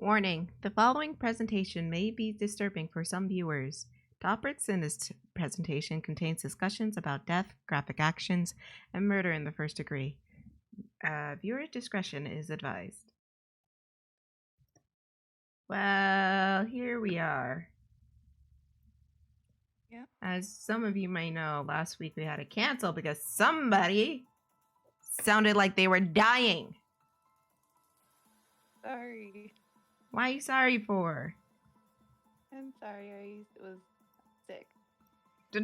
Warning, the following presentation may be disturbing for some viewers. Topics in this presentation contains discussions about death, graphic actions, and murder in the first degree. Viewer discretion is advised. Well, here we are. Yeah. As some of you may know, last week we had to cancel because somebody sounded like they were dying. Sorry. Why are you sorry for? I'm sorry. I was sick.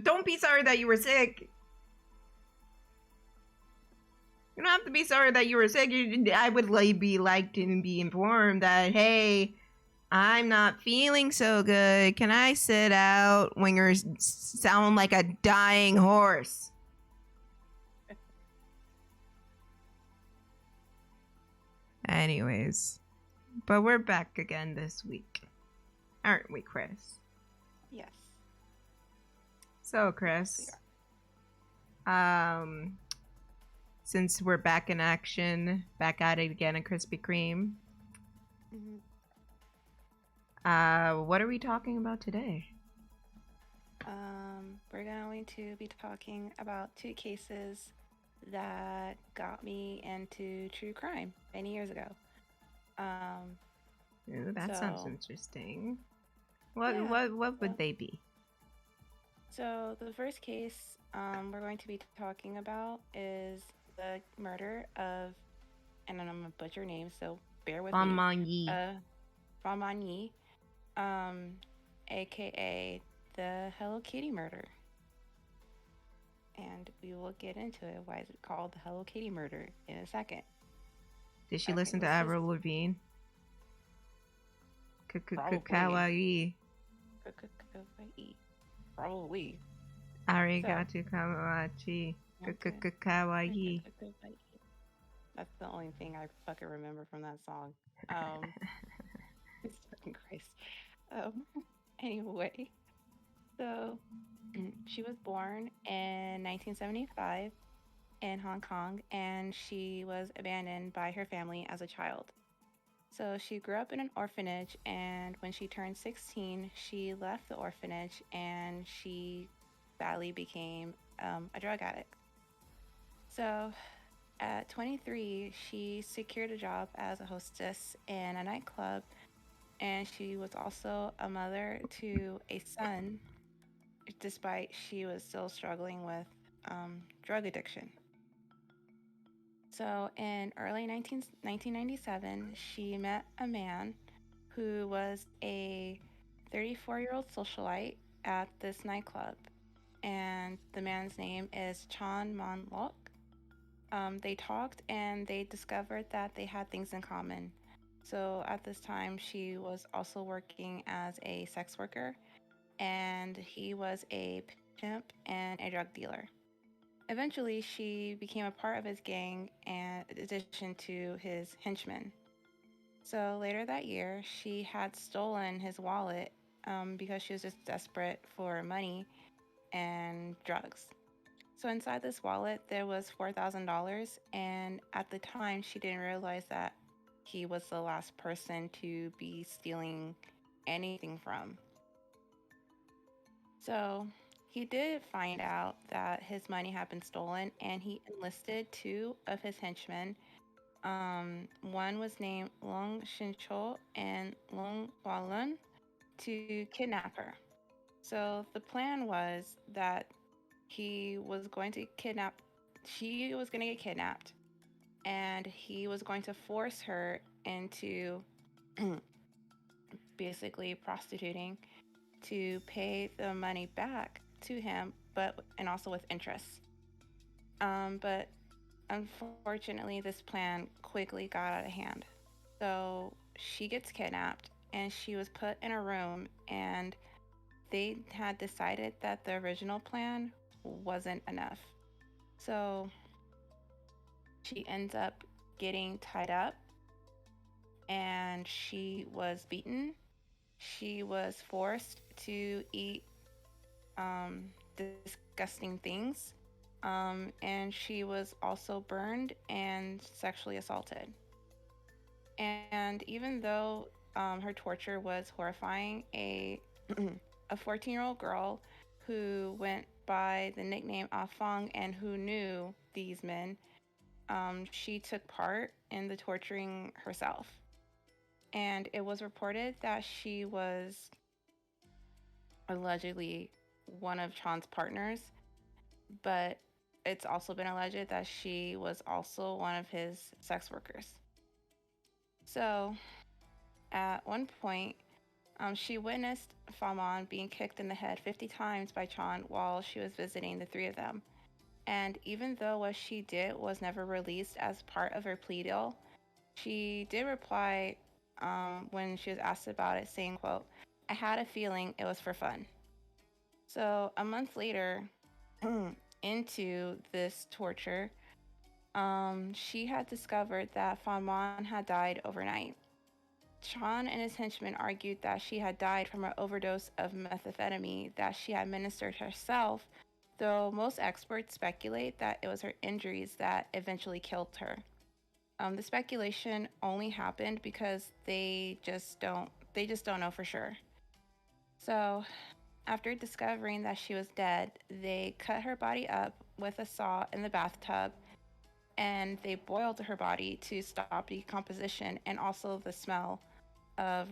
Don't be sorry that you were sick. You don't have to be sorry that you were sick. I would like to be informed that, hey, I'm not feeling so good. Can I sit out when you sound like a dying horse? Anyways, but we're back again this week. Aren't we, Kris? Yes. So, Kris, since we're back in action, back at it again at Krispy Kreme, what are we talking about today? We're going to be talking about two cases that got me into true crime many years ago. Ooh, that sounds interesting. What would so, they be? So the first case we're going to be talking about is the murder of, and I'm gonna butcher names, so bear with me. Famani, aka the Hello Kitty murder. And we will get into it. Why is it called the Hello Kitty murder in a second? Did she listen to Avril Lavigne? Kawaii. Probably. Arigato kawaii. Kawaii. That's the only thing I fucking remember from that song. It's fucking Christ. Anyway, so she was born in 1975 in Hong Kong, and she was abandoned by her family as a child. So she grew up in an orphanage, and when she turned 16, she left the orphanage and she sadly became a drug addict. So at 23, she secured a job as a hostess in a nightclub, and she was also a mother to a son, despite she was still struggling with drug addiction. So in early 1997, she met a man who was a 34-year-old socialite at this nightclub. And the man's name is Chan Man Lok. They talked and they discovered that they had things in common. So at this time, she was also working as a sex worker, and he was a pimp and a drug dealer. Eventually, she became a part of his gang in addition to his henchmen. So later that year, she had stolen his wallet because she was just desperate for money and drugs. So inside this wallet, there was $4,000, and at the time, she didn't realize that he was the last person to be stealing anything from. So he did find out that his money had been stolen, and he enlisted two of his henchmen. One was named Long Shincho and Long Hualun to kidnap her. So the plan was that she was going to get kidnapped, and he was going to force her into basically prostituting to pay the money back to him, and also with interest. But unfortunately, this plan quickly got out of hand. So she gets kidnapped and she was put in a room, and they had decided that the original plan wasn't enough. So she ends up getting tied up, and she was beaten. She was forced to eat disgusting things, and she was also burned and sexually assaulted. And even though her torture was horrifying. A 14-year-old girl who went by the nickname Ah Fong and who knew these men, she took part in the torturing herself. And it was reported that she was allegedly one of Chan's partners, but it's also been alleged that she was also one of his sex workers. So, at one point, she witnessed Faman being kicked in the head 50 times by Chan while she was visiting the three of them. And even though what she did was never released as part of her plea deal, she did reply when she was asked about it, saying, quote, "I had a feeling it was for fun." So a month later, into this torture, she had discovered that Faman had died overnight. Chan and his henchmen argued that she had died from an overdose of methamphetamine that she had administered herself, though most experts speculate that it was her injuries that eventually killed her. The speculation only happened because they just don't know for sure. So, after discovering that she was dead, they cut her body up with a saw in the bathtub and they boiled her body to stop decomposition and also the smell of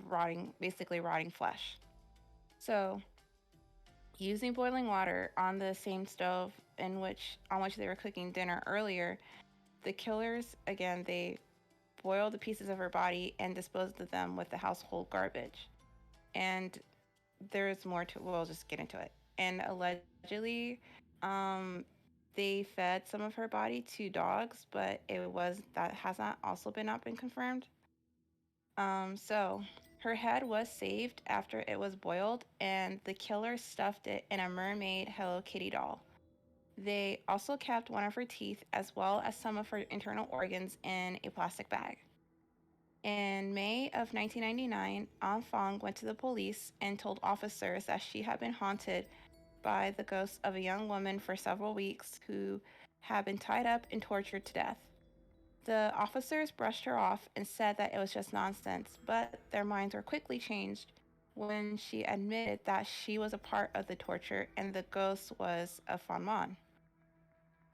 basically rotting flesh. So, using boiling water on the same stove on which they were cooking dinner earlier, the killers again they boiled the pieces of her body and disposed of them with the household garbage. And there's more to we'll just get into it. And allegedly, um, they fed some of her body to dogs, but that has not also been not been confirmed. So her head was saved after it was boiled, and the killer stuffed it in a mermaid Hello Kitty doll. They also kept one of her teeth as well as some of her internal organs in a plastic bag. In May of 1999, An Fong went to the police and told officers that she had been haunted by the ghost of a young woman for several weeks who had been tied up and tortured to death. The officers brushed her off and said that it was just nonsense, but their minds were quickly changed when she admitted that she was a part of the torture and the ghost was a Fanman.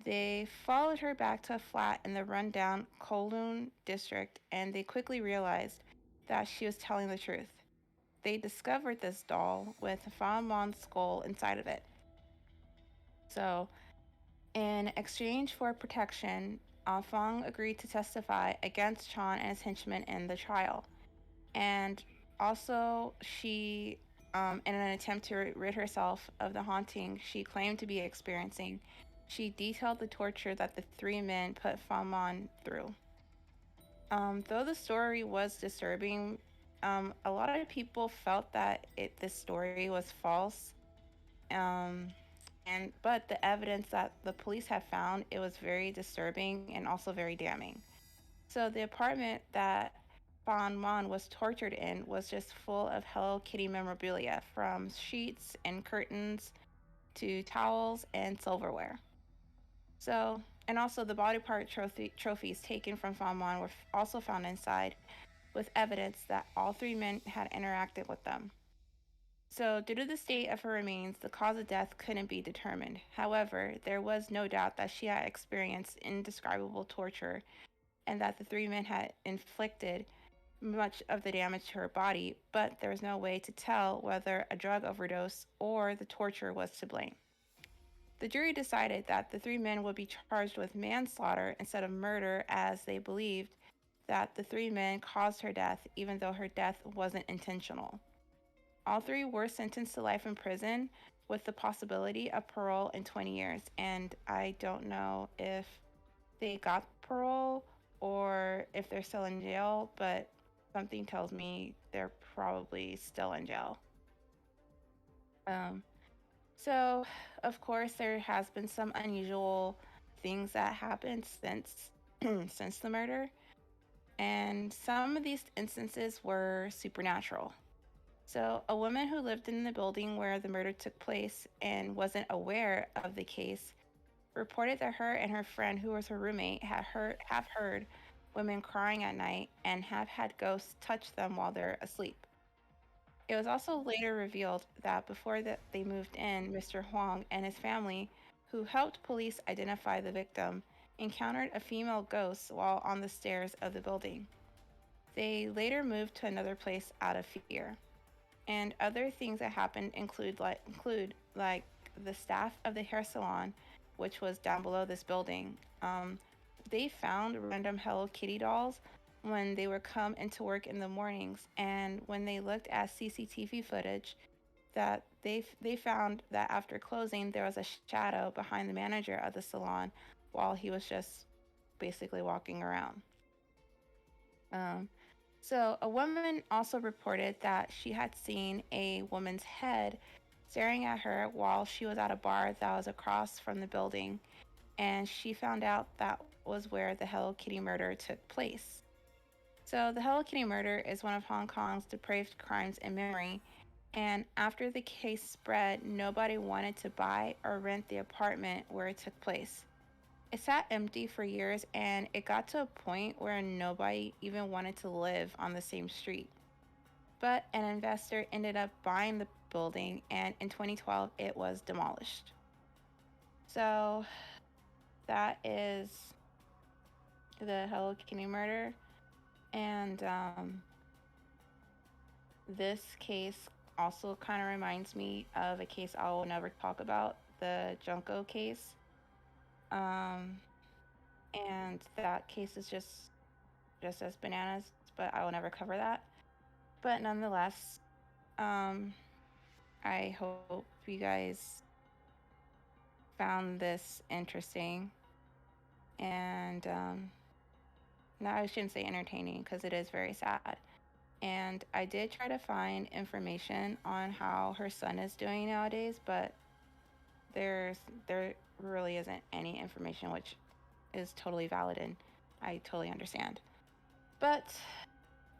They followed her back to a flat in the rundown Kowloon district and they quickly realized that she was telling the truth. They discovered this doll with Fanman's skull inside of it. So, in exchange for protection, Fong agreed to testify against Chan and his henchmen in the trial. And also, in an attempt to rid herself of the haunting she claimed to be experiencing, she detailed the torture that the three men put Faman through. Though the story was disturbing, a lot of people felt that this story was false. Um, but the evidence that the police have found, it was very disturbing and also very damning. So the apartment that Fan Mon was tortured in was just full of Hello Kitty memorabilia, from sheets and curtains to towels and silverware. So, and also the body part trophies taken from Fan Mon were also found inside, with evidence that all three men had interacted with them. So, due to the state of her remains, the cause of death couldn't be determined. However, there was no doubt that she had experienced indescribable torture and that the three men had inflicted much of the damage to her body, but there was no way to tell whether a drug overdose or the torture was to blame. The jury decided that the three men would be charged with manslaughter instead of murder, as they believed that the three men caused her death, even though her death wasn't intentional. All three were sentenced to life in prison with the possibility of parole in 20 years, and I don't know if they got parole or if they're still in jail, but something tells me they're probably still in jail. Um, so, of course, there has been some unusual things that happened since since the murder, and some of these instances were supernatural. So, a woman who lived in the building where the murder took place and wasn't aware of the case reported that her and her friend, who was her roommate, have heard women crying at night, and have had ghosts touch them while they're asleep. It was also later revealed that before they moved in, Mr. Huang and his family, who helped police identify the victim, encountered a female ghost while on the stairs of the building. They later moved to another place out of fear. And other things that happened include the staff of the hair salon, which was down below this building. They found random Hello Kitty dolls when they would come into work in the mornings, and when they looked at CCTV footage, that they found that after closing there was a shadow behind the manager of the salon while he was just basically walking around. Um, so, a woman also reported that she had seen a woman's head staring at her while she was at a bar that was across from the building, and she found out that was where the Hello Kitty murder took place. So, the Hello Kitty murder is one of Hong Kong's depraved crimes in memory, and after the case spread, nobody wanted to buy or rent the apartment where it took place. It sat empty for years, and it got to a point where nobody even wanted to live on the same street. But an investor ended up buying the building, and in 2012, it was demolished. So that is the Hello Kitty murder. And this case also kind of reminds me of a case I will never talk about, the Junko case. And that case is just as bananas, but I will never cover that. But nonetheless, I hope you guys found this interesting. And no, I shouldn't say entertaining because it is very sad. And I did try to find information on how her son is doing nowadays, but there really isn't any information, which is totally valid and I totally understand. But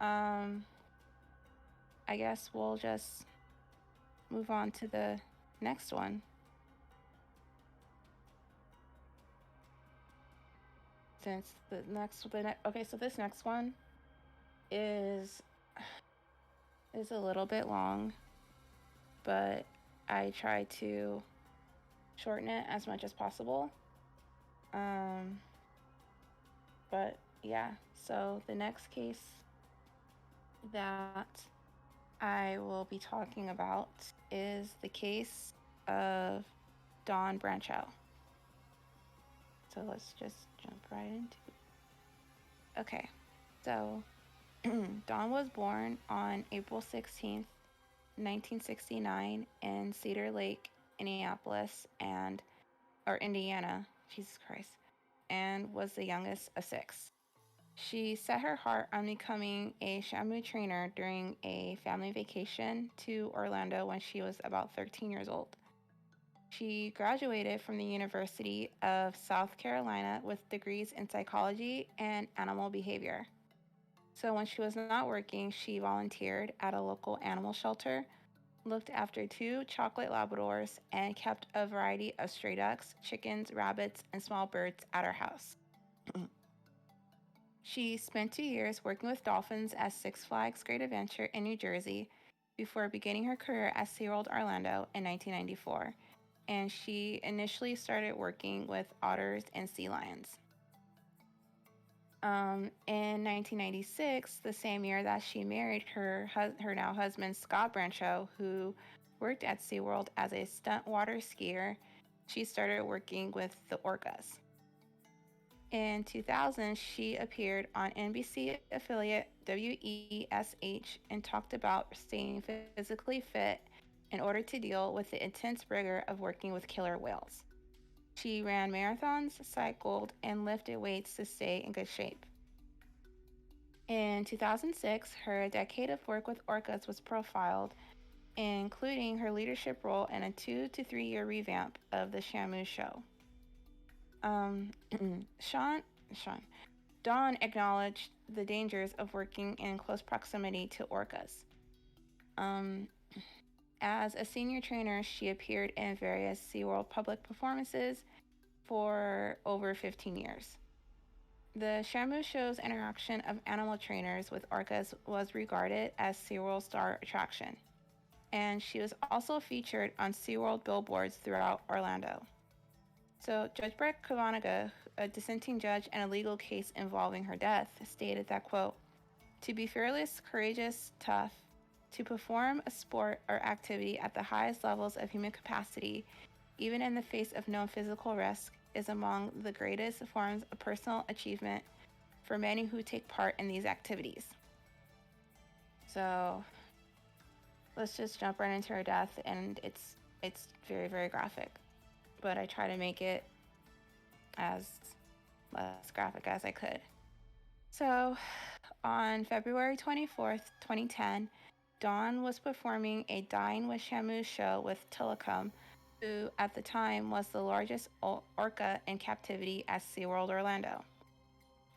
I guess we'll just move on to the next one. Since okay, so this next one is a little bit long, but I try to shorten it as much as possible. But yeah, so the next case that I will be talking about is the case of Dawn Branchow. So let's just jump right into it. Okay, so Dawn was born on April 16th, 1969 in Cedar Lake, Indiana, Jesus Christ, and was the youngest of 6. She set her heart on becoming a Shamu trainer during a family vacation to Orlando when she was about 13 years old. She graduated from the University of South Carolina with degrees in psychology and animal behavior. So when she was not working, she volunteered at a local animal shelter, looked after 2 chocolate Labradors, and kept a variety of stray ducks, chickens, rabbits, and small birds at her house. She spent 2 years working with dolphins at Six Flags Great Adventure in New Jersey before beginning her career at SeaWorld Orlando in 1994, and she initially started working with otters and sea lions. In 1996, the same year that she married her now husband Scott Branchow, who worked at SeaWorld as a stunt water skier, she started working with the orcas. In 2000, she appeared on NBC affiliate WESH and talked about staying physically fit in order to deal with the intense rigor of working with killer whales. She ran marathons, cycled, and lifted weights to stay in good shape. In 2006, her decade of work with orcas was profiled, including her leadership role in a 2 to 3 year revamp of the Shamu show. Dawn acknowledged the dangers of working in close proximity to orcas. As a senior trainer, she appeared in various SeaWorld public performances for over 15 years. The Shamu show's interaction of animal trainers with orcas was regarded as SeaWorld's star attraction, and she was also featured on SeaWorld billboards throughout Orlando. So, Judge Brett Kavanaugh, a dissenting judge in a legal case involving her death, stated that, quote, "To be fearless, courageous, tough, to perform a sport or activity at the highest levels of human capacity, even in the face of known physical risk, is among the greatest forms of personal achievement for many who take part in these activities." So let's just jump right into her death, and it's very, very graphic. But I try to make it as less graphic as I could. So on February 24th, 2010, Dawn was performing a Dine with Shamu show with Tillicum, who at the time was the largest orca in captivity at SeaWorld Orlando.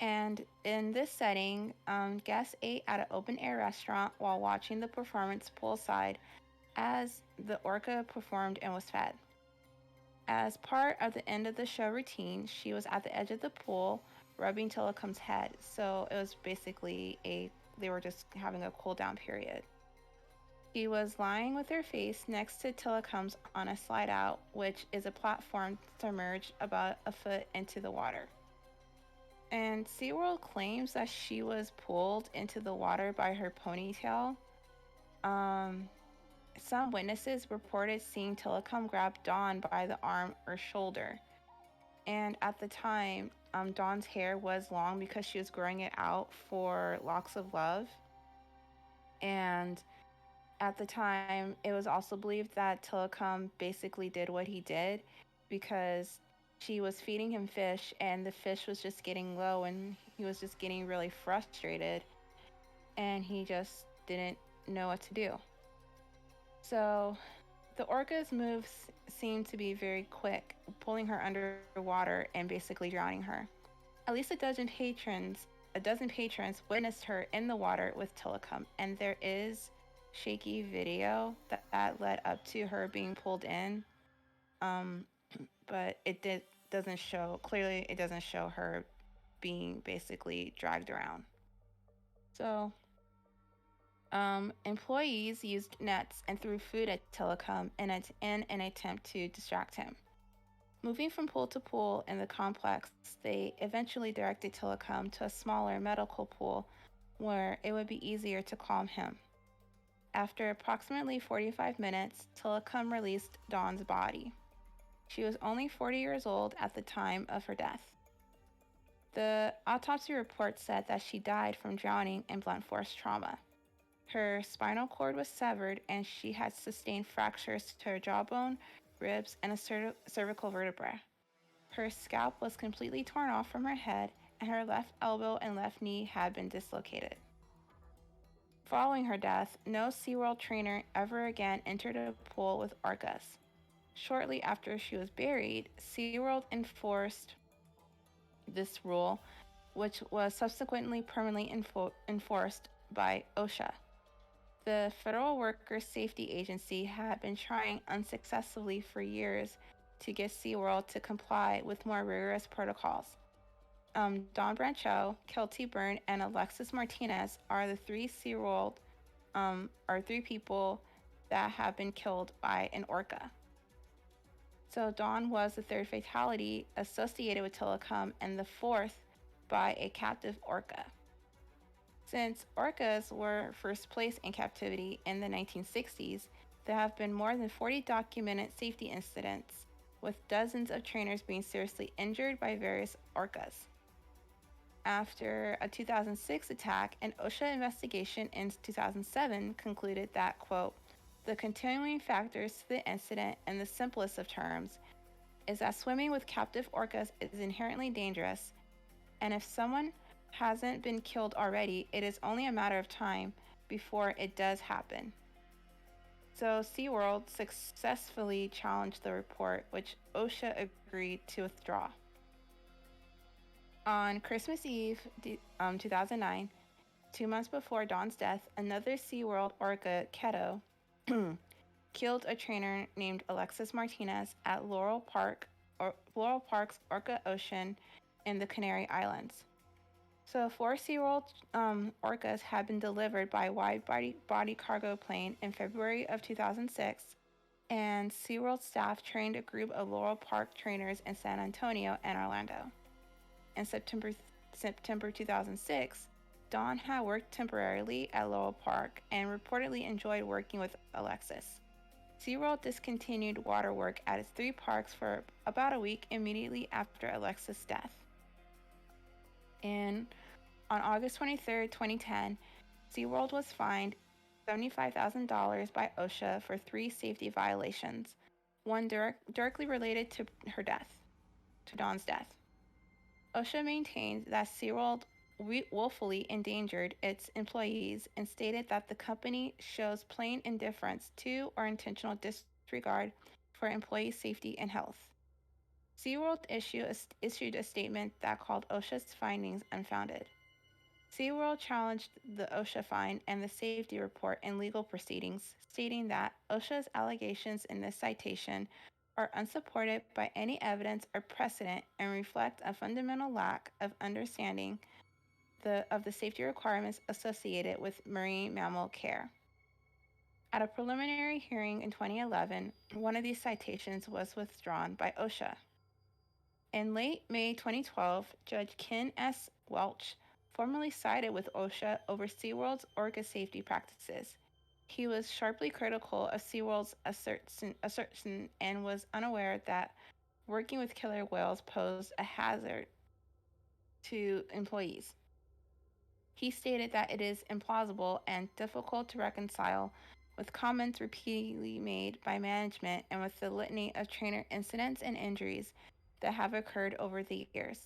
And in this setting, guests ate at an open air restaurant while watching the performance poolside as the orca performed and was fed. As part of the end of the show routine, she was at the edge of the pool rubbing Tillicum's head. So it was basically they were just having a cool down period. She was lying with her face next to Tillicum's on a slide out, which is a platform submerged about a foot into the water. And SeaWorld claims that she was pulled into the water by her ponytail. Some witnesses reported seeing Tillicum grab Dawn by the arm or shoulder. And at the time, Dawn's hair was long because she was growing it out for Locks of Love. And at the time, it was also believed that Tillicum basically did what he did because she was feeding him fish and the fish was just getting low and he was just getting really frustrated and he just didn't know what to do. So the orca's moves seemed to be very quick, pulling her underwater and basically drowning her. At least a dozen patrons witnessed her in the water with Tillicum, and there is shaky video that led up to her being pulled in. But it doesn't show clearly. It doesn't show her being basically dragged around. So, employees used nets and threw food at Tillicum in an attempt to distract him. Moving from pool to pool in the complex, they eventually directed Tillicum to a smaller medical pool where it would be easier to calm him. After approximately 45 minutes, Tillicum released Dawn's body. She was only 40 years old at the time of her death. The autopsy report said that she died from drowning and blunt force trauma. Her spinal cord was severed and she had sustained fractures to her jawbone, ribs, and a cervical vertebra. Her scalp was completely torn off from her head, and her left elbow and left knee had been dislocated. Following her death, no SeaWorld trainer ever again entered a pool with orcas. Shortly after she was buried, SeaWorld enforced this rule, which was subsequently permanently enforced by OSHA. The Federal Workers Safety Agency had been trying unsuccessfully for years to get SeaWorld to comply with more rigorous protocols. Dawn Brancheau, Kelty Byrne, and Alexis Martinez are the three three people that have been killed by an orca. So Dawn was the third fatality associated with Tillicum and the fourth by a captive orca. Since orcas were first placed in captivity in the 1960s, there have been more than 40 documented safety incidents, with dozens of trainers being seriously injured by various orcas. After a 2006 attack, an OSHA investigation in 2007 concluded that, quote, "The continuing factors to the incident, in the simplest of terms, is that swimming with captive orcas is inherently dangerous, and if someone hasn't been killed already, it is only a matter of time before it does happen." So SeaWorld successfully challenged the report, which OSHA agreed to withdraw. On Christmas Eve, 2009, 2 months before Dawn's death, another SeaWorld orca, Keto, killed a trainer named Alexis Martinez at Laurel Park's Orca Ocean in the Canary Islands. So, four SeaWorld orcas had been delivered by a wide body cargo plane in February of 2006, and SeaWorld staff trained a group of Laurel Park trainers in San Antonio and Orlando. In September 2006, Dawn had worked temporarily at Laurel Park and reportedly enjoyed working with Alexis. SeaWorld discontinued water work at its three parks for about a week immediately after Alexis' death. And on August 23, 2010, SeaWorld was fined $75,000 by OSHA for three safety violations, one directly related to her death, to Dawn's death. OSHA maintained that SeaWorld willfully endangered its employees and stated that the company shows plain indifference to or intentional disregard for employee safety and health. SeaWorld issued a statement that called OSHA's findings unfounded. SeaWorld challenged the OSHA fine and the safety report in legal proceedings, stating that OSHA's allegations in this citation are unsupported by any evidence or precedent and reflect a fundamental lack of understanding of the safety requirements associated with marine mammal care. At a preliminary hearing in 2011, one of these citations was withdrawn by OSHA. In late May 2012, Judge Ken S. Welch formally sided with OSHA over SeaWorld's orca safety practices. He was sharply critical of SeaWorld's assertion and was unaware that working with killer whales posed a hazard to employees. He stated that it is implausible and difficult to reconcile with comments repeatedly made by management and with the litany of trainer incidents and injuries that have occurred over the years.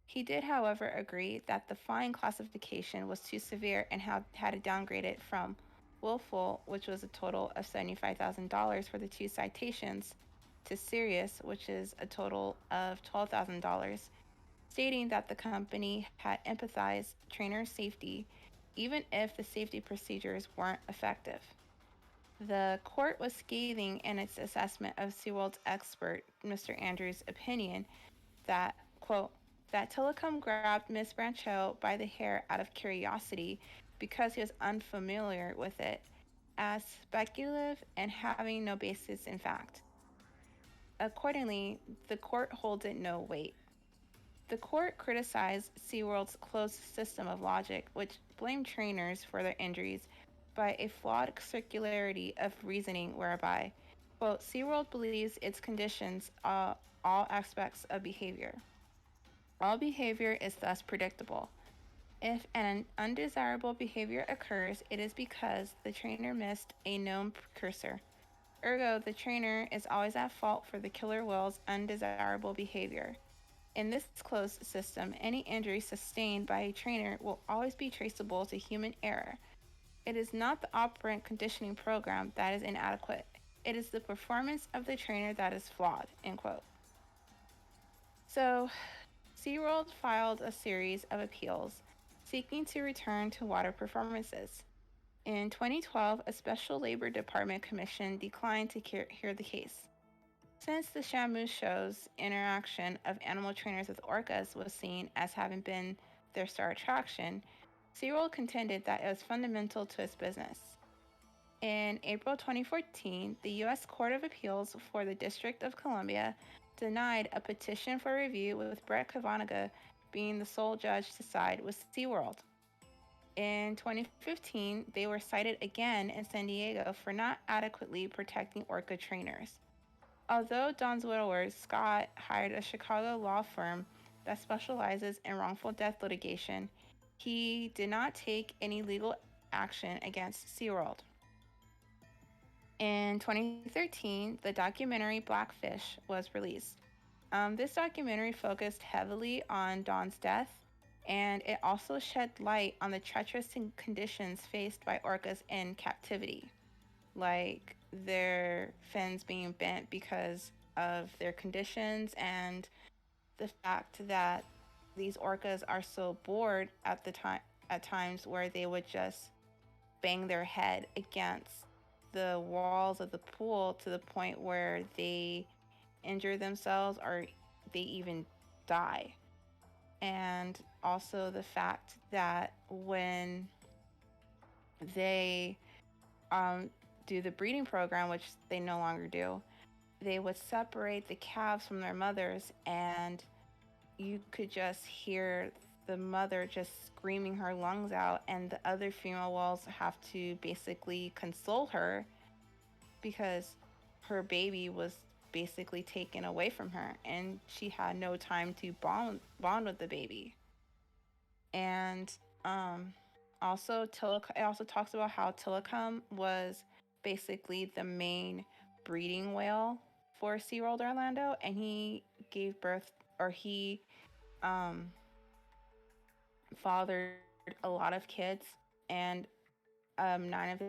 He did, however, agree that the fine classification was too severe and had to downgrade it from willful, which was a total of $75,000 for the two citations, to serious, which is a total of $12,000, stating that the company had empathized trainer safety even if the safety procedures weren't effective. The court was scathing in its assessment of SeaWorld's expert, Mr. Andrews' opinion that, quote, that Telecom grabbed Miss Brancheau by the hair out of curiosity because he was unfamiliar with it, as speculative and having no basis in fact. Accordingly, the court holds it no weight. The court criticized SeaWorld's closed system of logic, which blamed trainers for their injuries by a flawed circularity of reasoning whereby, quote, SeaWorld believes its conditions are all aspects of behavior. All behavior is thus predictable. If an undesirable behavior occurs, it is because the trainer missed a known precursor. Ergo, the trainer is always at fault for the killer whale's undesirable behavior. In this closed system, any injury sustained by a trainer will always be traceable to human error. It is not the operant conditioning program that is inadequate. It is the performance of the trainer that is flawed, end quote. So, SeaWorld filed a series of appeals seeking to return to water performances. In 2012, a special Labor Department commission declined to hear the case. Since the Shamu show's interaction of animal trainers with orcas was seen as having been their star attraction, SeaWorld contended that it was fundamental to its business. In April 2014, the U.S. Court of Appeals for the District of Columbia denied a petition for review with Brett Kavanaugh being the sole judge to side with SeaWorld. In 2015, they were cited again in San Diego for not adequately protecting orca trainers. Although Dawn's widower, Scott, hired a Chicago law firm that specializes in wrongful death litigation, he did not take any legal action against SeaWorld. In 2013, the documentary Blackfish was released. This documentary focused heavily on Dawn's death, and it also shed light on the treacherous conditions faced by orcas in captivity, like their fins being bent because of their conditions and the fact that these orcas are so bored at times where they would just bang their head against the walls of the pool to the point where they injure themselves or they even die. And also the fact that when they do the breeding program, which they no longer do, they would separate the calves from their mothers, and you could just hear the mother just screaming her lungs out, and the other female wolves have to basically console her because her baby was basically taken away from her and she had no time to bond with the baby. And um it also talks about how Tilikum was basically the main breeding whale for SeaWorld Orlando, and he gave birth, or he um fathered a lot of kids, and 9 of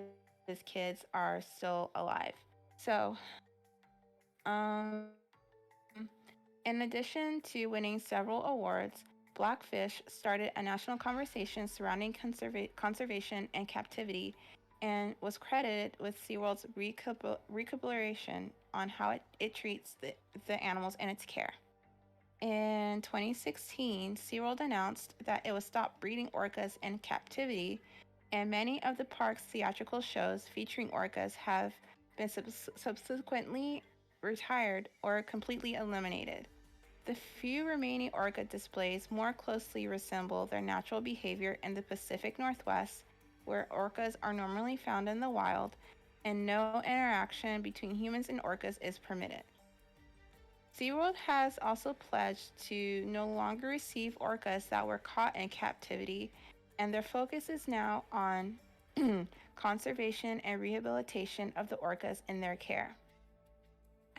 his kids are still alive. So in addition to winning several awards, Blackfish started a national conversation surrounding conservation and captivity, and was credited with SeaWorld's rehabilitation on how it treats the animals in its care. In 2016, SeaWorld announced that it would stop breeding orcas in captivity, and many of the park's theatrical shows featuring orcas have been subsequently retired or completely eliminated. The few remaining orca displays more closely resemble their natural behavior in the Pacific Northwest, where orcas are normally found in the wild, and no interaction between humans and orcas is permitted. SeaWorld has also pledged to no longer receive orcas that were caught in captivity, and their focus is now on conservation and rehabilitation of the orcas in their care.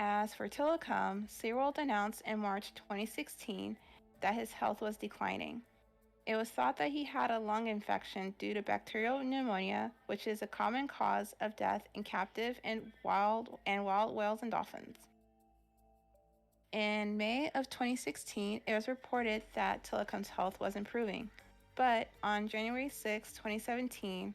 As for Tilikum, SeaWorld announced in March 2016 that his health was declining. It was thought that he had a lung infection due to bacterial pneumonia, which is a common cause of death in captive and wild whales and dolphins. In May of 2016, it was reported that Tilikum's health was improving, but on January 6, 2017,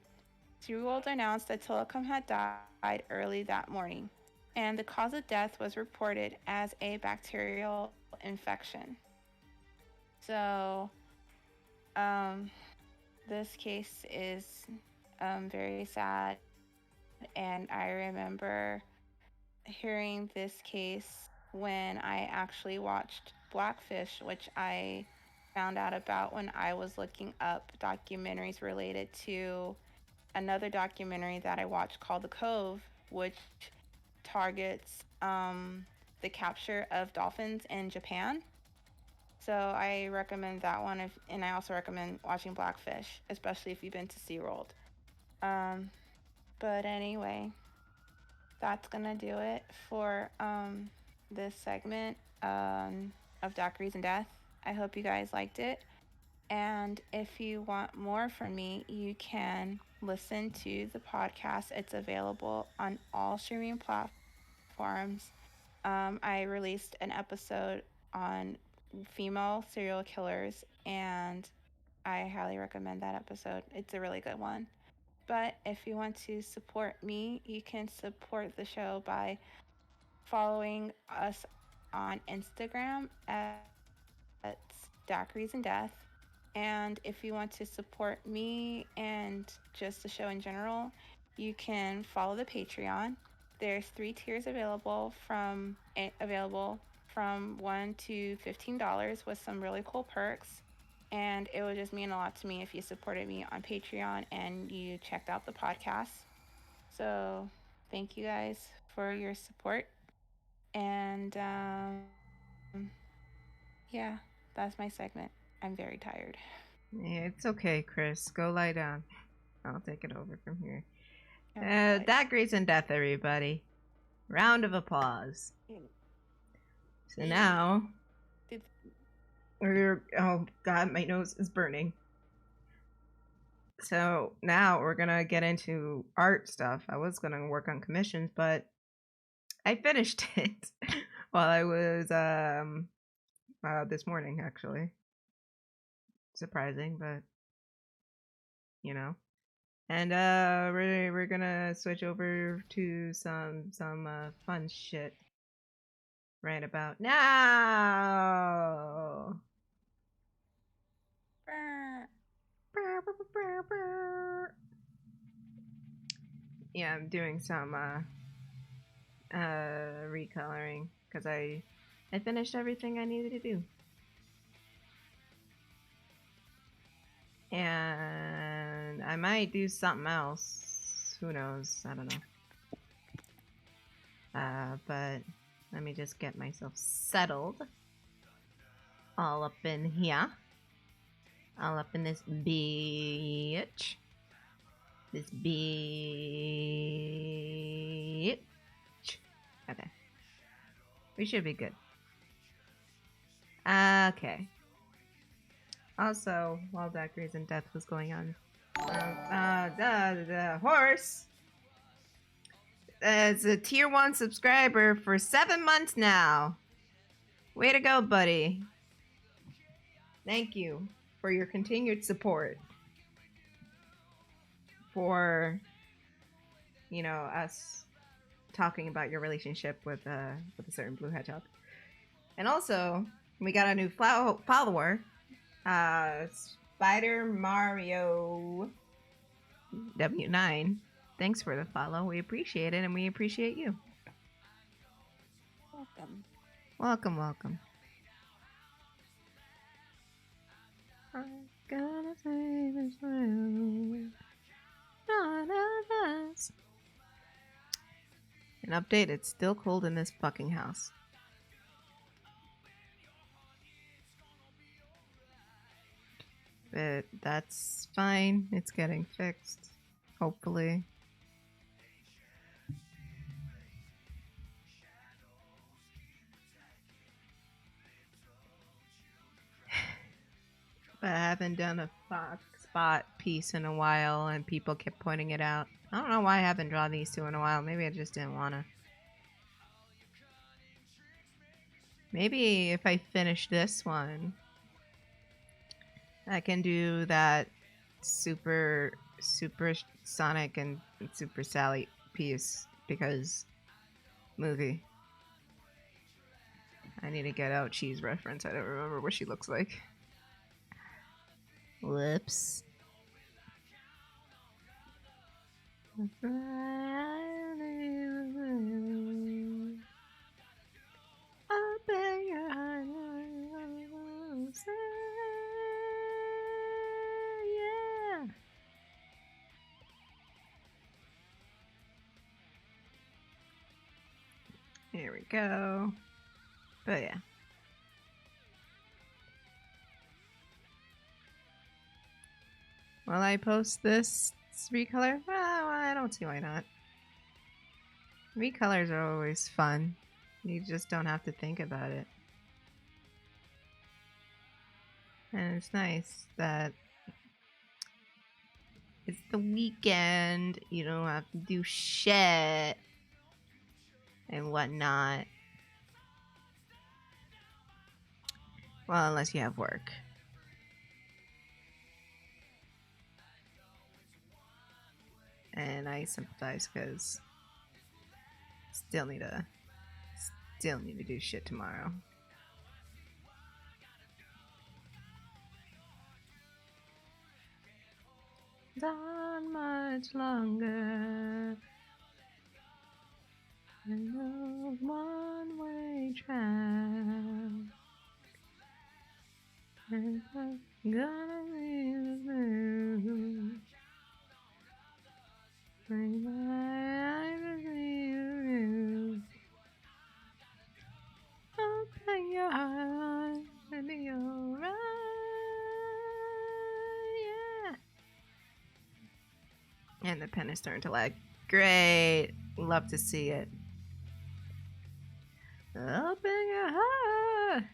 SeaWorld announced that Tilikum had died early that morning, and the cause of death was reported as a bacterial infection. So, this case is very sad, and I remember hearing this case when I actually watched Blackfish, which I found out about when I was looking up documentaries related to another documentary that I watched called The Cove, which targets the capture of dolphins in Japan. So I recommend that one, and I also recommend watching Blackfish, especially if you've been to SeaWorld. Um, but anyway, that's gonna do it for this segment of Daiquiris and Death. I hope you guys liked it. And if you want more from me, you can listen to the podcast. It's available on all streaming platforms. I released an episode on female serial killers, and I highly recommend that episode. It's a really good one. But if you want to support me, you can support the show by following us on Instagram at Daiquiris and Death. And if you want to support me and just the show in general, you can follow the Patreon. There's 3 tiers available from $1 to $15 with some really cool perks. And it would just mean a lot to me if you supported me on Patreon and you checked out the podcast. So thank you guys for your support. And yeah, that's my segment. I'm very tired. Yeah, it's okay, Kris. Go lie down. I'll take it over from here. Alright. Daiquiris and Death, everybody. Round of applause. So now, oh god, my nose is burning. So now we're gonna get into art stuff. I was gonna work on commissions, but I finished it while I was this morning, actually. Surprising, but you know. And we're gonna switch over to some fun shit right about now. yeah, I'm doing some recoloring because I finished everything I needed to do. And I might do something else. Who knows? I don't know. But let me just get myself settled. All up in here. All up in this bitch. This bitch. Okay. We should be good. Okay. Also, while Daiquiris and Death was going on, the horse is a tier 1 subscriber for 7 months now. Way to go, buddy. Thank you for your continued support. For, you know, us talking about your relationship with a certain blue hedgehog. And also, we got a new follower. Spider Mario W9. Thanks for the follow. We appreciate it, and we appreciate you. Welcome. Welcome, welcome. I'm gonna say this world, none of us. An update, it's still cold in this fucking house. But that's fine. It's getting fixed. Hopefully. But I haven't done a Fox Spot piece in a while, and people kept pointing it out. I don't know why I haven't drawn these two in a while. Maybe I just didn't want to. Maybe if I finish this one, I can do that Super Sonic and Super Sally piece, because movie. I need to get out Cheese reference. I don't remember what she looks like. Whoops. Open your heart, yeah. Here we go. But yeah. Will I post this recolor? Well, I don't see why not. Recolors are always fun. You just don't have to think about it. And it's nice that it's the weekend. You don't have to do shit and whatnot. Well, unless you have work. And I sympathize because still need to do shit tomorrow. Not much longer. I know one-way track. And I'm gonna leave the bring my eyes to you. Open your heart and be alright. Yeah. And the pen is starting to lag. Great. Love to see it. Open your heart.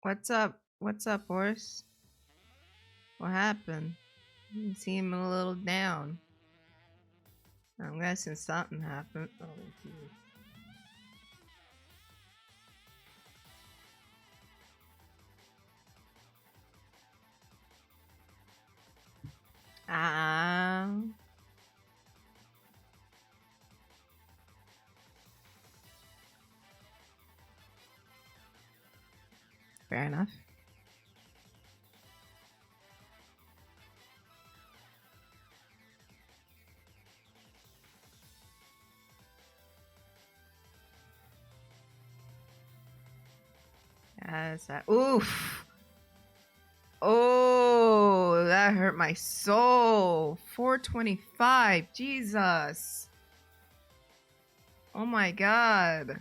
What's up? What's up, horse? What happened? You seem a little down. I'm guessing something happened. Oh, geez. Ah. Fair enough. Yes. Oof. Oh, that hurt my soul. 425. Jesus. Oh my god.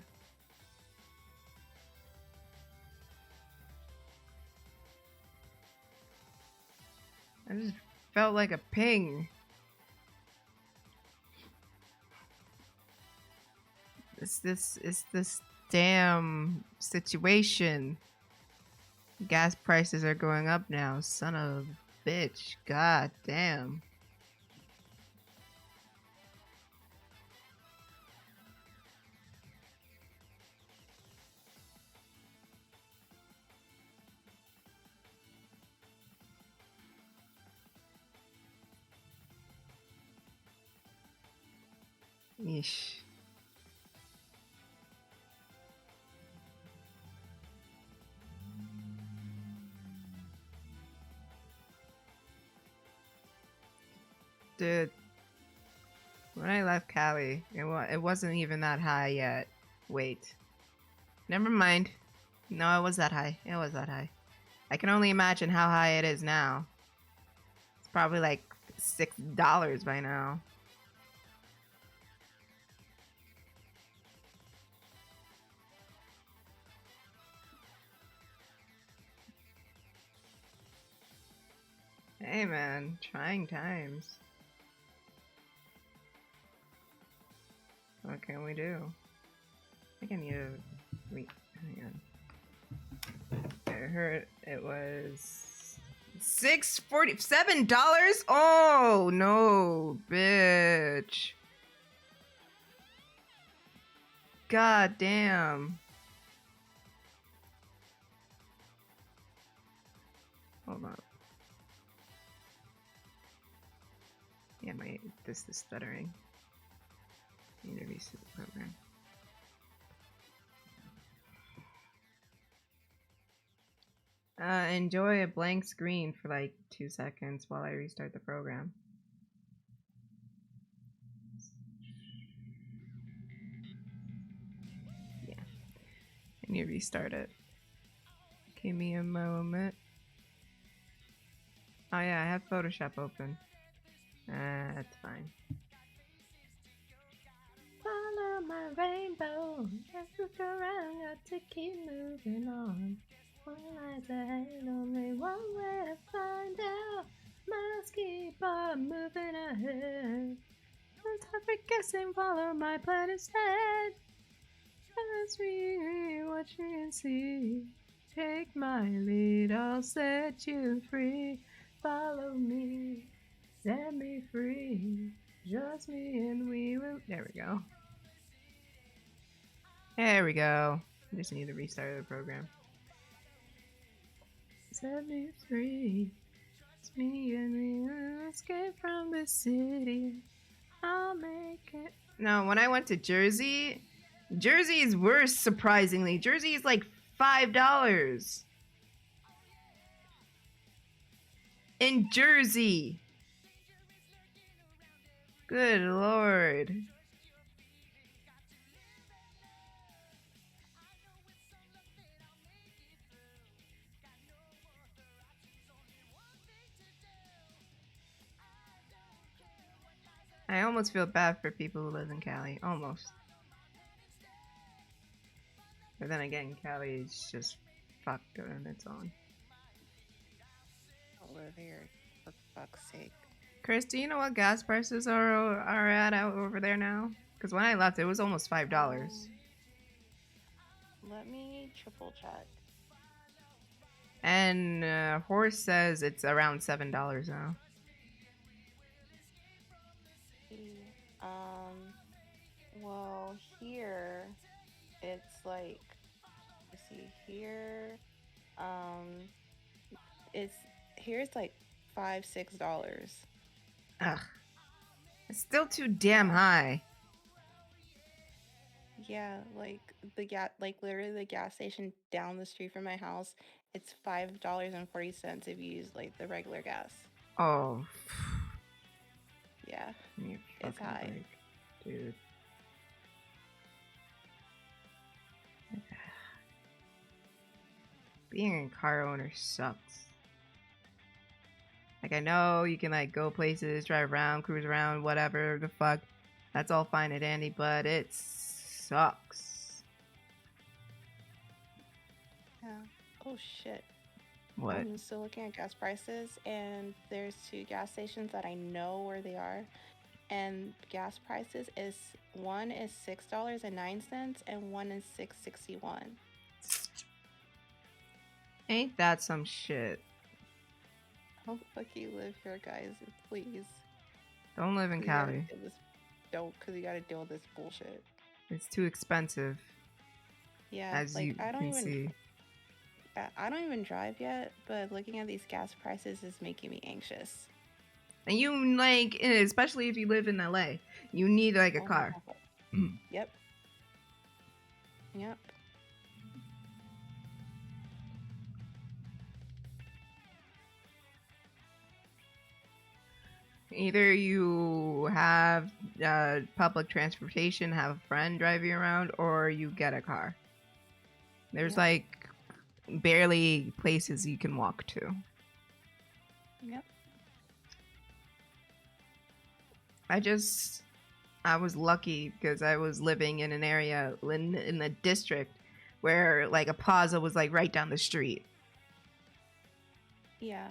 I just felt like a ping. It's this damn situation. Gas prices are going up now. Son of a bitch. God damn. Yeesh. Dude, when I left Cali, it wasn't even that high yet. Wait. Never mind. No, it was that high. It was that high. I can only imagine how high it is now. It's probably like $6 by now. Hey man, trying times. What can we do? I think I need to hang on. I heard it was $7. Oh no, bitch. God damn. Hold on. Yeah, this is stuttering. I need to reset the program. Enjoy a blank screen for like 2 seconds while I restart the program. Yeah. I need to restart it. Give me a moment. Oh yeah, I have Photoshop open. That's fine. Follow my rainbow. Just look around, got to keep moving on. One light ahead, only one way to find out. Must keep on moving ahead. Don't stop for guessing, follow my plan instead. Just me, watch me and see. Take my lead, I'll set you free. Follow me, set me free. Just me and we will. There we go. There we go. I just need to restart the program. Set me free. It's me and me. Escape from the city. I'll make it. No, when I went to Jersey, Jersey is worse, surprisingly. Jersey is like $5. In Jersey. Good lord. I almost feel bad for people who live in Cali. Almost. But then again, Cali is just fucked on its own. Don't live here, for fuck's sake. Kris, do you know what gas prices are at out over there now? Because when I left, it was almost $5. Let me triple check. And Horse says it's around $7 now. Well, here it's like, let's see here, it's like $5-6. Ugh, it's still too damn high. Yeah, like literally the gas station down the street from my house, it's $5.40 if you use like the regular gas. Oh, Yeah, give me a it's fucking high. break, dude. Being a car owner sucks. Like, I know you can like go places, drive around, cruise around, whatever the fuck. That's all fine and dandy, but it sucks. Yeah. Oh shit. What? I'm still looking at gas prices, and there's two gas stations that I know where they are. And gas prices is one is $6.09 and one is $6.61. Ain't that some shit? How the fuck you live here, guys? Please. Don't live in Cali. Because you gotta deal with this bullshit. It's too expensive. Yeah, As like you can see. I don't even drive yet, but looking at these gas prices is making me anxious. And you like, especially if you live in LA, you need like a car. Yep. Yep. Either you have public transportation, have a friend drive you around, or you get a car. There's like barely places you can walk to. Yep. I was lucky because I was living in an area in the district where like a plaza was like right down the street. Yeah.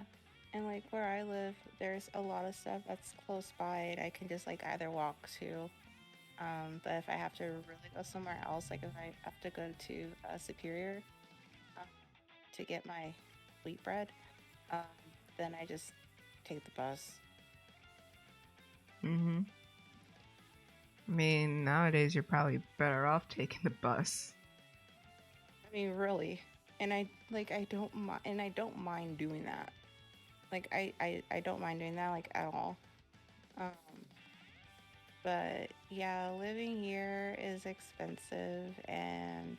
And like where I live, there's a lot of stuff that's close by and I can just like either walk to. But if I have to really go somewhere else, like if I have to go to Superior to get my wheat bread, then I just take the bus. Mm-hmm. I mean, nowadays you're probably better off taking the bus. I mean, really. And I don't mind doing that. Like I don't mind doing that like at all. But yeah, living here is expensive, and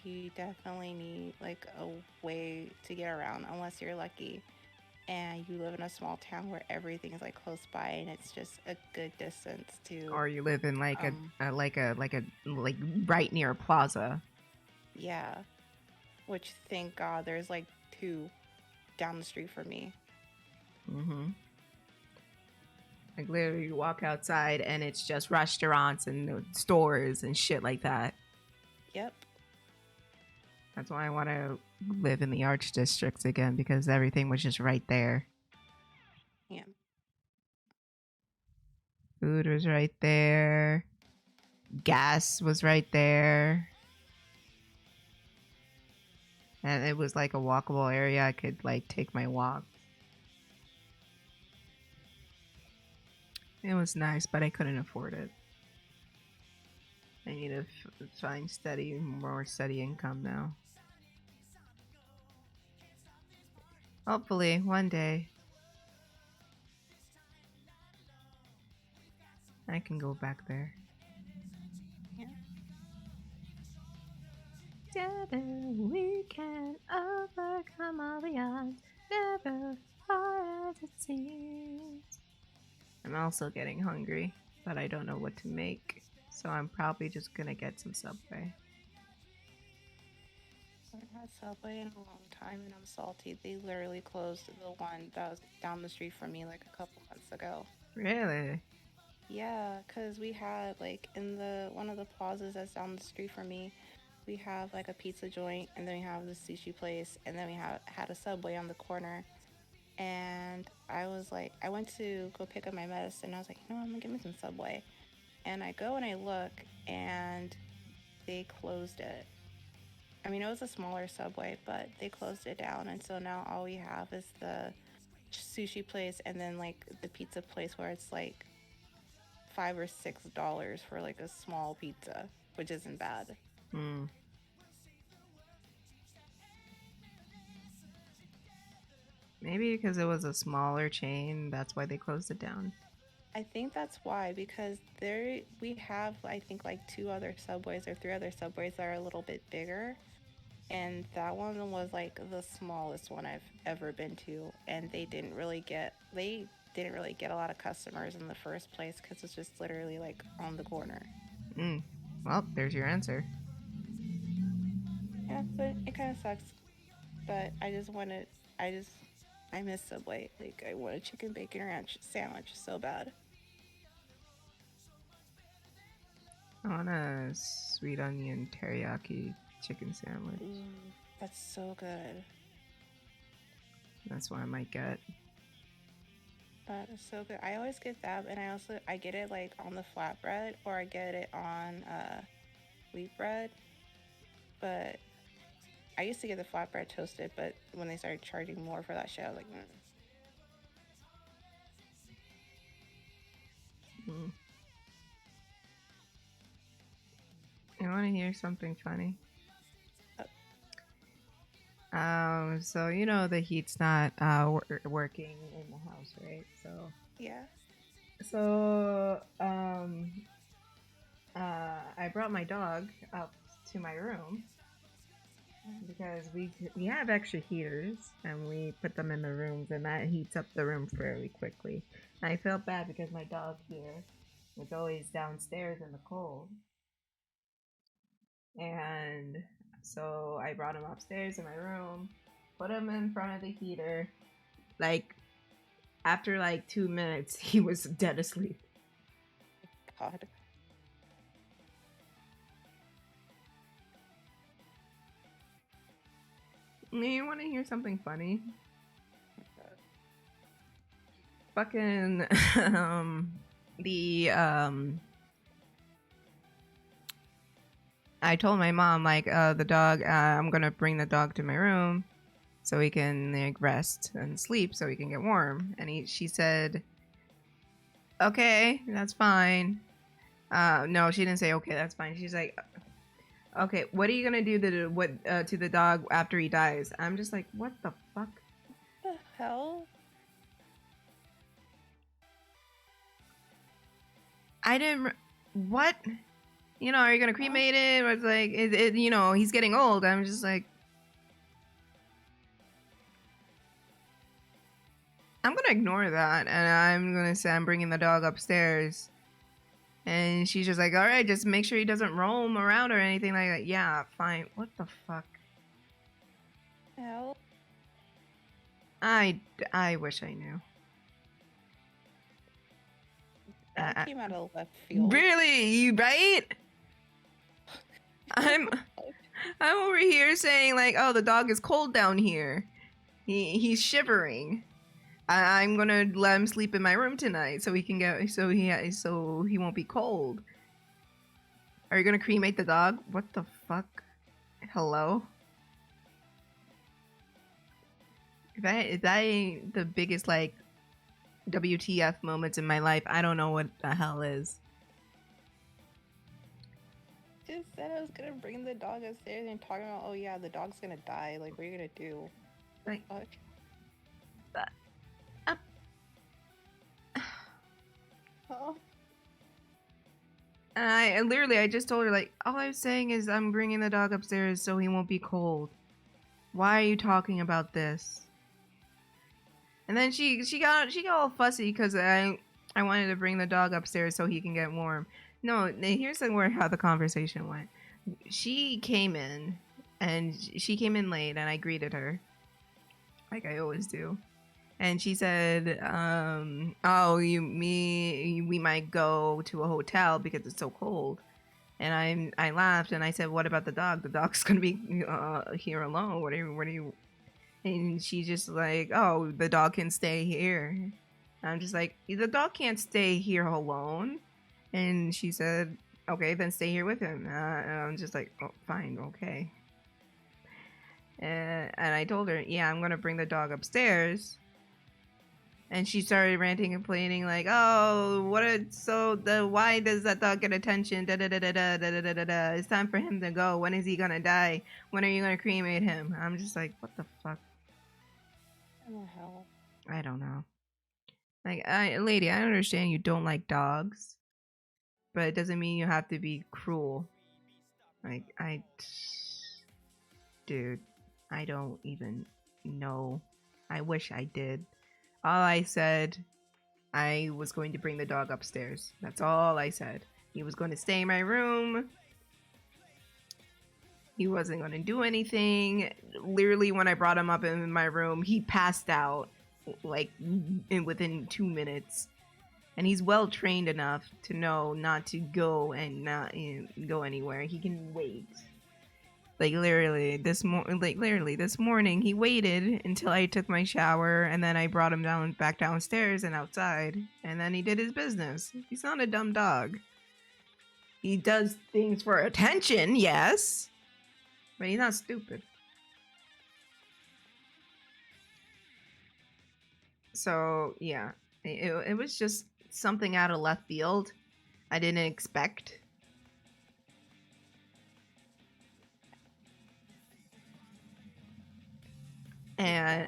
you definitely need like a way to get around unless you're lucky and you live in a small town where everything is like close by and it's just a good distance to. Or you live in like like right near a plaza. Yeah, which thank God there's like two down the street from me. Mm-hmm. Like literally, you walk outside and it's just restaurants and stores and shit like that. Yep. That's why I want to live in the arts districts again, because everything was just right there. Yeah. Food was right there. Gas was right there. And it was like a walkable area. I could like take my walk. It was nice, but I couldn't afford it. I need to find more steady income now. Hopefully, one day, I can go back there. Yeah. Together we can overcome all the odds, never hard as it seems. I'm also getting hungry, but I don't know what to make, so I'm probably just gonna get some Subway. I haven't had Subway in a long time and I'm salty. They literally closed the one that was down the street from me like a couple months ago. Really? Yeah, because we had like in the one of the plazas that's down the street from me, we have like a pizza joint and then we have the sushi place and then we had a Subway on the corner. And I was like, I went to go pick up my medicine. I was like, no, I'm gonna get me some Subway. And I go and I look and they closed it. I mean, it was a smaller Subway, but they closed it down. And so now all we have is the sushi place and then like the pizza place where it's like $5 or $6 for like a small pizza, which isn't bad. Maybe because it was a smaller chain, that's why they closed it down. I think that's why, because we have, I think, like two other subways or three other subways that are a little bit bigger, and that one was like the smallest one I've ever been to, and they didn't really get a lot of customers in the first place because it's just literally like on the corner. Well, there's your answer. Yeah, so it kind of sucks, but I just, I miss Subway. Like, I want a chicken bacon ranch sandwich so bad. I want a sweet onion teriyaki chicken sandwich. That's so good. That's what I might get. That is so good. I always get that, and I get it like on the flatbread, or I get it on wheat bread. But I used to get the flatbread toasted, but when they started charging more for that shit, I was like, Mm. You want to hear something funny? So you know the heat's not working in the house, right? So yeah. So I brought my dog up to my room because we have extra heaters and we put them in the rooms, and that heats up the room fairly quickly. And I felt bad because my dog here was always downstairs in the cold, and so I brought him upstairs in my room, put him in front of the heater. Like after like 2 minutes, he was dead asleep. God. You want to hear something funny? Fucking the I told my mom like the dog I'm gonna bring the dog to my room so he can like rest and sleep so he can get warm, and she said okay, that's fine. No, she didn't say okay, that's fine. She's like, okay, what are you gonna do to the dog after he dies? I'm just like, what the fuck? What the hell? I didn't. What? You know, are you gonna cremate it? Or it's like, you know, he's getting old. I'm just like, I'm gonna ignore that, and I'm gonna say I'm bringing the dog upstairs. And she's just like, all right, just make sure he doesn't roam around or anything like that. Yeah, fine. What the fuck? Hell? I wish I knew. That came out of left field. Really? You right? I'm over here saying like, oh, the dog is cold down here. He's shivering. I'm gonna let him sleep in my room tonight so he won't be cold. Are you gonna cremate the dog? What the fuck? Hello? If that ain't the biggest like WTF moments in my life, I don't know what the hell is. Just said I was gonna bring the dog upstairs and talking about, oh yeah, the dog's gonna die. Like, what are you gonna do? Like, fuck? Oh. And I just told her like, all I'm saying is I'm bringing the dog upstairs so he won't be cold. Why are you talking about this? And then she got all fussy because I wanted to bring the dog upstairs so he can get warm. No, here's how the conversation went. She came in, and she came in late, and I greeted her, like I always do. And she said, "Oh, we might go to a hotel because it's so cold." And I laughed and I said, "What about the dog? The dog's gonna be here alone. What are you?" And she's just like, "Oh, the dog can stay here." And I'm just like, "The dog can't stay here alone." And she said, "Okay, then stay here with him." And I'm just like, "Oh, fine, okay." And I told her, "Yeah, I'm gonna bring the dog upstairs." And she started ranting and complaining like, "Oh, why does that dog get attention? Da da da da da da da da da. It's time for him to go. When is he gonna die? When are you gonna cremate him?" I'm just like, what the fuck? What the hell? I don't know. Like, lady, I understand you don't like dogs, but it doesn't mean you have to be cruel. Like, dude, I don't even know. I wish I did. All I said, I was going to bring the dog upstairs. That's all I said. He was going to stay in my room. He wasn't going to do anything. Literally, when I brought him up in my room, he passed out like within 2 minutes. And he's well trained enough to know not to go and not go anywhere. He can wait. Like literally this morning, he waited until I took my shower, and then I brought him back downstairs and outside, and then he did his business. He's not a dumb dog. He does things for attention, yes, but he's not stupid. So yeah, it was just something out of left field. I didn't expect. And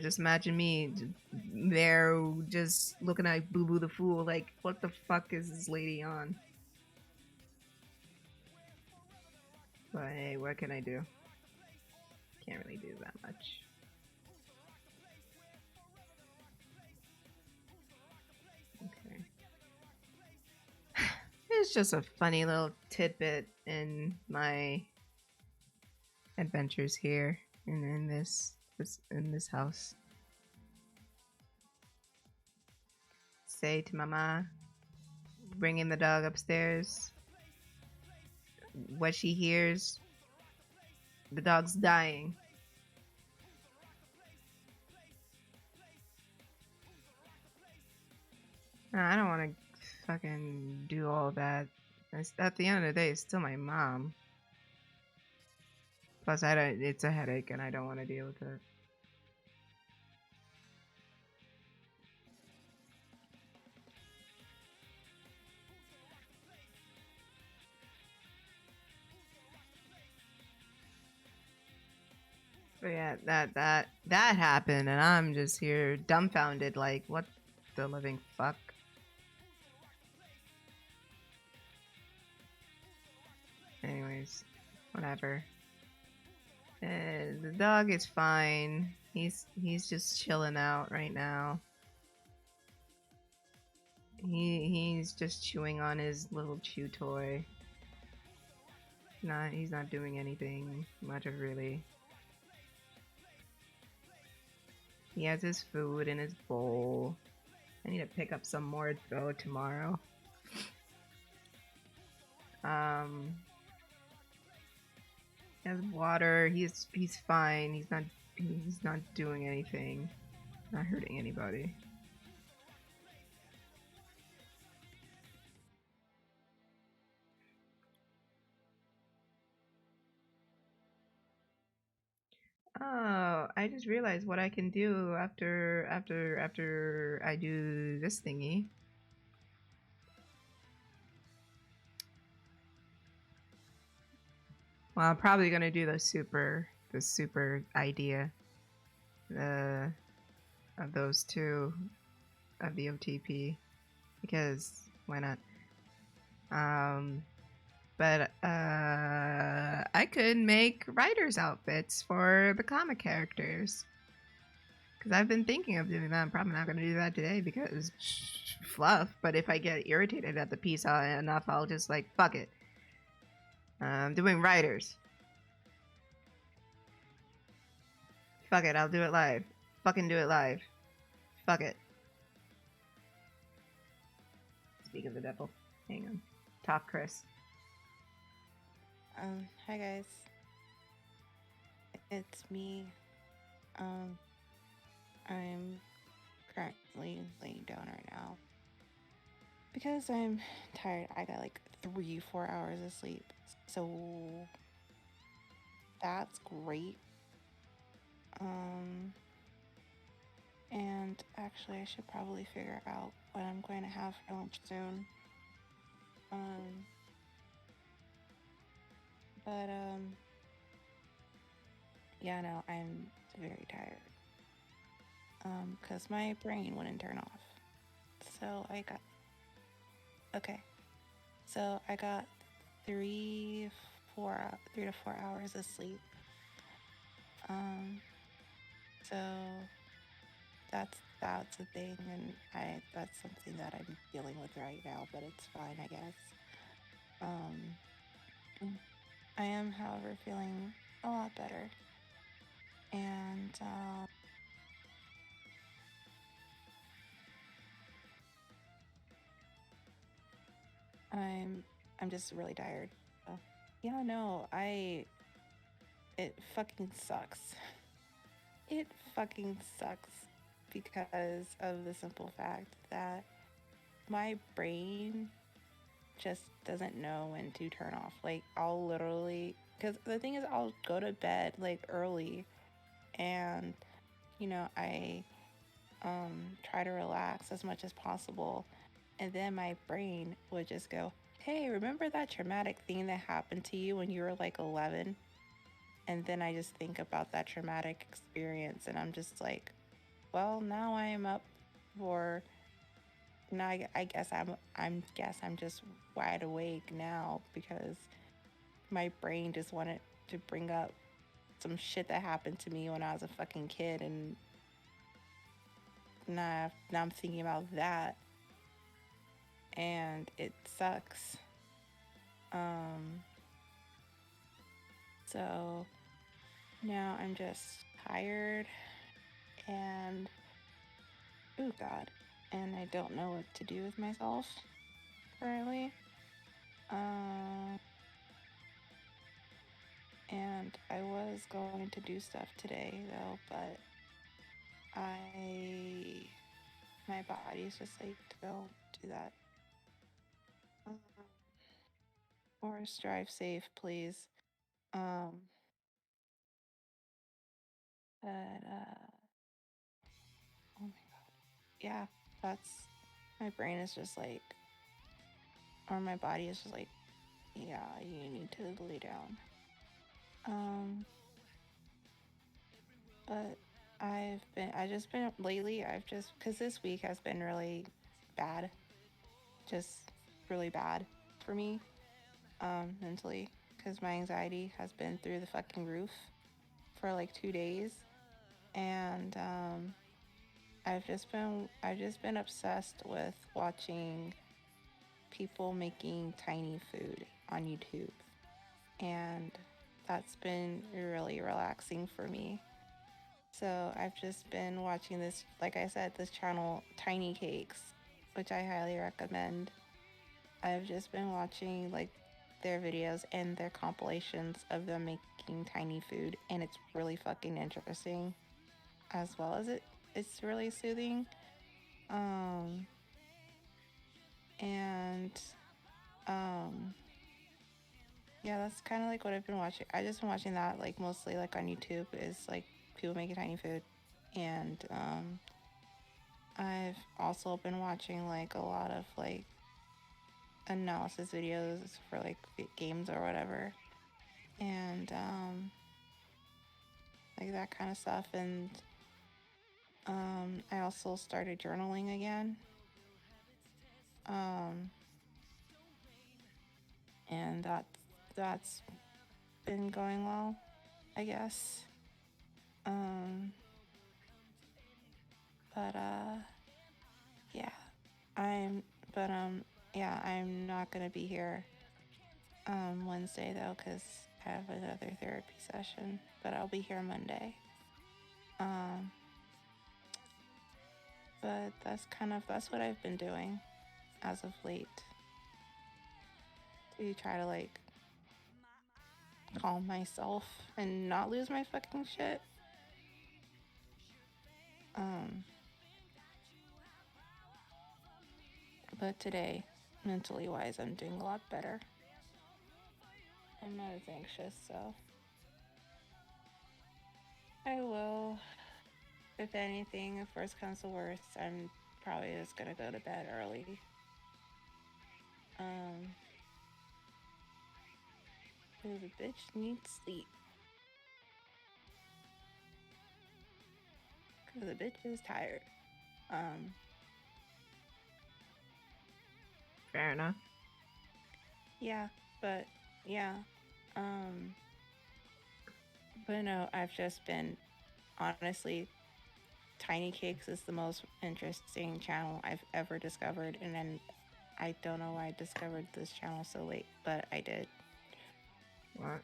just imagine me there just looking at Boo Boo the Fool like, what the fuck is this lady on? But hey, what can I do? Can't really do that much. Okay. It's just a funny little tidbit in my adventures here in this house. Say to Mama, bringing the dog upstairs. What she hears, the dog's dying. I don't want to fucking do all that. At the end of the day, it's still my mom. Plus, it's a headache, and I don't want to deal with it. But yeah, that happened, and I'm just here dumbfounded, like, what the living fuck? Anyways, whatever. The dog is fine. He's just chilling out right now. He's just chewing on his little chew toy. He's not doing anything much of really. He has his food in his bowl. I need to pick up some more though tomorrow. He has water. He's fine. He's not doing anything. Not hurting anybody. Oh, I just realized what I can do after I do this thingy. Well, I'm probably gonna do the super idea, of those two, of the OTP, because why not? But I could make writers' outfits for the comic characters. Because I've been thinking of doing that. I'm probably not going to do that today because fluff. But if I get irritated at the piece enough, I'll just like, fuck it. I'm doing writers. Fuck it, I'll do it live. Fucking do it live. Fuck it. Speak of the devil. Hang on. Talk, Kris. Hi guys. It's me. I'm currently laying down right now because I'm tired. I got like 3-4 hours of sleep, so that's great. And actually I should probably figure out what I'm going to have for lunch soon. Yeah, no, I'm very tired. because my brain wouldn't turn off. So okay. So I got 3 to 4 hours of sleep. So that's a thing, and that's something that I'm dealing with right now, but it's fine, I guess. I am, however, feeling a lot better, and I'm just really tired. So, yeah, no, it fucking sucks. It fucking sucks because of the simple fact that my brain just doesn't know when to turn off. Like, I'll literally, because the thing is, I'll go to bed like early, and I try to relax as much as possible, and then my brain would just go, "Hey, remember that traumatic thing that happened to you when you were like 11?" And then I just think about that traumatic experience, and I'm just like, well, now I am up for. Now I guess I'm just wide awake now because my brain just wanted to bring up some shit that happened to me when I was a fucking kid, and now I'm thinking about that, and it sucks. So now I'm just tired, and oh god, and I don't know what to do with myself currently. And I was going to do stuff today though, but my body's just like, don't do that. Or drive safe, please. But oh my god, yeah, that's my brain is just like, or my body is just like, yeah, you need to lay down. But I just been lately, because this week has been really bad, just really bad for me, mentally, because my anxiety has been through the fucking roof for like 2 days, and I've just been obsessed with watching people making tiny food on YouTube, and that's been really relaxing for me. So I've just been watching this, like I said, this channel, Tiny Cakes, which I highly recommend. I've just been watching like their videos and their compilations of them making tiny food, and it's really fucking interesting, as well as it's really soothing. And yeah, that's kind of like what I've been watching. I just been watching that like mostly like on YouTube, is like people making tiny food, and I've also been watching like a lot of like analysis videos for like games or whatever, and like that kind of stuff. And I also started journaling again, and that's been going well, I guess. But yeah, I'm but yeah, I'm not gonna be here Wednesday though, because I have another therapy session, but I'll be here Monday. But that's what I've been doing as of late to try to like calm myself and not lose my fucking shit. But today, mentally wise, I'm doing a lot better. I'm not as anxious, so I will. If anything, if worst comes to worst, I'm probably just gonna go to bed early. Because a bitch needs sleep. because the bitch is tired. Fair enough. Yeah, but yeah. But no, I've just been honestly, Tiny Cakes is the most interesting channel I've ever discovered, and then I don't know why I discovered this channel so late, but I did. What?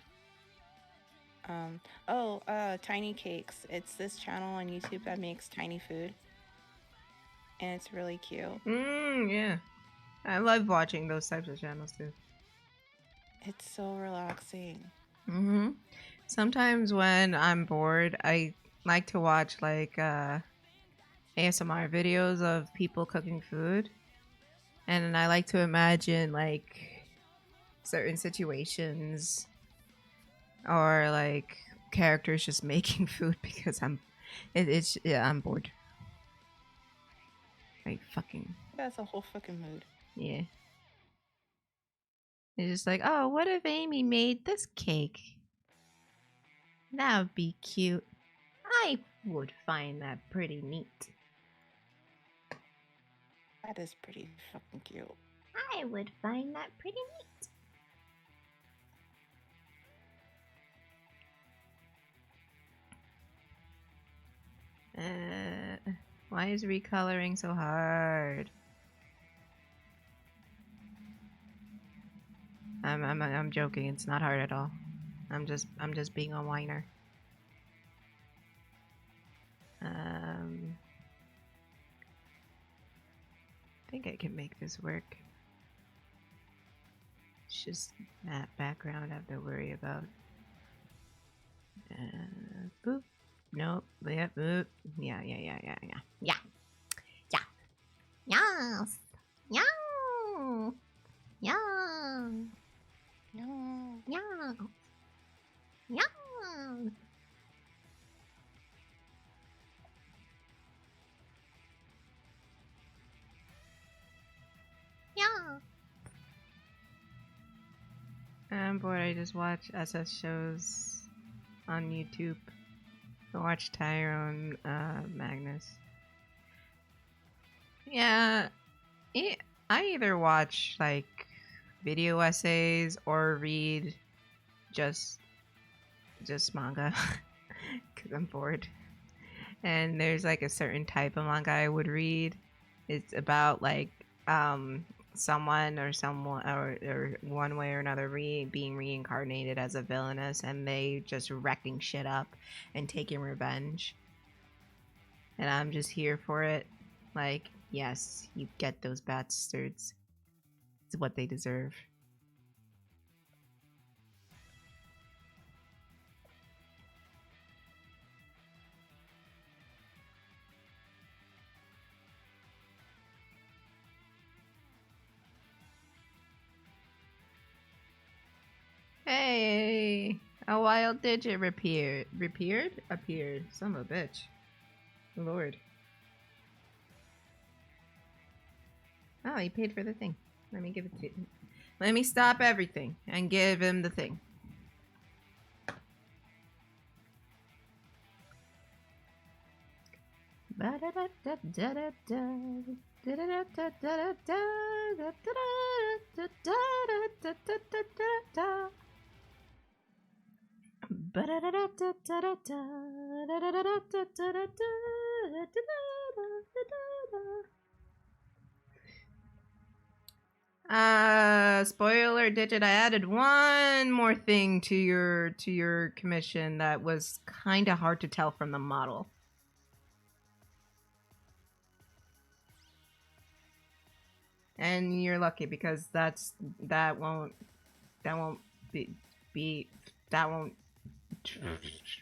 Tiny Cakes. It's this channel on YouTube that makes tiny food, and it's really cute. Yeah. I love watching those types of channels too. It's so relaxing. Sometimes when I'm bored, I like to watch like ASMR videos of people cooking food, and I like to imagine like certain situations or like characters just making food because I'm bored. Like fucking. That's a whole fucking mood. Yeah. It's just like, oh, what if Amy made this cake? That would be cute. I would find that pretty neat. That is pretty fucking cute. I would find that pretty neat. Why is recoloring so hard? I'm joking. It's not hard at all. I'm just being a whiner. I think I can make this work. It's just that background I have to worry about. Boop. Nope. Yeah. Boop. Yeah. Yes. Yeah. Yeah. No. Yeah. Yeah. Yeah. I'm bored. I just watch SS shows on YouTube. I watch Tyrone Magnus. Yeah. I either watch like video essays or read just manga because I'm bored. And there's like a certain type of manga I would read. It's about like someone or one way or another being reincarnated as a villainess, and they just wrecking shit up and taking revenge. And I'm just here for it. Like, yes, you get those bastards. It's what they deserve. Hey, a wild digit appeared. Son of a bitch. Lord. Oh, he paid for the thing. Let me give it to him. Let me stop everything and give him the thing. Spoiler digit, I added one more thing to your commission that was kind of hard to tell from the model. And you're lucky because that won't be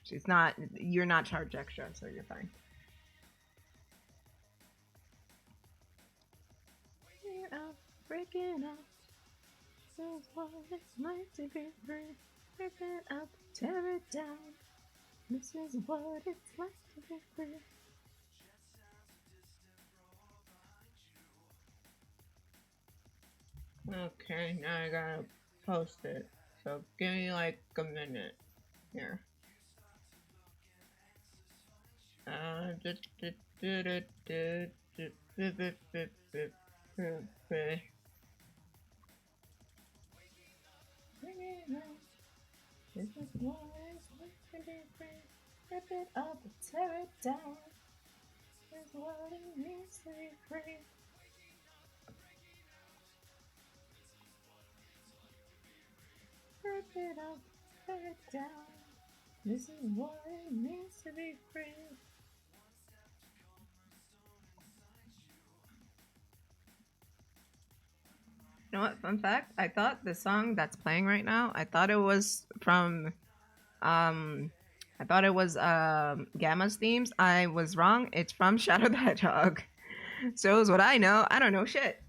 it's not, you're not charged extra, so you're fine. We're out, breaking out. This is what it's like to be free. Rip it up, tear it down. This is what it's like to be free. Okay, now I gotta post it. So give me like a minute here. This is what it's like to be free. Rip it up and tear it down. This is what it means to be free. Rip it up, tear it down. This is what it means to be free. You know what? Fun fact: I thought the song that's playing right now, I thought it was from, I thought it was Gamma's themes. I was wrong. It's from Shadow the Hedgehog. Shows what I know. I don't know shit.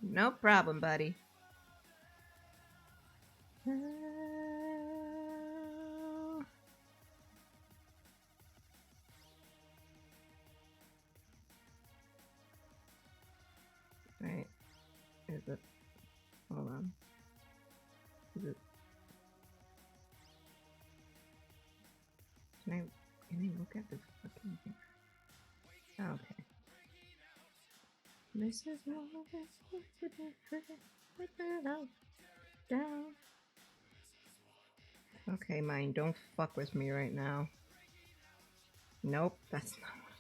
No problem, buddy. Right. Is it? Hold on. Is it? Can I look at this fucking thing? Oh, okay. This is what it's supposed to be free. Put it up, down. Okay, mind, don't fuck with me right now. Nope, that's not what.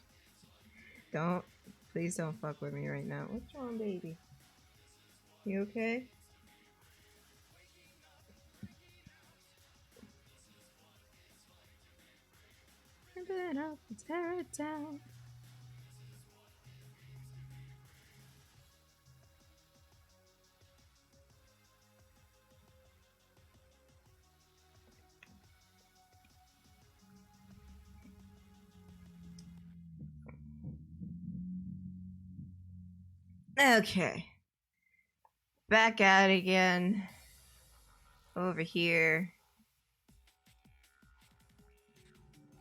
Don't. Please don't fuck with me right now. What's wrong, baby? You okay? Rip it up and tear it down. Okay. Back at it again. Over here.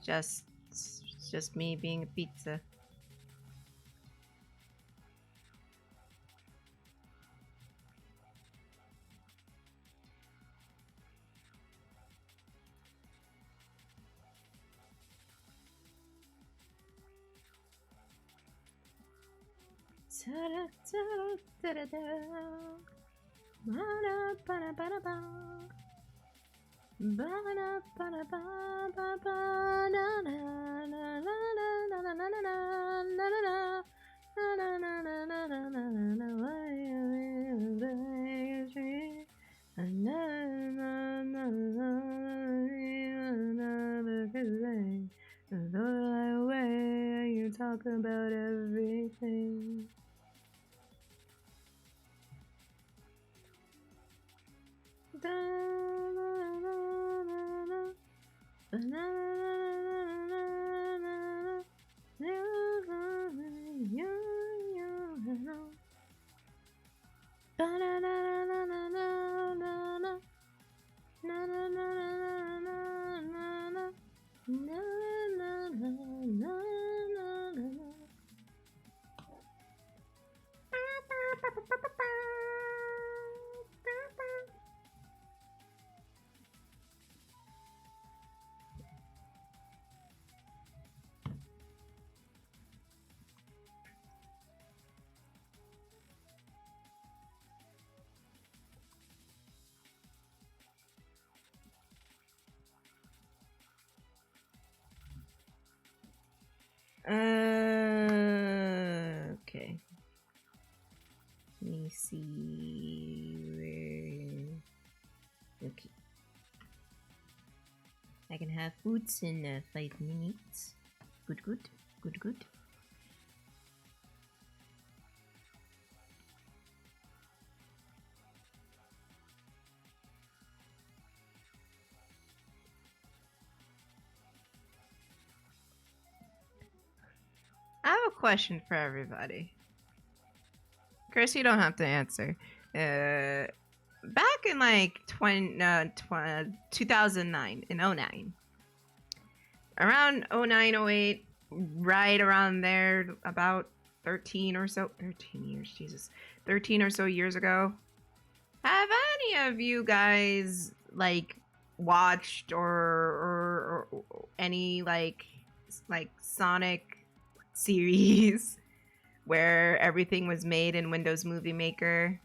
Just me being a pizza. Talk about everything. Okay. Let me see where. Okay. I can have foods in 5 minutes. Good, good, good, good. I have a question for everybody. Kris, you don't have to answer. back in like 2009, in 09. Around 09, 08, right around there, about 13 or so, 13 years, Jesus, 13 or so years ago. Have any of you guys like watched or any like Sonic series where everything was made in Windows Movie Maker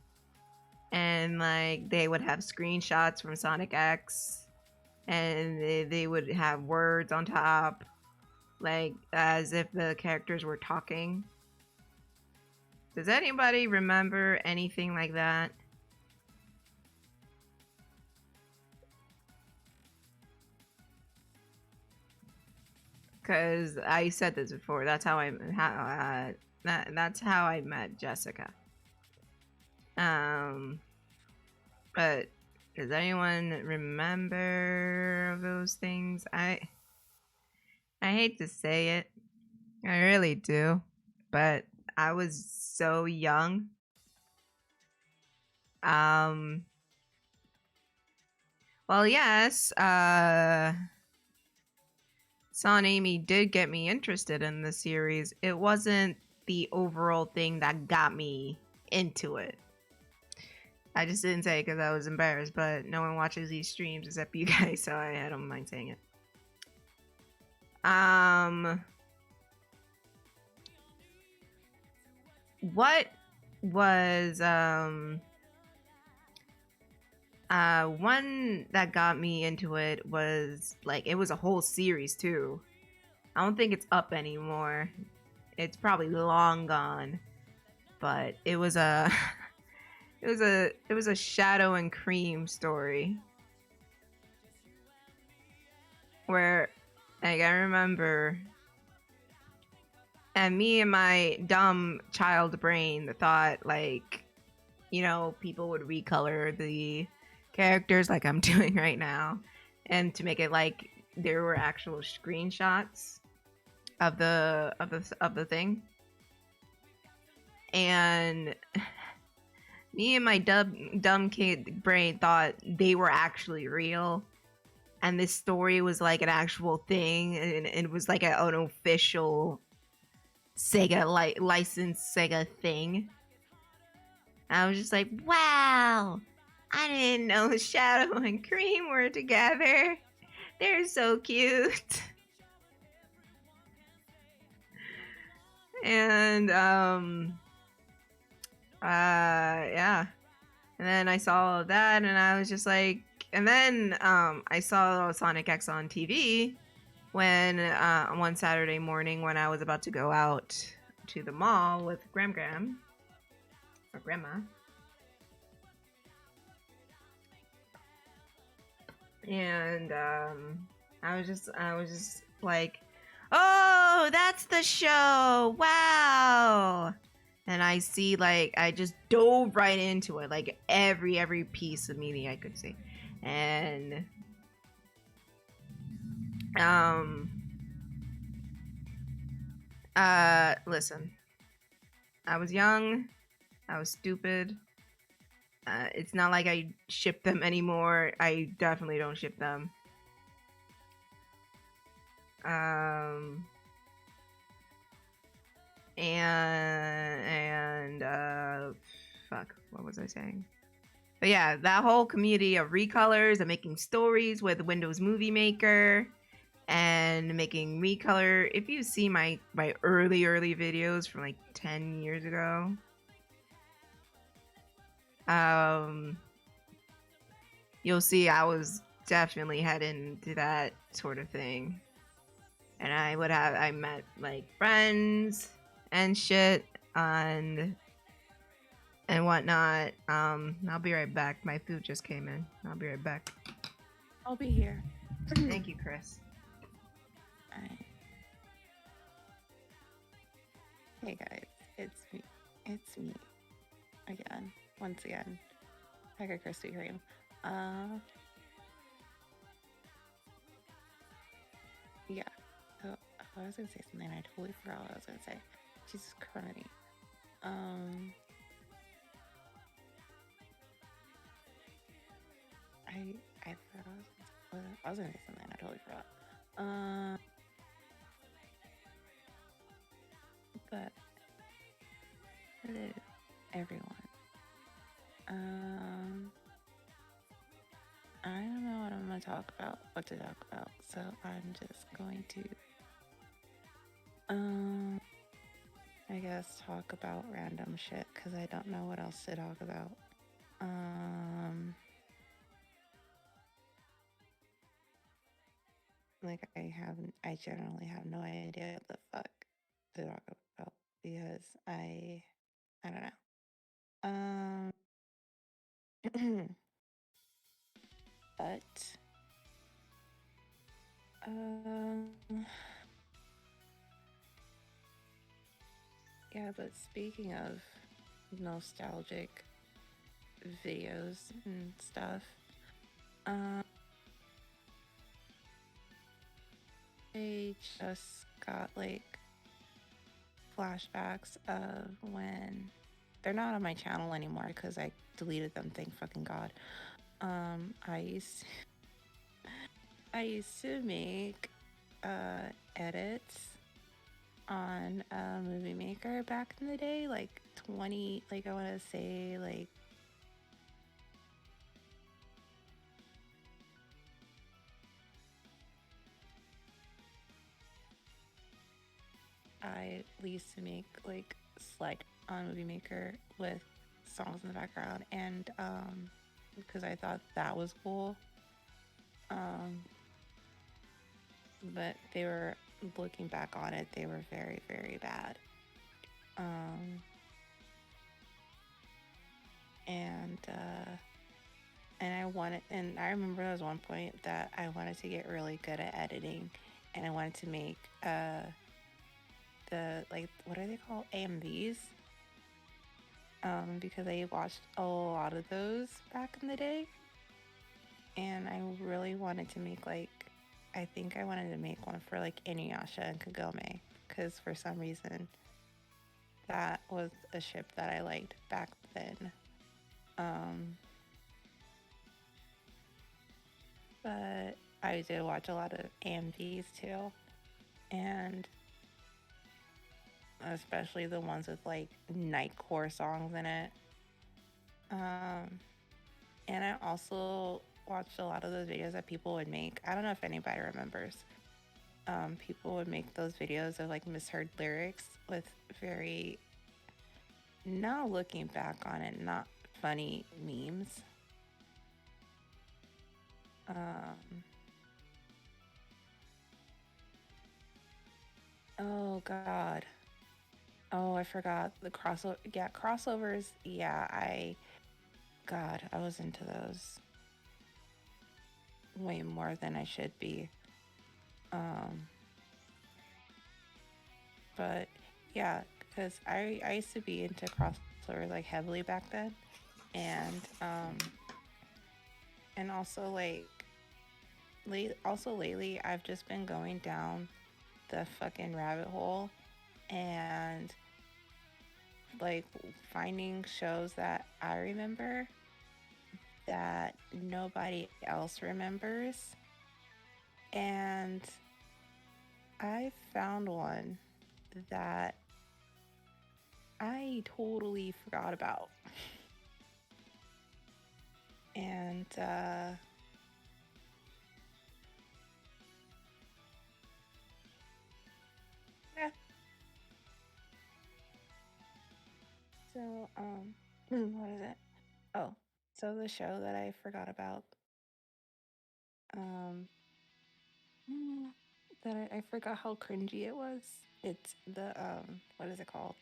and like they would have screenshots from Sonic X and they would have words on top like as if the characters were talking? Does anybody remember anything like that? Because I said this before. That's how that's how I met Jessica. But does anyone remember those things? I hate to say it, I really do, but I was so young. Well, yes. Son Amy did get me interested in the series. It wasn't the overall thing that got me into it. I just didn't say it because I was embarrassed, but no one watches these streams except you guys, so I don't mind saying it. What was one that got me into it was like it was a whole series too. I don't think it's up anymore. It's probably long gone. But it was a it was a Shadow and Cream story. Where like I remember and me and my dumb child brain thought like, you know, people would recolor the characters like I'm doing right now and to make it like there were actual screenshots of the thing. And me and my dumb kid brain thought they were actually real and this story was like an actual thing and it was like an official Sega licensed Sega thing. I was just like, wow, I didn't know Shadow and Cream were together. They're so cute. And yeah. And then I saw all of that and I was just like, and then I saw Sonic X on TV when one Saturday morning when I was about to go out to the mall with Gram or Grandma. And I was just like, oh, that's the show. Wow. And I see like I just dove right into it, like every piece of media I could see. And listen. I was young. I was stupid. It's not like I ship them anymore. I definitely don't ship them. And fuck, what was I saying? But yeah, that whole community of recolors and making stories with Windows Movie Maker and making recolor. If you see my early videos from like 10 years ago, you'll see I was definitely heading to that sort of thing. And I met like friends and shit and whatnot. I'll be right back. My food just came in. I'll be right back. I'll be here. Thank you, Kris. Alright. Hey guys, it's me. It's me. Again. Once again. Tiger Krispy Kreme. Yeah. So I was gonna say something and I totally forgot what I was gonna say. Jesus Christ. I was gonna say something. I totally forgot. But hello, everyone. I don't know what I'm gonna talk about. What to talk about? So I'm just going to, I guess talk about random shit because I don't know what else to talk about. Like I generally have no idea what the fuck to talk about because I don't know. But yeah, but speaking of nostalgic videos and stuff, I just got like flashbacks of when they're not on my channel anymore because I deleted them, thank fucking God. I used to make edits on Movie Maker back in the day, like I want to say like I used to make like Slide on Movie Maker with songs in the background, and because I thought that was cool. But they were, looking back on it, they were very, very bad. And I remember there was one point that I wanted to get really good at editing, and I wanted to make the, like, what are they called, AMVs, because I watched a lot of those back in the day, and I really wanted to make, like, I think I wanted to make one for like Inuyasha and Kagome, because for some reason that was a ship that I liked back then. But I did watch a lot of AMVs too, and especially the ones with like nightcore songs in it. And I also watched a lot of those videos that people would make. I don't know if anybody remembers. People would make those videos of like misheard lyrics with very, now looking back on it, not funny memes. Oh God. Oh, I forgot the crossover. Yeah, crossovers. Yeah, God, I was into those way more than I should be. But yeah, because I used to be into crossovers like heavily back then, and also like lately I've just been going down the fucking rabbit hole and like finding shows that I remember that nobody else remembers. And I found one that I totally forgot about. And yeah. So what is it? Oh, so the show that I forgot about, that I forgot how cringy it was. It's the what is it called?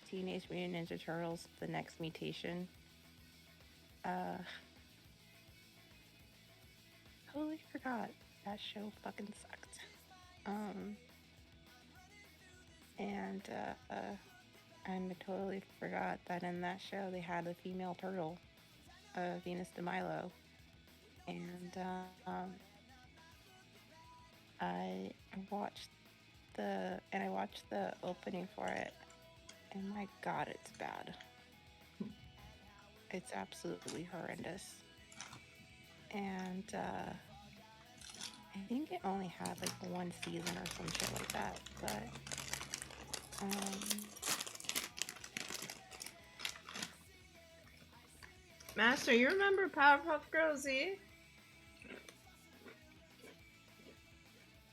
Teenage Mutant Ninja Turtles: The Next Mutation. Totally forgot that show fucking sucked. And I totally forgot that in that show they had a female turtle, Venus de Milo, and I watched I watched the opening for it, and my God, it's bad. It's absolutely horrendous. and I think it only had like one season or some shit like that. But Master, you remember Powerpuff Girls Z?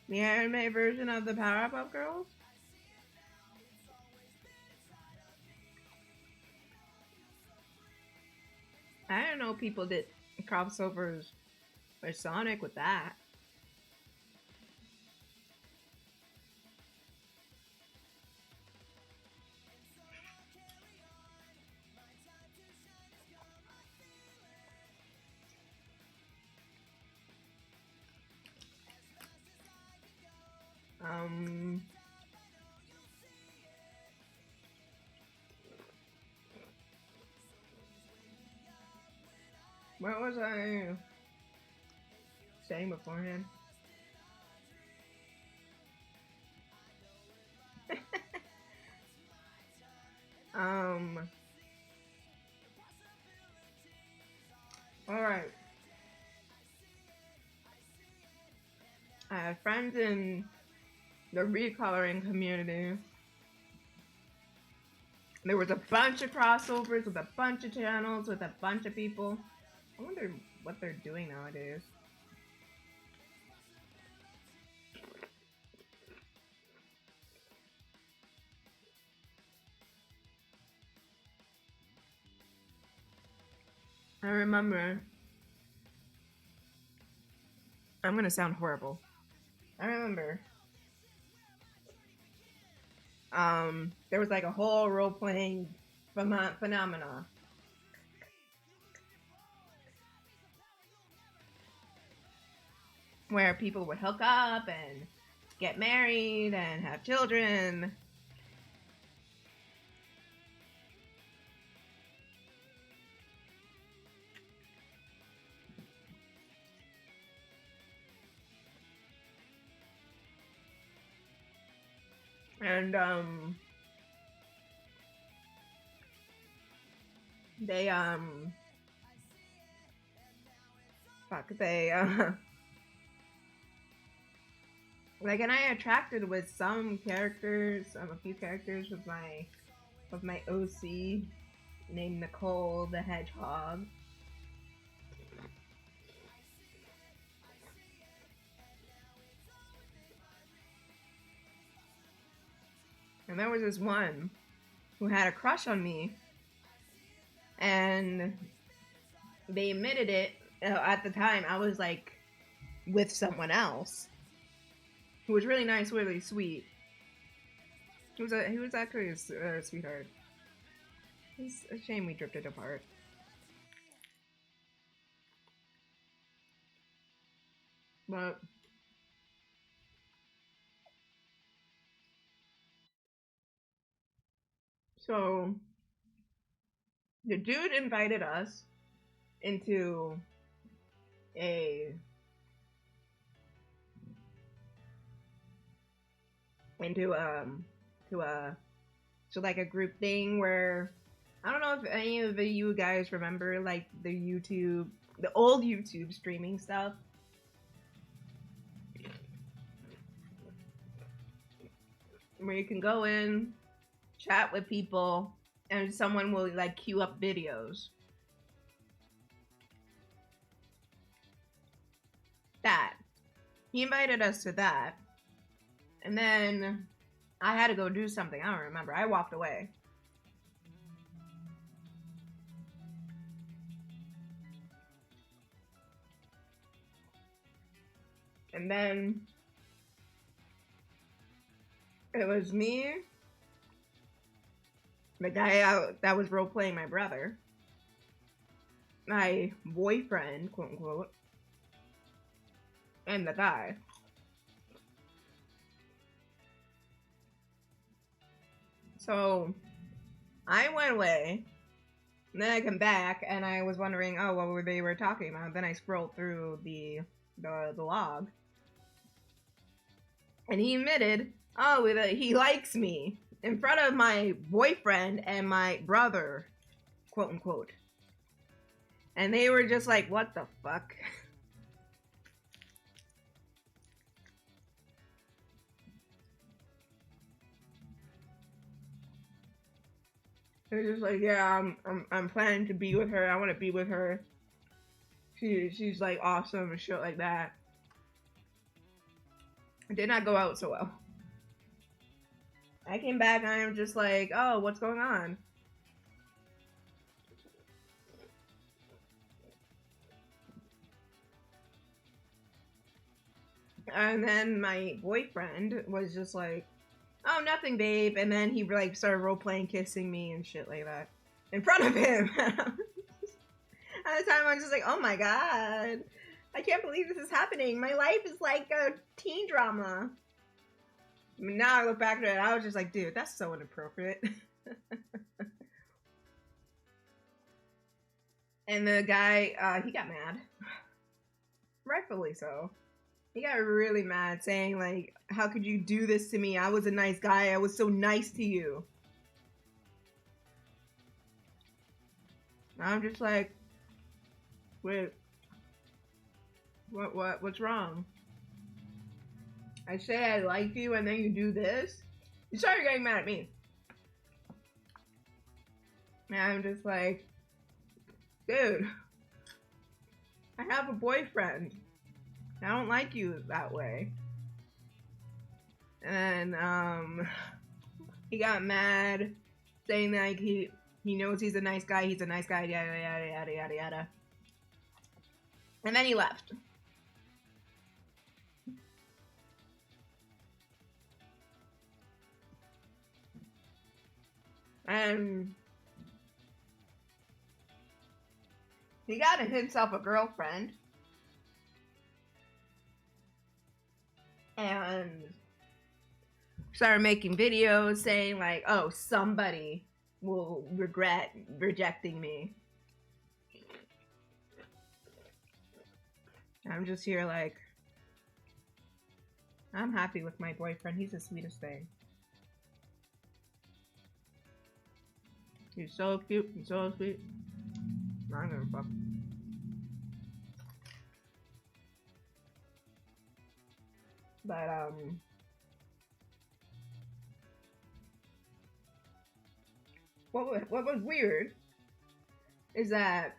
The anime version of the Powerpuff Girls? I didn't know people did crossovers with Sonic with that. What was I saying beforehand? Alright. I have friends in the recoloring community. There was a bunch of crossovers with a bunch of channels with a bunch of people. I wonder what they're doing nowadays. I remember. I'm gonna sound horrible. I remember. There was like a whole role-playing phenomena. Where people would hook up and get married and have children. And they like, and I attracted with some characters, a few characters with my OC named Nicole the Hedgehog. And there was this one who had a crush on me, and they admitted it. At the time, I was like with someone else who was really nice, really sweet. He was actually a sweetheart. It's a shame we drifted apart. But so the dude invited us into a like a group thing where I don't know if any of you guys remember like the old YouTube streaming stuff. Where you can go in, chat with people, and someone will like queue up videos. That. He invited us to that. And then I had to go do something. I don't remember. I walked away. And then it was me, the guy that was role playing my brother, my boyfriend, quote unquote, and the guy. So I went away, and then I come back, and I was wondering, oh, what they were talking about. Then I scrolled through the log, and he admitted, oh, he likes me in front of my boyfriend and my brother, quote unquote. And they were just like, what the fuck? was just like, yeah, I'm planning to be with her. I want to be with her. She's like awesome and shit like that. It did not go out so well. I came back and I'm just like, oh, what's going on? And then my boyfriend was just like, oh, nothing, babe. And then he like started role playing kissing me and shit like that in front of him. At the time, I was just like, oh my god, I can't believe this is happening. My life is like a teen drama. I mean, now I look back at it, I was just like, dude, that's so inappropriate. And the guy, he got mad. Rightfully so. He got really mad, saying like, how could you do this to me? I was a nice guy. I was so nice to you. I'm just like, wait, what's wrong? I say I like you and then you do this? You started getting mad at me. And I'm just like, dude, I have a boyfriend. I don't like you that way. And he got mad, saying that like, he knows he's a nice guy, yada yada yada yada yada. And then he left. And he got himself a girlfriend. And started making videos saying like, oh, somebody will regret rejecting me. I'm just here like, I'm happy with my boyfriend. He's the sweetest thing. He's so cute. He's so sweet. I don't give a fuck. But what was weird is that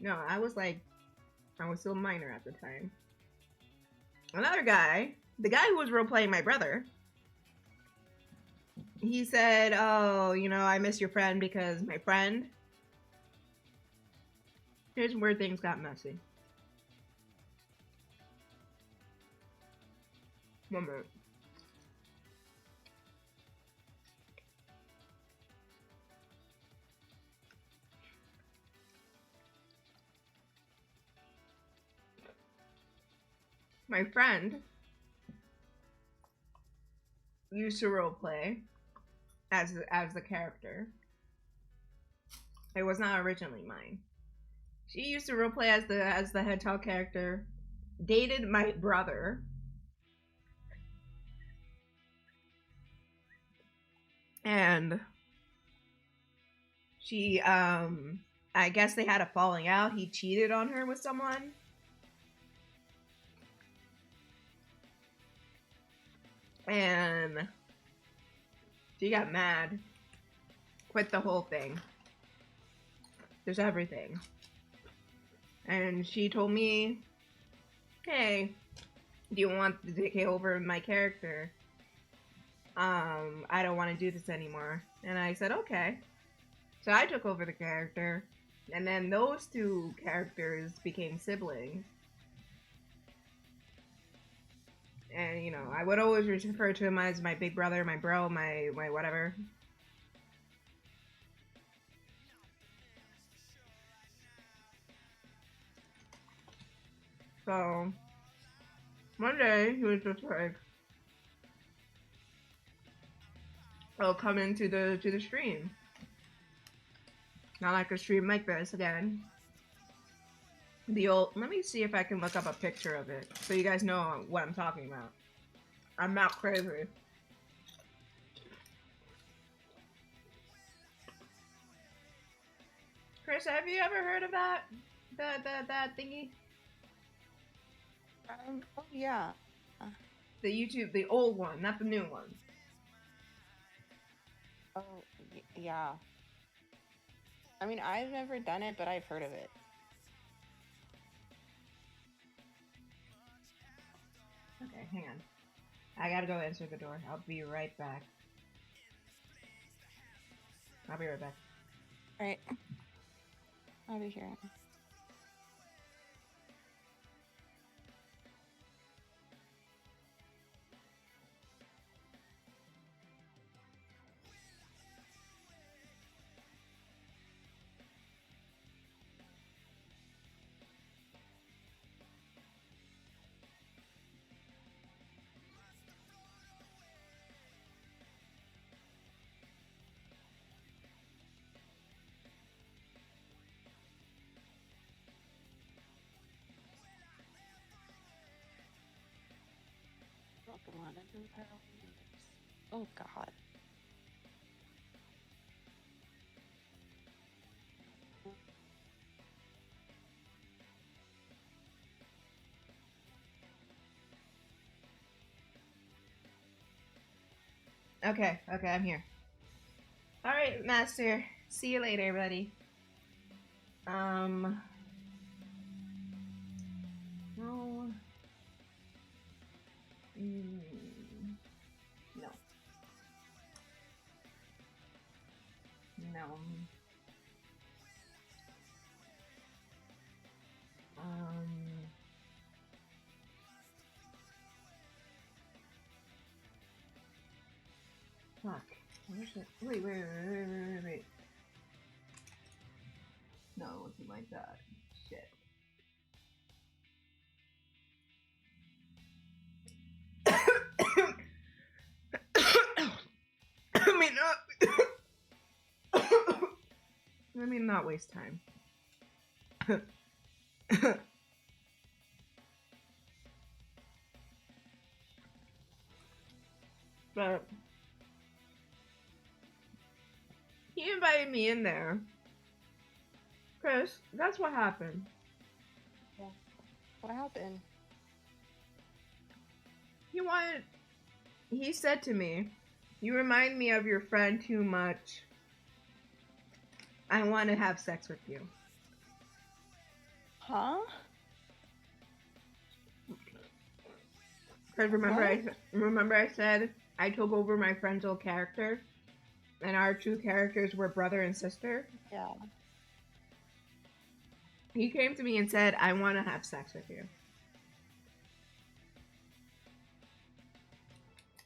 I was still a minor at the time. Another guy, the guy who was role playing my brother, he said, "Oh, I miss your friend because my friend." Here's where things got messy. One minute. My friend used to roleplay as the character. It was not originally mine. She used to roleplay as the hedgehog character. Dated my brother. And she I guess they had a falling out. He cheated on her with someone. And she got mad. Quit the whole thing. There's everything. And she told me, hey, do you want to take over my character? I don't want to do this anymore. And I said, okay. So I took over the character. And then those two characters became siblings. And, I would always refer to him as my big brother, my bro, my whatever. So, one day, he was just like, oh, come into the stream. Not like a stream like this again. Let me see if I can look up a picture of it so you guys know what I'm talking about. I'm not crazy. Kris, have you ever heard of that? That thingy? Oh yeah. The YouTube, the old one, not the new one. Oh yeah. I mean, I've never done it, but I've heard of it. Okay, hang on. I gotta go answer the door. I'll be right back. I'll be right back. Right. I'll be here. Oh God. Okay, I'm here. Alright, Master. See you later, buddy. No. No. No. Fuck. Where's it? Wait. No, it wasn't like that. Shit. Let me not waste time. But he invited me in there. Kris, that's what happened. What happened? He said to me, "You remind me of your friend too much. I want to have sex with you." Huh? Because remember I said I took over my friend's old character, and our two characters were brother and sister? Yeah. He came to me and said, "I want to have sex with you."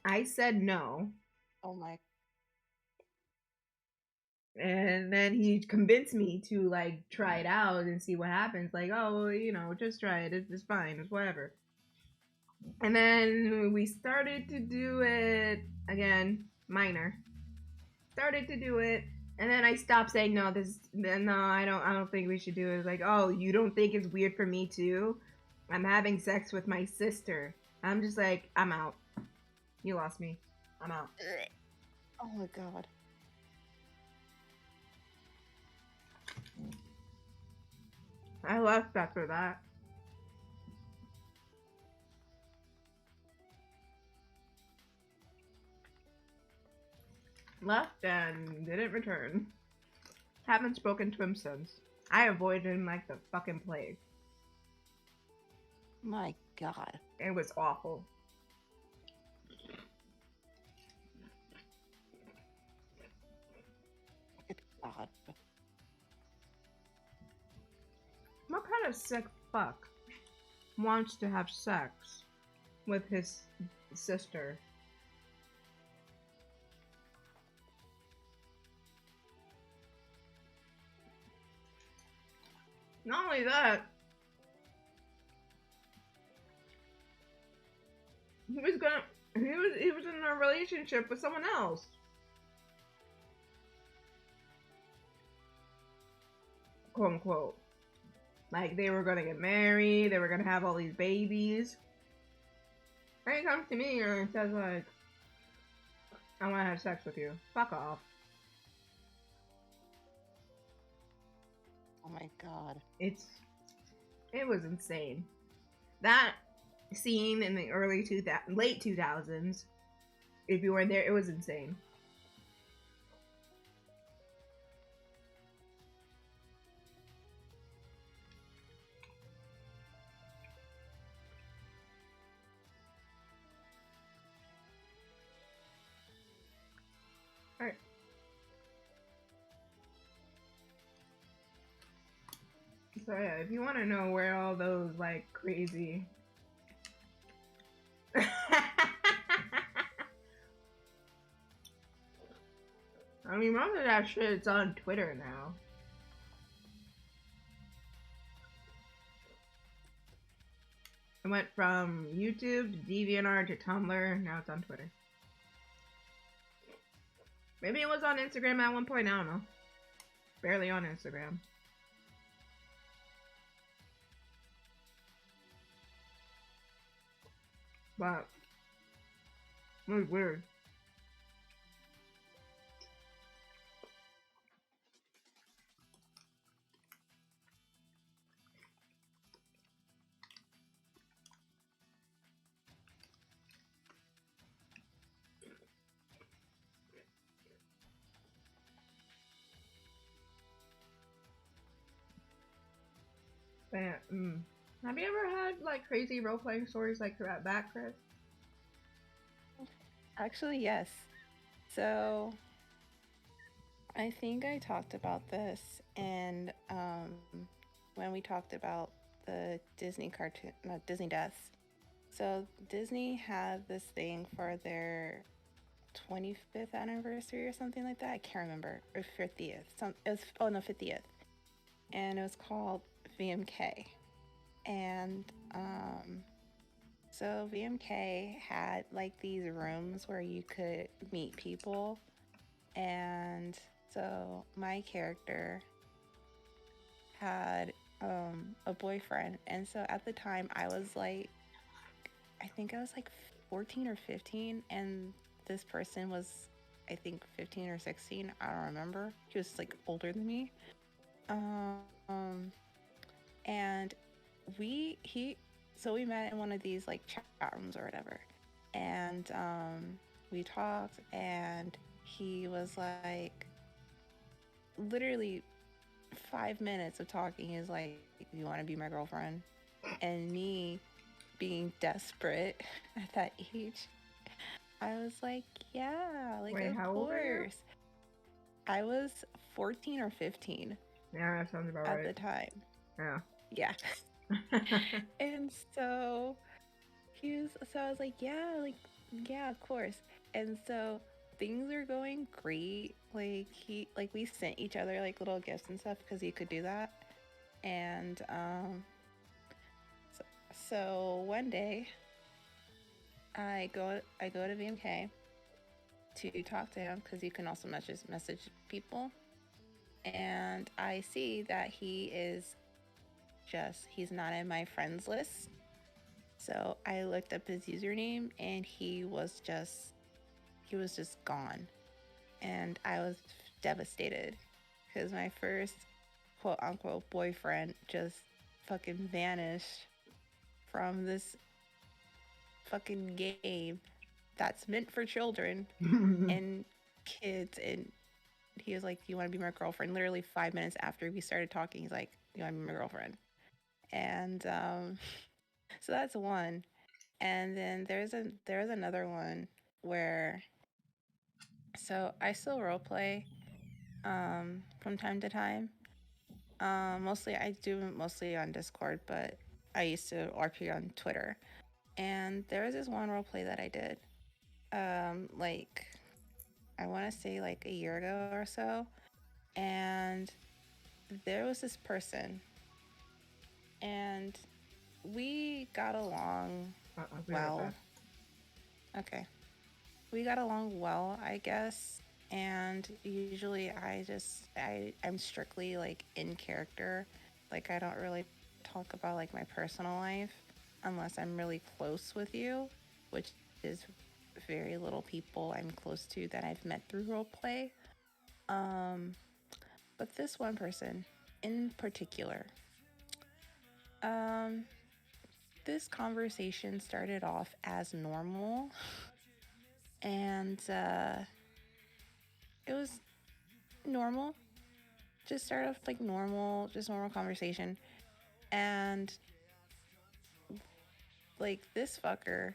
I said no. Oh my. And then he convinced me to like try it out and see what happens. Like, oh, just try it. It's fine. It's whatever. And then we started to do it again, minor. Started to do it, and then I stopped saying no. I don't think we should do it. It's like, oh, you don't think it's weird for me too? I'm having sex with my sister. I'm just like, I'm out. You lost me. I'm out. Oh my God. I left after that. Left and didn't return. Haven't spoken to him since. I avoided him like the fucking plague. My God. It was awful. God. What kind of sick fuck wants to have sex with his sister? Not only that, he was in a relationship with someone else. Quote unquote. Like they were gonna get married, they were gonna have all these babies. And he comes to me and says like, "I wanna have sex with you." Fuck off. Oh my God. It was insane. That scene in the late 2000s, if you were there, it was insane. So yeah, if you want to know where all those like crazy I mean, most of that shit's on Twitter now. It went from YouTube to DeviantArt to Tumblr. Now it's on Twitter. Maybe it was on Instagram at one point. I don't know. Barely on Instagram. But it was weird. But, have you ever had like crazy role playing stories like that, Kris? Actually, yes. So I think I talked about this and when we talked about the Disney cartoon, not Disney deaths. So Disney had this thing for their 25th anniversary or something like that. I can't remember. Or 50th. It was, oh no, 50th. And it was called VMK. And so VMK had like these rooms where you could meet people. And so my character had a boyfriend. And so at the time I was like, I think I was like 14 or 15. And this person was, I think, 15 or 16. I don't remember. He was like older than me. And so we met in one of these like chat rooms or whatever. And we talked, and he was like, literally 5 minutes of talking, he was like, you want to be my girlfriend? And me being desperate at that age, I was like, yeah, like, Wait, of how old are you? course. I was 14 or 15 Yeah, that sounds about at right. the time. Yeah. Yeah. And so I was like, yeah, of course. And so things are going great. Like we sent each other like little gifts and stuff because he could do that. And so one day I go to VMK to talk to him because you can also message people. And I see that he's not in my friends list. So I looked up his username, and he was just gone. And I was devastated because my first quote unquote boyfriend just fucking vanished from this fucking game that's meant for children and kids. And he was like, "Do you want to be my girlfriend?" Literally 5 minutes after we started talking, he's like, "Do you want to be my girlfriend?" And so that's one. And then there's another one where, so I still roleplay from time to time. Mostly I do mostly on Discord, but I used to RP on Twitter. And there was this one roleplay that I did, like I want to say like a year ago or so, and there was this person, and we got along well. Okay, we got along well, I guess. And usually I'm strictly like in character. Like I don't really talk about like my personal life unless I'm really close with you, which is very little people I'm close to that I've met through roleplay. But this one person in particular, um, this conversation started off as normal, and it was normal. Just start off like normal, just normal conversation. And like this fucker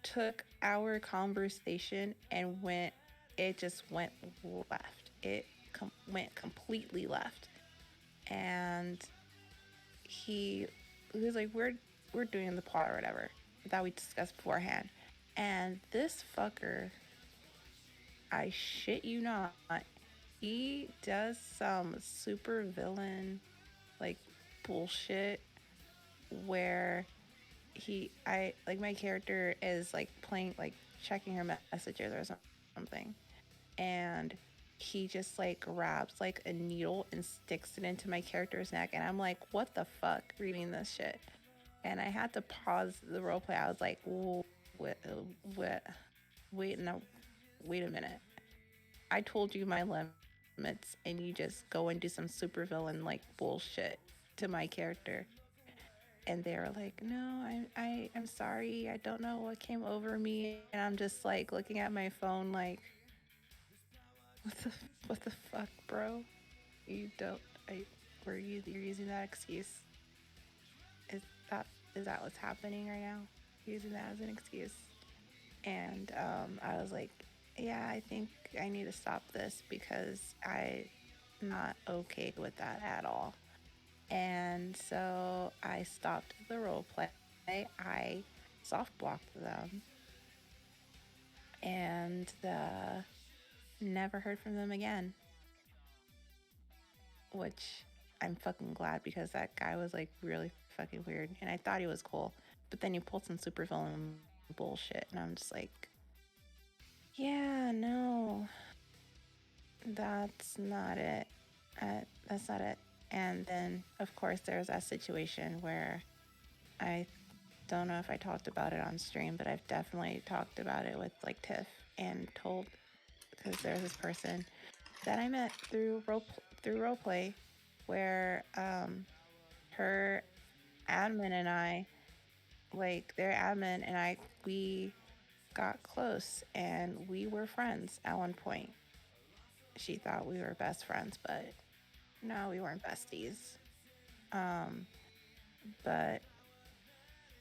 took our conversation and it just went left. It went completely left. and he was like, we're doing the plot or whatever that we discussed beforehand, and this fucker, I shit you not, he does some super villain like bullshit where I like my character is like playing like checking her messages or something, and he just like grabs like a needle and sticks it into my character's neck, and I'm like, what the fuck, reading this shit, and I had to pause the roleplay. I was like, wait, wait, wait, no, wait a minute. I told you my limits, and you just go and do some supervillain like bullshit to my character. And they were like, no, I'm sorry, I don't know what came over me, and I'm just like looking at my phone like, what the fuck, bro? You don't, you're using that excuse. Is that is that what's happening right now? Using that as an excuse. And I was like, yeah, I think I need to stop this because I'm not okay with that at all. And so I stopped the role play. I soft blocked them and never heard from them again, which I'm fucking glad because that guy was like really fucking weird and I thought he was cool. But then you pulled some super villain bullshit and I'm just like, yeah, no, that's not it. That's not it. And then, of course, there's that situation where I don't know if I talked about it on stream, but I've definitely talked about it with like Tiff and told, because there's this person that I met through roleplay where her admin and I, like their admin and I, we got close and we were friends at one point. She thought we were best friends, but no, we weren't besties. But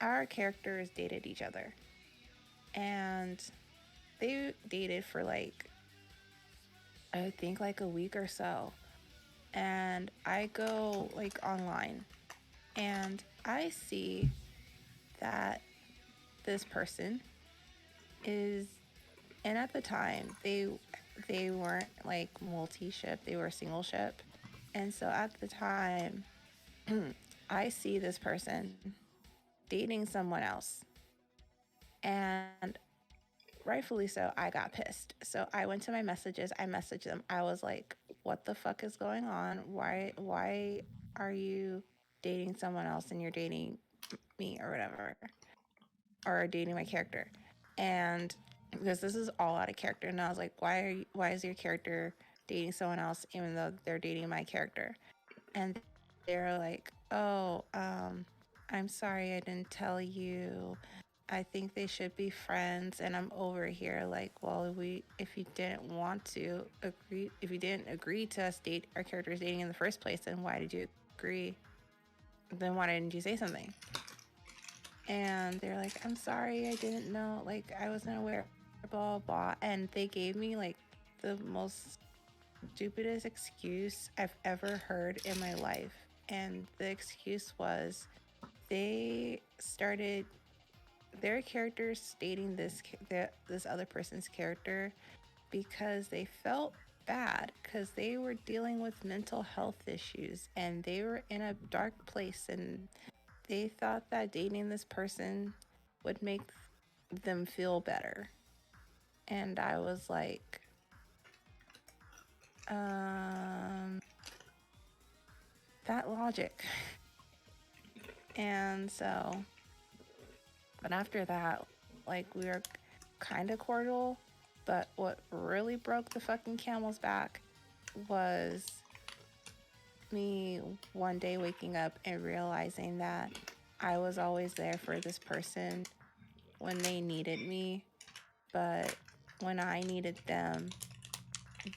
our characters dated each other and they dated for like, I think like a week or so. And I go like online and I see that this person is, and at the time they weren't like multi-ship, they were single ship. And so at the time I see this person dating someone else. And rightfully so, I got pissed. So I went to my messages, I messaged them. I was like, what the fuck is going on? Why are you dating someone else and you're dating me or whatever? Or dating my character? And because this is all out of character. And I was like, why is your character dating someone else even though they're dating my character? And they're like, oh, I'm sorry I didn't tell you. I think they should be friends. And I'm over here like, well, if you didn't agree to us date our characters dating in the first place, then why did you agree? Then why didn't you say something? And they're like, I'm sorry, I didn't know, like I wasn't aware, blah blah. And they gave me like the most stupidest excuse I've ever heard in my life. And the excuse was they started their characters dating this other person's character because they felt bad because they were dealing with mental health issues and they were in a dark place and they thought that dating this person would make them feel better. And I was like, that logic. And so, but after that, like we were kind of cordial, but what really broke the fucking camel's back was me one day waking up and realizing that I was always there for this person when they needed me, but when I needed them,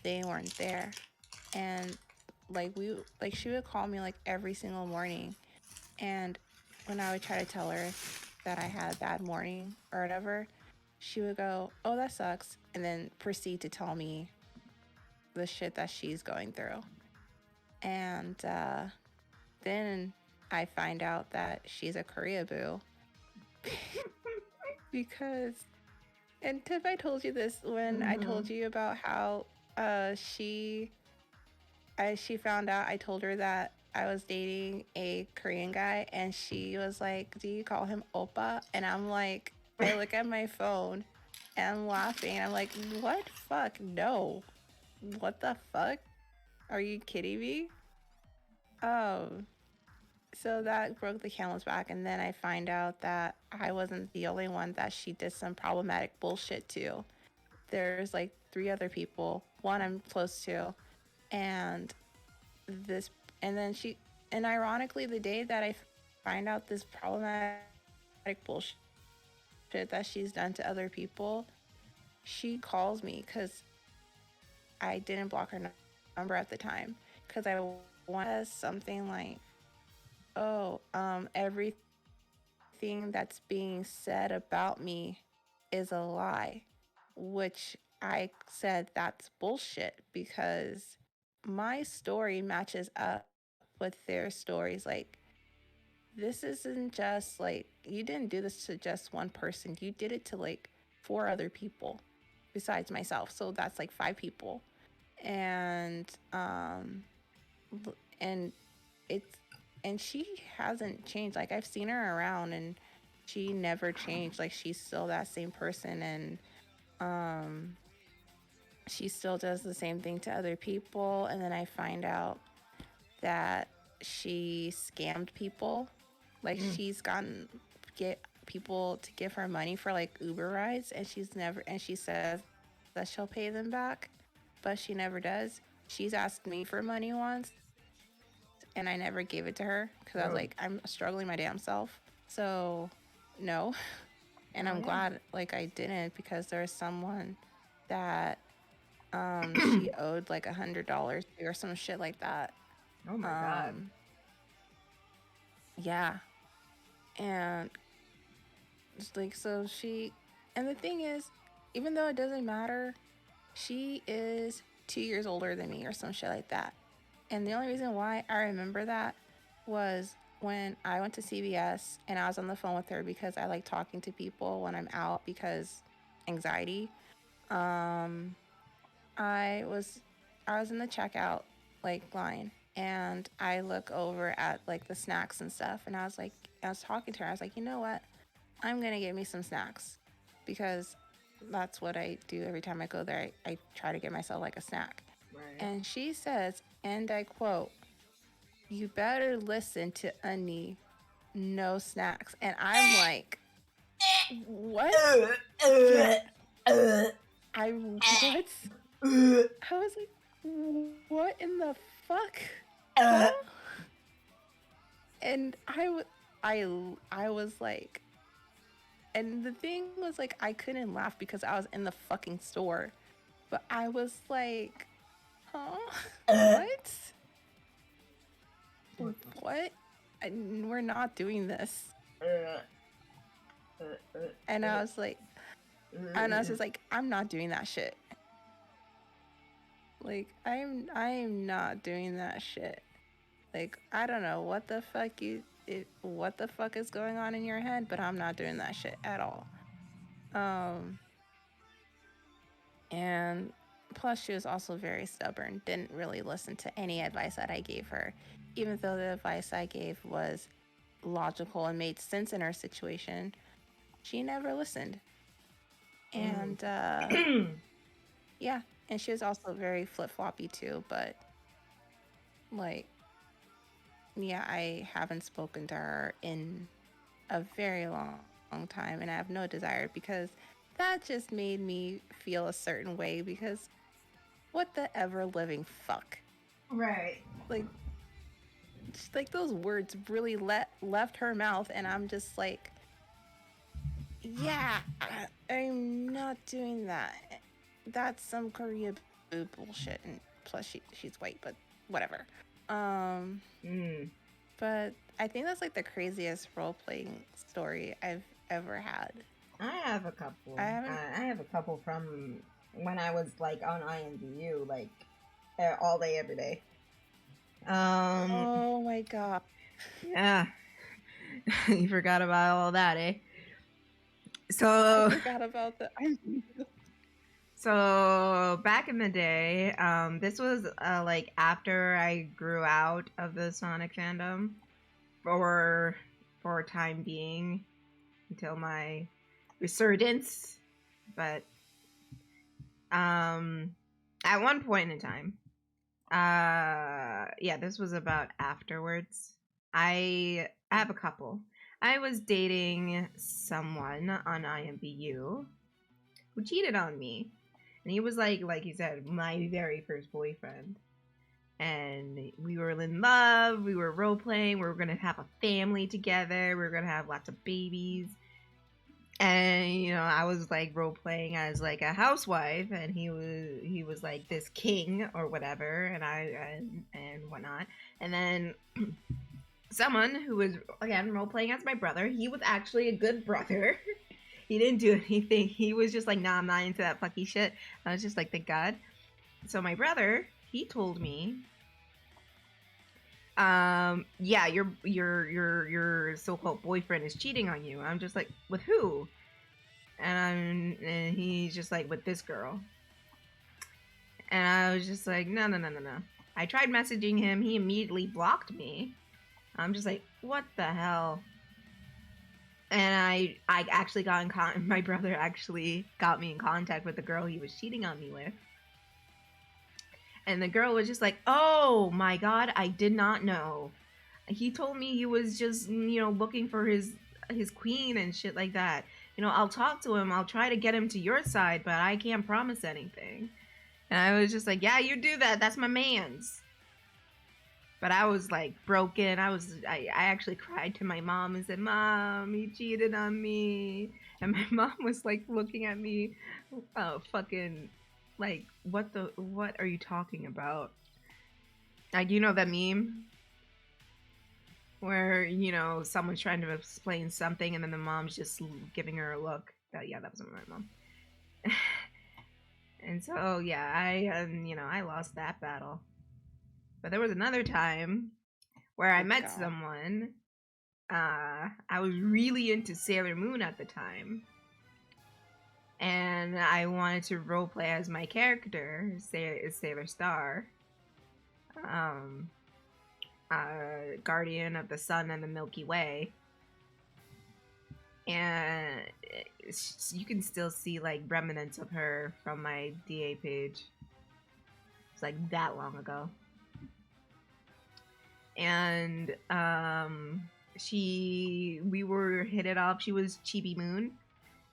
they weren't there. And like she would call me like every single morning, and when I would try to tell her that I had a bad morning or whatever, she would go, oh, that sucks, and then proceed to tell me the shit that she's going through. And then I find out that she's a Koreaboo. Because, and Tiff, I told you this when I told you about how she found out. I told her that I was dating a Korean guy, and she was like, "Do you call him Oppa?" And I'm like, I look at my phone and I'm laughing. I'm like, "What? Fuck, no. What the fuck? Are you kidding me?" Um, so that broke the camel's back, and then I find out that I wasn't the only one that she did some problematic bullshit to. There's like 3 other people, one I'm close to, and this, and then she, and ironically, the day that I find out this problematic bullshit that she's done to other people, she calls me because I didn't block her number at the time because I wanted something like, "Oh, everything that's being said about me is a lie," which I said that's bullshit because my story matches up with their stories. Like, this isn't just like, you didn't do this to just one person, you did it to like 4 other people besides myself. So that's like 5 people. And and it's, and she hasn't changed. Like, I've seen her around and she never changed. Like, she's still that same person, and she still does the same thing to other people. And then I find out that she scammed people. Like, she's gotten get people to give her money for like Uber rides, and she says that she'll pay them back, but she never does. She's asked me for money once, and I never gave it to her because I was like, I'm struggling my damn self. So, no. And I'm glad like I didn't, because there's someone that she owed like $100 or some shit like that. Oh my god. Yeah. And it's like, so she, and the thing is, even though it doesn't matter, she is 2 years older than me or some shit like that. And the only reason why I remember that was when I went to CVS and I was on the phone with her because I like talking to people when I'm out because anxiety. I was in the checkout like line, and I look over at like the snacks and stuff, and I was talking to her. I was like, you know what? I'm gonna get me some snacks because that's what I do every time I go there. I try to get myself like a snack. Right. And she says, and I quote, "You better listen to Unnie, no snacks." And I'm like, what? What? I was like, what in the fuck? Huh? And I was like, and the thing was like, I couldn't laugh because I was in the fucking store, but I was like, huh? What? What? We're not doing this. And I was like, and I was just like, I'm not doing that shit. Like, I am not doing that shit. Like, I don't know what the fuck what the fuck is going on in your head, but I'm not doing that shit at all. And plus, she was also very stubborn, didn't really listen to any advice that I gave her, even though the advice I gave was logical and made sense in her situation. She never listened. And yeah, and she was also very flip-floppy too, but like, yeah, I haven't spoken to her in a very long time, and I have no desire, because that just made me feel a certain way, because what the ever living fuck? Right. Like those words really left her mouth, and I'm just like, yeah, I'm not doing that. That's some Korea bullshit, and plus she's white, but whatever. But I think that's like the craziest role playing story I've ever had. I have a couple. I have a couple from when I was like on INDU, like all day, every day. Oh my god. Yeah. You forgot about all that, eh? I So forgot about that. so back in the day, this was like after I grew out of the Sonic fandom for a time being until my resurgence. But at one point in time, yeah, this was about afterwards. I have a couple. I was dating someone on IMBU who cheated on me. And he was like you said, my very first boyfriend. And we were in love, we were role playing, we were gonna have a family together, we were gonna have lots of babies. And you know, I was like role playing as like a housewife, and he was like this king or whatever, and whatnot. And then someone who was again role playing as my brother, he was actually a good brother. He didn't do anything. He was just like, nah, I'm not into that fucky shit. I was just like, thank God. So my brother, he told me, yeah, your so-called boyfriend is cheating on you. I'm just like, with who? And he's just like, with this girl. And I was just like, no. I tried messaging him. He immediately blocked me. I'm just like, what the hell? And I actually got in my brother actually got me in contact with the girl he was cheating on me with. And the girl was just like, oh my God, I did not know. He told me he was just, you know, looking for his queen and shit like that. You know, I'll talk to him. I'll try to get him to your side, but I can't promise anything. And I was just like, yeah, you do that. That's my man's. But I was like broken. I actually cried to my mom and said, Mom, he cheated on me. And my mom was like looking at me, fucking like, what are you talking about? Like, you know that meme where, you know, someone's trying to explain something and then the mom's just giving her a look. Yeah, that was my mom. And so, yeah, you know, I lost that battle. But there was another time where I met someone. I was really into Sailor Moon at the time. And I wanted to roleplay as my character, Sailor Star. Guardian of the Sun and the Milky Way. And you can still see like remnants of her from my DA page. It's like that long ago. And we were hit it off. She was Chibi Moon,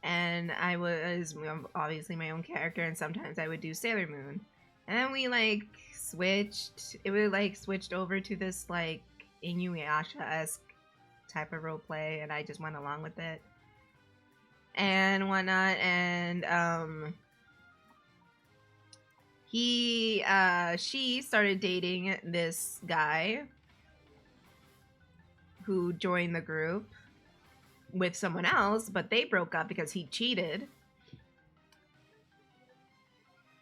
and I was obviously my own character, and sometimes I would do Sailor Moon. And then we like switched. It was like switched over to this like Inuyasha-esque type of role play, and I just went along with it and whatnot. And she started dating this guy who joined the group with someone else, but they broke up because he cheated.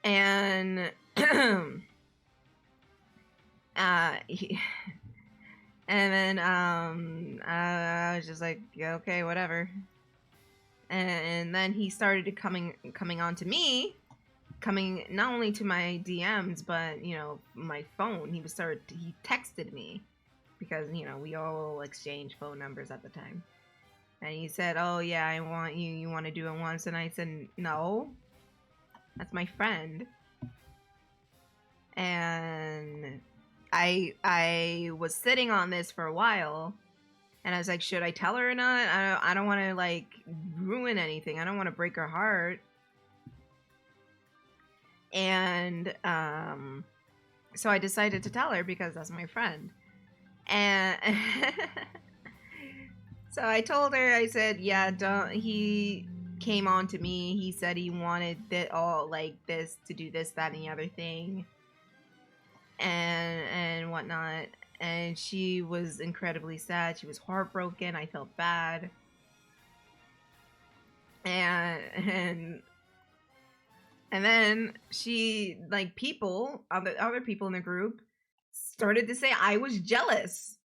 And and then I was just like, yeah, okay, whatever. And then he started coming on to me, coming not only to my DMs but you know my phone. He texted me because you know we all exchanged phone numbers at the time. And he said, oh yeah, I want you want to do it once? And I said, no, that's my friend. And I was sitting on this for a while, and I was like, should I tell her or not? I don't want to like ruin anything. I don't want to break her heart. And so I decided to tell her because that's my friend. And so I told her, I said, yeah, don't. He came on to me. He said he wanted it all like this to do this, that, and the other thing, and whatnot. And she was incredibly sad. She was heartbroken. I felt bad. And then she like other people in the group started to say I was jealous.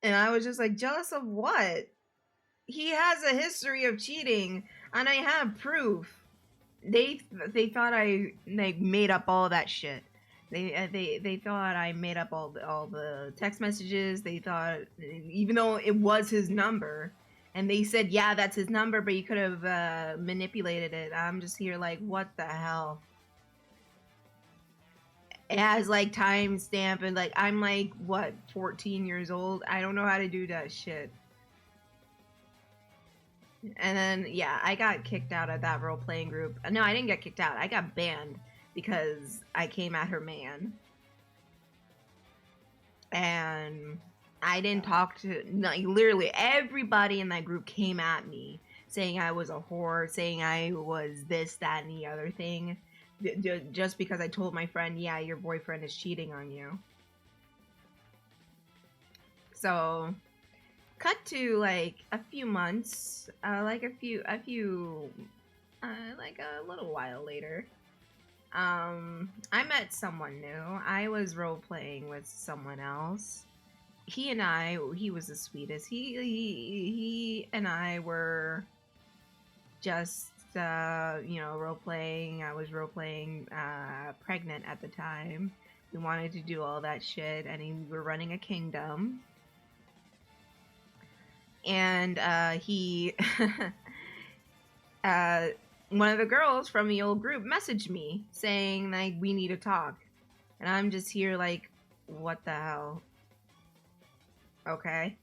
And I was just like, jealous of what? He has a history of cheating, and I have proof. They thought I like made up all that shit. They thought I made up all the text messages. They thought, even though it was his number, and they said, yeah, that's his number, but you could have manipulated it. I'm just here like, what the hell? It has like timestamp, and like I'm like what 14 years old. I don't know how to do that shit. And then yeah, I got kicked out of that role playing group. No, I didn't get kicked out. I got banned because I came at her man. And I didn't talk to, like, literally everybody in that group came at me saying I was a whore, saying I was this, that, and the other thing, just because I told my friend, yeah, your boyfriend is cheating on you. So, cut to like a few months, like a little while later. I met someone new. I was role playing with someone else. He was the sweetest. He and I were just, role playing. I was role playing, pregnant at the time. We wanted to do all that shit, and we were running a kingdom. And, he, one of the girls from the old group messaged me saying like we need to talk, and I'm just here like, what the hell? Okay,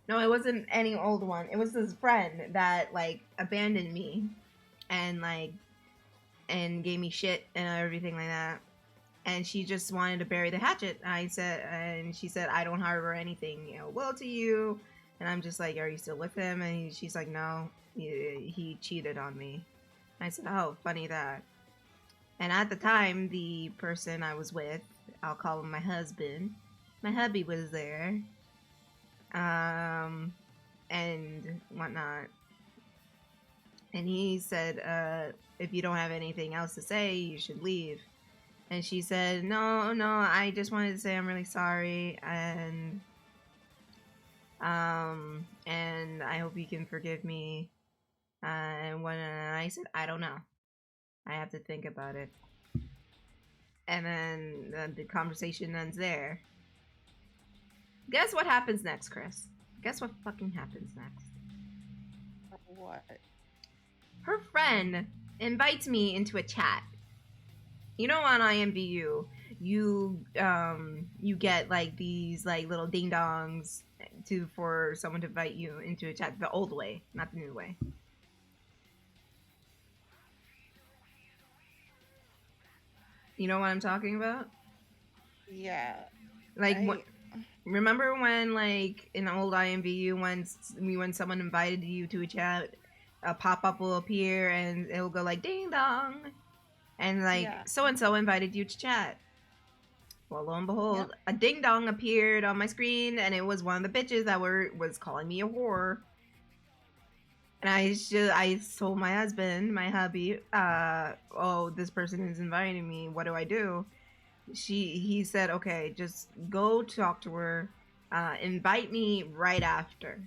no, it wasn't any old one. It was this friend that like abandoned me and gave me shit and everything like that, and she just wanted to bury the hatchet. And she said, I don't harbor anything ill will to you. And I'm just like, are you still with him? And she's like, no, he cheated on me. I said, oh, funny that. And at the time, the person I was with, I'll call him my husband, my hubby was there, and whatnot. And he said, if you don't have anything else to say, you should leave. And she said, no, I just wanted to say I'm really sorry, and I hope you can forgive me. And when I said, I don't know, I have to think about it. And then the conversation ends there. Guess what happens next, Kris? Guess what fucking happens next? What? Her friend invites me into a chat. You know, on IMVU, you get like these like little ding dongs for someone to invite you into a chat the old way, not the new way. You know what I'm talking about? Yeah. Like, remember when, like, in old IMVU, when someone invited you to a chat, a pop-up will appear, and it will go, like, ding dong, and, like, so-and-so invited you to chat. Well, lo and behold, a ding dong appeared on my screen, and it was one of the bitches that was calling me a whore. And I told my husband, my hubby, oh, this person is inviting me. What do I do? He said, okay, just go talk to her. Invite me right after.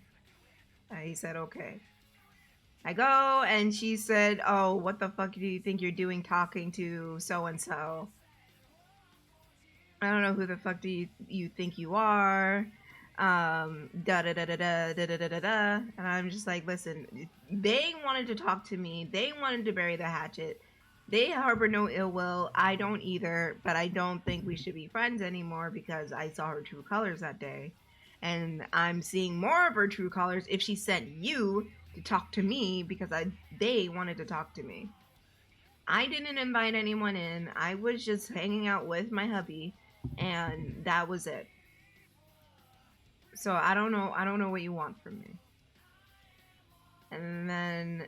He said, okay. I go, and she said, oh, what the fuck do you think you're doing talking to so-and-so? I don't know who the fuck do you think you are. Da da da da da da da da da. And I'm just like, listen, they wanted to talk to me. They wanted to bury the hatchet. They harbor no ill will. I don't either, but I don't think we should be friends anymore because I saw her true colors that day. And I'm seeing more of her true colors if she sent you to talk to me because they wanted to talk to me. I didn't invite anyone in. I was just hanging out with my hubby, and that was it. So I don't know what you want from me. And then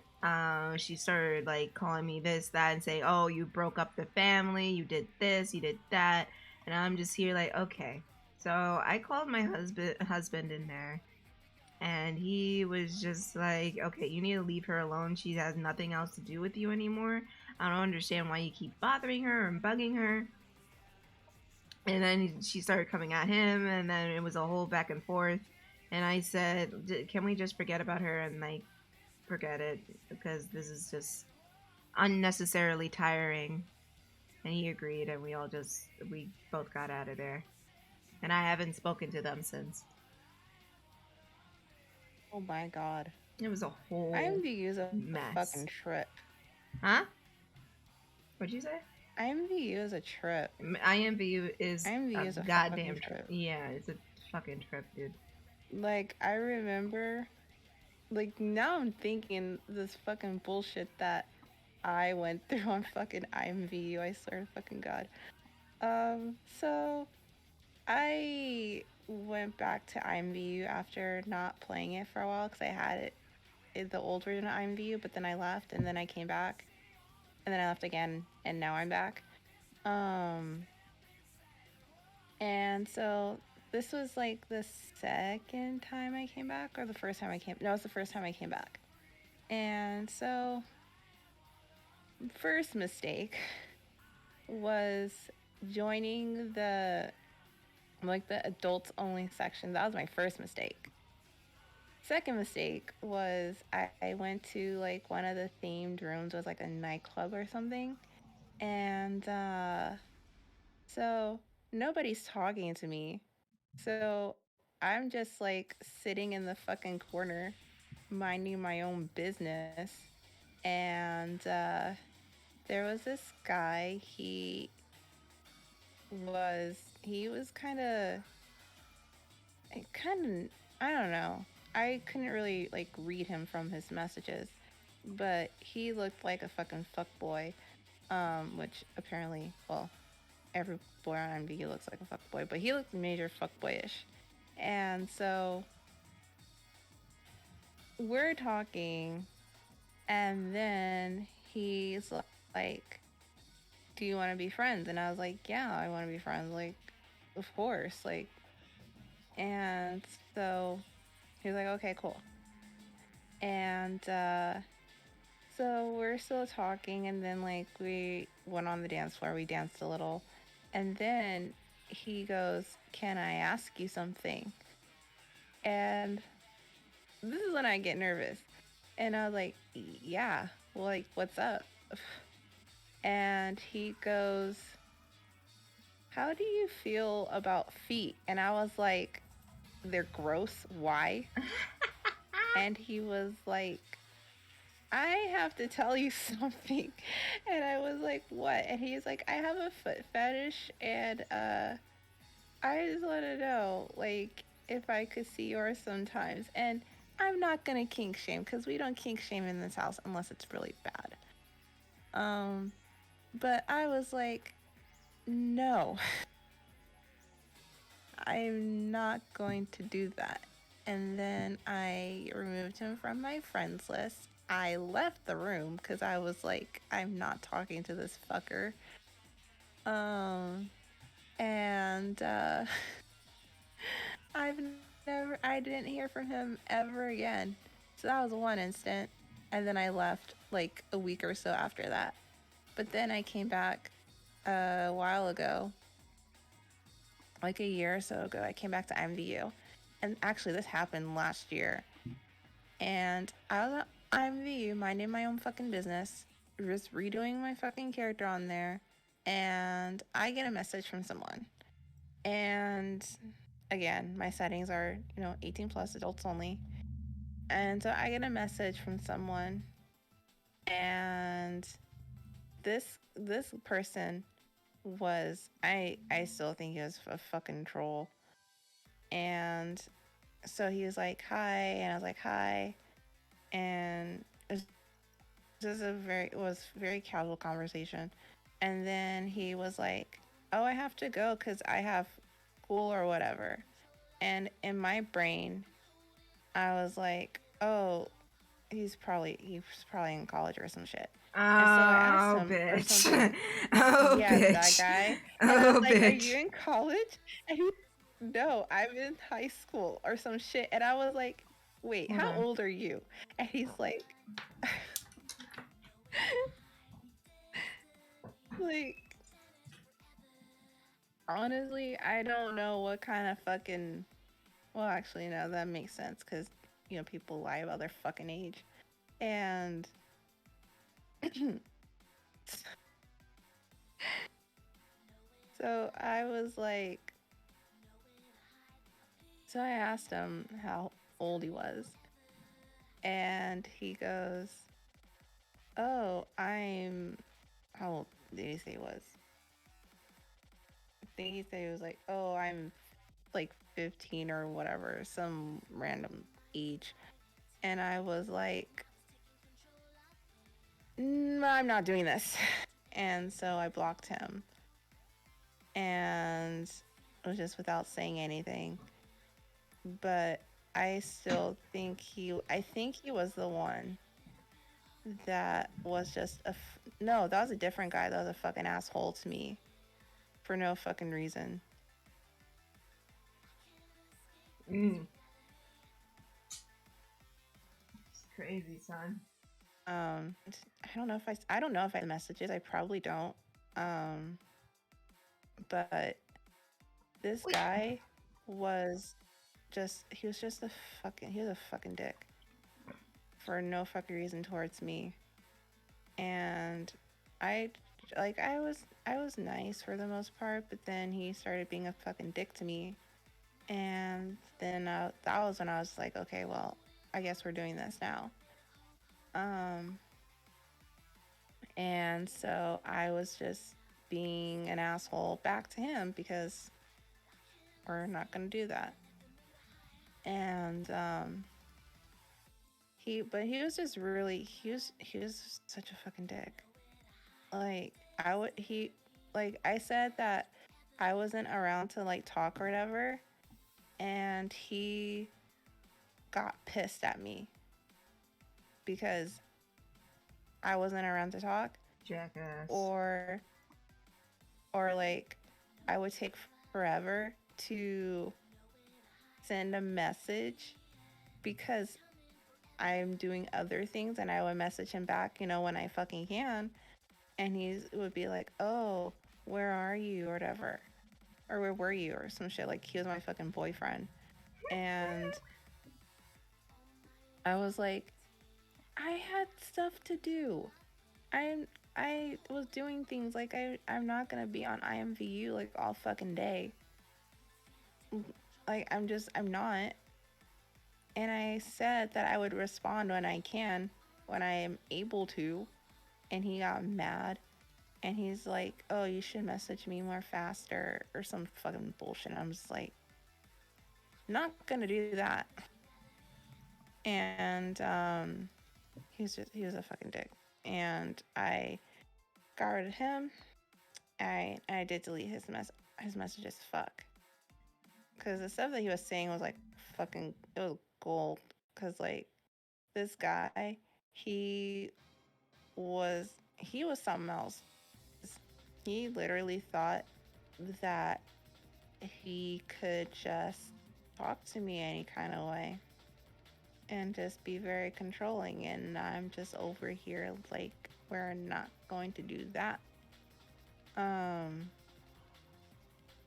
she started like calling me this, that, and saying, oh, you broke up the family, you did this, you did that. And I'm just here like, okay. So I called my husband in there, and he was just like, okay, you need to leave her alone. She has nothing else to do with you anymore. I don't understand why you keep bothering her and bugging her. And then she started coming at him, and then it was a whole back and forth. And I said, "Can we just forget about her and like forget it because this is just unnecessarily tiring?" And he agreed, and we both got out of there. And I haven't spoken to them since. Oh my god. It was a whole IMVU is a mess. fucking trip. Huh? What'd you say? IMVU is a trip. IMVU is a goddamn trip. Yeah, it's a fucking trip, dude. Like, I remember, like, now I'm thinking this fucking bullshit that I went through on fucking IMVU, I swear to fucking God. So I went back to IMVU after not playing it for a while because I had it, the old version of IMVU, but then I left and then I came back and then I left again and now I'm back. And so this was like the second time I came back, or the first time I came. No, it was the first time I came back. And so, first mistake was joining the adults only section. That was my first mistake. Second mistake was I went to like one of the themed rooms, was like a nightclub or something, and so nobody's talking to me. So I'm just like sitting in the fucking corner, minding my own business. And there was this guy. He was kind of, I don't know. I couldn't really like read him from his messages, but he looked like a fucking fuckboy. Which apparently, well, every boy on MV looks like a fuckboy, but he looked major fuckboyish. And so we're talking, and then he's like, "Do you want to be friends?" And I was like, "Yeah, I want to be friends. Like, of course." Like, and so he was like, "Okay, cool." And so we're still talking, and then like we went on the dance floor, we danced a little, and then he goes, "Can I ask you something?" And this is when I get nervous. And I was like, "Yeah, well, like, what's up?" And he goes, "How do you feel about feet?" And I was like, "They're gross. Why?" And he was like, "I have to tell you something." And I was like, "What?" And he's like, "I have a foot fetish, and I just want to know, like, if I could see yours sometimes." And I'm not gonna kink shame because we don't kink shame in this house unless it's really bad. But I was like, "No, I'm not going to do that." And then I removed him from my friends list. I left the room because I was like, "I'm not talking to this fucker." And I didn't hear from him ever again. So that was one instant. And then I left like a week or so after that. But then I came back a while ago, like a year or so ago. I came back to IMVU. And actually, this happened last year. And I was at IMVU minding my own fucking business, just redoing my fucking character on there. And I get a message from someone. And again, my settings are, 18 plus, adults only. And so I get a message from someone, and this person was, I still think he was a fucking troll. And so he was like, "Hi," and I was like, "Hi," and it was very casual conversation. And then he was like, "Oh, I have to go because I have school or whatever." And in my brain, I was like, "Oh, he's probably in college or some shit." Oh, And so I asked him bitch. or something. Oh, Yeah, bitch. that guy. Oh, And I was like, bitch. "Are you in college?" And he, "No, I'm in high school or some shit." And I was like, "Wait, Hold how on. old are you?" And he's like, like, Honestly, I don't know what kind of fucking. Well, actually, no, that makes sense because people lie about their fucking age, and so I was like, so I asked him how old he was, and he goes, "Oh, I'm." How old did he say he was? I think he said he was like, "Oh, I'm like 15 or whatever, some random age." And I was like, I'm not doing this. And so I blocked him. And it was just without saying anything. But I still think I think he was the one that was just no, that was a different guy. That was a fucking asshole to me for no fucking reason. It's crazy, son. I don't know if I have messages. I probably don't. But this guy was he was just he was a fucking dick for no fucking reason towards me. And I I was nice for the most part, but then he started being a fucking dick to me. And then that was when I was like, okay, well, I guess we're doing this now. And so I was just being an asshole back to him because we're not going to do that. And he was just really he was such a fucking dick. Like I said that I wasn't around to like talk or whatever, and he got pissed at me because I wasn't around to talk. Jackass. Or like I would take forever to send a message because I'm doing other things, and I would message him back, when I fucking can, and he would be like, "Oh, where are you?" or whatever, or "Where were you?" or some shit. Like he was my fucking boyfriend, and I was like, I had stuff to do. I was doing things like I'm not gonna be on IMVU like all fucking day. Like I'm not. And I said that I would respond when I can, when I am able to. And he got mad. And he's like, "Oh, you should message me more faster," or some fucking bullshit. I'm just like, not gonna do that. And he was a fucking dick. And I got rid of him. I did delete his messages. Fuck. Because the stuff that he was saying was like fucking, it was gold. Because like this guy, he was something else. He literally thought that he could just talk to me any kind of way and just be very controlling, and I'm just over here like, we're not going to do that.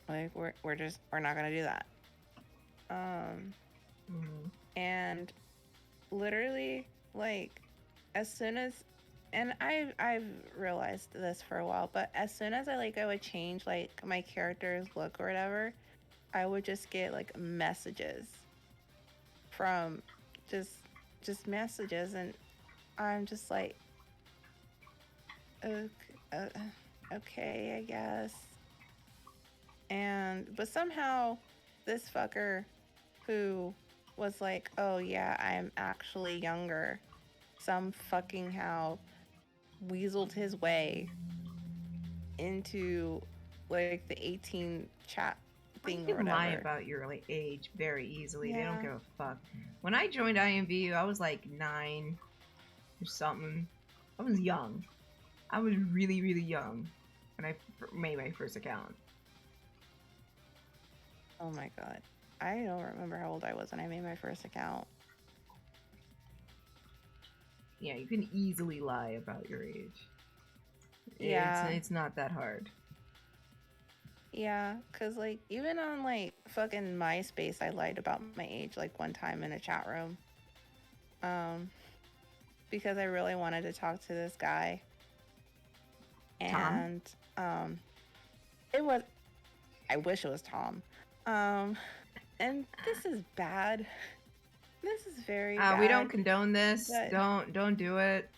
Like we're not gonna do that. And literally, like, as soon as, and I've realized this for a while, but as soon as I would change like my character's look or whatever, I would just get like messages from just messages, and I'm just like, okay, I guess. But somehow this fucker who was like, "Oh yeah, I'm actually younger," some fucking how weaseled his way into like the 18 chat thing You or can whatever. lie about your like age very easily. Yeah. They don't give a fuck. When I joined IMVU, I was like 9 or something. I was young. I was really, really young when I made my first account. Oh my god. I don't remember how old I was when I made my first account. Yeah, you can easily lie about your age. Yeah. It's not that hard. Yeah, cause like even on like fucking MySpace, I lied about my age like one time in a chat room, um, because I really wanted to talk to this guy, Tom? and um, it was. I wish it was Tom, um, and this is bad. This is very We don't bad. condone this. But Don't do it.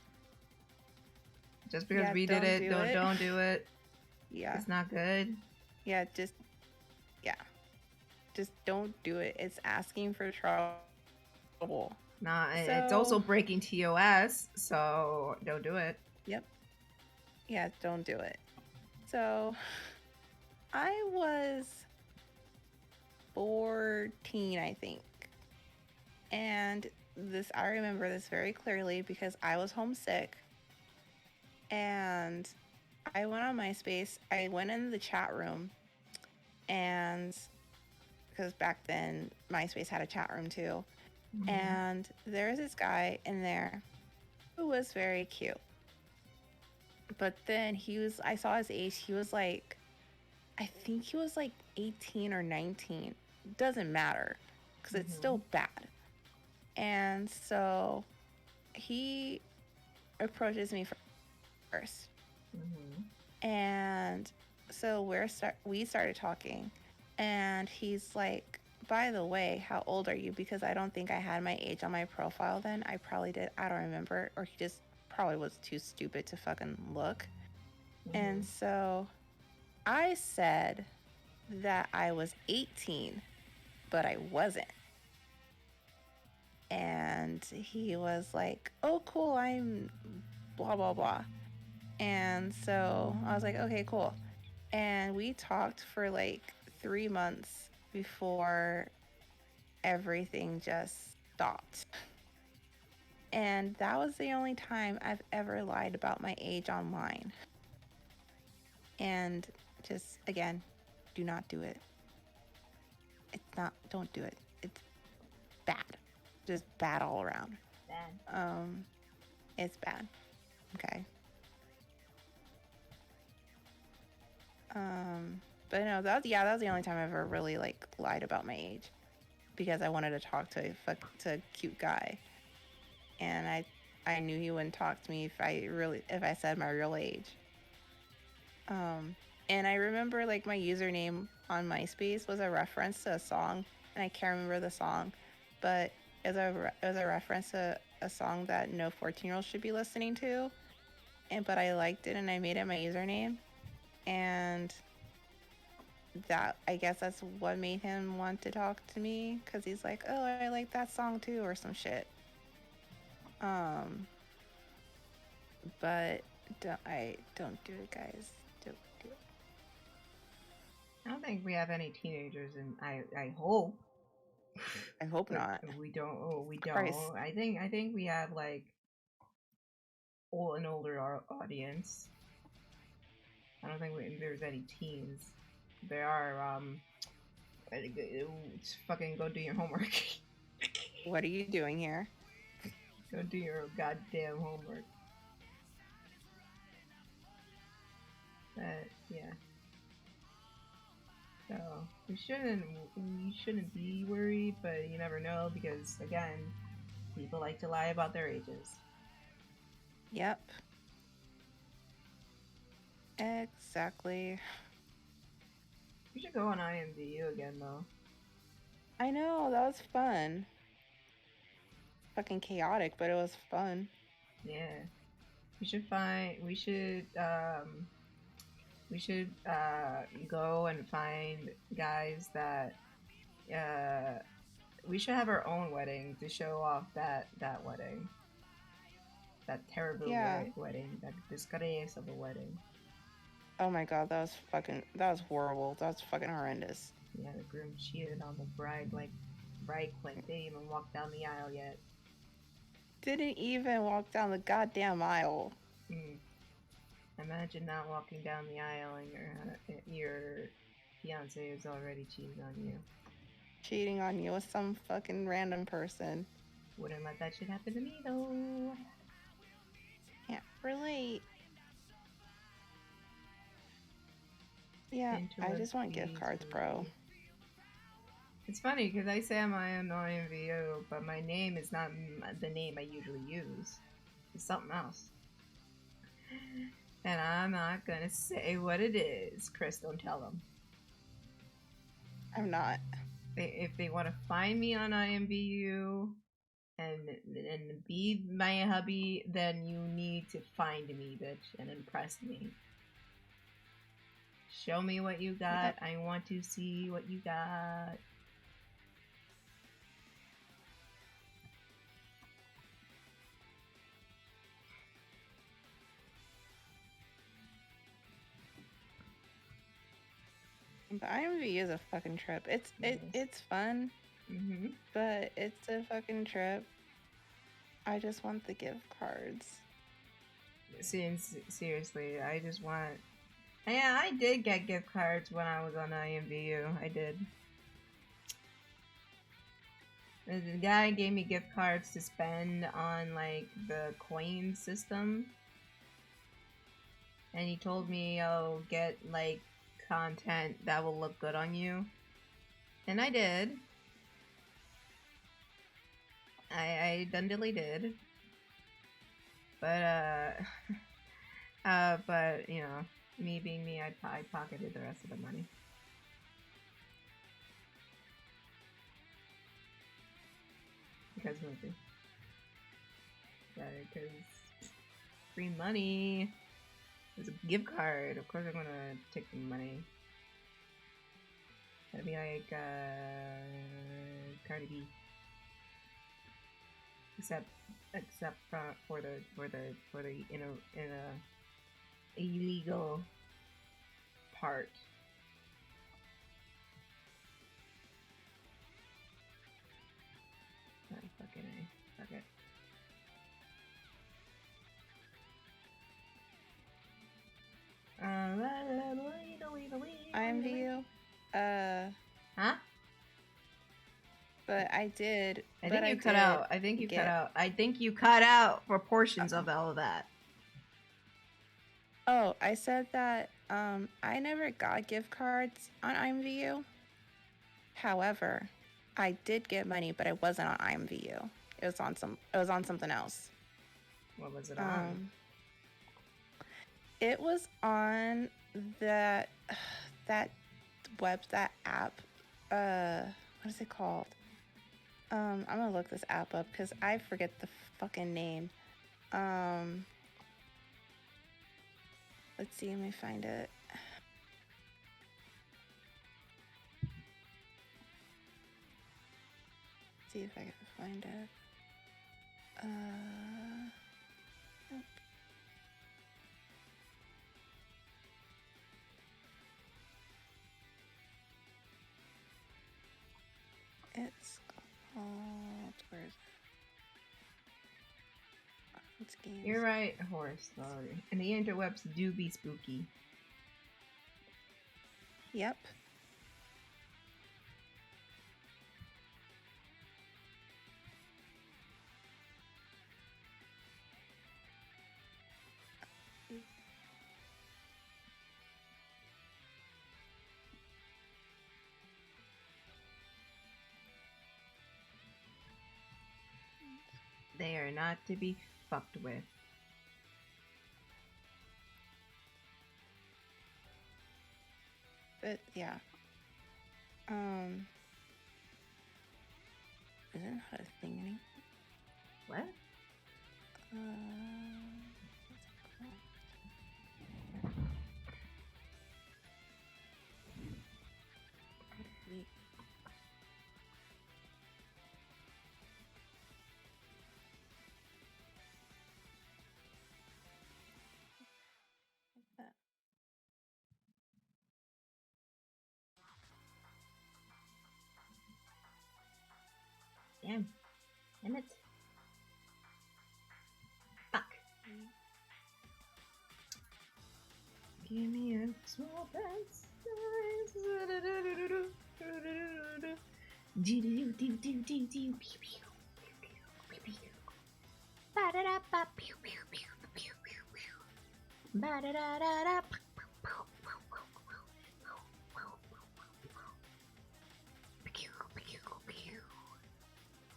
Just because yeah, we did don't it, do it. don't do it. Yeah, It's not good. yeah, just yeah, just don't do it. It's asking for trouble. Nah, it's So also breaking TOS, so don't do it. yep, yeah, don't do it. So I was 14, I think. And I remember this very clearly because I was homesick and I went on MySpace. I went in the chat room, and because back then MySpace had a chat room too. Mhm. And there was this guy in there who was very cute. But then I saw his age. He was like, I think he was like 18 or 19. Doesn't matter because it's still bad. And so he approaches me first. And so we started talking. And he's like, by the way, how old are you? Because I don't think I had my age on my profile then. I probably did. I don't remember. Or he just probably was too stupid to fucking look. And so I said that I was 18, but I wasn't. And he was like, oh, cool, I'm blah, blah, blah. And so I was like, okay, cool. And we talked for like 3 months before everything just stopped. And that was the only time I've ever lied about my age online. And just, again, do not do it. Don't do it. It's bad. Just bad all around. Bad. It's bad. Okay. But no, that was the only time I ever really like lied about my age because I wanted to talk to a cute guy, and I knew he wouldn't talk to me if I said my real age. And I remember like my username on MySpace was a reference to a song, and I can't remember the song, but it was a reference to a song that no 14-year-old should be listening to, but I liked it and I made it my username, and that I guess that's what made him want to talk to me because he's like, oh, I like that song too or some shit. But don't do it, guys. Don't do it. I don't think we have any teenagers, and I hope. I hope not. We don't. Oh, we don't. Christ. I think we have like an older audience. I don't think there's any teens. There are. Fucking go do your homework. What are you doing here? Go do your goddamn homework. But yeah. So we shouldn't be worried, but you never know because again, people like to lie about their ages. Yep. Exactly. We should go on IMDb again though. I know, that was fun. Fucking chaotic, but it was fun. Yeah. We should go and find guys that we should have our own wedding to show off that wedding. That terrible wedding, that disgrace of a wedding. Oh my god, that was horrible. That was fucking horrendous. Yeah, the groom cheated on the bride like they didn't even walk down the aisle yet. Didn't even walk down the goddamn aisle. Imagine not walking down the aisle and your fiance is already cheating on you. Cheating on you with some fucking random person. Wouldn't let that shit happen to me though. Can't relate. Yeah, I Interwebs just want gift cards, bro. It's funny because I say I'm on IMVU, but my name is not the name I usually use. It's something else. And I'm not gonna say what it is. Kris, don't tell them. I'm not. If they want to find me on IMVU and be my hubby, then you need to find me, bitch, and impress me. Show me what you got. I want to see what you got. But IMV is a fucking trip. It's fun, but it's a fucking trip. I just want the gift cards. Seriously, I just want. Yeah, I did get gift cards when I was on IMVU. I did. The guy gave me gift cards to spend on like the coin system, and he told me, "Oh, get like content that will look good on you," and I did. I dundily did. But but you know, me being me, I pocketed the rest of the money. Because movie. Because free money. There's a gift card. Of course I'm gonna take the money. That'd be like Cardi B. Except for the in a illegal part. Oh, fucking A. Fuck it. IMVU. Huh? But I did. I think you cut out. I think you cut out. I think you cut out for portions of all of that. Oh, I said that I never got gift cards on IMVU. However, I did get money, but it wasn't on IMVU. It was on something else. What was it on? It was on that app. What is it called? I'm gonna look this app up because I forget the fucking name. Let's see, let me find it. See if I can find it. Nope. It's called. Where is it? It's games. You're right, horse. And the interwebs do be spooky. Yep. They are not to be fucked with. But yeah. Isn't that a thing anymore? What? Damn. Damn it. Fuck. Give me a small pants.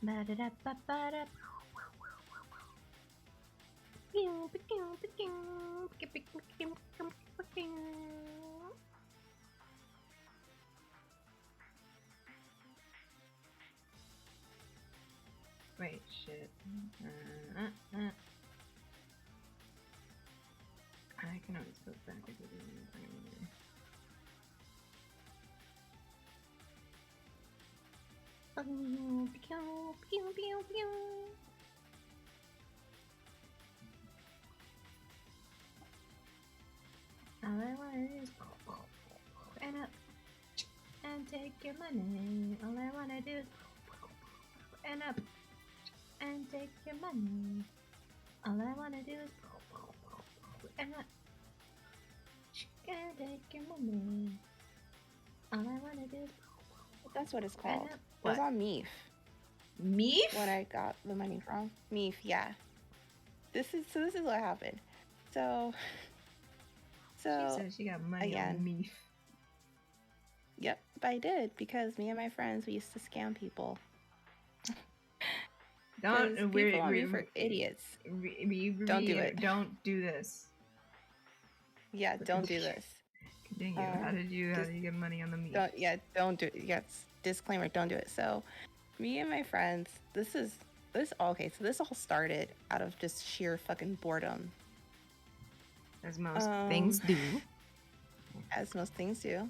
Ba-da-da-ba-ba-da. Wait, shit. I can always go back if it isn't anywhere. All I want is and up and take your money. All I wanna do is and up and take your money. All I wanna do is and up and take your money. All I wanna do is That's what it's called. It what? was on Meef. Meef? What I got the money from. Meef, yeah. This is what happened. So she said she got money again, on Meef. Yep, but I did because me and my friends, we used to scam people. People on Meef are idiots. Don't do it. Don't do this. Yeah, don't do this. Continue. How did you get money on the Meef? Don't do it. Yes, disclaimer, don't do it. So, me and my friends, this all started out of just sheer fucking boredom. As most things do. As most things do.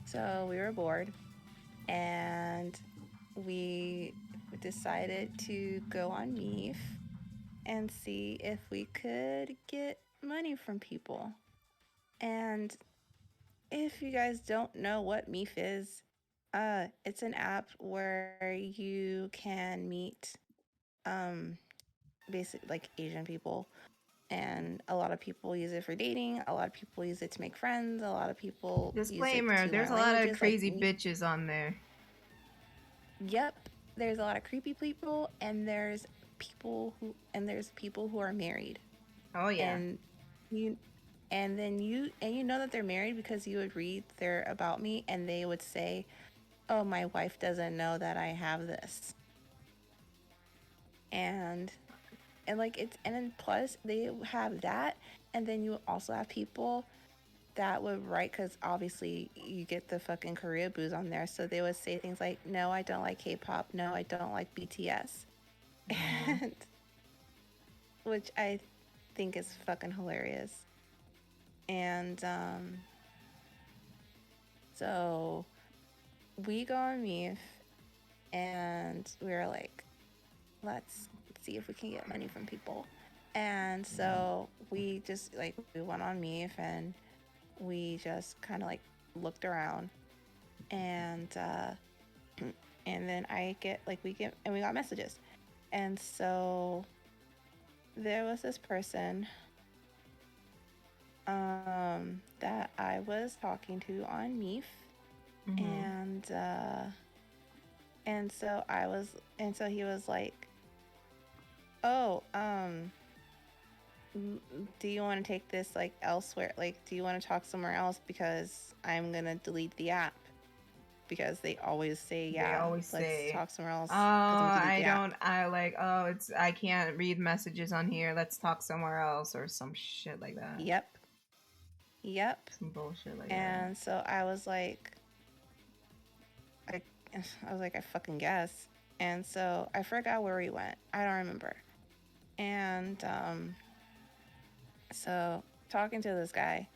So we were bored, and we decided to go on Meef and see if we could get money from people. And if you guys don't know what Meef is, it's an app where you can meet basically like Asian people, and a lot of people use it for dating, a lot of people use it to make friends, a lot of people disclaimer, use it to there's a lot of crazy bitches on there. Yep, there's a lot of creepy people, and there's people who are married. Oh yeah. And you know that they're married because you would read their about me and they would say, "Oh, my wife doesn't know that I have this." And then plus they have that, and then you also have people that would write, because obviously you get the fucking Korea boos on there, so they would say things like, "No, I don't like K-pop. No, I don't like BTS," and which I think is fucking hilarious. And so we go on Meef, and we were like, let's see if we can get money from people. And so we just we went on Meef, and we just kind of looked around, and then we got messages. And so there was this person that I was talking to on Meef, and so he was like, "Oh, do you want to take this elsewhere? Do you want to talk somewhere else? Because I'm gonna delete the app." Because they always say, let's talk somewhere else. I can't read messages on here. Let's talk somewhere else, or some shit like that. Yep. Some bullshit like that. And so I was like, I fucking guess. And so I forgot where we went. I don't remember. And so talking to this guy,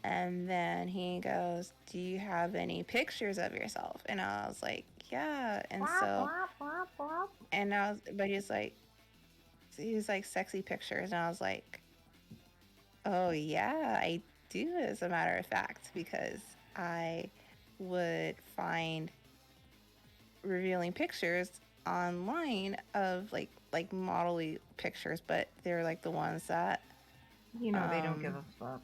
and then he goes, "Do you have any pictures of yourself?" And I was like, "Yeah." And so, but he was like, "Sexy pictures," and I was like, "Oh yeah, I do, as a matter of fact, because I would find revealing pictures online of like model-y pictures, but they're like the ones that they don't give a fuck."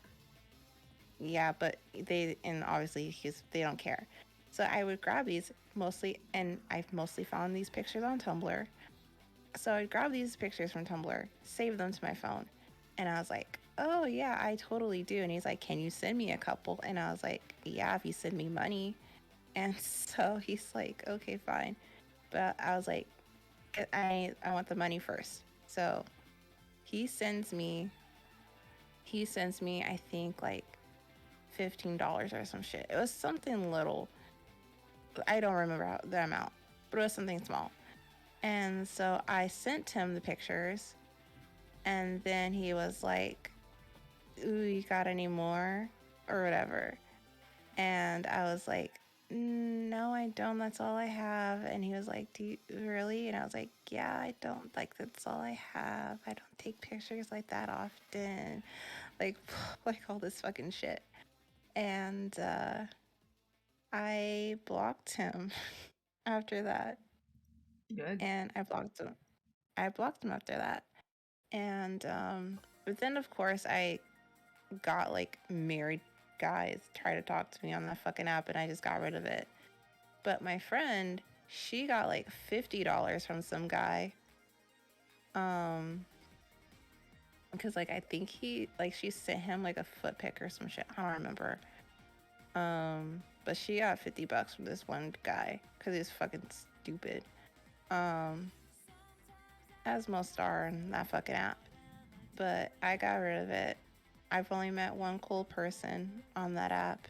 Yeah, but they don't care. So I would grab these mostly, and I've mostly found these pictures on Tumblr. So I'd grab these pictures from Tumblr, save them to my phone, and I was like, "Oh yeah, I totally do." And he's like, "Can you send me a couple?" And I was like, "Yeah, if you send me money." And so he's like, okay, fine. But I was like, I want the money first. So he sends me I think like $15 or some shit. It was something little. I don't remember the amount, but it was something small. And so I sent him the pictures, and then he was like, "Ooh, you got any more?" or whatever. And I was like, "No, I don't. That's all I have." And he was like, "Do you really?" And I was like, "Yeah, I don't. Like, that's all I have. I don't take pictures like that often." Like, like all this fucking shit. And I blocked him after that. Good. And I blocked him. I blocked him after that. And but then of course I got like married guys try to talk to me on that fucking app, and I just got rid of it. But my friend, she got like $50 from some guy. Um because like I think she sent him like a foot pic or some shit. I don't remember. But she got $50 from this one guy because he's fucking stupid. Um as most are in that fucking app. But I got rid of it. I've only met one cool person on that app.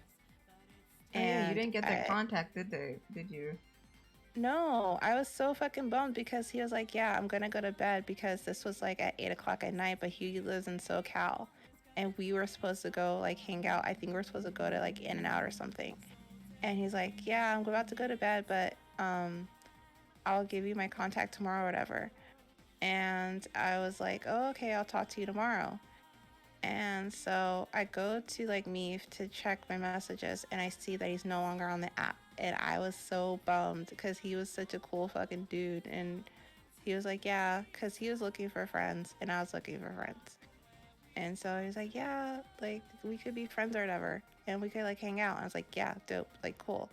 Oh yeah, you And didn't get their contact, did they? Did you? no, I was so fucking bummed because he was like, yeah, I'm gonna go to bed because this was like at 8 o'clock at night, but he lives in SoCal. And we were supposed to go like hang out. I think we are supposed to go to like In and Out or something. And he's like, yeah, I'm about to go to bed, but I'll give you my contact tomorrow or whatever. And I was like, oh, okay, I'll talk to you tomorrow. And so I go to like me to check my messages, and I see that he's no longer on the app. And I was so bummed because he was such a cool fucking dude. And he was like, yeah, because he was looking for friends and I was looking for friends. And so he was like, yeah, like we could be friends or whatever. And we could like hang out. And I was like, yeah, dope, like cool.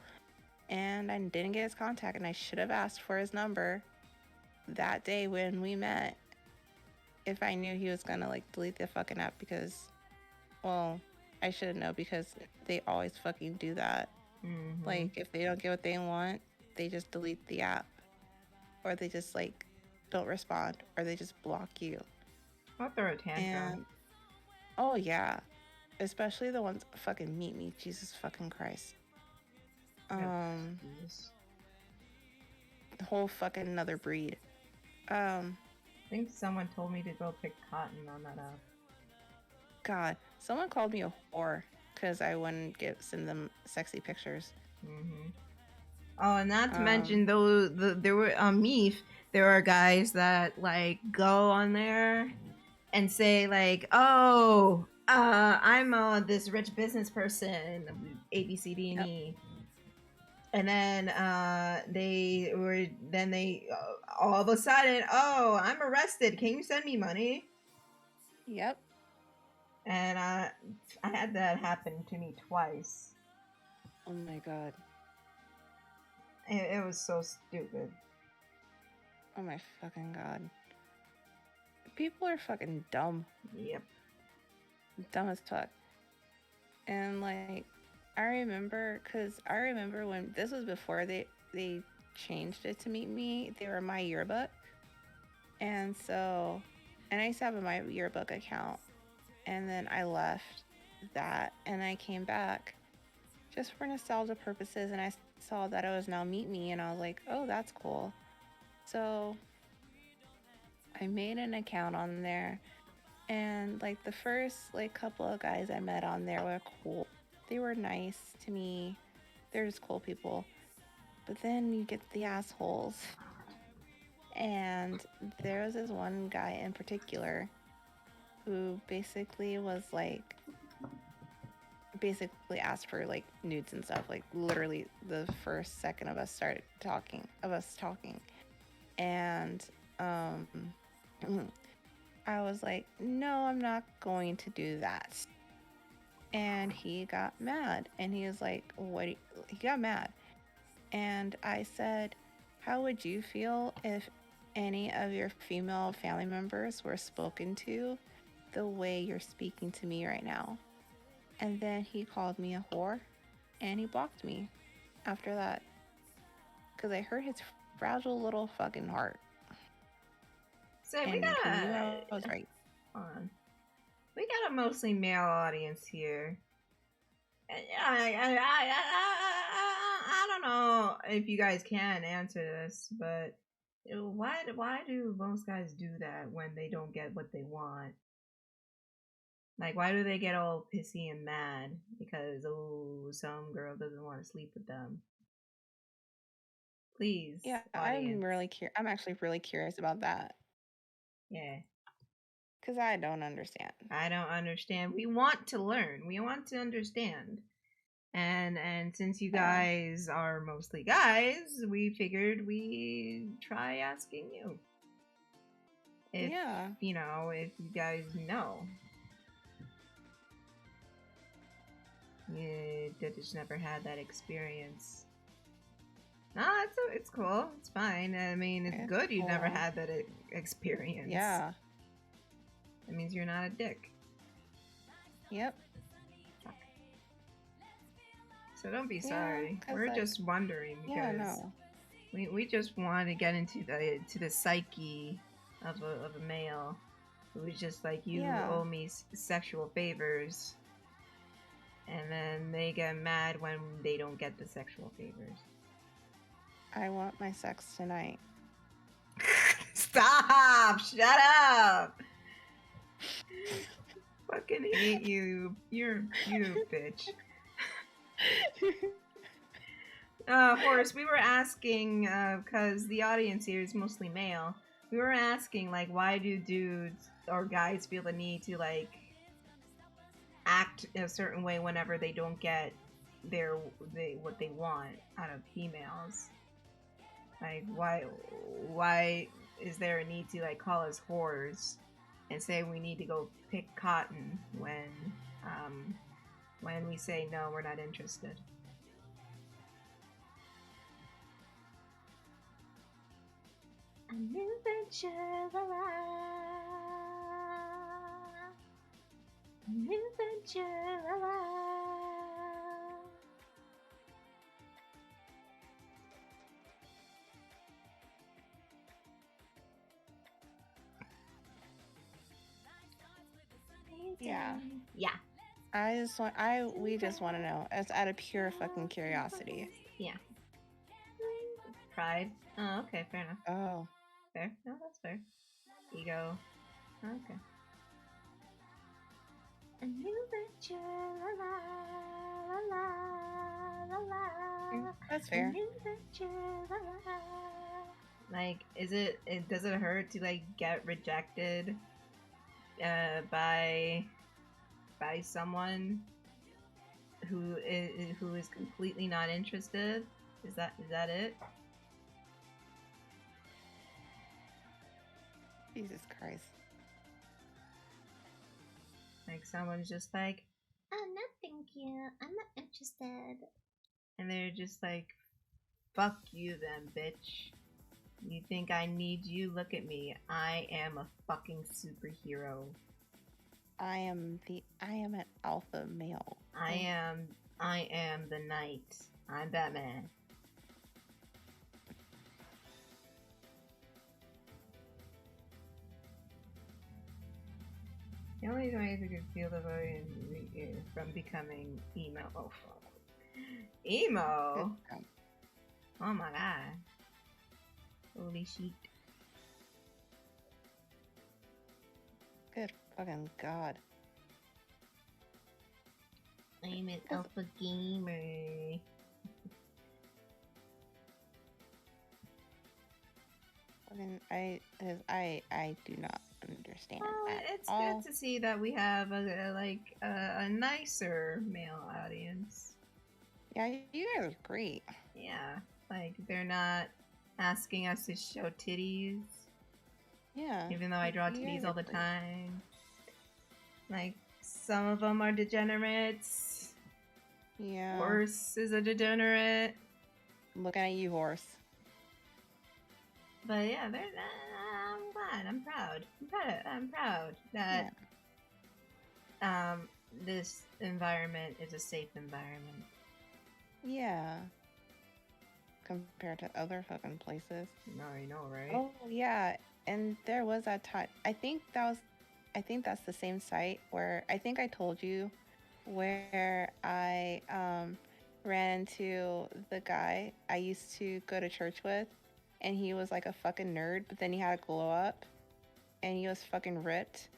And I didn't get his contact, and I should have asked for his number that day when we met if I knew he was gonna like delete the fucking app because, well, I should know because they always fucking do that. Mm-hmm. Like, if they don't get what they want, they just delete the app, or they just like don't respond, or they just block you. I'll throw a tantrum. And oh yeah, especially the ones fucking meet me. Jesus fucking Christ. Yeah, Um, Jesus. the whole fucking another breed. Um, I think someone told me to go pick cotton on that app. God, someone called me a whore because I wouldn't send them sexy pictures. Mm-hmm. Oh, and not to Um, mention though, there were Meef. There are guys that like go on there and say like, "Oh, I'm this rich business person, A B C D and yep, E," and then they all of a sudden, "Oh, I'm arrested. Can you send me money?" yep. And I had that happen to me twice. Oh my God. It was so stupid. Oh my fucking God. People are fucking dumb. Yep. Dumb as fuck. And like, I remember when this was before they changed it to Meet Me. They were my yearbook, and so, and I used to have my yearbook account, and then I left that, and I came back just for nostalgia purposes, and I saw that it was now Meet Me, and I was like, oh, that's cool. So I made an account on there, and like the first like couple of guys I met on there were cool. They were nice to me. They're just cool people. But then you get the assholes. And there was this one guy in particular who basically asked for like nudes and stuff, like literally the first second of us talking. And um I was like, no, I'm not going to do that. And he got mad, and he was like, he got mad. And I said, how would you feel if any of your female family members were spoken to the way you're speaking to me right now? And then he called me a whore, and he blocked me. after that because I hurt his fragile little fucking heart. So we And got he knew I was right. Hold on. We got a mostly male audience here. I don't know if you guys can answer this, but why do most guys do that when they don't get what they want? Like, why do they get all pissy and mad because some girl doesn't want to sleep with them? Please, Yeah, audience. I'm actually really curious about that. Yeah. Because I don't understand. I don't understand. We want to learn. We want to understand. And since you guys are mostly guys, we figured we try asking you. If you know, if you guys know. That just never had that experience. No, it's cool. It's fine. I mean, it's good you never had that experience. Yeah. That means you're not a dick. Yep. So don't be sorry. We're just wondering because we just want to get into the psyche of a male who's just like, you owe me sexual favors, and then they get mad when they don't get the sexual favors. I want my sex tonight. Stop! Shut up! Fucking hate you. You're bitch. Horace, we were asking, because the audience here is mostly male, we were asking, like, why do dudes or guys feel the need to, like, act in a certain way whenever they don't get what they want out of females? Like, why is there a need to, like, call us whores and say we need to go pick cotton when we say no, we're not interested? A new venture, a new venture. Yeah. Yeah. We just want to know. It's out of pure fucking curiosity. Yeah. Pride. Oh, okay, fair enough. Oh. Fair. No, that's fair. Ego. Okay. A new venture, la la la la la. That's fair. A new venture, la la. Like, does it hurt to, like, get rejected by someone who is completely not interested? Is that it? Jesus Christ. Like, someone's just like, oh, no, thank you. I'm not interested. And they're just like, fuck you then, bitch. You think I need you? Look at me. I am a fucking superhero. I am an alpha male. I am the knight. I'm Batman. The only way we could feel the way from becoming emo. Oh, fuck. Emo? Oh my god. Holy shit. Good fucking god. I'm an alpha gamer. I do not understand. It's good to see that we have a nicer male audience. Yeah, you guys are great. Yeah, like they're not asking us to show titties. Yeah. Even though I draw titties all the time. Like, some of them are degenerates. Yeah. Horse is a degenerate. Looking at you, Horse. But yeah, I'm glad. I'm proud. I'm proud that Yeah. this environment is a safe environment. Yeah. compared to other fucking places. No, I know, right? Oh yeah, and there was that time. I think that's the same site where I think I told you where I ran into the guy I used to go to church with, and he was like a fucking nerd, but then he had a glow up, and he was fucking ripped,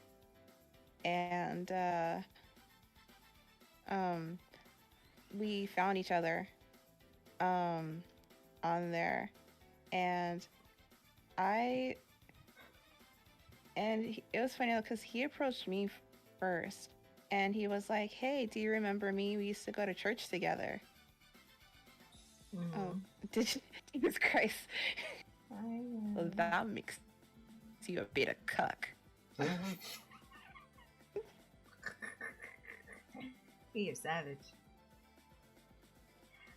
and um, we found each other on there, and I it was funny because he approached me first, and he was like, "Hey, do you remember me? We used to go to church together." Oh, did you? Jesus Christ! Well, that makes you a bit of cuck. He is savage.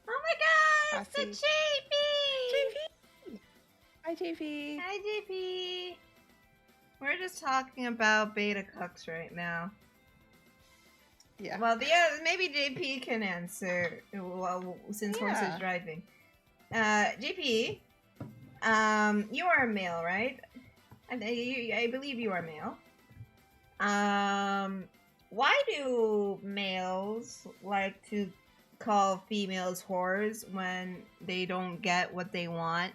Oh my God! It's the JP! Hi, JP. Hi, JP. We're just talking about beta cucks right now. Yeah. Well, maybe JP can answer. Well, since Horse is driving. JP, you are a male, right? I believe you are male. Why do males like to call females whores when they don't get what they want?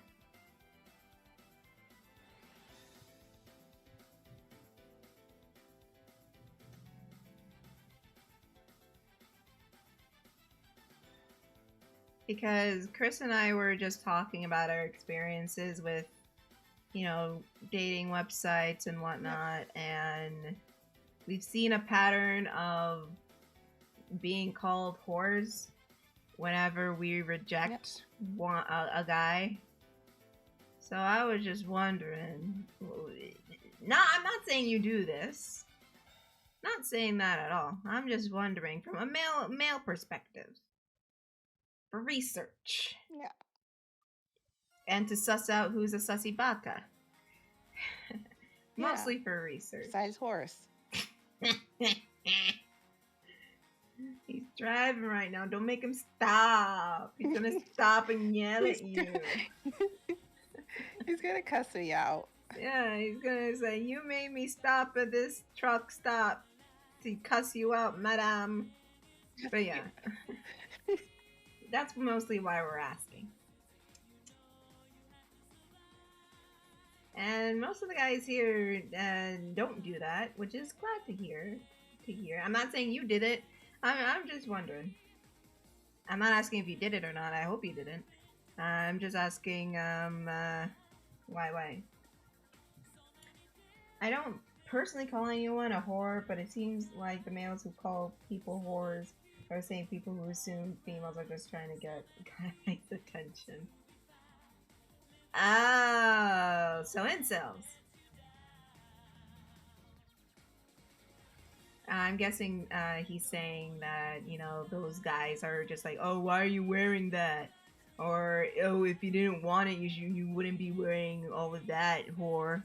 Because Kris and I were just talking about our experiences with, dating websites and whatnot, and we've seen a pattern of being called whores whenever we reject a guy. So I was just wondering. I'm not saying you do this. Not saying that at all. I'm just wondering from a male perspective. For research. Yeah. And to suss out who's a sussy baka. Mostly for research. Besides Horse. He's driving right now. Don't make him stop. He's gonna stop and yell at you. He's gonna cuss me out. Yeah, he's gonna say, "You made me stop at this truck stop to cuss you out, madame." But yeah. That's mostly why we're asking. And most of the guys here don't do that, which is glad to hear. I'm not saying you did it. I'm just wondering. I'm not asking if you did it or not. I hope you didn't. I'm just asking why. I don't personally call anyone a whore, but it seems like the males who call people whores are the same people who assume females are just trying to get guys' attention. Oh, so incels. I'm guessing he's saying that, those guys are just like, "Oh, why are you wearing that?" Or, "Oh, if you didn't want it, you wouldn't be wearing all of that, whore."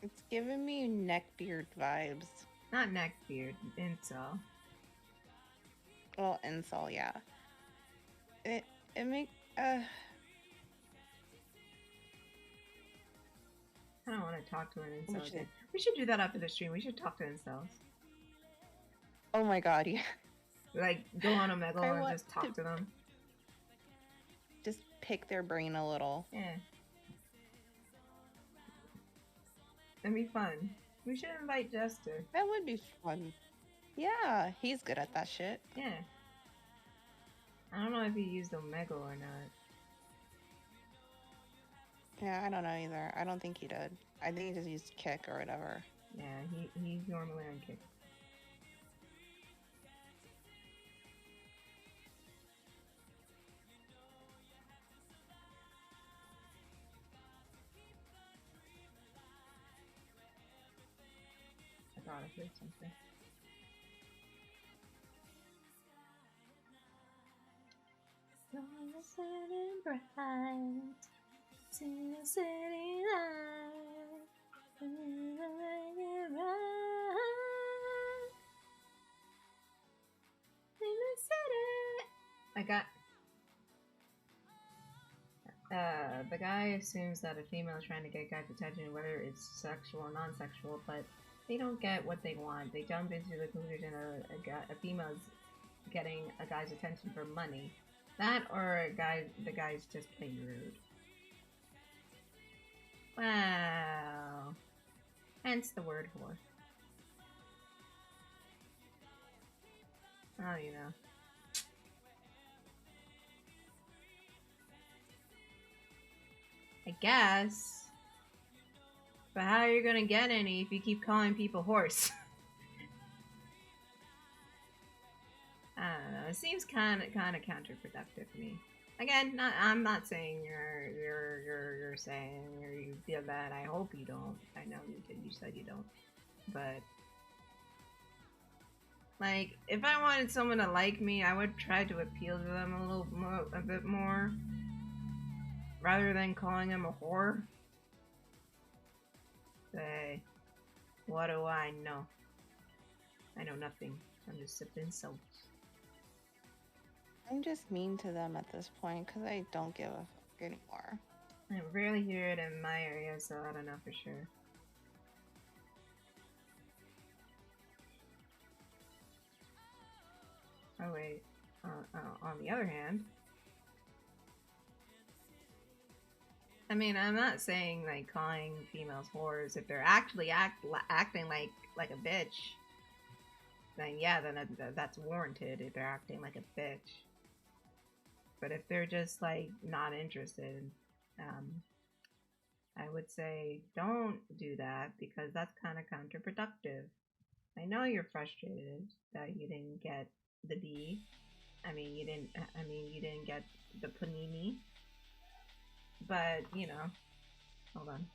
It's giving me neckbeard vibes. Not neckbeard, incel. Well, incel, yeah. It make I don't want to talk to an incel again. We should do that after the stream. We should talk to incels. Oh my God, yeah. Like, go on Omegle and just talk to them. Just pick their brain a little. Yeah. That'd be fun. We should invite Jester. That would be fun. Yeah, he's good at that shit. Yeah. I don't know if he used Omegle or not. Yeah, I don't know either. I don't think he did. I think he just used Kick or whatever. Yeah, he's normally on Kick. I thought I heard something. Sitting bright, see the city light, I got. the guy assumes that a female is trying to get guys' attention, whether it's sexual or non-sexual, but they don't get what they want. They jump into the conclusion a female's getting a guy's attention for money. That or the guy's just plain rude. Wow. Hence the word whore. Oh, you know. I guess. But how are you gonna get any if you keep calling people horse? I don't know. It seems kind of counterproductive to me. Again, I'm not saying you're saying you feel bad. I hope you don't. I know you said you don't, but like if I wanted someone to like me, I would try to appeal to them a bit more, rather than calling them a whore. Say, what do I know? I know nothing. I'm just sipping salt. I'm just mean to them at this point because I don't give a fuck anymore. I rarely hear it in my area, so I don't know for sure. Oh wait, on the other hand, I mean, I'm not saying like calling females whores if they're actually acting like a bitch. Then yeah, then that's warranted if they're acting like a bitch. But if they're just like not interested, I would say don't do that because that's kind of counterproductive. I know you're frustrated that you didn't get the B. I mean, you didn't get the panini. But you know, hold on.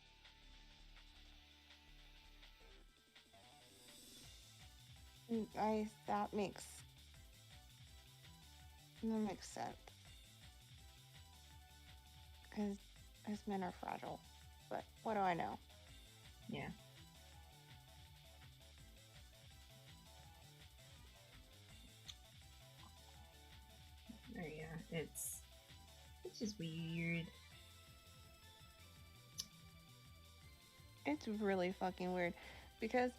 That makes sense. Because men are fragile. But what do I know? Yeah. Oh yeah, it's just weird. It's really fucking weird because,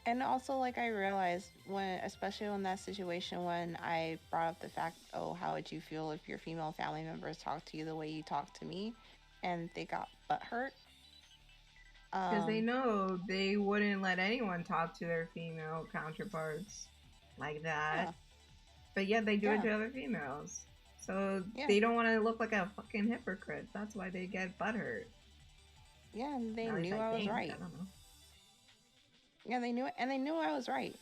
and also like I realized when, especially in that situation when I brought up the fact, oh, how would you feel if your female family members talked to you the way you talked to me, and they got butthurt. Because they know they wouldn't let anyone talk to their female counterparts like that. Yeah. But yet they do it to other females. So they don't want to look like a fucking hypocrite. That's why they get butthurt. Yeah, and they knew I was right. I don't know. Yeah, they knew it, and they knew I was right.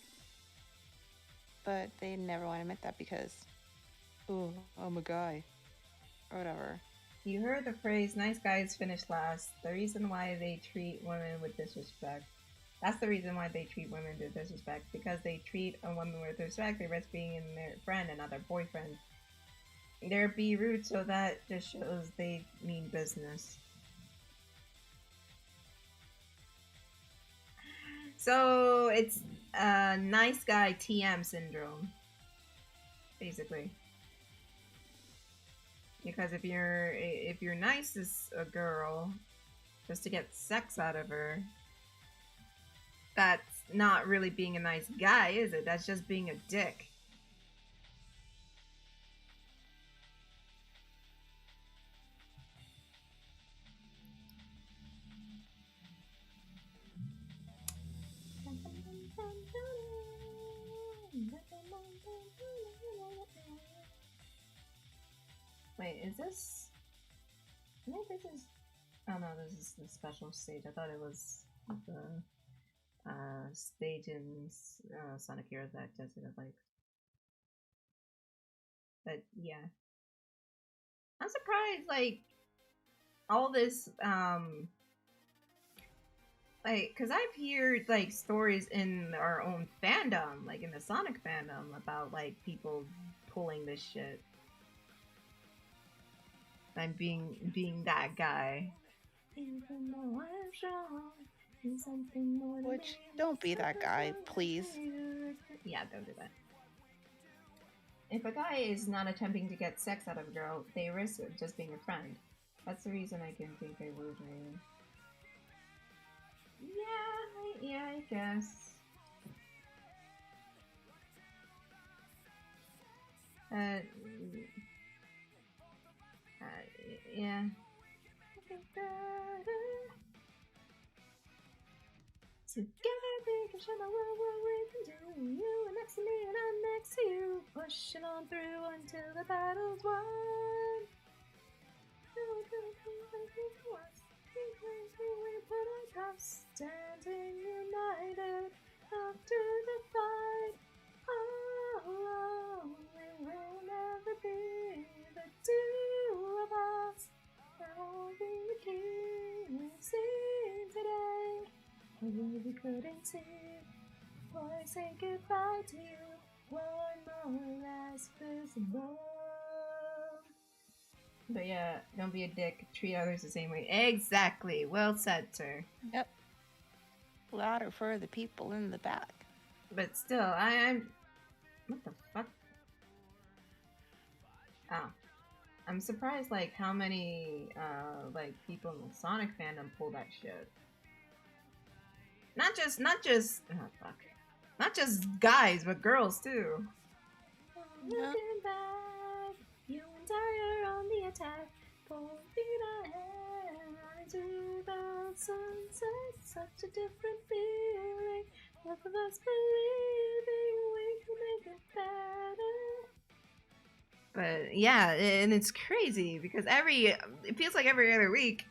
But they never want to admit that because, oh, I'm a guy. Or whatever. You heard the phrase, nice guys finish last. The reason why they treat women with disrespect. That's the reason why they treat women with disrespect. Because they treat a woman with respect, they risk being in their friend and not their boyfriend. They're be rude, so that just shows they mean business. So it's a nice guy TM syndrome, basically. Because if you're nice as a girl, just to get sex out of her, that's not really being a nice guy, is it? That's just being a dick. Wait, is this? I think this is. Oh no, this is the special stage. I thought it was the stage in Sonic Heroes that Jessica liked. But yeah, I'm surprised. Like all this, like, cause I've heard like stories in our own fandom, like in the Sonic fandom, about like people pulling this shit. I'm being that guy. Which, don't be that guy, please. Yeah, don't do that. If a guy is not attempting to get sex out of a girl, they risk just being a friend. That's the reason I can think I would read. Yeah, I guess. Yeah. Together we can show the world what we can do. You are next to me and I'm next to you. Pushing on through until the battle's won. We put our cuffs, standing united after the fight. Oh, we will never be the two of us. Holding the key we've seen today. We couldn't see. Before I say goodbye to you, one more last kiss of love. But yeah, don't be a dick. Treat others the same way. Exactly. Well said, sir. Yep. Louder for the people in the back. But still, I'm... What the fuck? Oh. I'm surprised, like, how many, like, people in the Sonic fandom pull that shit. Not just, oh fuck. Not just guys, but girls, too. Looking back, you and I are on the attack. 4 feet ahead, to the sunset, such a different feeling. Both of us believing we can make it better. But yeah, and it's crazy because it feels like every other week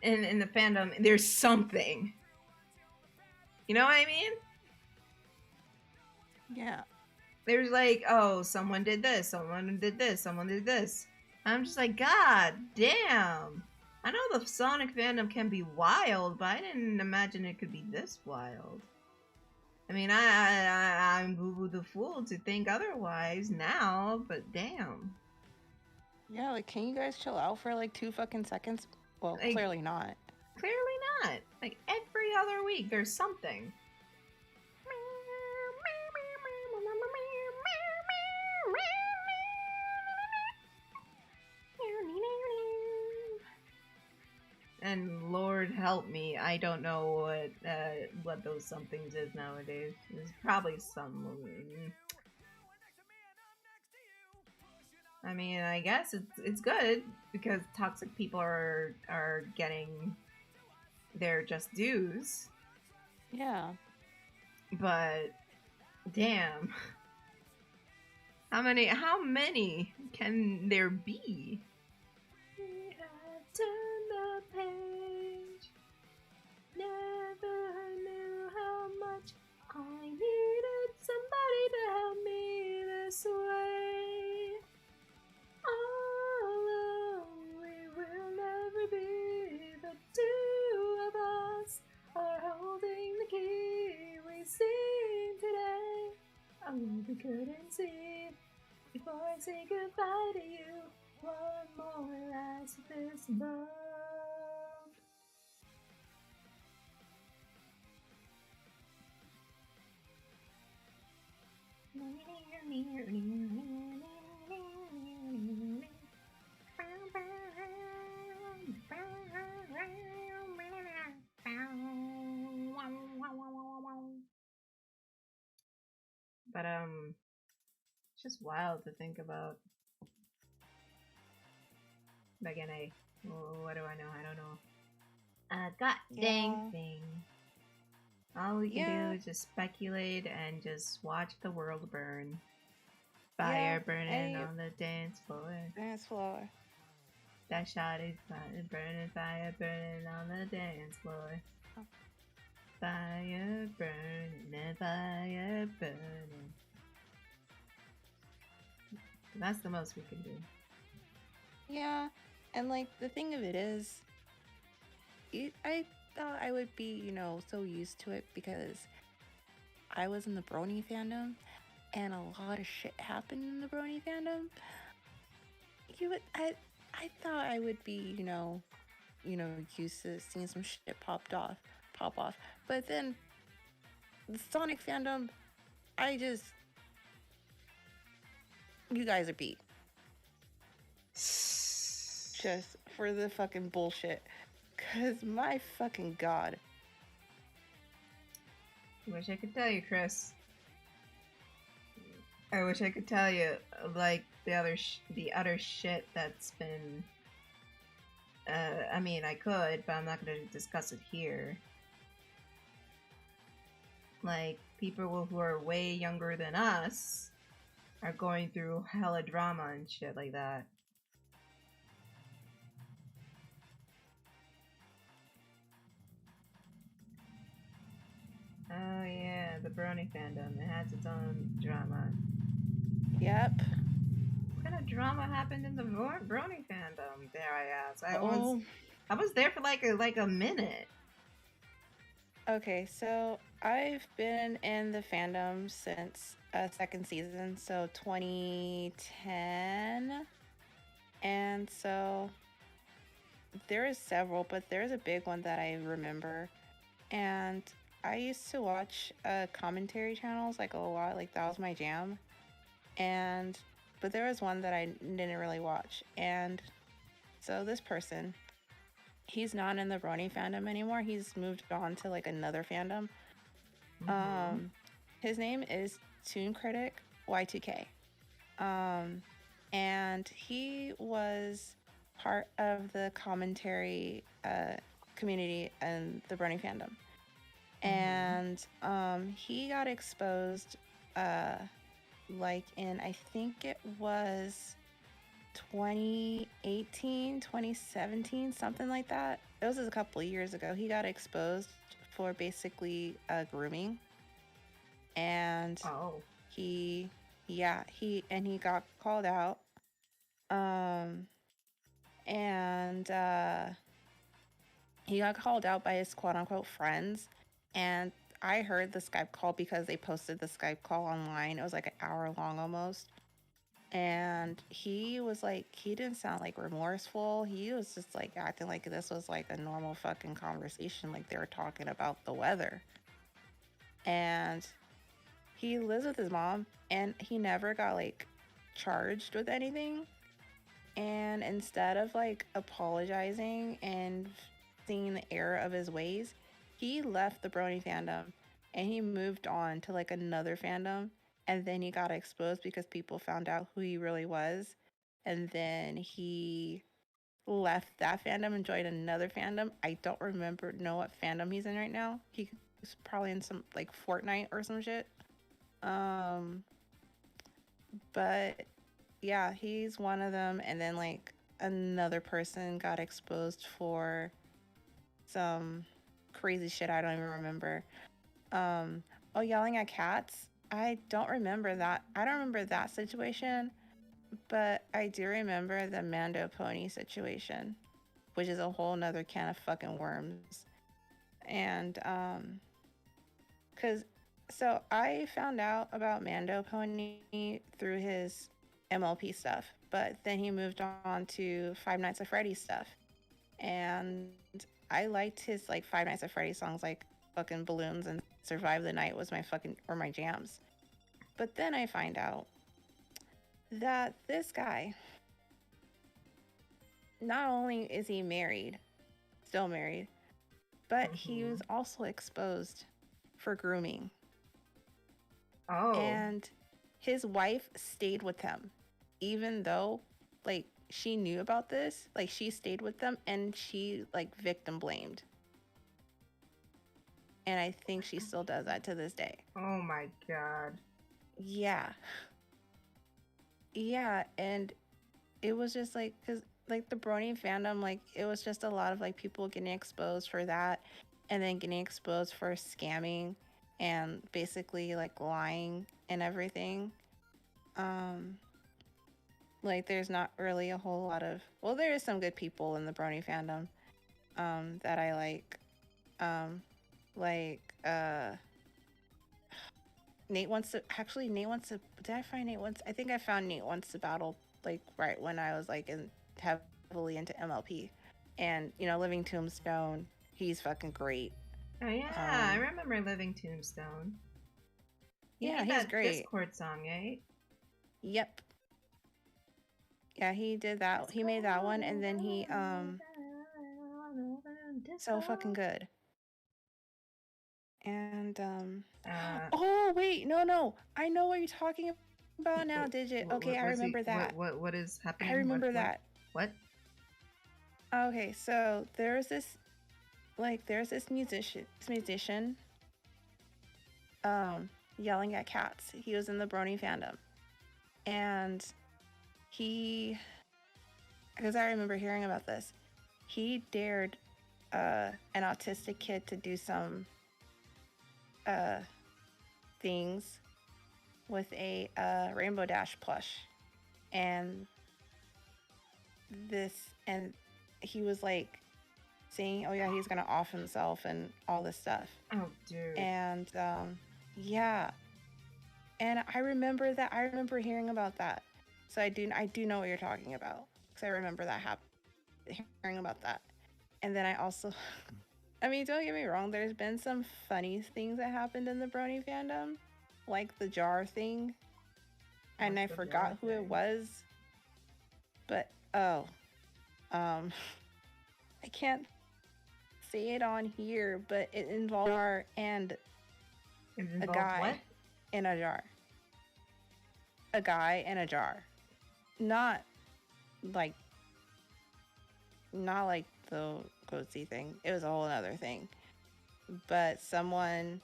in the fandom, there's something. You know what I mean? Yeah. There's like, oh, someone did this, someone did this, someone did this. I'm just like, God damn. I know the Sonic fandom can be wild, but I didn't imagine it could be this wild. I mean, I'm boo-boo the fool to think otherwise now, but damn. Yeah, like, can you guys chill out for like 2 fucking seconds? Well, Like, clearly not. Clearly not. Like, every other week, there's something. And Lord help me, I don't know what those somethings is nowadays. There's probably some. I mean, I guess it's good because toxic people are getting their just dues. Yeah. But damn, how many can there be? We have turned the page. Never knew how much I needed somebody to help me this way. All alone, we will never be. The two of us are holding the key we've seen today. Oh, we couldn't see before I say goodbye to you. One more last this love. But it's just wild to think about. But again, what do I know? I don't know. God dang thing. All we can do is just speculate and just watch the world burn. Fire burning on the dance floor. That shot is burning, fire burning on the dance floor. Fire burning and fire burning. That's the most we can do. Yeah, and like the thing of it is, I thought I would be, you know, so used to it because I was in the Brony fandom, and a lot of shit happened in the Brony fandom. I thought I would be, you know, used to seeing some shit pop off. But then the Sonic fandom, you guys are beat. just for the fucking bullshit. Cause my fucking god. I wish I could tell you, Kris. I wish I could tell you, like, the other shit that's been. I mean, I could, but I'm not going to discuss it here. Like, people who are way younger than us are going through hella drama and shit like that. Oh yeah, the Brony fandom. It has its own drama. Yep. What kind of drama happened in the Brony fandom? Dare I ask? I was there for like a minute. Okay, so I've been in the fandom since second season, so 2010, and so there is several, but there's a big one that I remember, and I used to watch commentary channels like a lot, like that was my jam, but there was one that I didn't really watch, and so this person, he's not in the Brony fandom anymore. He's moved on to like another fandom. Mm-hmm. His name is Tune Critic Y2K. And he was part of the commentary community and the Brony fandom. And he got exposed like in, I think it was 2018, 2017, something like that. It was a couple of years ago. He got exposed for basically grooming, and he got called out, and he got called out by his quote unquote friends, and I heard the Skype call because they posted the Skype call online. It was like an hour long almost. And he was like, he didn't sound like remorseful. He was just like acting like this was like a normal fucking conversation, like they were talking about the weather. And he lives with his mom, and he never got like charged with anything. And instead of like apologizing and seeing the error of his ways, he left the Brony fandom and he moved on to like another fandom. And then he got exposed because people found out who he really was. And then he left that fandom and joined another fandom. I don't know what fandom he's in right now. He's probably in some like Fortnite or some shit. But yeah, he's one of them. And then like another person got exposed for some crazy shit I don't even remember. Yelling at cats. I don't remember that. I don't remember that situation, but I do remember the Mando Pony situation, which is a whole nother can of fucking worms. And so I found out about Mando Pony through his MLP stuff, but then he moved on to Five Nights at Freddy's stuff, and I liked his like Five Nights at Freddy's songs, like fucking Balloons and Survive the Night was my jams. But then I find out that this guy, not only is he still married, but he was also exposed for grooming. And his wife stayed with him, even though like she knew about this. Like she stayed with them and she like victim blamed. And I think she still does that to this day. Oh my god. Yeah. Yeah, and it was just like, because like the Brony fandom, like it was just a lot of like people getting exposed for that, and then getting exposed for scamming and basically like lying and everything. Like there's not really a whole lot of, well, there is some good people in the Brony fandom that I like. Nate wants to did I find Nate once? I think I found Nate wants to battle like right when I was like heavily into MLP, and Living Tombstone, he's fucking great. Oh yeah, I remember Living Tombstone. Yeah, he's great. Discord song, right? Yep. Yeah, he did that. He made that one, and then he so fucking good. And oh wait, no, I know what you're talking about now, Digit. Okay, I remember that. What is happening? I remember that. What? Okay, so there's this musician yelling at cats. He was in the Brony fandom, and he, because I remember hearing about this, he dared an autistic kid to do some things with a Rainbow Dash plush, and he was like saying, oh yeah, he's gonna off himself and all this stuff. Oh dude. And yeah, and I remember hearing about that. So I do know what you're talking about, because I remember that hearing about that. And then I also I mean, don't get me wrong, there's been some funny things that happened in the Brony fandom, like the jar thing. And I forgot who it was. But I can't say it on here, but it involved a jar and a guy in a jar. A guy in a jar. Not like the goatsy thing. It was a whole other thing. But someone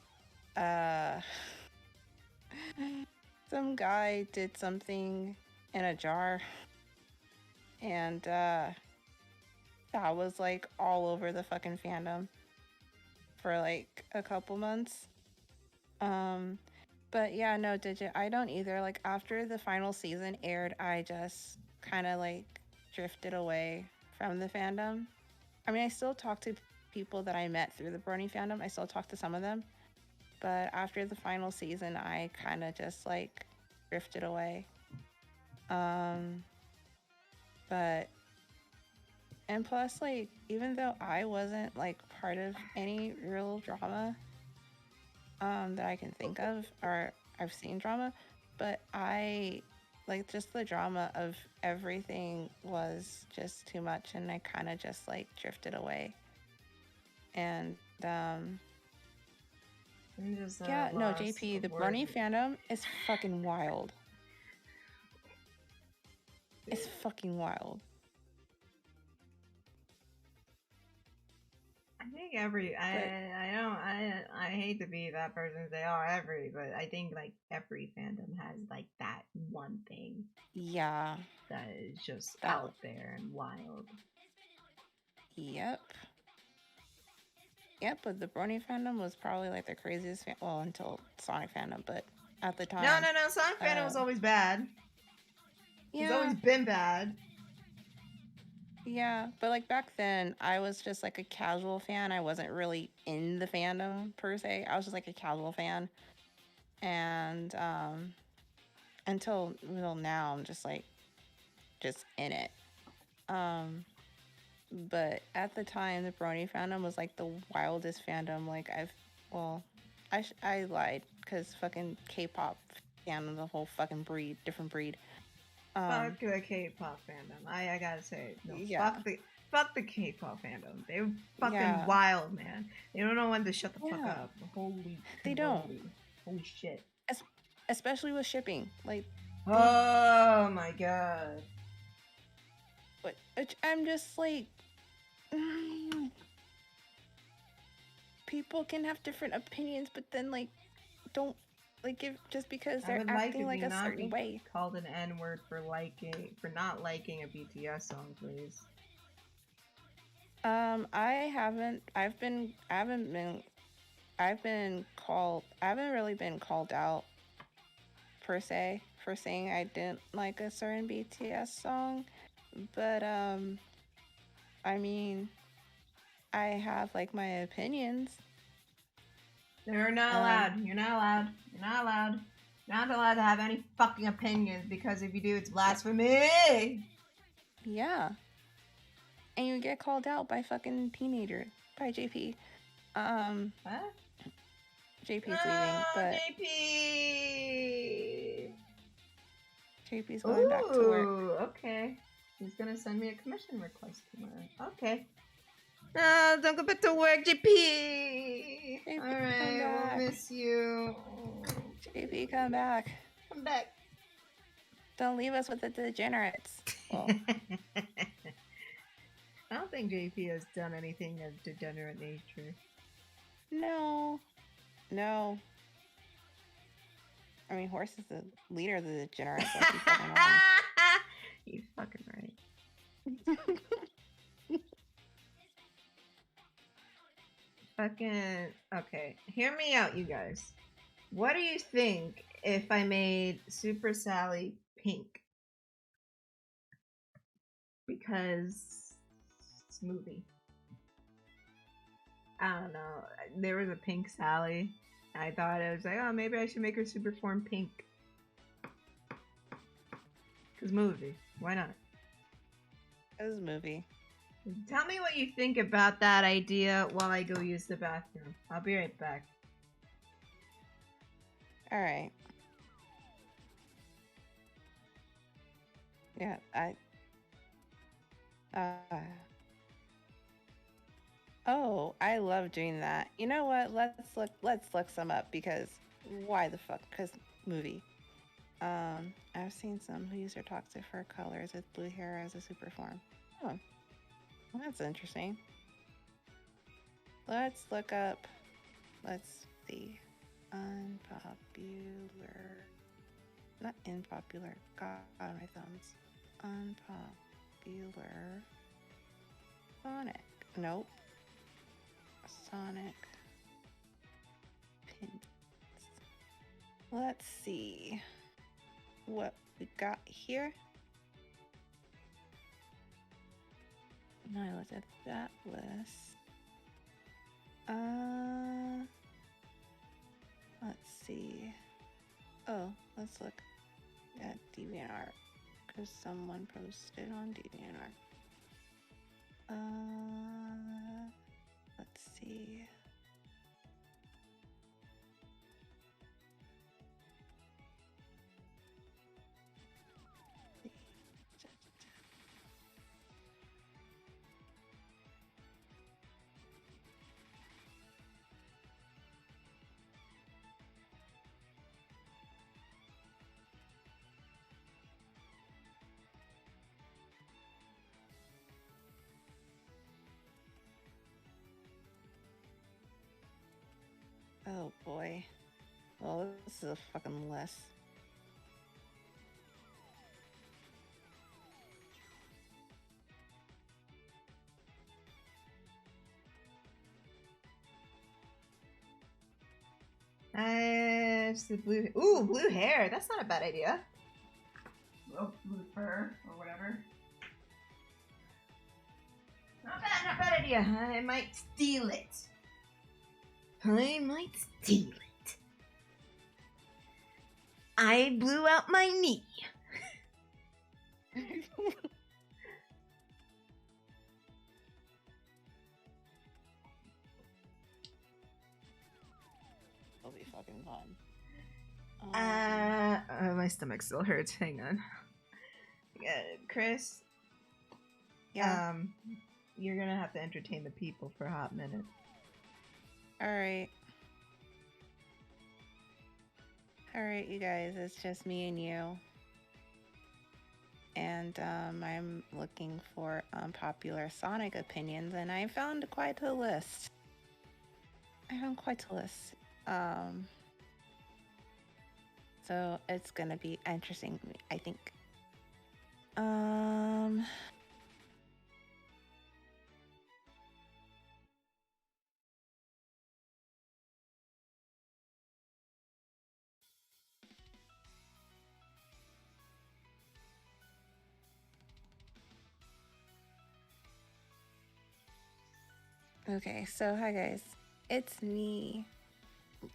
some guy did something in a jar, and that was like all over the fucking fandom for like a couple months. But yeah, no, Digit, I don't either. Like, after the final season aired, I just kind of like drifted away from the fandom. I mean, I still talk to people that I met through the Brony fandom. I still talk to some of them. But after the final season, I kind of just like drifted away. But, and plus, like, even though I wasn't like part of any real drama that I can think of, or I've seen drama, but I like just the drama of everything was just too much, and I kind of just like drifted away. And yeah, no, JP, the Brony fandom is fucking wild. It's fucking wild. I think I hate to be that person, but I think like every fandom has like that one thing. Yeah. That is just out there and wild. Yep, but the Brony fandom was probably like the craziest well, until Sonic fandom, but at the time. No, Sonic fandom was always bad. Yeah. It's always been bad. Yeah, but like back then, I was just like a casual fan. I wasn't really in the fandom per se. I was just like a casual fan. And until now, I'm just like in it. But at the time, the Brony fandom was like the wildest fandom. Like I lied, because fucking K-pop fandom, the whole fucking different breed. Fuck the K-pop fandom. I gotta say, no, yeah. Fuck the K-pop fandom. They're fucking wild, man. They don't know when to shut the fuck up. They don't. Holy shit. Especially with shipping, like. Oh my god. But I'm just like, people can have different opinions, but then like, don't. Like, if just because they're acting like a certain way. Called an N-word for not liking a BTS song, please. I haven't really been called out per se for saying I didn't like a certain BTS song, but I mean, I have like my opinions. You're not allowed. You're not allowed. You're not allowed. You're not allowed to have any fucking opinions, because if you do, it's blasphemy. Yeah. And you get called out by fucking teenager, by JP. What? JP's leaving, but JP's going back to work. Ooh, okay. He's gonna send me a commission request tomorrow. Okay. No, don't go back to work, JP. JP, All come right, back. we'll miss you. JP, come back. Come back. Don't leave us with the degenerates. Well, I don't think JP has done anything of degenerate nature. no. No. I mean, Horse is the leader of the degenerates. Like he's fucking wrong. You're fucking right. Fucking okay. Hear me out, you guys. What do you think if I made Super Sally pink? Because it's a movie. I don't know. There was a pink Sally. I thought it was like, oh, maybe I should make her super form pink. Cause movie. Why not? It was a movie. Tell me what you think about that idea while I go use the bathroom. I'll be right back. All right. Yeah, Oh, I love doing that. You know what? Let's look some up because why the fuck? Because movie. I've seen some who use their toxic fur colors with blue hair as a super form. Oh, well, that's interesting. Let's look up. Let's see. Unpopular. Not unpopular. God, my thumbs. Unpopular. Sonic. Nope. Sonic. Pins. Let's see what we got here. Now I looked at that list. Let's see. Oh, let's look at DeviantArt because someone posted on DeviantArt. Let's see. Oh boy. Well, this is a fucking list. It's the blue. Ooh, blue hair. That's not a bad idea. Oh, blue fur or whatever. Not bad idea. I might steal it. I blew out my knee. It'll be fucking fun. My stomach still hurts. Hang on. Kris. Yeah. You're gonna have to entertain the people for a hot minute. Alright, you guys, it's just me and you. And I'm looking for unpopular Sonic opinions, and I found quite a list. So it's gonna be interesting, I think. Okay, so hi guys, it's me,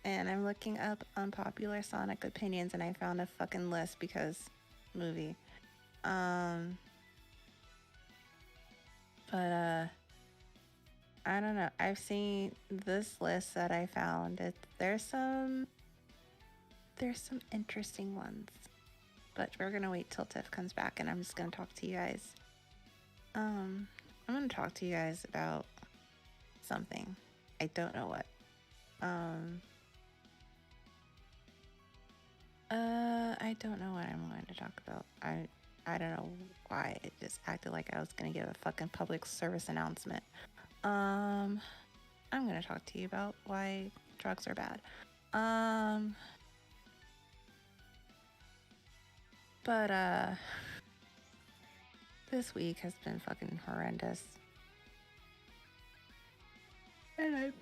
and I'm looking up unpopular Sonic opinions, and I found a fucking list because movie. But I don't know. I've seen this list that I found. There's some interesting ones. but we're gonna wait till Tiff comes back, and I'm just gonna talk to you guys. I'm gonna talk to you guys about something. I don't know what. I don't know what I'm going to talk about. I don't know why it just acted like I was gonna give a fucking public service announcement. I'm gonna talk to you about why drugs are bad. But this week has been fucking horrendous. And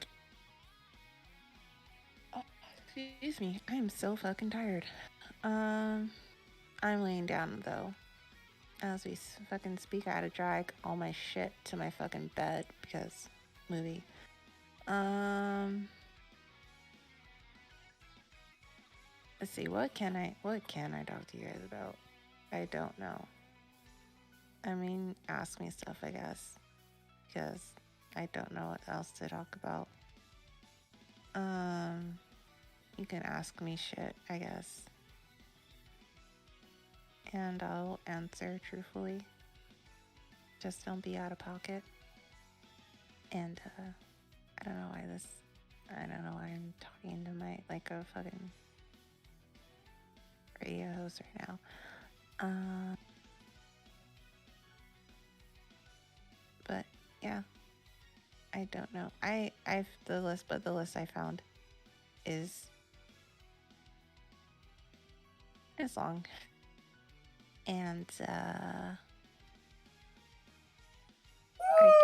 excuse me, I am so fucking tired. I'm laying down though. As we fucking speak, I had to drag all my shit to my fucking bed because movie. Let's see, what can I talk to you guys about? I don't know. I mean, ask me stuff, I guess, because I don't know what else to talk about. You can ask me shit, I guess, and I'll answer truthfully. Just don't be out of pocket. And I don't know why I'm talking to my like a fucking radio host right now. But yeah, I don't know. I've the list, but the list I found is it's long, and I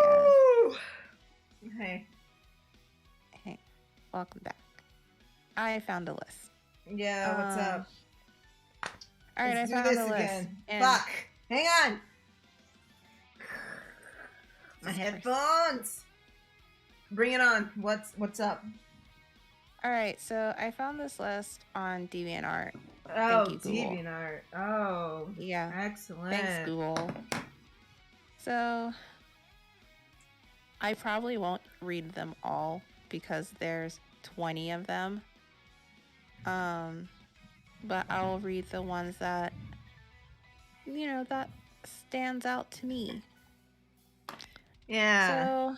guess. Hey, welcome back. I found a list. Yeah, what's up? All right, Let's I do found this a list. again. And Fuck! Hang on! My headphones! Bring it on. What's up? All right, so I found this list on DeviantArt. Oh, Thank you, Google. DeviantArt. Oh, yeah. Excellent. Thanks, Google. So I probably won't read them all because there's 20 of them. But I'll read the ones that that stands out to me. Yeah. So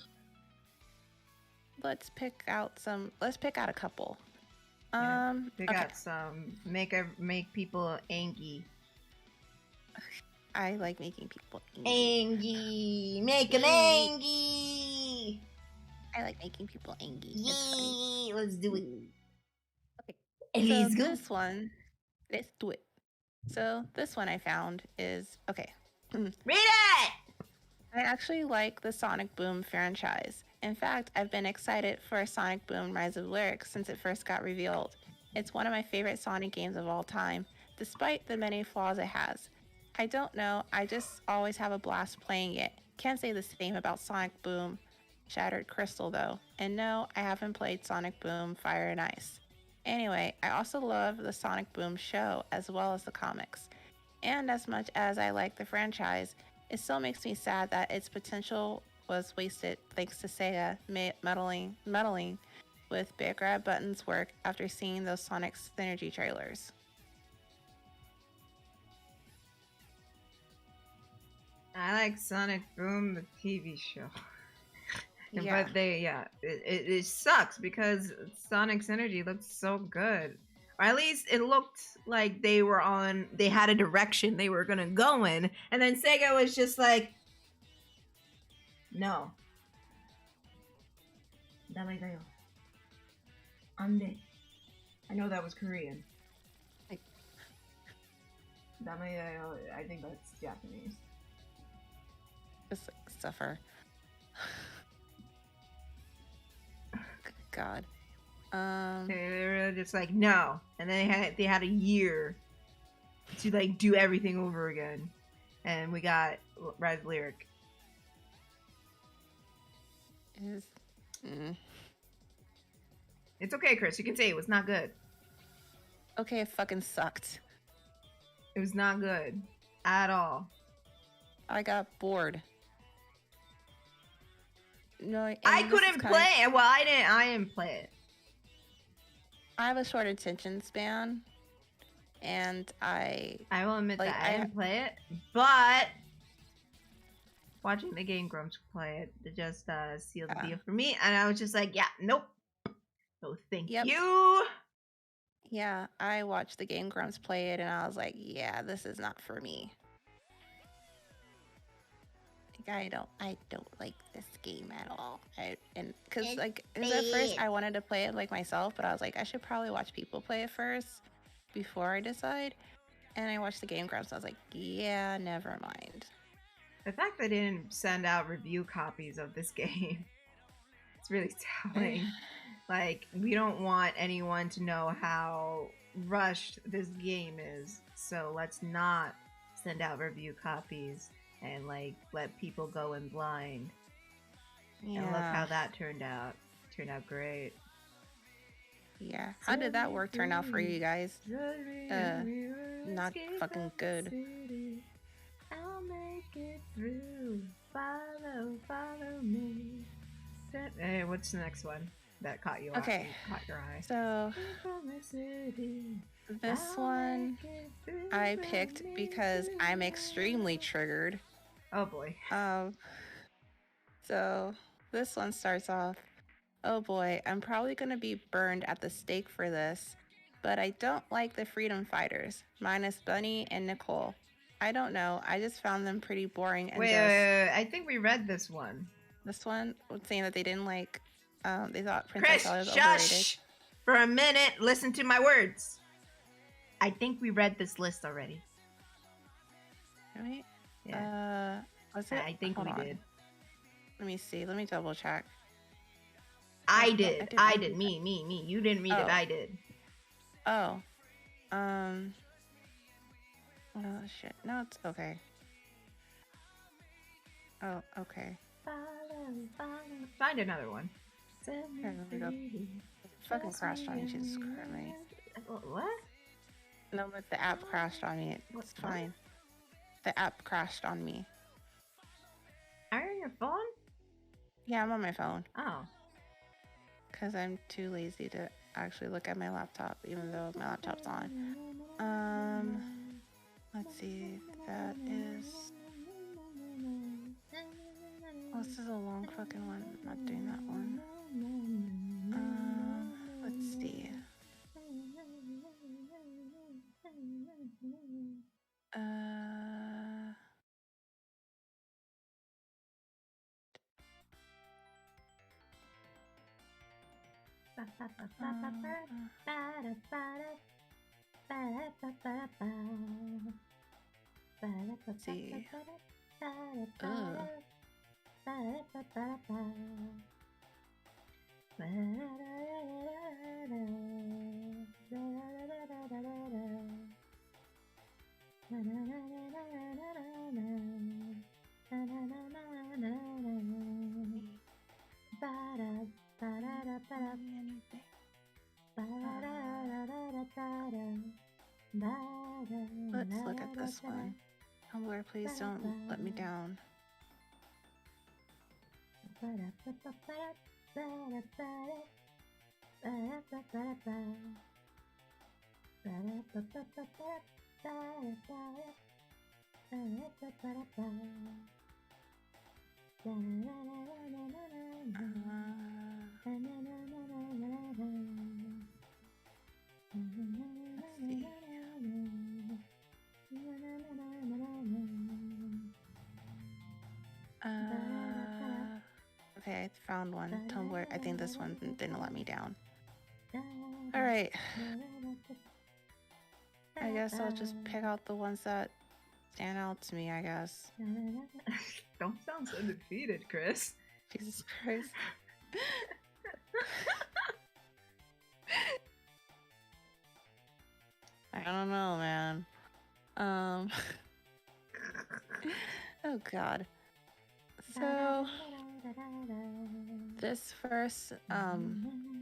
let's pick out a couple. We got some make people angry. I like making people angry. Make them angry. I like making people angry. Yay, let's do it. Okay. And so this one, let's do it. So this one I found is okay. Read it! I actually like the Sonic Boom franchise. In fact, I've been excited for Sonic Boom Rise of Lyric since it first got revealed. It's one of my favorite Sonic games of all time, despite the many flaws it has. I don't know, I just always have a blast playing it. Can't say the same about Sonic Boom Shattered Crystal though. And no, I haven't played Sonic Boom Fire and Ice. Anyway, I also love the Sonic Boom show as well as the comics. And as much as I like the franchise, it still makes me sad that its potential was wasted thanks to Sega meddling with Big Red Button's work after seeing those Sonic Synergy trailers. I like Sonic Boom, the TV show. Yeah. But it sucks because Sonic Synergy looked so good. Or at least it looked like they had a direction they were gonna go in, and then Sega was just like, no. Ande. I know that was Korean. I think that's Japanese. Just like suffer. God. They were just like no, and then they had a year to like do everything over again, and we got Red Lyric. It's okay, Chris. You can say it was not good. Okay, it fucking sucked. It was not good at all. I got bored. No, I couldn't play it. Well, I didn't play it. I have a short attention span, and I will admit like, that I didn't play it, but watching the Game Grumps play it just sealed the deal for me, and I was just like, yeah, nope, no, thank you. Yeah, I watched the Game Grumps play it, and I was like, yeah, this is not for me. Like, I don't like this game at all. Because at first I wanted to play it like myself, but I was like, I should probably watch people play it first before I decide. And I watched the Game Grumps, and I was like, yeah, never mind. The fact they didn't send out review copies of this game, it's really telling. Like, we don't want anyone to know how rushed this game is, so let's not send out review copies and like let people go in blind. Yeah. And look how that turned out. Turned out great. Yeah. How did that work turn out for you guys? Not fucking good. I'll make it through. Follow me. Hey, what's the next one that caught you? Okay. Caught your eye. So this one I picked because I'm extremely triggered. Oh boy. So this one starts off, oh boy, I'm probably gonna be burned at the stake for this, but I don't like the freedom fighters, minus Bunny and Nicole. I don't know, I just found them pretty boring and wait, I think we read this one. This one was saying that they didn't like, they thought Princess Ella was overrated. Shush! For a minute, listen to my words. I think we read this list already. Right? Yeah. Was it? I think we did. Let me see. Let me double check. I did. Me. You didn't read it. I did. Oh. Oh shit. No, it's okay. Oh, okay. Find another one. Here, let me go. Fucking crashed on me, Jesus Christ. What? No, but the app crashed on me. It's fine. The app crashed on me. Are you on your phone? Yeah, I'm on my phone. Oh. Because I'm too lazy to actually look at my laptop, even though my laptop's on. Let's see. That is... Oh, this is a long fucking one. I'm not doing that one. Let's see. Let's see. Let's look at this one. Tumblr, please don't let me down. Okay, I found one. Tumblr. I think this one didn't let me down. Alright. I guess I'll just pick out the ones that stand out to me, I guess. Don't sound so defeated, Kris. Jesus Christ. I don't know, man. Oh god. So this first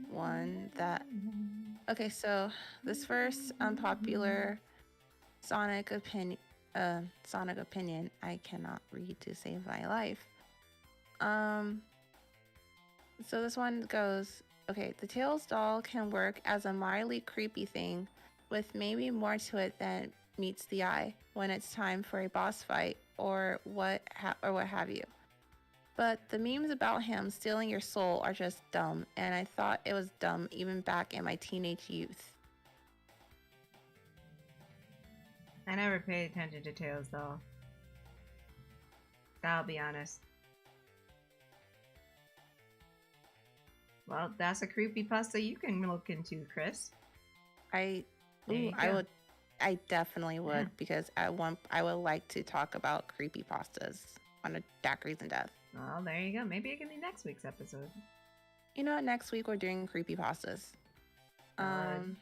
one that so this first unpopular Sonic opinion I cannot read to save my life. So this one goes, okay, the Tails doll can work as a mildly creepy thing, with maybe more to it than meets the eye when it's time for a boss fight or what have you. But the memes about him stealing your soul are just dumb, and I thought it was dumb even back in my teenage youth. I never paid attention to Tails though. I'll be honest. Well, that's a creepypasta you can look into, Kris. I definitely would, because I would like to talk about creepypastas on a Daiquiris and Death. Well, there you go. Maybe it can be next week's episode. You know what? Next week we're doing creepypastas.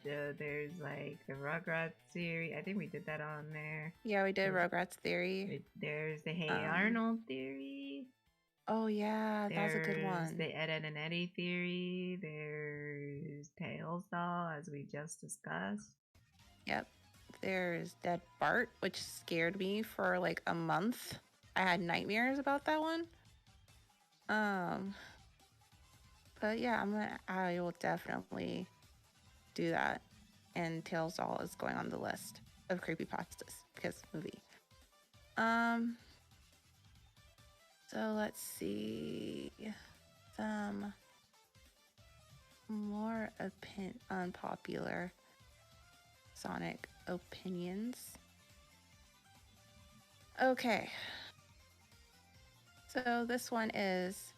There's like the Rugrats theory. I think we did that on there. Yeah, we did Rugrats theory. There's the Hey Arnold theory. Oh yeah, that's a good one. The Ed, Ed and Eddie theory. There's Tails doll, as we just discussed. Yep. There's Dead Bart, which scared me for like a month. I had nightmares about that one. But yeah, I will definitely do that. And Tails doll is going on the list of creepypastas because movie. So let's see some more unpopular Sonic opinions. Okay. So this one is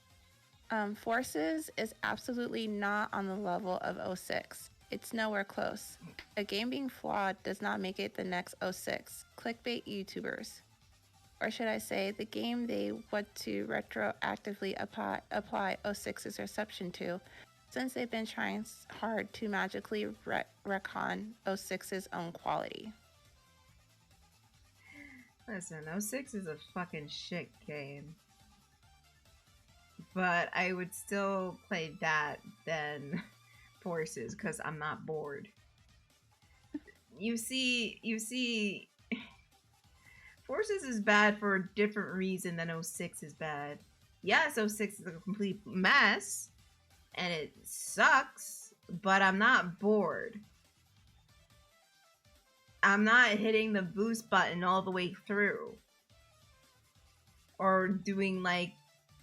Forces is absolutely not on the level of 06. It's nowhere close. A game being flawed does not make it the next 06. Clickbait YouTubers. Or should I say, the game they want to retroactively apply 06's reception to, since they've been trying hard to magically retcon 06's own quality. Listen, 06 is a fucking shit game. But I would still play that than Forces, because I'm not bored. You see, Forces is bad for a different reason than 06 is bad. Yes, 06 is a complete mess, and it sucks, but I'm not bored. I'm not hitting the boost button all the way through. Or doing, like,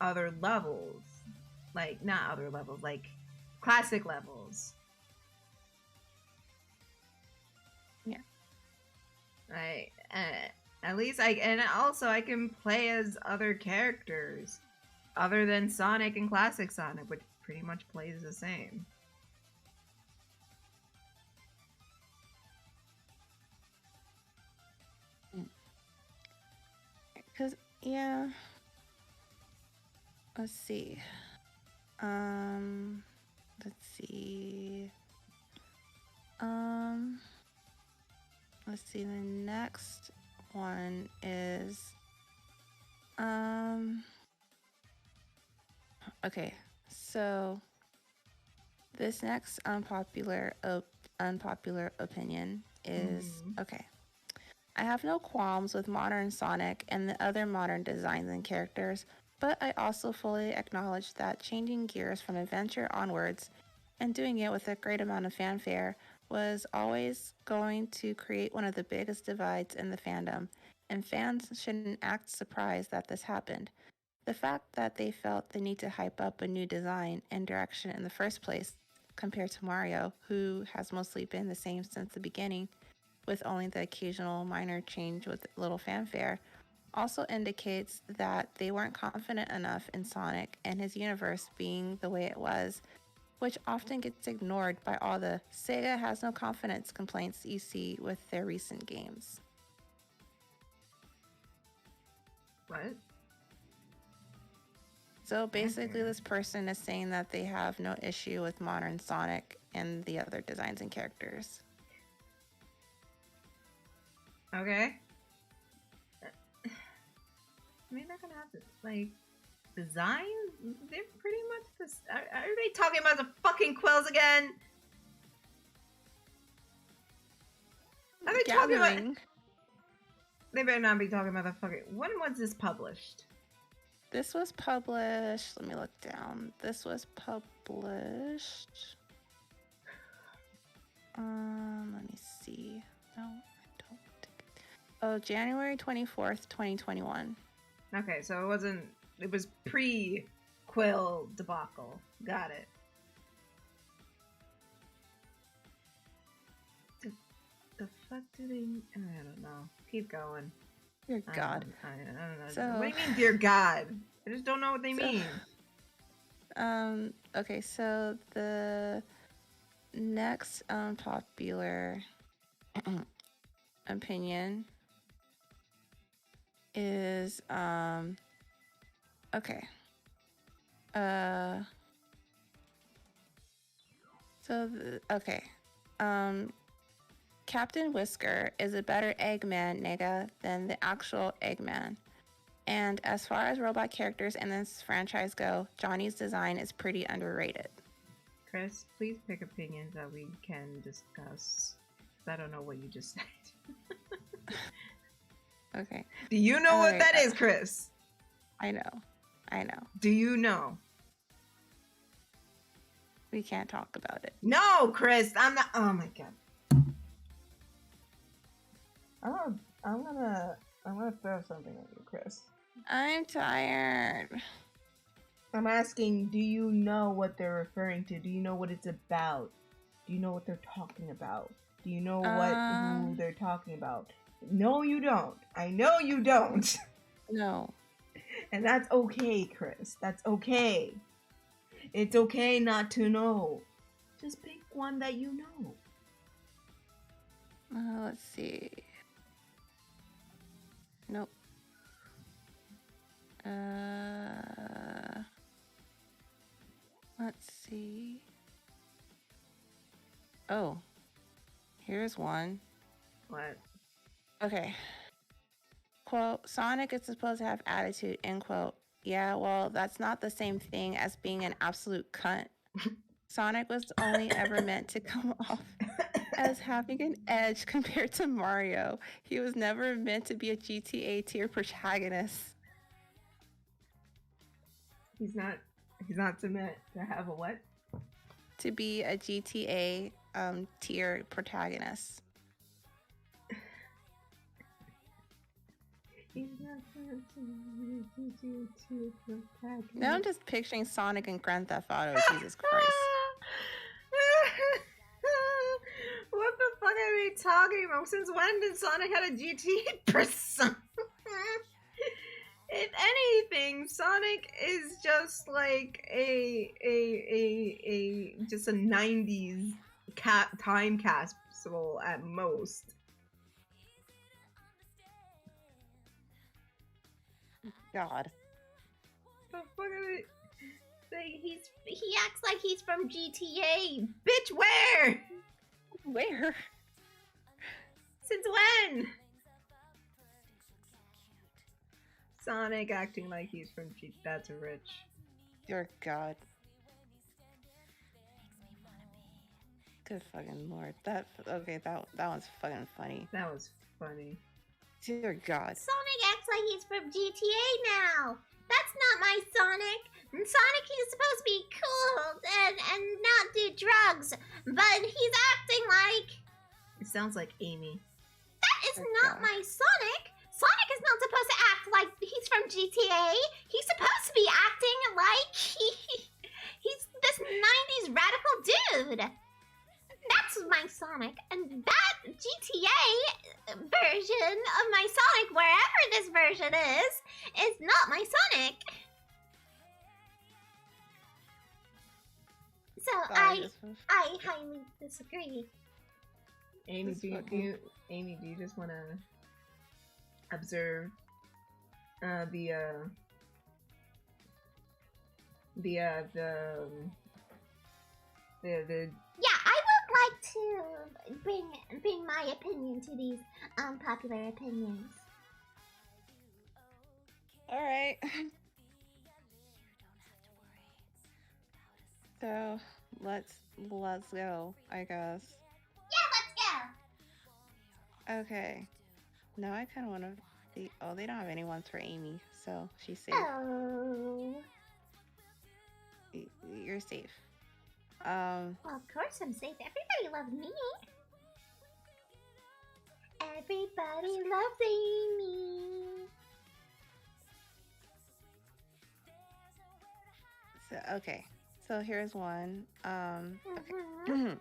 other levels. Like, not other levels, like, classic levels. Yeah. At least and also I can play as other characters other than Sonic and Classic Sonic, which pretty much plays the same. Because, yeah. Let's see. Let's see. The next one is okay. So this next unpopular opinion is okay. I have no qualms with modern Sonic and the other modern designs and characters, but I also fully acknowledge that changing gears from adventure onwards and doing it with a great amount of fanfare was always going to create one of the biggest divides in the fandom, and fans shouldn't act surprised that this happened. The fact that they felt the need to hype up a new design and direction in the first place, compared to Mario, who has mostly been the same since the beginning, with only the occasional minor change with little fanfare, also indicates that they weren't confident enough in Sonic and his universe being the way it was, which often gets ignored by all the Sega has no confidence complaints you see with their recent games. What? So basically, this person is saying that they have no issue with modern Sonic and the other designs and characters. Okay. I mean, they're gonna have to, like, design? They're pretty much this. Are they talking about the fucking quills again? Are they talking about? They better not be talking about the fucking. When was this published? This was published. Let me look down. This was published Let me see. No, I don't. Oh, January 24th, 2021. Okay, so it wasn't. It was pre-Quill debacle. Got it. The fuck do they? I don't know. Keep going. Dear God. I don't know. So, what do you mean, dear God? I just don't know what they mean. Okay, so the next popular opinion is okay. Okay. Captain Whisker is a better Eggman nigga than the actual Eggman. And as far as robot characters in this franchise go, Johnny's design is pretty underrated. Kris, please pick opinions that we can discuss. I don't know what you just said. Okay. Do you know what that is, Kris? I know. Do you know? We can't talk about it. No, Kris, I'm not. Oh my God. I'm gonna throw something at you, Kris. I'm tired. I'm asking, do you know what they're referring to? Do you know what it's about? Do you know what they're talking about? Do you know who they're talking about? No, you don't. I know you don't. No. And that's okay, Kris. That's okay. It's okay not to know. Just pick one that you know. Let's see. Nope. Let's see. Oh, here's one. What? Okay. Quote, Sonic is supposed to have attitude, end quote. Yeah, well, that's not the same thing as being an absolute cunt. Sonic was only ever meant to come off as having an edge compared to Mario. He was never meant to be a GTA tier protagonist. He's not meant to have a what? To be a GTA tier protagonist. He's not meant to be a GTA tier protagonist. Now I'm just picturing Sonic and Grand Theft Auto. Jesus Christ. What the fuck are we talking about? Since when did Sonic have a GTA persona? If anything, Sonic is just like a just a 90s time capsule at most. God. The fuck are they? He acts like he's from GTA. Bitch, where? Where? Since when? Sonic acting like he's from that's rich. Dear God. Good fucking lord. That one's fucking funny. That was funny. Dear God. Sonic acts like he's from GTA now. That's not my Sonic. Sonic is supposed to be cool and not do drugs, but he's acting like... It sounds like Amy. That is not my Sonic. Sonic is not supposed to act like he's from GTA. He's supposed to be acting like he's this 90s radical dude. That's my Sonic, and that GTA version of my Sonic, wherever this version is not my Sonic. So I highly disagree. Amy, do you just want to observe the Yeah, I would like to bring my opinion to these unpopular opinions. All right. So let's go, I guess. Yeah, let's go. Okay. Now I kind of want to see. Oh, they don't have any ones for Amy, so she's safe. Oh. You're safe. Well, of course I'm safe. Everybody loves me. Everybody loves Amy. So okay. So here's one. Mhm.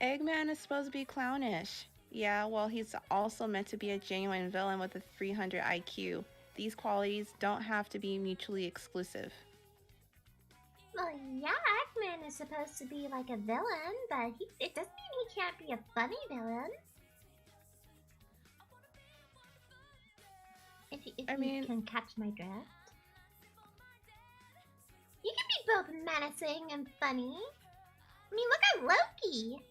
Eggman is supposed to be clownish. Yeah, well, he's also meant to be a genuine villain with a 300 IQ. These qualities don't have to be mutually exclusive. Well, yeah, Eggman is supposed to be like a villain, but it doesn't mean he can't be a funny villain. If you can catch my drift. You can be both menacing and funny. I mean, look at Loki.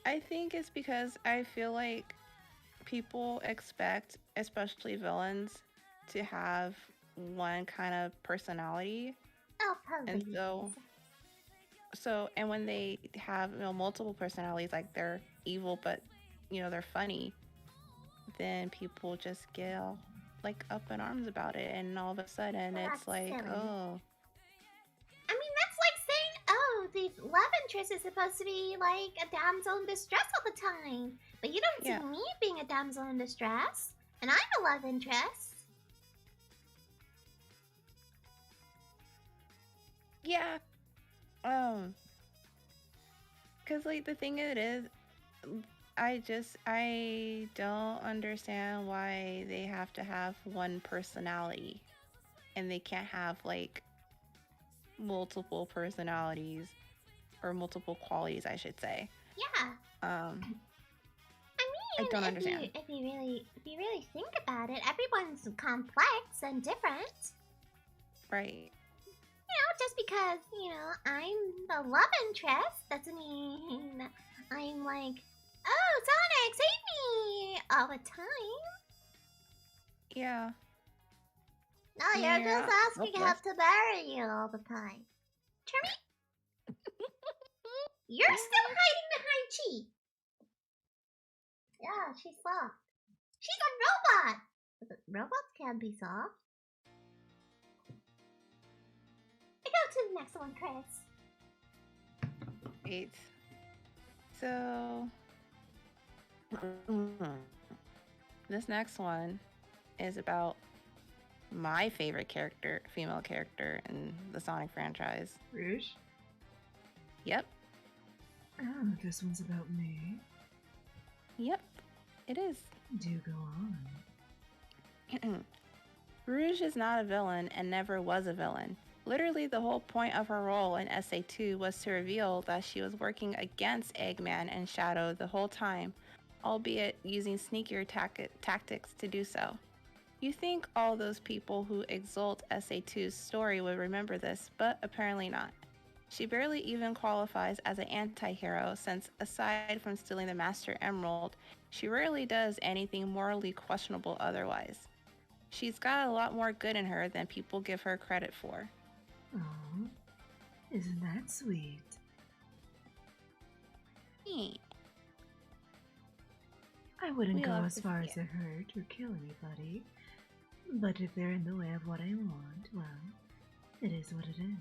I think it's because I feel like people expect, especially villains, to have one kind of personality. Oh, probably. And and when they have multiple personalities, like they're evil but they're funny, then people just get all like up in arms about it, and all of a sudden it's like, silly. oh. I mean, that's like saying, oh, the love interest is supposed to be like a damsel in distress all the time. But you don't see me being a damsel in distress, and I'm a love interest. Yeah. Because like the thing it is, I don't understand why they have to have one personality and they can't have like multiple personalities or multiple qualities, I should say. Yeah. I mean, I don't understand. If you really think about it, everyone's complex and different. Right. Just because, I'm the love interest doesn't mean I'm like, oh, Sonic, save me all the time. Yeah. No, you're just asking how to marry you all the time. Charmy? You're still hiding behind Chi. Yeah, she's soft. She's a robot! But robots can be soft. Go to the next one, Kris. Wait. So, this next one is about my favorite female character in the Sonic franchise. Rouge? Yep. Oh, this one's about me. Yep, it is. Do go on. Rouge is not a villain and never was a villain. Literally, the whole point of her role in SA2 was to reveal that she was working against Eggman and Shadow the whole time, albeit using sneakier tactics to do so. You think all those people who exalt SA2's story would remember this, but apparently not. She barely even qualifies as an anti-hero since, aside from stealing the Master Emerald, she rarely does anything morally questionable otherwise. She's got a lot more good in her than people give her credit for. Oh, isn't that sweet? I wouldn't go as far as to hurt or kill anybody, but if they're in the way of what I want, well, it is what it is.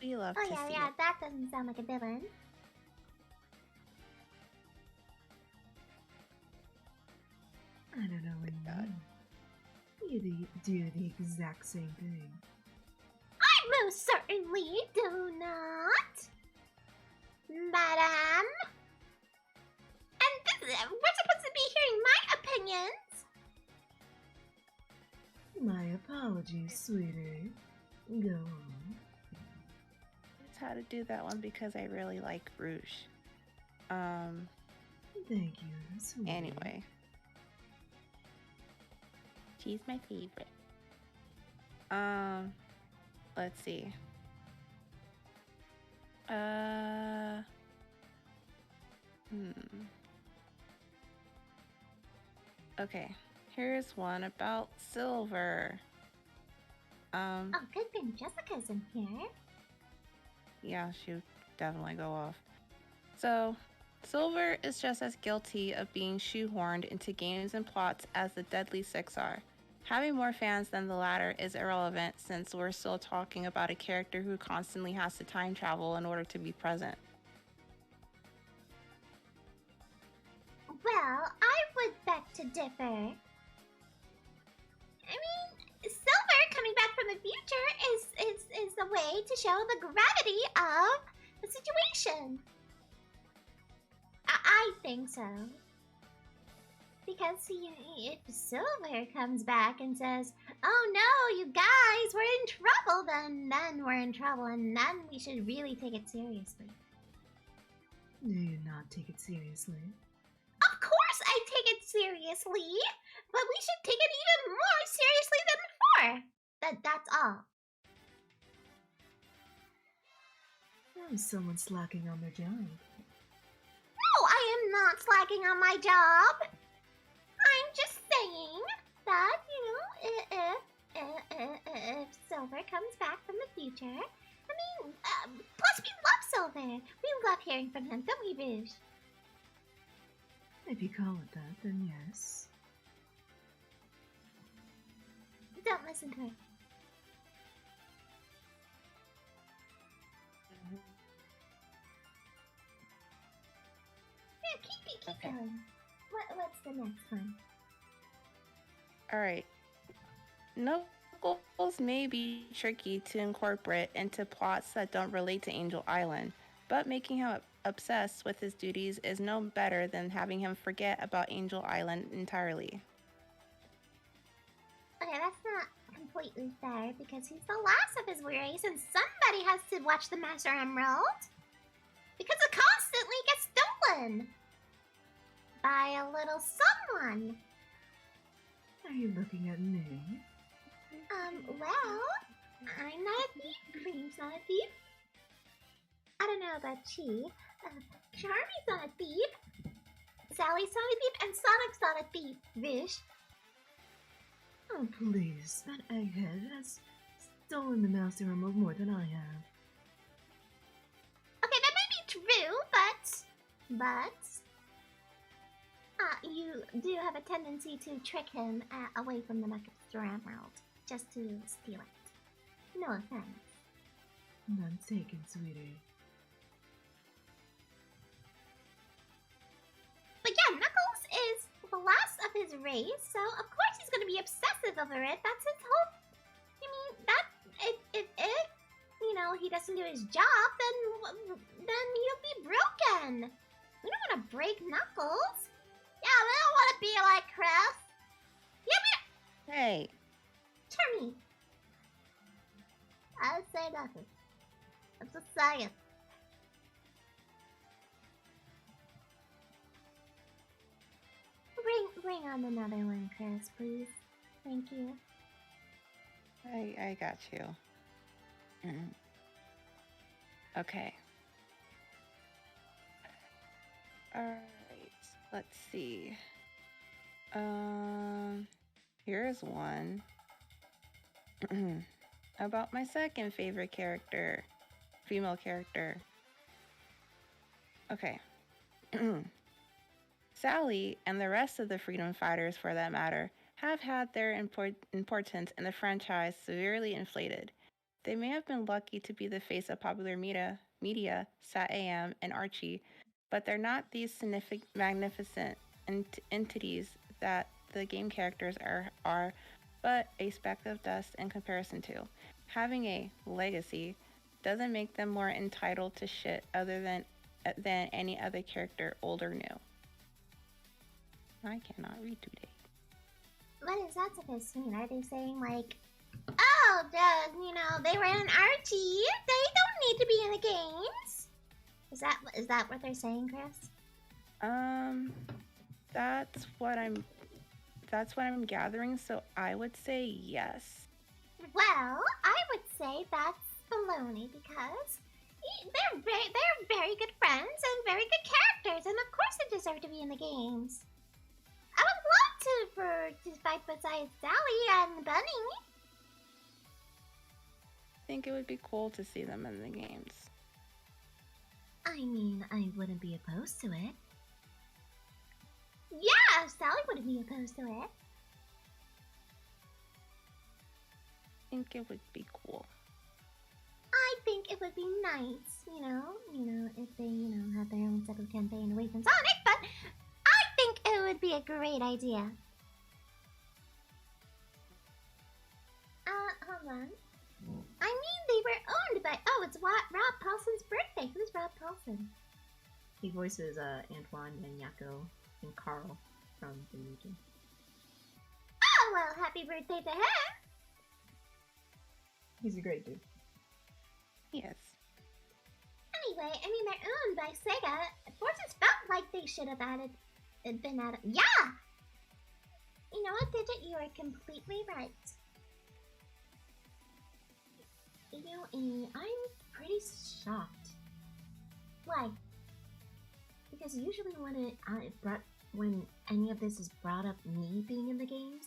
We love to see it. Yeah, that doesn't sound like a villain. I don't know what you mean. You do the exact same thing. I most certainly do not, madam. And we're supposed to be hearing my opinions. My apologies, sweetie. Go on. That's how to do that one because I really like Rouge. Thank you, sweetie. Anyway. She's my favorite. Let's see. Okay, here's one about Silver. Oh, good thing Jessica's in here. Yeah, she would definitely go off. So, Silver is just as guilty of being shoehorned into games and plots as the Deadly Six are. Having more fans than the latter is irrelevant since we're still talking about a character who constantly has to time travel in order to be present. Well, I would beg to differ. I mean, Silver coming back from the future is a way to show the gravity of the situation. I think so. Because if Silver comes back and says, "Oh no, you guys, we're in trouble," then we're in trouble, and then we should really take it seriously. Do you not take it seriously? Of course I take it seriously, but we should take it even more seriously than before. That's all. Oh, someone's slacking on their job. No, I am not slacking on my job. I'm just saying that, if Silver comes back from the future, I mean, plus we love Silver. We love hearing from him, don't we, Rouge? If you call it that, then yes. Don't listen to her. Yeah, keep Okay. going. What's the next one? Alright. Knuckles may be tricky to incorporate into plots that don't relate to Angel Island, but making him obsessed with his duties is no better than having him forget about Angel Island entirely. Okay, that's not completely fair because he's the last of his race and somebody has to watch the Master Emerald. Because it constantly gets stolen by a little someone. Are you looking at me? Well, I'm not a thief. Cream's not a thief. I don't know about Chi. Charmy's not a thief. Sally's not a thief, and Sonic's not a thief, Rouge. Oh, please. That egghead has stolen the Master Emerald more than I have. Okay, that might be true, but you do have a tendency to trick him away from the Master Emerald just to steal it. No offense. None taken, sweetie. But yeah, Knuckles is the last of his race, so of course he's gonna be obsessive over it. That's his whole. I mean, that if he doesn't do his job, then he'll be broken. We don't want to break Knuckles. Yeah, we don't want to be like Chris. Yeah, Hey, Charmy. I say nothing. I'm just saying. Bring on another one, Chris, please. Thank you. I got you. Okay. Alright, let's see. Here's one. About my second favorite character. Female character. Okay. Sally, and the rest of the freedom fighters for that matter, have had their importance in the franchise severely inflated. They may have been lucky to be the face of popular media, Sat AM, and Archie, but they're not these magnificent entities that the game characters are, but a speck of dust in comparison to. Having a legacy doesn't make them more entitled to shit other than any other character, old or new. I cannot read today. What is that supposed to mean? Are they saying like, oh, they were in Archie, they don't need to be in the games? Is that what they're saying, Chris? That's what I'm gathering, so I would say yes. Well, I would say that's baloney because they're very good friends and very good characters, and of course they deserve to be in the games. I would love to fight beside Sally and Bunny. I think it would be cool to see them in the games. I mean, I wouldn't be opposed to it. Yeah, Sally wouldn't be opposed to it. I think it would be cool. I think it would be nice, you know, if they, had their own separate campaign away from Sonic, but I think it would be a great idea. Hold on. I mean, they were owned by, it's Rob Paulson's birthday. Who's Rob Paulson? He voices Antoine and Yako and Carl from the Legion. Oh, well, happy birthday to him. He's a great dude. Yes. Anyway, I mean, they're owned by Sega. Forces felt like they should have been added. Yeah! You know what, Digit? You are completely right. You know, Amy, I'm pretty shocked. Why? Because usually when any of this is brought up, me being in the games,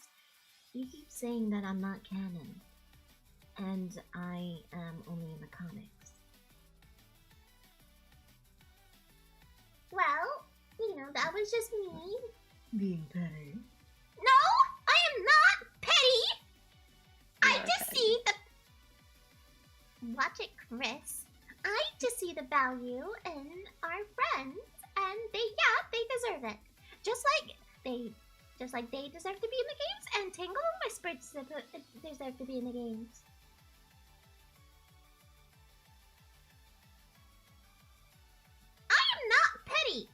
you keep saying that I'm not canon. And I am only in the comics. Well, that was just me. Being petty. No, I am not petty. I just petty. see the... Watch it, Chris. I just see the value in our friends, and they deserve it. Just like they deserve to be in the games, and Tingle and Whisper deserve to be in the games. I am not petty.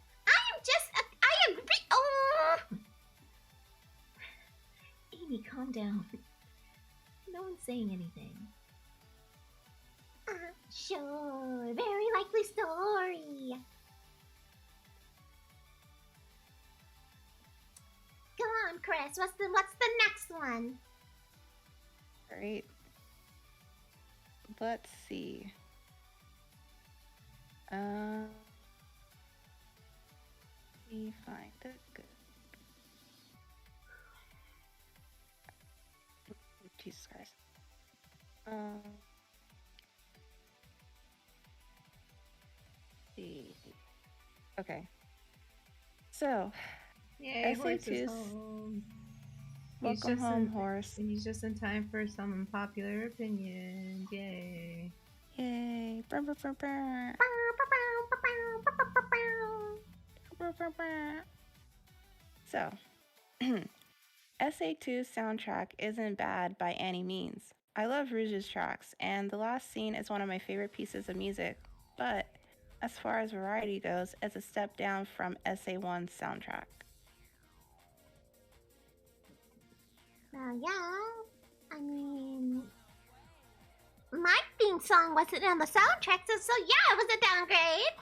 Amy, calm down. No one's saying anything. Sure, very likely story. Go on, Chris. What's the next one? Great. Let's see. Let me find it. Good. Jesus Christ. See. Okay. So, Yay, Horse is SATs. home. Welcome home, Horse. He's just in time for some unpopular opinions. Yay. Yay. Brr, brr, brr, brr. So, SA2's soundtrack isn't bad by any means. I love Rouge's tracks, and the last scene is one of my favorite pieces of music, but as far as variety goes, it's a step down from SA1's soundtrack. Yeah, I mean, my theme song wasn't on the soundtrack, so yeah, it was a downgrade.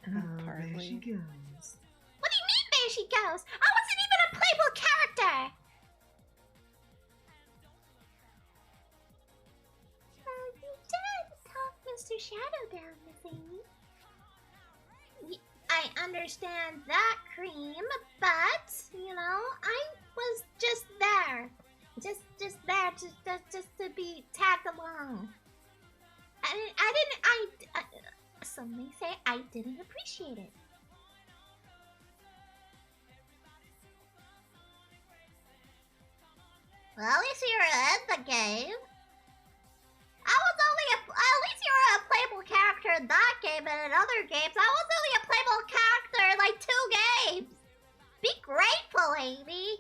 Oh, Partly. there she goes. What do you mean there she goes? I wasn't even a playable character. You did talk Mr. Shadow down, Miss Amy. I understand that, Cream, but, I was just there. Just there just to be tagged along. Some may say I didn't appreciate it. Well, at least you were in the game. At least you were a playable character in that game, and in other games, I was only a playable character in like 2 games. Be grateful, Amy.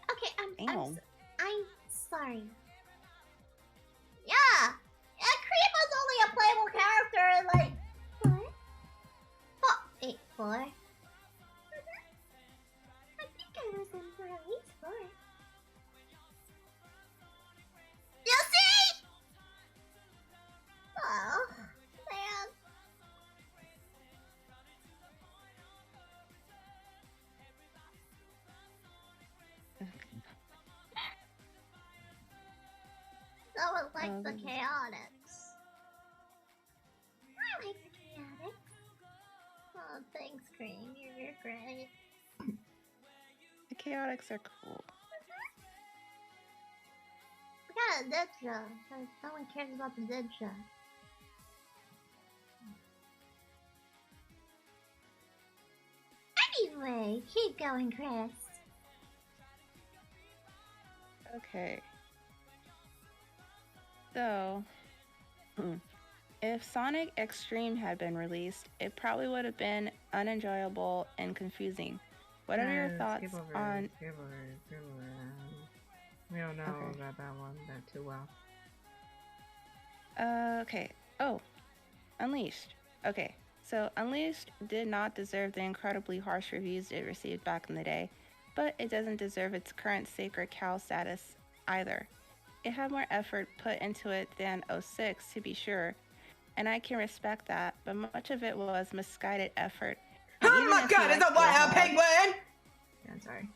Okay, I'm sorry. Yeah, Creep was only a playable character in like 4. I think I was in for at least 4. You see? Oh, man. That was like the Chaotix. I like the Chaotix. Oh, thanks, Cream. You're great. The Chaotix are cool. We got a Ninja. No one cares about the Ninja. Anyway, keep going, Kris. Okay. So, if Sonic Extreme had been released, it probably would have been unenjoyable and confusing. What are your thoughts on... Skip over. We don't know about that one that too well. Okay. Oh, Unleashed. Okay, so Unleashed did not deserve the incredibly harsh reviews it received back in the day, but it doesn't deserve its current sacred cow status either. It had more effort put into it than 06, to be sure, and I can respect that, but much of it was misguided effort. Oh my god, it's a wild penguin! Yeah, I'm sorry.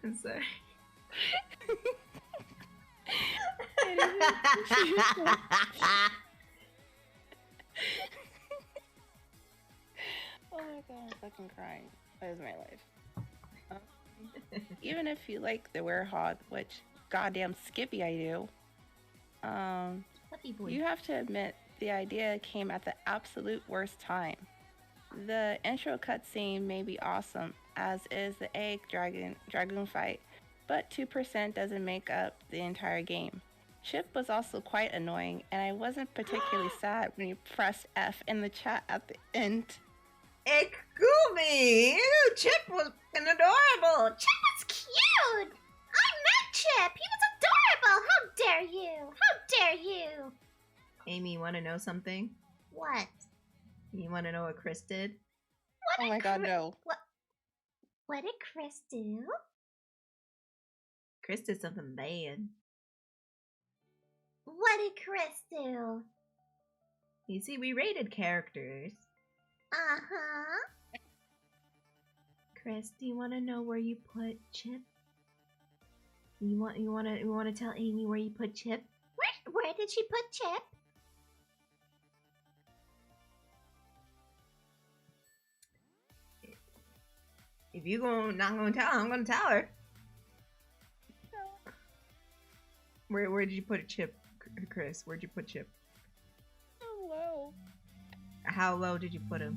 I'm sorry. Oh my god, I'm fucking crying. That is my life. Even if you like the Werehog, which goddamn Skippy I do, you have to admit the idea came at the absolute worst time. The intro cutscene may be awesome, as is the egg dragoon fight, but 2% doesn't make up the entire game. Chip was also quite annoying, and I wasn't particularly sad when you pressed F in the chat at the end. Goomy! Chip was adorable! Chip was cute! I met Chip! He was adorable! How dare you! How dare you! Amy, you want to know something? What? You want to know what Kris did? Oh my god, no. What did Kris do? Kris did something bad. What did Kris do? You see, we rated characters. Uh-huh. Kris, do you want to know where you put Chip? You want to tell Amy where you put Chip? Where did she put Chip? If you not gonna tell her, I'm gonna tell her. No. Where did you put Chip, Kris? Where'd you put Chip? Oh, low. How low did you put him?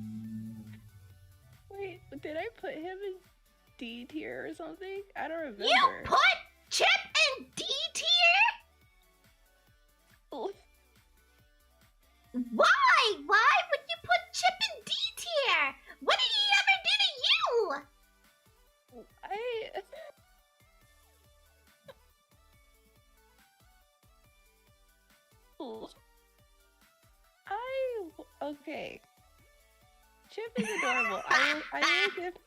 Wait, did I put him in D tier or something? I don't remember. You put Chip in D tier? Oh. Why? Why would you put Chip in D tier? What did he ever do to you? Okay. Chip is adorable. I will give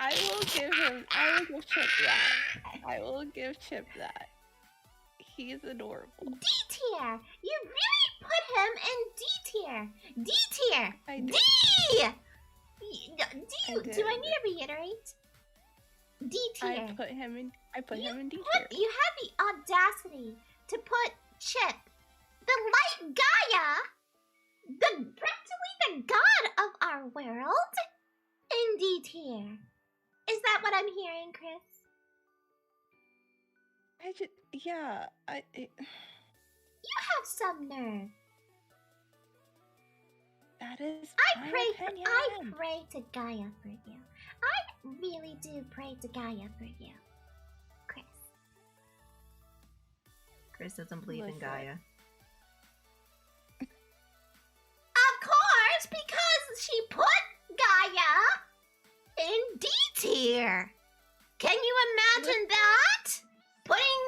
Chip that. I will give Chip that. He's adorable. D tier. You really put him in D tier. D tier. I D. did. Do I need to reiterate? D tier. I put him in D tier. You had the audacity to put Chip, the light Gaia, practically the god of our world, in D tier. Is that what I'm hearing, Kris? You have some nerve. That is I my pray to Gaia for you. I really do pray to Gaia for you, Kris. Kris doesn't believe in Gaia. Of course, because she put Gaia in D tier. Can you imagine that? Putting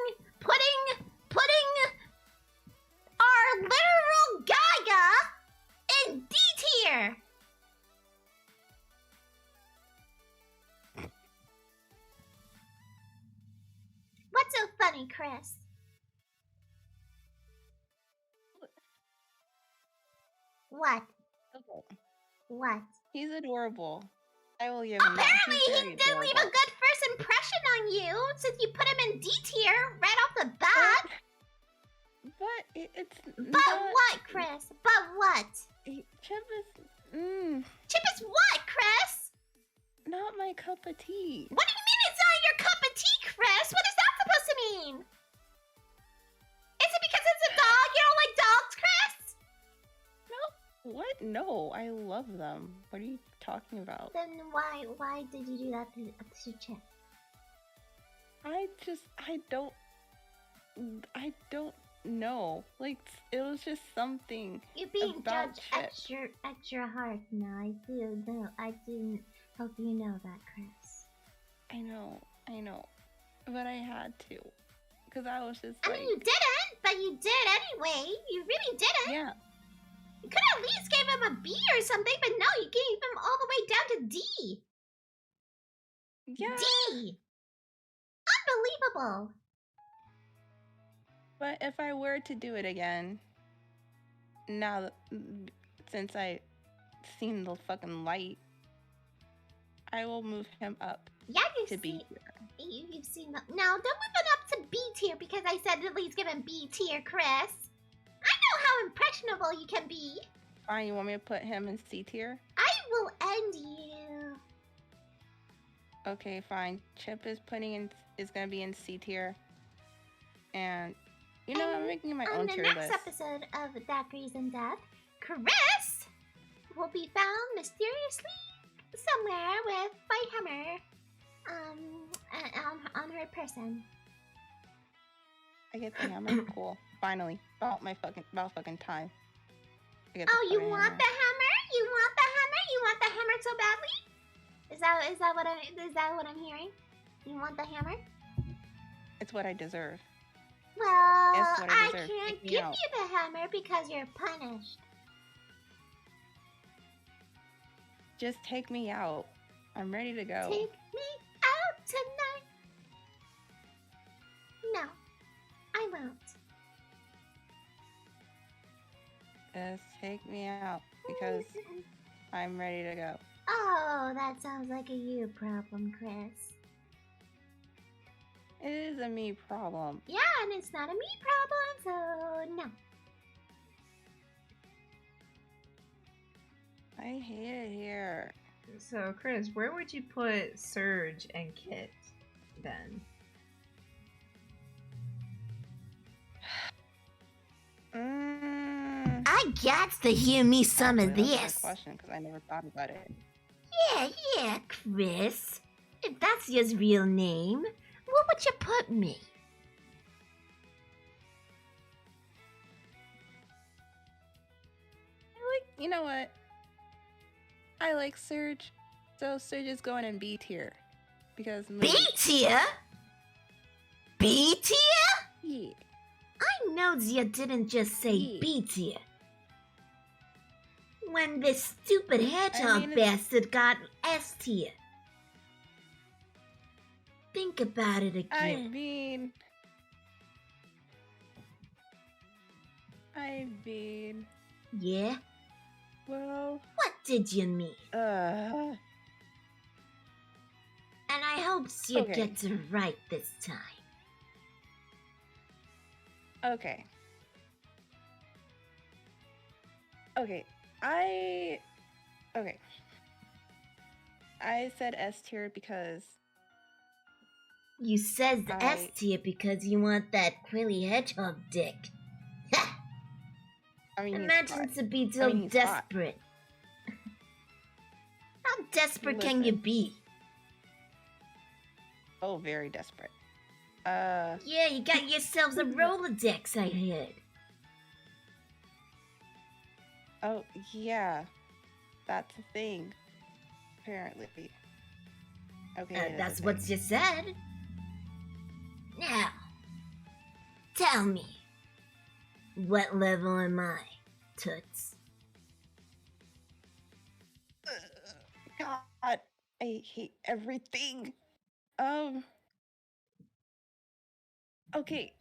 our literal Gaia in D tier. What's so funny, Kris? What? Okay. What? He's adorable. I will give him that. Apparently, He's he very did leave a adorable. good first impression on you since you put him in D tier right off the bat. But it's But not... what, Kris? But what? Chip is... Chip is what, Kris? not my cup of tea. What do you mean it's not your cup of tea, Kris? What is that supposed to mean? Is it because it's a dog? You don't like dogs, Kris? No. What? No, I love them. What are you talking about? Then why did you do that to Chip? I don't know. Like, it was just something. You're being about judged Chip. at your heart now. I do know. I do hope you know that, Kris. I know. But I had to. Because I was just I mean, you didn't, but you did anyway. You really didn't. Yeah. You could at least give him a B or something, but no, you gave him all the way down to D. Yeah. D. Unbelievable. But if I were to do it again, now, since I seen the fucking light, I will move him up Yeah, to B tier. You've seen that. Now, don't move it up to B tier because I said at least give him B tier, Kris. I know how impressionable you can be. Fine, you want me to put him in C tier? I will end you. Okay, fine. Chip is gonna be in C tier. And I'm making my own tier list. On the next episode of Daiquiris and Death, Kris will be found mysteriously somewhere with by hammer on her person. I get the hammer. Cool. Finally. About fucking time. Oh, you want the hammer? You want the hammer? You want the hammer so badly? Is that what I'm hearing? You want the hammer? It's what I deserve. Well, I can't give you the hammer because you're punished. Just take me out. I'm ready to go. Take me out tonight. No, I won't. Just take me out because I'm ready to go. Oh, that sounds like a you problem, Kris. It is a me problem. Yeah, and it's not a me problem, so no. I hate it here. So, Kris, where would you put Surge and Kit then? I got to hear me some of That's this. a question because I never thought about it. Yeah, Kris. If that's your real name, where would you put me? You know what? I like Surge, so Surge is going in B tier. Because B tier? B tier? Yeah. I know you didn't just say B tier. When this stupid hedgehog bastard got S tier. Think about it again. I mean... Yeah? Well... What did you mean? And I hope you get it right this time. Okay. I said S tier because... You said the S tier because you want that Quilly hedgehog dick. Ha! I mean, imagine to be so desperate. How desperate can you be? Oh, very desperate. Yeah, you got yourselves a Rolodex, I heard. Oh, yeah. That's a thing. Apparently. Okay. That's what you said. Now, tell me, what level am I, Toots? God, I hate everything. Okay.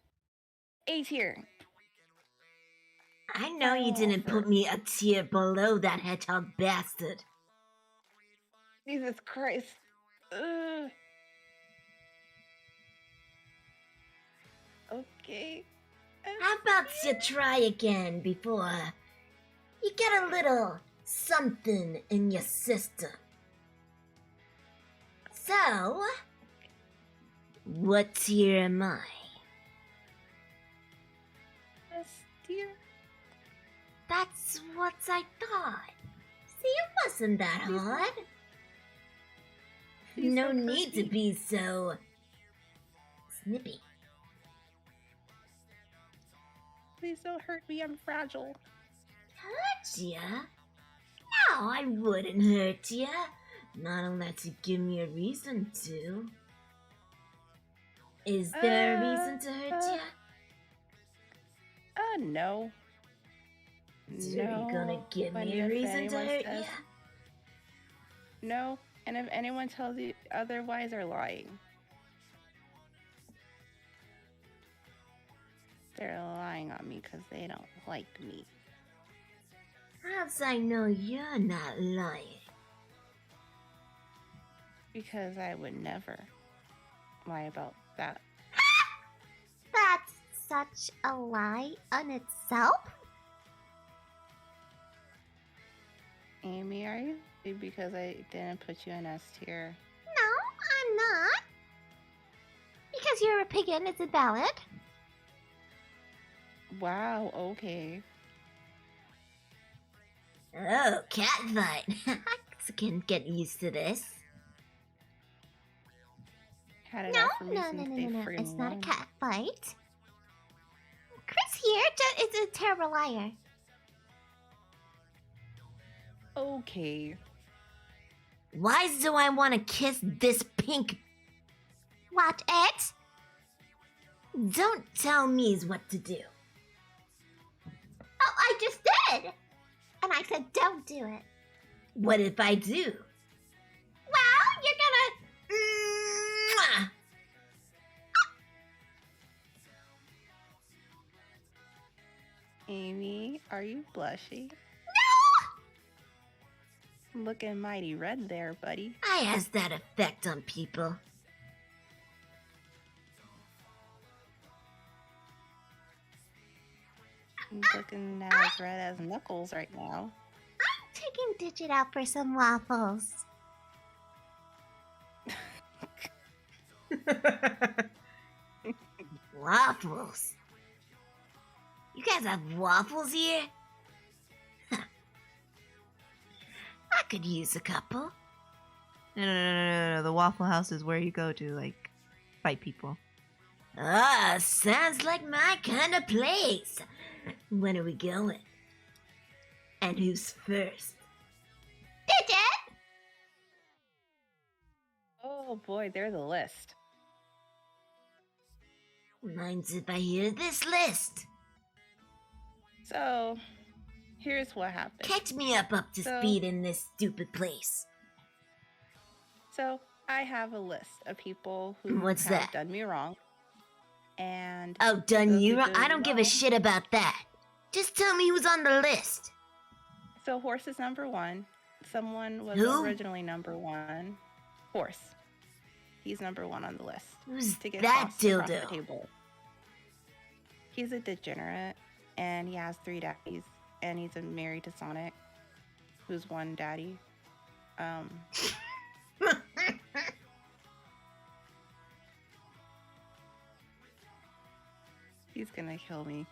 A tier. I know you didn't put me a tier below that hedgehog bastard. Jesus Christ. Okay. How about you try again before you get a little something in your system? So, what tier am I? S tier? That's what I thought. See, it wasn't that hard. No need to be so snippy. Please don't hurt me, I'm fragile. Hurt ya? No, I wouldn't hurt ya. Not unless you give me a reason to. Is there a reason to hurt ya? No. So you're gonna give me a reason to hurt ya? No, and if anyone tells you otherwise, they're lying. They're lying on me because they don't like me. How's I know you're not lying? Because I would never lie about that. That's such a lie on itself? Amy, are you because I didn't put you in S tier? No, I'm not. Because you're a pig and it's invalid. Wow, okay. Oh, catfight. I can get used to this. Had it No, out for me no, since no, no, day no, no. friggin' It's not a one. cat fight. Chris here is a terrible liar. Okay. Why do I want to kiss this pink? What, it? Don't tell me what to do. Oh, I just did. And I said don't do it. What if I do? Well, you're gonna... Mwah! Amy, are you blushing? No! Looking mighty red there, buddy. I has that effect on people. Looking as red as Knuckles right now. I'm taking Digit out for some waffles. Waffles? You guys have waffles here? I could use a couple. No. The Waffle House is where you go to, like, fight people. Ah, sounds like my kind of place. When are we going? And who's first? Digit! Oh boy, there's a list. Minds if I hear this list. So, here's what happened. Catch me up to speed in this stupid place. So, I have a list of people who What's have that? done me wrong. And Oh, done those you who wrong? did I me don't give a wrong- shit about that. Just tell me who's on the list. So, Horse is number one. Someone was Who? originally number one. Horse. He's number one on the list. Who's To get that tossed across the dildo? table. He's a degenerate, and he has 3 daddies, and he's married to Sonic, who's one daddy. He's gonna kill me.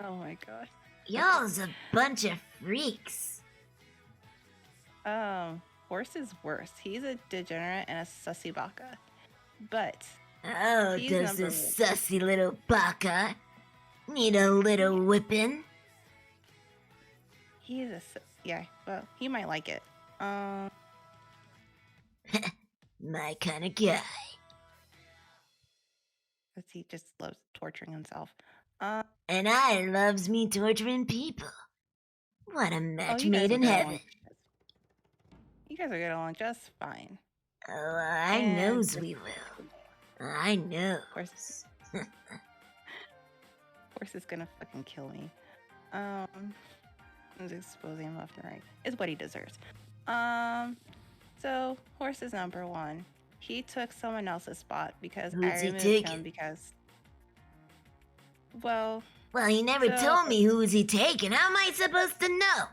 Oh my gosh. Y'all's a bunch of freaks. Horse is worse. He's a degenerate and a sussy baka. But Oh, He's does number this sussy little baka need a little whipping? he's a yeah, well, he might like it. My kind of guy. Because he just loves torturing himself. And I loves me torturing people. What a match you guys made will in get heaven. along. You guys are getting along just fine. Oh, I And knows the- we will. I know. Horse is gonna fucking kill me. I'm just exposing him left and right. Is what he deserves. So Horse is number one. He took someone else's spot because Who's I he removed taking? him because, well, Well, he never So- told me who was he taking. How am I supposed to know?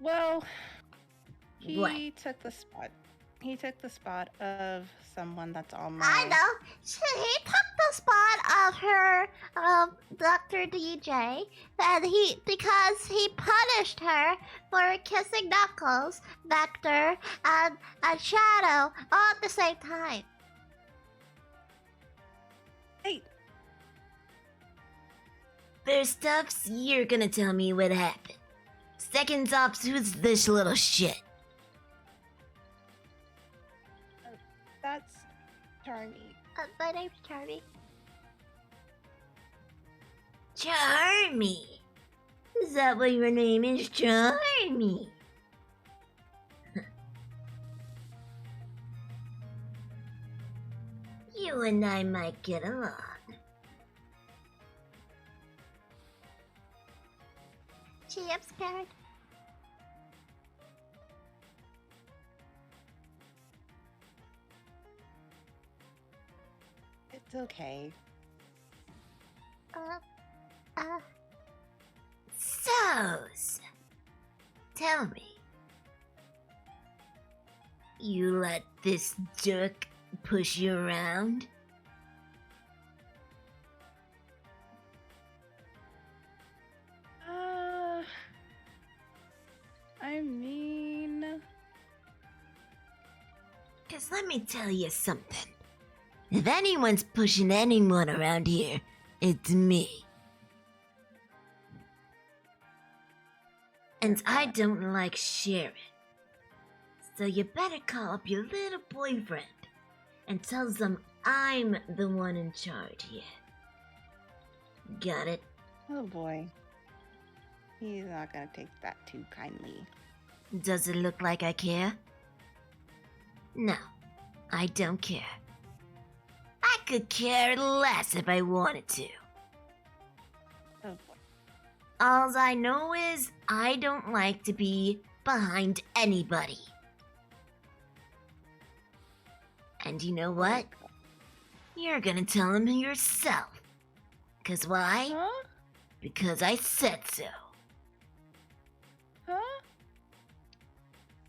well, he What? took the spot He took the spot of someone that's on my. I know. He took the spot of her, Dr. DJ, and because he punished her for kissing Knuckles, Vector, and Shadow all at the same time. Hey, First off, you're gonna tell me what happened. Second off, who's this little shit? that's Charmy. My name's Charmy. Charmy. Is that what your name is, Charmy? You and I might get along. Gee, I'm scared. It's okay. So, tell me. You let this jerk push you around? I mean, 'Cause let me tell you something. If anyone's pushing anyone around here, it's me. And I don't like sharing. So you better call up your little boyfriend and tell them I'm the one in charge here. Got it? oh boy. He's not gonna take that too kindly. Does it look like I care? No, I don't care. I could care less if I wanted to. Oh boy. Alls I know is I don't like to be behind anybody. And you know what? You're gonna tell him yourself. 'Cause why? Huh? Because I said so. Huh?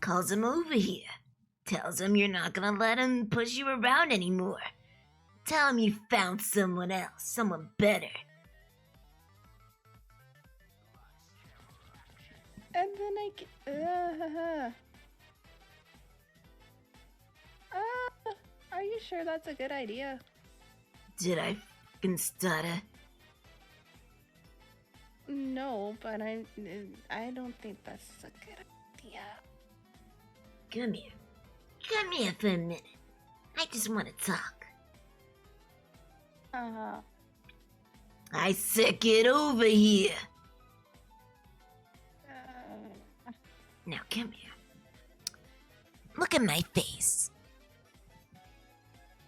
Calls him over here. Tells him you're not gonna let him push you around anymore. Tell him you found someone else, someone better. And then are you sure that's a good idea? Did I f***ing stutter? No, but I don't think that's a good idea. Come here. Come here for a minute. I just want to talk. I said get over here. Now come here. Look at my face.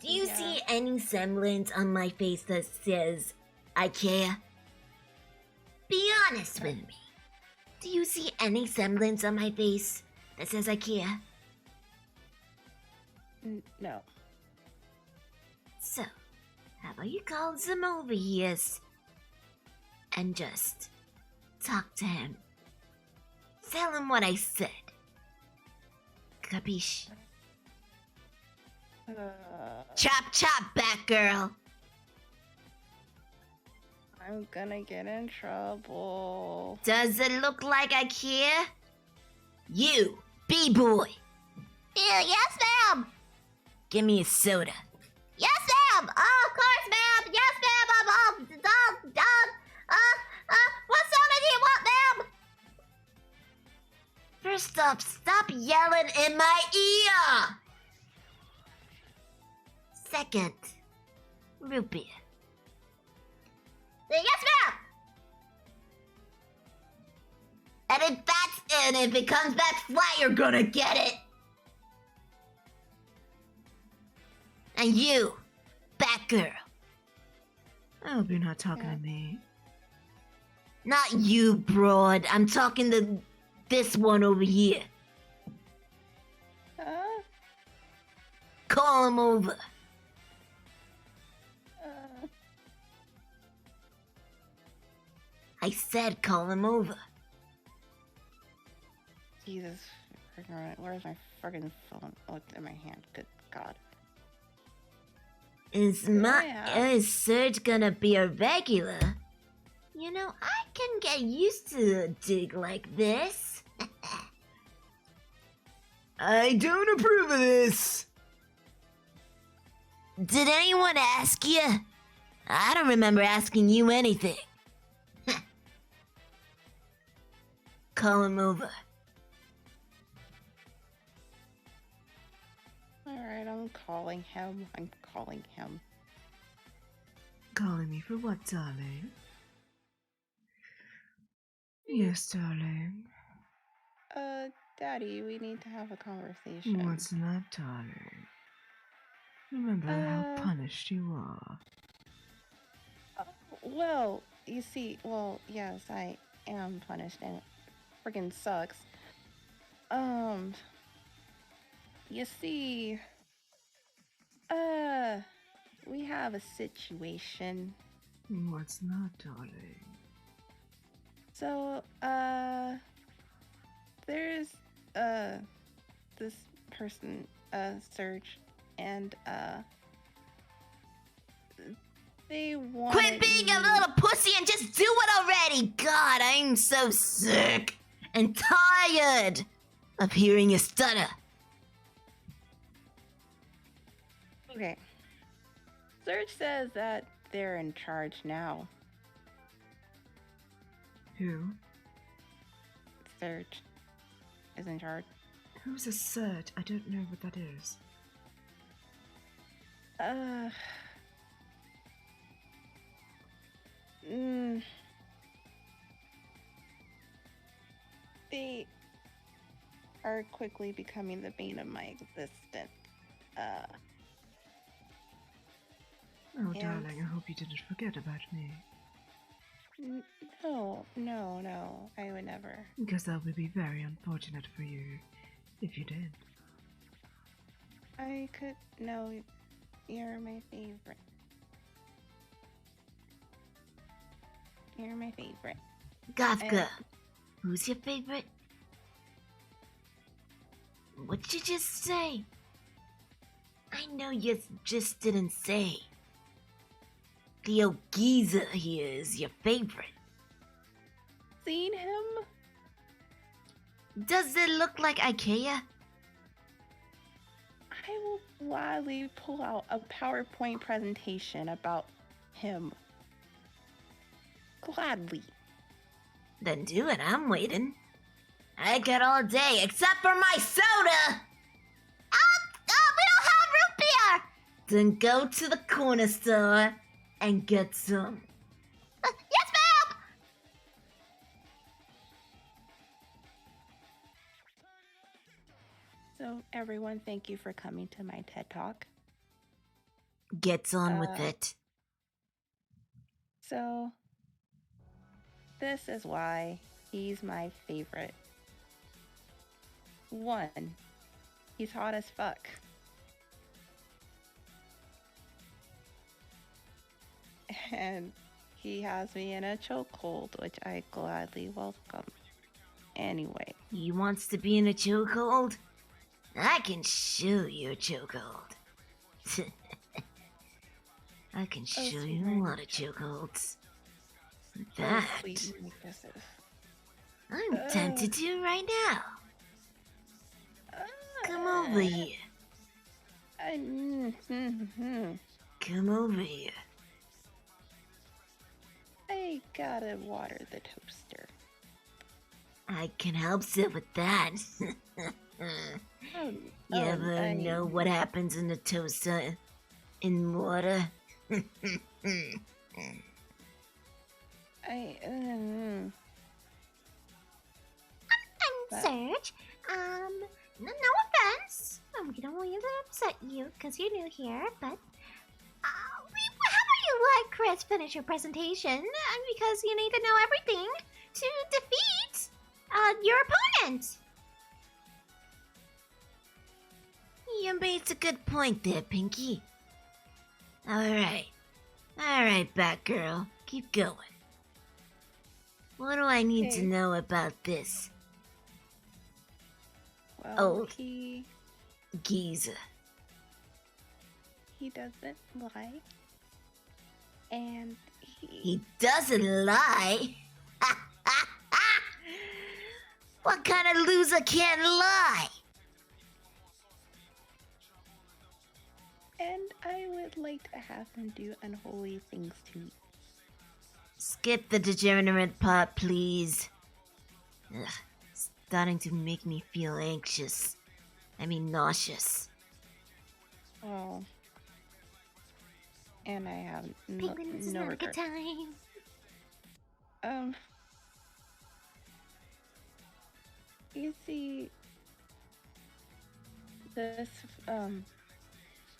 Do you Yeah. see any semblance on my face that says I care? Be honest with me. Do you see any semblance on my face that says I care? No. So, how about you call them over here and just talk to him? Tell him what I said. Capiche? Chop chop, Batgirl! I'm gonna get in trouble. Does it look like I care? You, B-boy, Yes, ma'am. give me a soda. Yes, ma'am. Of course, ma'am. Yes, ma'am. What soda do you want, ma'am? First off, stop yelling in my ear! Second, root beer. Yes, ma'am. And if it comes back flat, you're gonna get it. And you, Batgirl. I hope you're not talking to me. Not you, broad. I'm talking to this one over here. Call him over. I said call him over. Jesus Where's my friggin' phone? Oh, it's in my hand. Good God. Is Surge gonna be a regular? You know, I can get used to a dig like this. I don't approve of this. Did anyone ask you? I don't remember asking you anything. Call him over. Alright, I'm calling him. Calling me for what, darling? Yes, darling. Daddy, we need to have a conversation. What's that, darling? Remember how punished you are. Well, you see, yes, I am punished and it friggin' sucks. You see, we have a situation. What's that, darling? So, there's, this person, Serge, and, they want. Quit being a little pussy and just do it already! God, I'm so sick and tired of hearing you stutter. Okay. Serge says that they're in charge now. Who? Serge is in charge. Who's a Surge? I don't know what that is. They are quickly becoming the bane of my existence. Oh, darling, I hope you didn't forget about me. No, I would never. Because that would be very unfortunate for you if you did. No, you're my favorite. You're my favorite. Gothka, who's your favorite? What'd you just say? I know you just didn't say. The old geezer here is your favorite. Seen him? Does it look like IKEA? I will gladly pull out a PowerPoint presentation about him. Gladly. Then do it, I'm waiting. I got all day except for my soda! We don't have root beer! Then go to the corner store and get some. Yes, ma'am! So, everyone, thank you for coming to my TED Talk. Gets on with it. So, this is why he's my favorite. 1, he's hot as fuck. And he has me in a chokehold, which I gladly welcome. Anyway. He wants to be in a chokehold? I can show you a chokehold. I can show you a lot of chokeholds. In fact, I'm tempted to right now. Come over here. Come over here. I gotta water the toaster. I can help you with that. You ever know what happens in the toaster in water? I'm Serge. No offense. We don't want you to upset you because you're new here, but how about you let Kris finish your presentation? Because you need to know everything to defeat your opponent. You made a good point there, Pinky. Alright, Batgirl. Keep going. What do I need to know about this? Well, Oh. he geezer. doesn't lie. And He doesn't lie. What kind of loser can't lie? and I would like to have him do unholy things to me. Skip the degenerate part, please. Ugh, starting to make me feel anxious. I mean, nauseous. Oh. And I have Penguin, this is no not a good regret. time. You see, this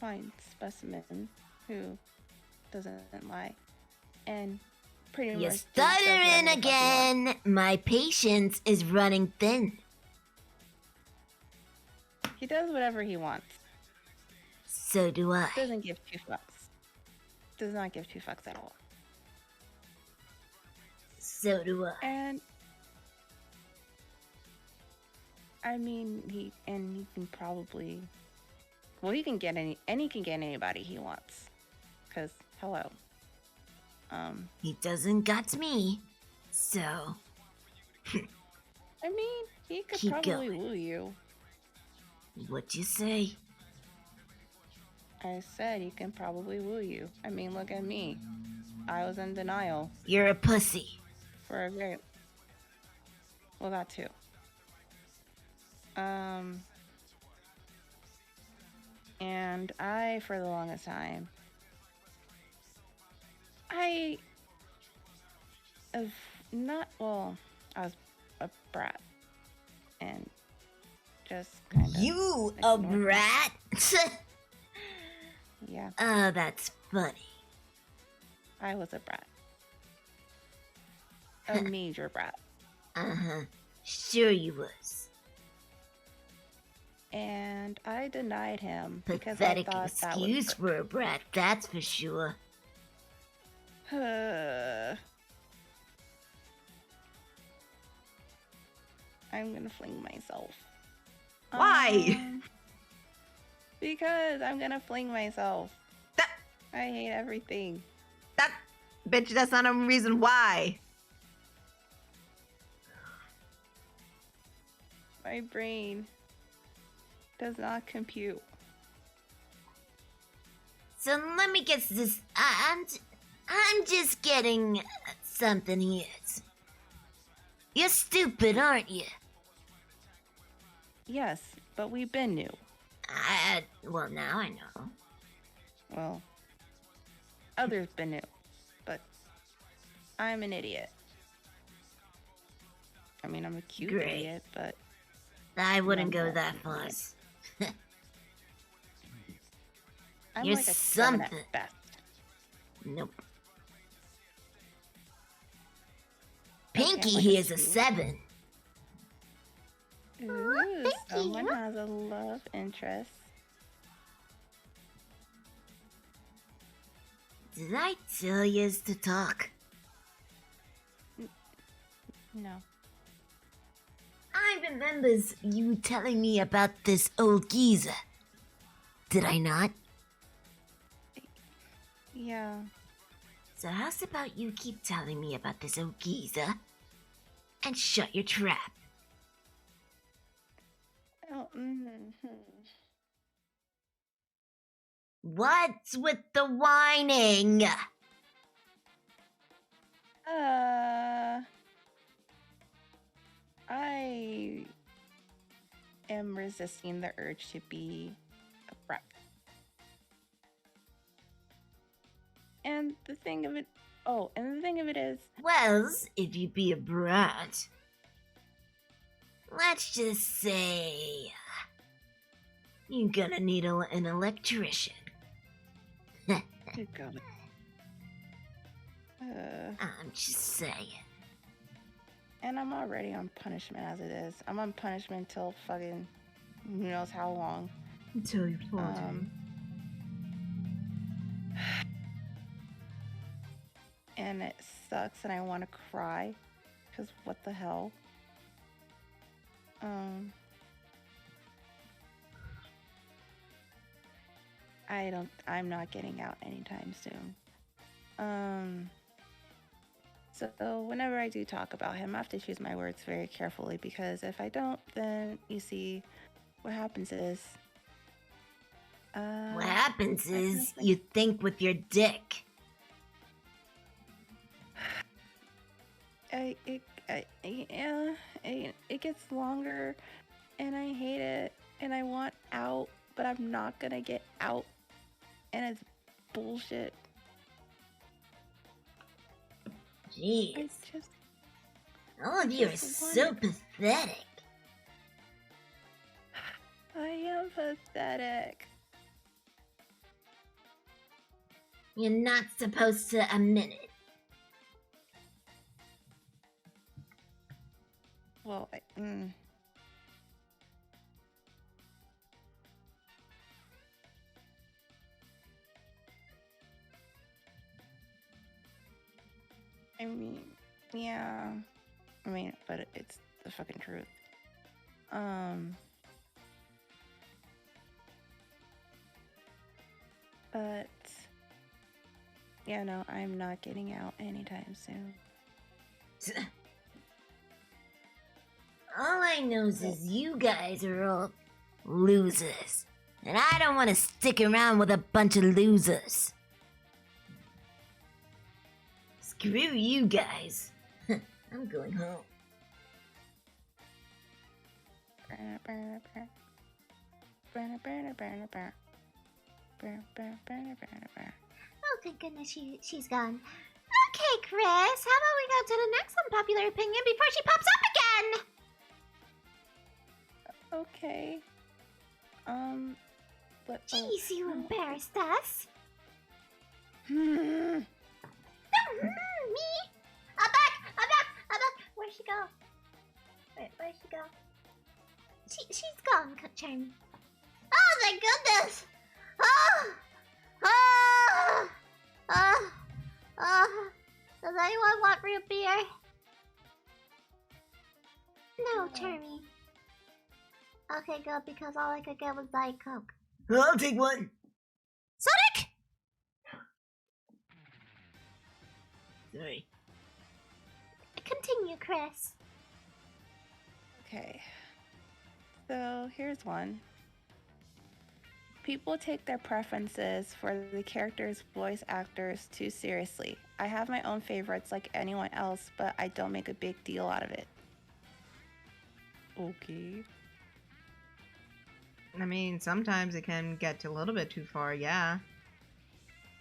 fine specimen who doesn't lie, and pretty You're much just does stuttering whatever the fuck he wants. again. My patience is running thin. He does whatever he wants. So do I. Doesn't give two fucks. Does not give two fucks at all. So do I. And I mean, he can probably, well, he can get anybody he wants. Cause hello. He doesn't got me. So, I mean, he could Keep probably going. woo you. what'd you say? I said he can probably woo you. I mean, look at me. I was in denial You're a pussy. for a very, well, that too. And I, for the longest time, I have not, well, I was a brat. And just kind of. You a ignored him. brat? Yeah, Oh, that's funny. I was a brat. A major brat. Uh-huh. Sure you was. And I denied him because I Pathetic thought that would excuse for a brat, that's for sure. I'm gonna fling myself. Why? Because I'm gonna fling myself. That I hate everything. bitch, that's not a reason why. My brain does not compute. So let me guess this. I'm just getting something here. You're stupid, aren't you? Yes, but we've been new. Well, now I know. Well, others been new, but I'm an idiot. I mean, I'm a cute Great. idiot, but I wouldn't I'm go not that an far. idiot. I'm You're like a 7 something. at best. Nope. Okay, Pinky I'm like here's a 2. 7. Ooh, thank someone you. has a love interest. Did I tell yous to talk? No. I remembers you telling me about this old geezer. Did I not? Yeah. So how's about you keep telling me about this old geezer and shut your trap? Oh, What's with the whining? I am resisting the urge to be a brat. And the thing of it, is, Wells, if you be a brat, let's just say you're gonna need an electrician. good God. I'm just saying. And I'm already on punishment as it is. I'm on punishment till fucking who knows how long. Until you're 40. And it sucks and I want to cry because what the hell. I'm not getting out anytime soon. So whenever I do talk about him, I have to choose my words very carefully, because if I don't, then you see, what happens is, What happens is think- you think with your dick. It gets longer, and I hate it, and I want out, but I'm not gonna get out, and it's bullshit. Jeez. I just All of you are just so want pathetic. I am pathetic. You're not supposed to admit it. Well, I mean, yeah. I mean, but it's the fucking truth. But yeah, no, I'm not getting out anytime soon. All I know is you guys are all losers. And I don't want to stick around with a bunch of losers. Screw you guys. I'm going home. Oh, thank goodness she's gone. Okay, Kris, how about we go to the next unpopular opinion before she pops up again? Okay. But Jeez, you embarrassed us. oh. Me? I'm back! Where'd she go? Where'd she go? She's gone, Charmy. Oh, thank goodness! Does anyone want root beer? No, Charmy. Okay, good, because all I could get was Diet Coke. I'll take one. Sonic! Sorry. Continue, Kris. Okay. So here's one. People take their preferences for the characters' voice actors too seriously. I have my own favorites like anyone else, but I don't make a big deal out of it. Okay. I mean, sometimes it can get a little bit too far, yeah.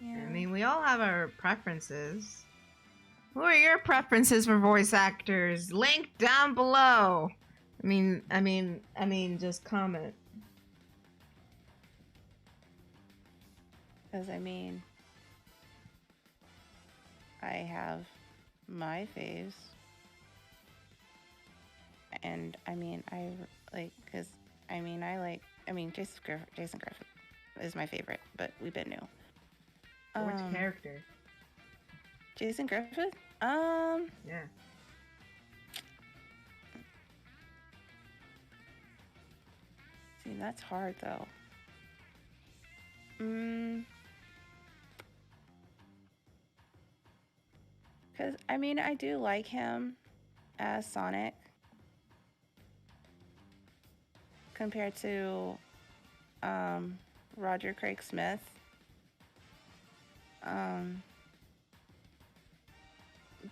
Yeah. I mean, we all have our preferences. Who are your preferences for voice actors? Link down below. I mean, just comment. Because, I mean, I have my faves. And, I mean, Jason Griffith is my favorite, but we've been new. Which character? Jason Griffith? Yeah. See, that's hard, though. Because, I mean, I do like him as Sonic compared to Roger Craig Smith.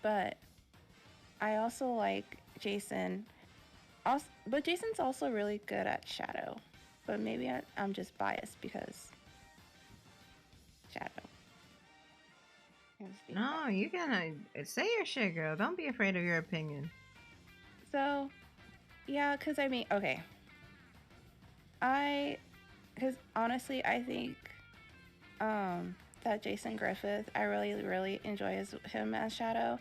But I also like Jason. But Jason's also really good at Shadow. But maybe I'm just biased because Shadow. No, you gotta say your shit, girl. Don't be afraid of your opinion. So, yeah, because I mean, okay. Because honestly, I think that Jason Griffith, I really, really enjoy him as Shadow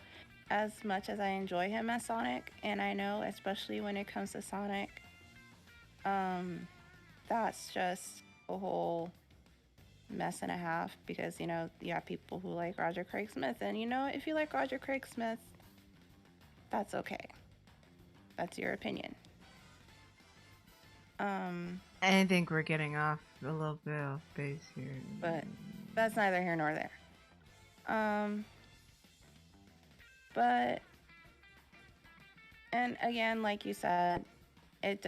as much as I enjoy him as Sonic. And I know, especially when it comes to Sonic, that's just a whole mess and a half because, you know, you have people who like Roger Craig Smith. And, you know, if you like Roger Craig Smith, that's okay. That's your opinion. I think we're getting off a little bit off base here. But that's neither here nor there. But, and again, like you said, it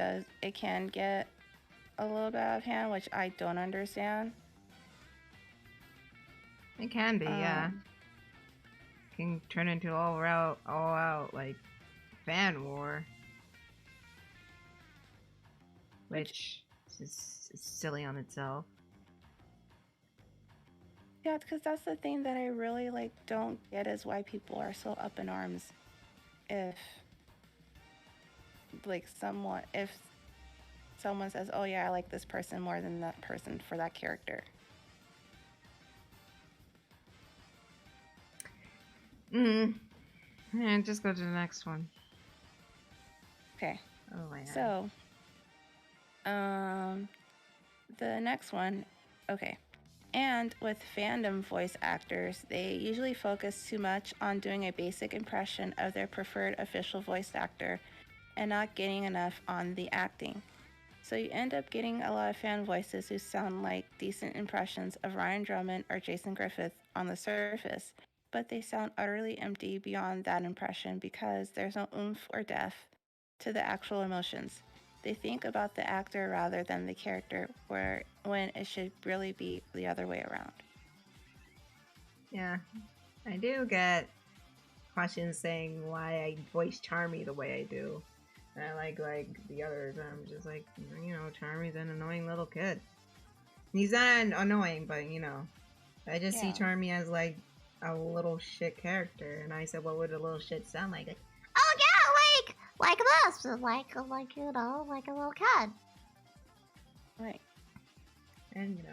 can get a little bit out of hand, which I don't understand. It can be, yeah. It can turn into all out like fan war, which is silly on itself. Yeah, because that's the thing that I really like don't get is why people are so up in arms if someone says, "Oh yeah, I like this person more than that person for that character." And just go to the next one. Okay. Oh my god. So, the next one, okay. And with fandom voice actors, they usually focus too much on doing a basic impression of their preferred official voice actor and not getting enough on the acting. So you end up getting a lot of fan voices who sound like decent impressions of Ryan Drummond or Jason Griffith on the surface, but they sound utterly empty beyond that impression because there's no oomph or depth to the actual emotions. They think about the actor rather than the character, when it should really be the other way around. Yeah, I do get questions saying why I voice Charmy the way I do. And I like the others. I'm just like, Charmy's an annoying little kid. He's not annoying, but I just see Charmy as like a little shit character. And I said, what would a little shit sound like? Oh yeah, like this, like a little kid. Right. And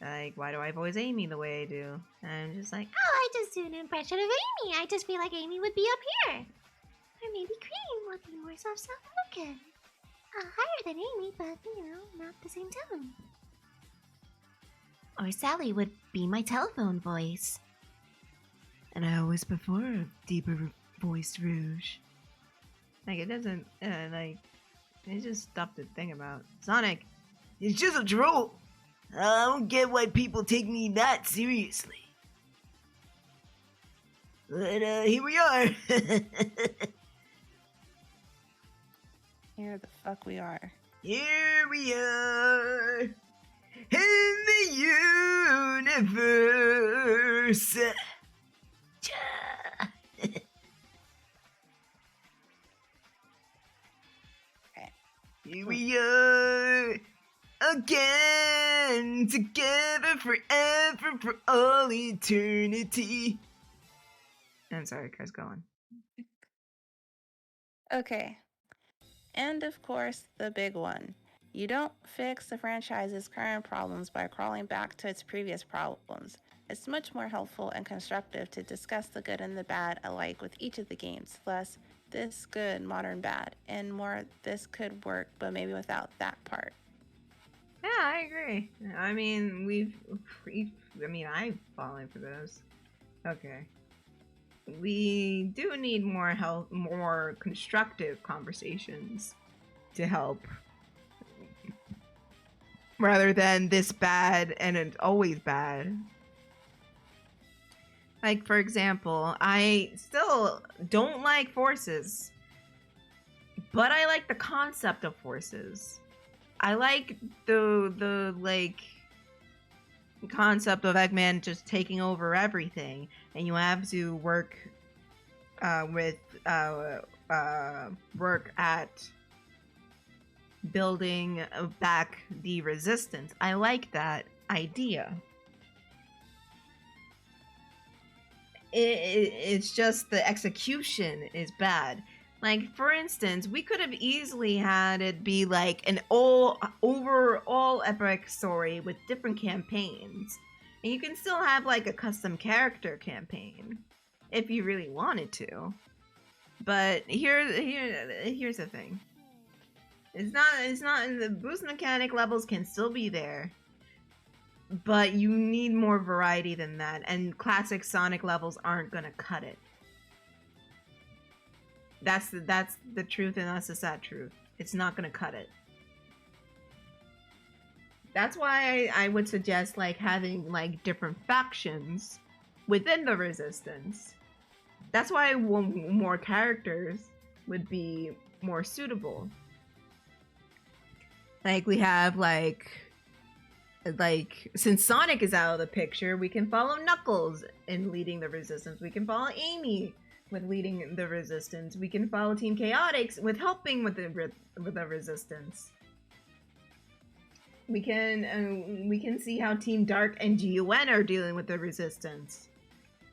like, why do I voice Amy the way I do? And I'm just like, oh, I just do an impression of Amy. I just feel like Amy would be up here, or maybe Cream would be more soft-spoken, higher than Amy, but not the same tone. Or Sally would be my telephone voice. And I always prefer a deeper voiced Rouge. Like, it doesn't, it just stopped to think about. Sonic, it's just a troll. I don't get why people take me that seriously. But, here we are. Here the fuck we are. Here we are. In the universe. Here we are again, together forever for all eternity. I'm sorry, Kris, go on. Okay. And of course, the big one. You don't fix the franchise's current problems by crawling back to its previous problems. It's much more helpful and constructive to discuss the good and the bad alike with each of the games, less this good, modern bad, and more this could work, but maybe without that part. Yeah, I agree. I mean, I've fallen for those. Okay. We do need more constructive conversations to help. Rather than this bad and it's always bad. Like, for example, I still don't like forces, but I like the concept of forces. I like the concept of Eggman just taking over everything, and you have to work at building back the resistance. I like that idea. It's just the execution is bad. Like, for instance, we could have easily had it be like an overall epic story with different campaigns. And you can still have like a custom character campaign if you really wanted to. But here's the thing. It's not the boost mechanic levels can still be there. But you need more variety than that, and classic Sonic levels aren't gonna cut it. That's the truth, and that's the sad truth. It's not gonna cut it. That's why I would suggest like having like different factions within the resistance. That's why more characters would be more suitable. Like we have like since Sonic is out of the picture, we can follow Knuckles in leading the resistance. We can follow Amy with leading the resistance. We can follow Team Chaotix with helping with the resistance. We can see how Team Dark and GUN are dealing with the resistance.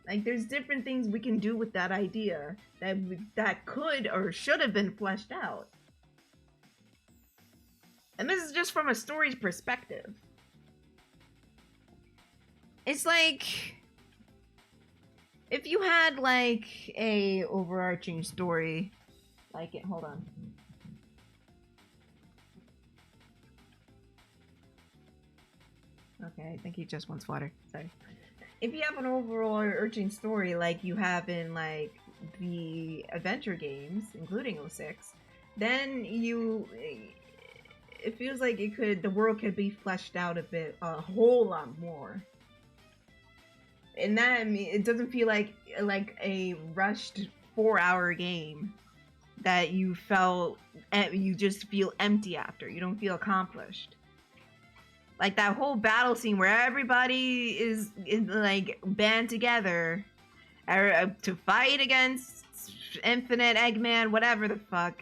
Like there's different things we can do with that idea that could or should have been fleshed out. And this is just from a story's perspective. It's like if you had like a overarching story, like it. Hold on. Okay, I think he just wants water. Sorry. If you have an overarching story like you have in like the adventure games, including 06, then it feels like the world could be fleshed out a whole lot more. And that, I mean, it doesn't feel like a rushed 4-hour game that you just feel empty after. You don't feel accomplished. Like that whole battle scene where everybody is like band together to fight against Infinite Eggman, whatever the fuck,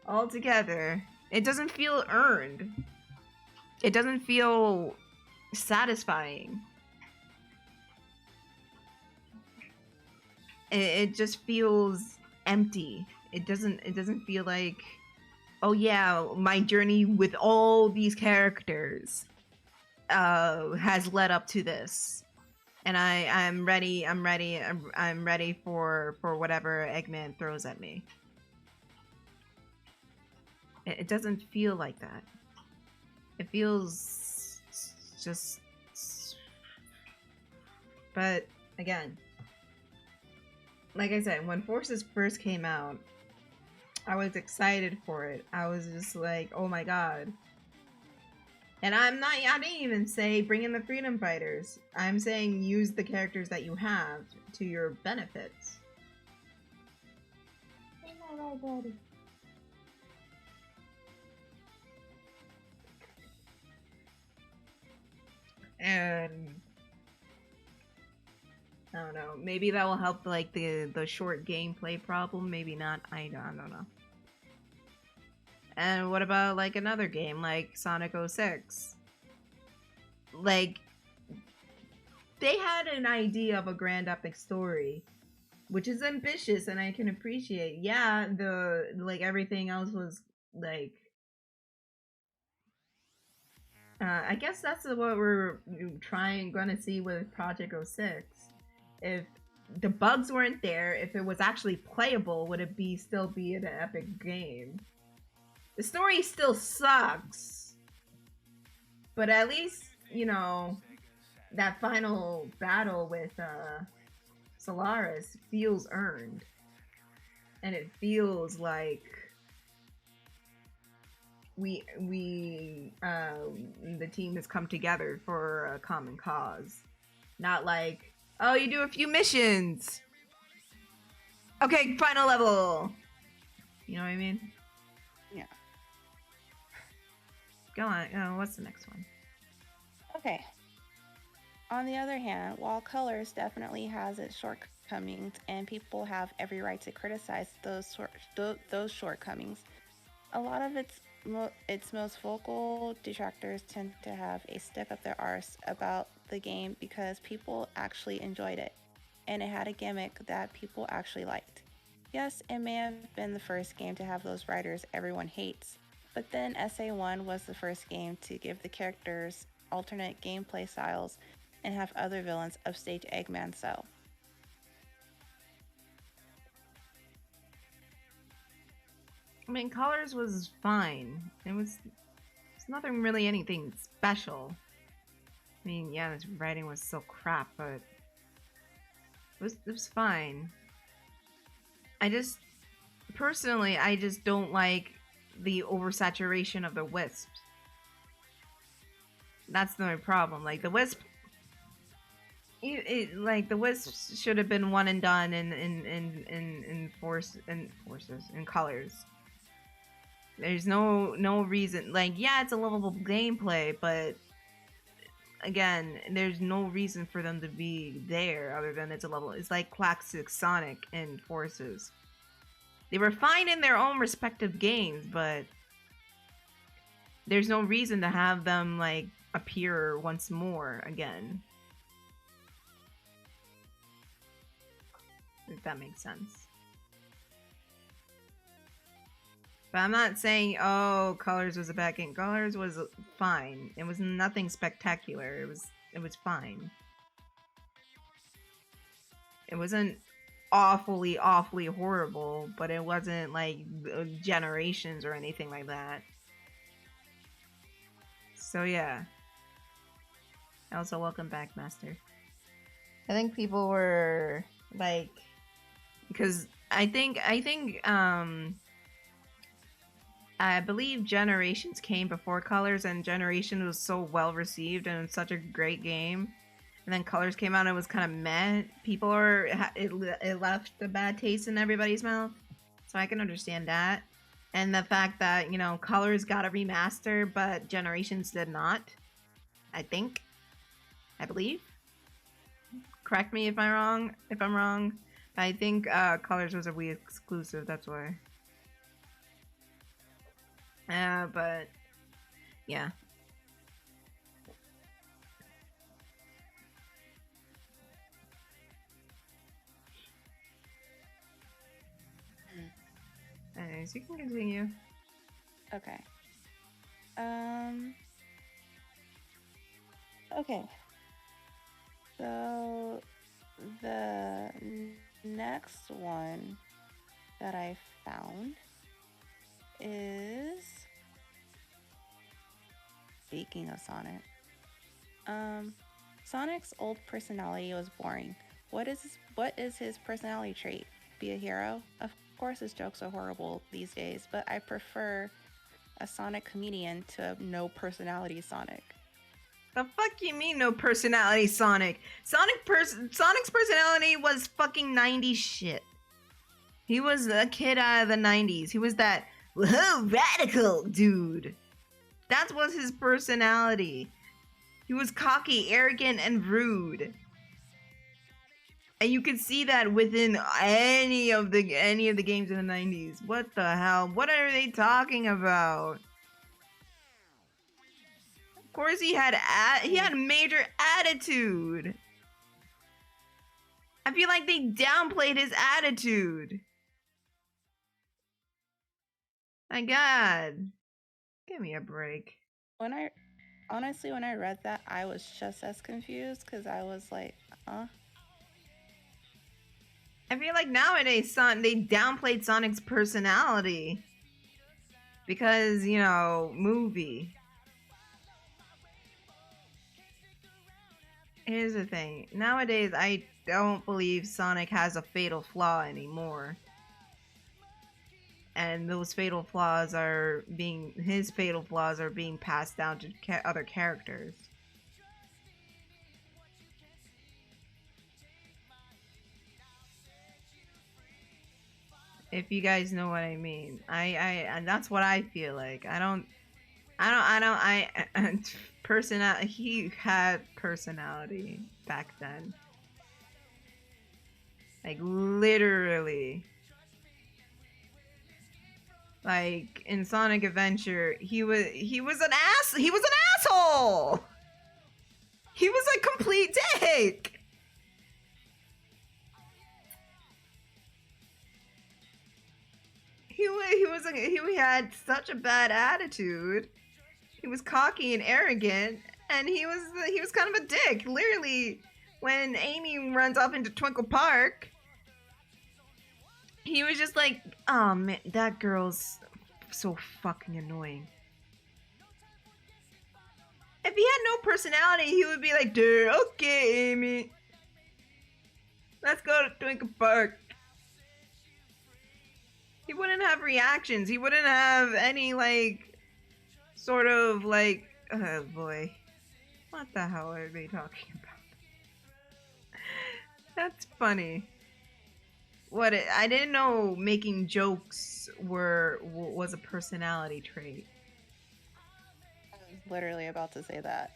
all together. It doesn't feel earned. It doesn't feel satisfying. It just feels empty. It doesn't feel like, oh yeah, my journey with all these characters has led up to this, and I'm ready for whatever Eggman throws at me. It doesn't feel like that. It feels just, but again, like I said, when Forces first came out, I was excited for it. I was just like, oh my god. And I didn't even say bring in the Freedom Fighters. I'm saying use the characters that you have to your benefits. Ain't that right, buddy? And I don't know. Maybe that will help like the short gameplay problem. Maybe not. I don't know. And what about like another game like Sonic 06? Like they had an idea of a grand epic story, which is ambitious and I can appreciate. Yeah, everything else was like I guess that's what we're gonna see with Project 06. If the bugs weren't there, if it was actually playable, would it still be an epic game? The story still sucks, but at least, you know, that final battle with Solaris feels earned, and it feels like the team has come together for a common cause, not like, oh, you do a few missions, okay, final level. You know what I mean? Yeah. Go on. What's the next one? Okay. On the other hand, while Colors definitely has its shortcomings, and people have every right to criticize those shortcomings, a lot of its most vocal detractors tend to have a stick up their arse about the game because people actually enjoyed it, and it had a gimmick that people actually liked. Yes, it may have been the first game to have those writers everyone hates, but then SA1 was the first game to give the characters alternate gameplay styles and have other villains upstage Eggman so. I mean, Colors was fine. It's nothing really anything special. I mean, yeah, this writing was so crap, but it was fine. personally, I just don't like the oversaturation of the wisps. That's the only problem. Like the wisp, like the wisps should have been one and done in forces in colors. There's no reason. Like, yeah, it's a lovable gameplay, but again, there's no reason for them to be there other than it's a level. It's like classic Sonic and Forces. They were fine in their own respective games, but there's no reason to have them like appear once more again. If that makes sense. But I'm not saying, oh, Colors was a bad game. Colors was fine. It was nothing spectacular. It was fine. It wasn't awfully horrible, but it wasn't like Generations or anything like that. So yeah. Also, welcome back, Master. I think people were like, because I believe Generations came before Colors, and Generations was so well received and such a great game. And then Colors came out and it was kind of meh. People are, it left a bad taste in everybody's mouth. So I can understand that. And the fact that, you know, Colors got a remaster, but Generations did not. I believe. Correct me if I'm wrong. I think Colors was a Wii exclusive, that's why. But yeah. Anyways, you can continue. Okay. Okay. So the next one that I found is, speaking of Sonic, Sonic's old personality was boring. What is his personality trait? Be a hero? Of course his jokes are horrible these days, but I prefer a Sonic comedian to a no personality Sonic. The fuck you mean no personality Sonic? Sonic's personality was fucking 90s shit. He was a kid out of the 90s. He was that whoa, radical dude. That was his personality. He was cocky, arrogant, and rude. And you could see that within any of the games in the 90s. What the hell? What are they talking about? Of course he had major attitude. I feel like they downplayed his attitude. My God. Give me a break. When I read that, I was just as confused because I was like, huh? I feel like nowadays they downplayed Sonic's personality. Because, you know, movie. Here's the thing. Nowadays, I don't believe Sonic has a fatal flaw anymore. And those fatal flaws are being passed down to other characters. If you guys know what I mean. And that's what I feel like. He had personality back then. Like, literally. Like, in Sonic Adventure, he was an asshole! He was a complete dick! He had such a bad attitude. He was cocky and arrogant, and he was kind of a dick. Literally, when Amy runs off into Twinkle Park, he was just like, oh man, that girl's so fucking annoying. If he had no personality, he would be like, dude, okay, Amy. Let's go to Twinkle Park. He wouldn't have reactions. He wouldn't have any, like, sort of, like, oh boy. What the hell are they talking about? That's funny. I didn't know making jokes was a personality trait. I was literally about to say that.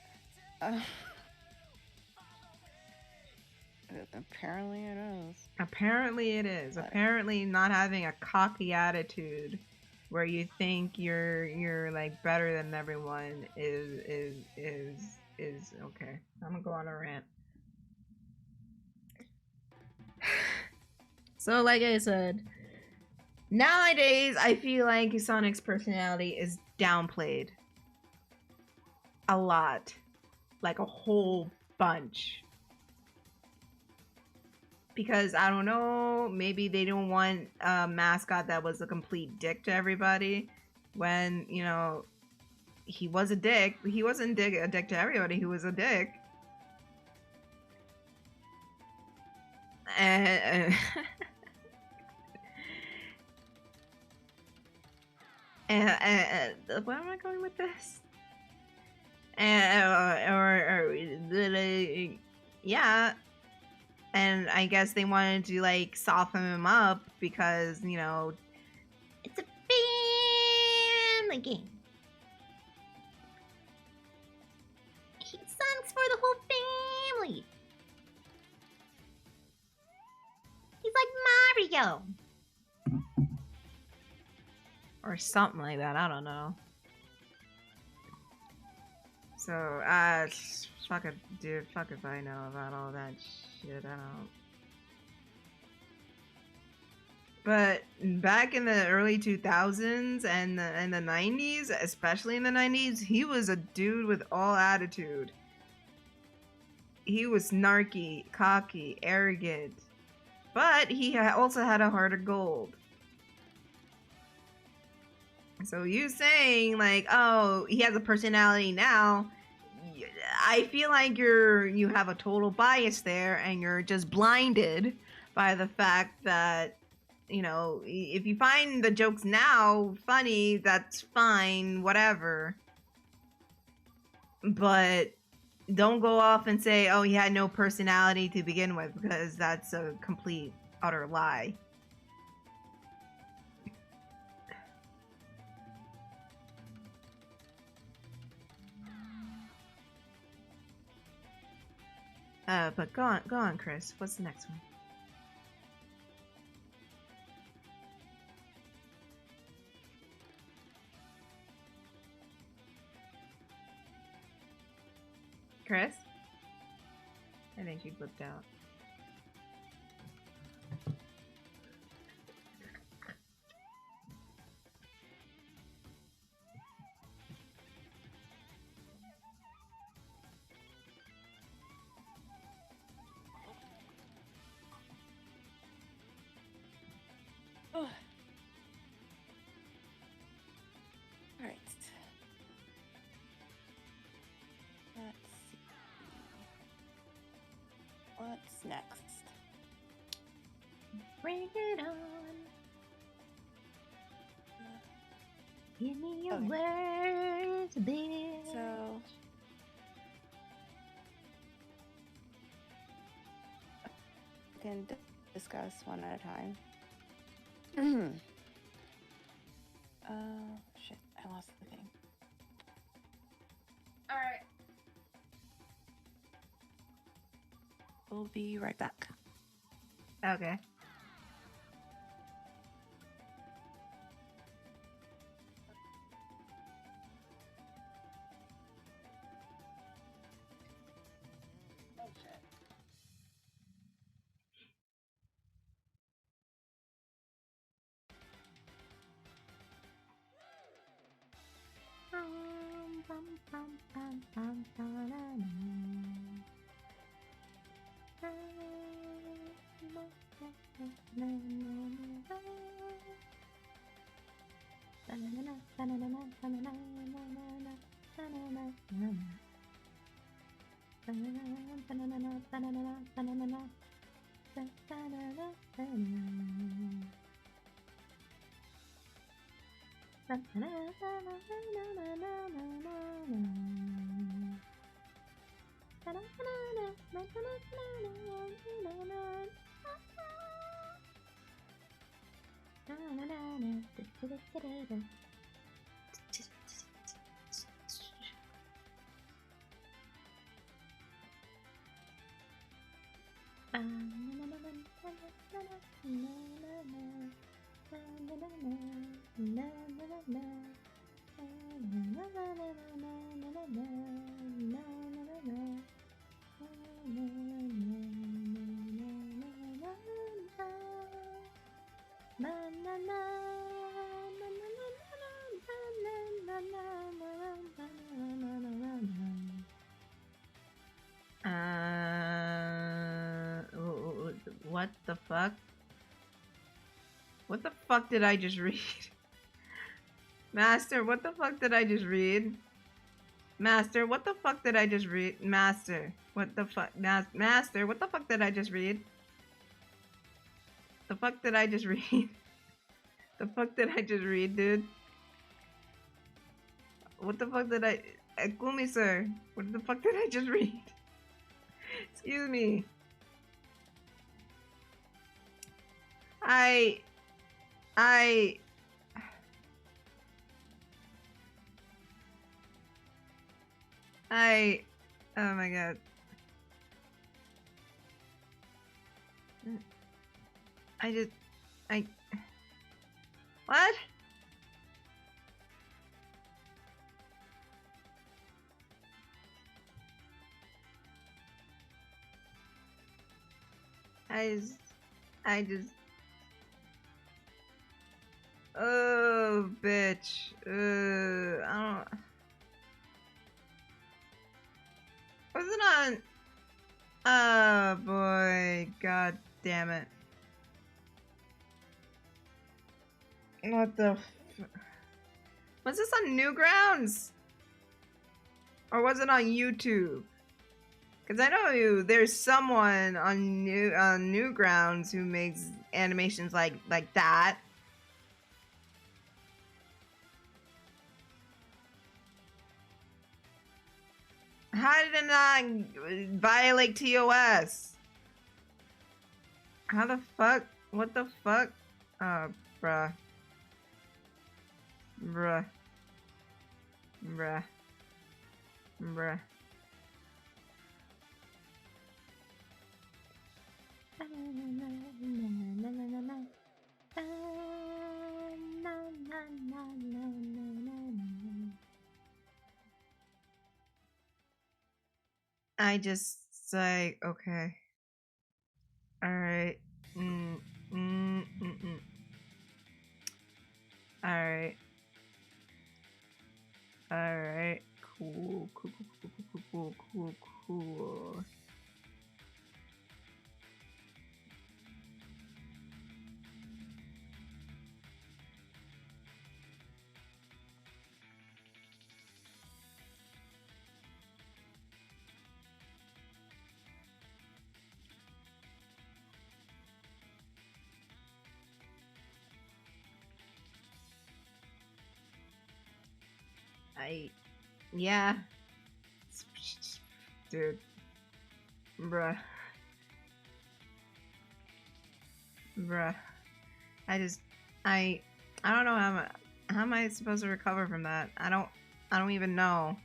Apparently it is. Apparently it is. Apparently not having a cocky attitude where you think you're like better than everyone is okay. I'm gonna go on a rant. So like I said, nowadays I feel like Sonic's personality is downplayed a lot. Like a whole bunch. Because I don't know, maybe they don't want a mascot that was a complete dick to everybody. When, you know, he was a dick. He wasn't a dick to everybody. He was a dick. And where am I going with this? Yeah. And I guess they wanted to, like, soften him up because, you know, it's a family game. Sonic's for the whole family. He's like Mario. Or something like that. I don't know. So, fuck it, dude. Fuck if I know about all that shit. I don't. But back in the early 2000s and the 90s, especially in the 90s, he was a dude with all attitude. He was snarky, cocky, arrogant. But he also had a heart of gold. So you saying, like, oh, he has a personality now, I feel like you have a total bias there, and you're just blinded by the fact that, you know, if you find the jokes now funny, that's fine, whatever. But don't go off and say, oh, he had no personality to begin with, because that's a complete, utter lie. But go on, Kris. What's the next one? Kris? I think she flipped out. Alright. Let's see. What's next? Bring it on. Give me your words, bitch. So, we can discuss one at a time. Shit, I lost the thing. Alright. We'll be right back. Okay. Oh shit. What the fuck? What the fuck did I just read? Master, what the fuck did I just read? Master, what the fuck did I just read? Master, what the fuck? Master, what the fuck did I just read? The fuck did I just read? The fuck did I just read, dude? What the fuck did I... Kumi, sir, what the fuck did I just read? Excuse me. Oh my god. What? I just oh bitch. I don't was it on oh boy, god damn it. What the was this on Newgrounds? Or was it on YouTube? Because I know there's someone on Newgrounds who makes animations like that. How did it not violate TOS? How the fuck? What the fuck? Bruh. Bruh. Bruh. Bruh. I just say, okay. Alright. Alright. Alright. Cool. Yeah. Dude. Bruh. I don't know how am I supposed to recover from that? I don't even know.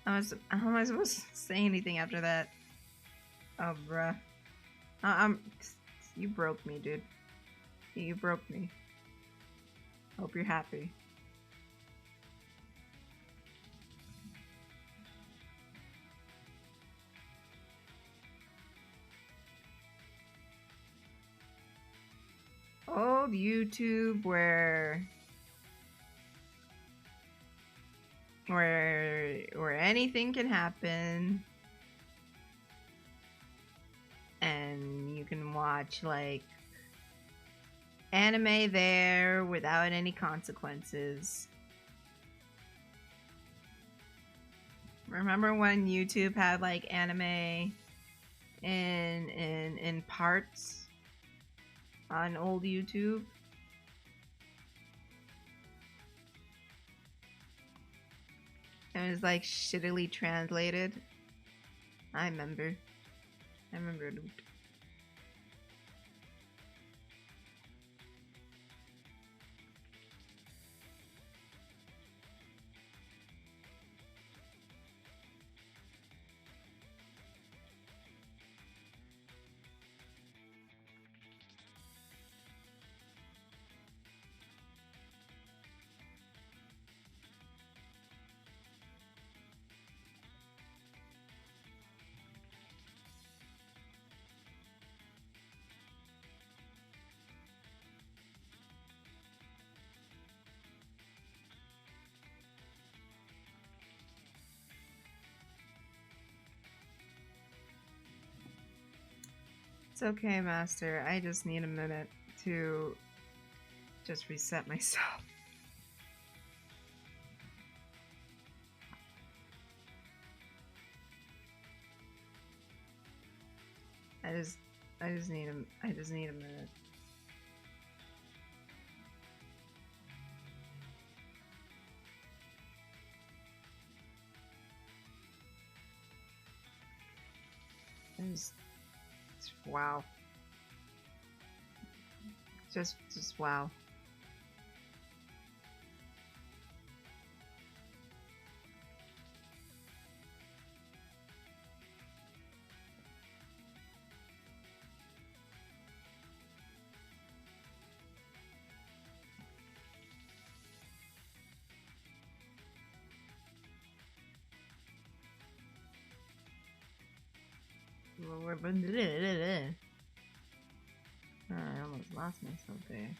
How am I supposed to say anything after that? Oh, bruh. You broke me, dude. You broke me. Hope you're happy. Old YouTube where anything can happen and you can watch like anime there without any consequences. Remember when YouTube had like anime in parts on old YouTube? It was like shittily translated. I remember. Dude. It's okay, Master. I just need a minute to just reset myself. I just need a minute. Wow. Just wow. I almost lost myself there.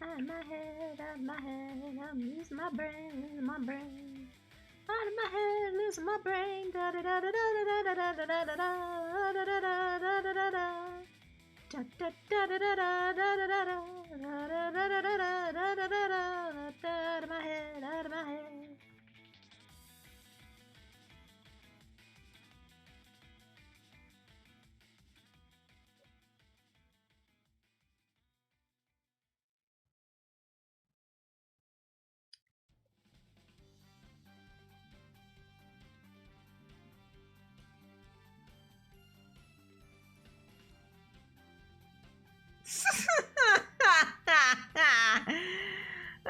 Out of my head, I'm losing my brain, Out of my head, losing my brain. Da da da da da da da da da da da da da da da da. Da da da da da da da da da da da da da da da da. Out of my head, out of my head.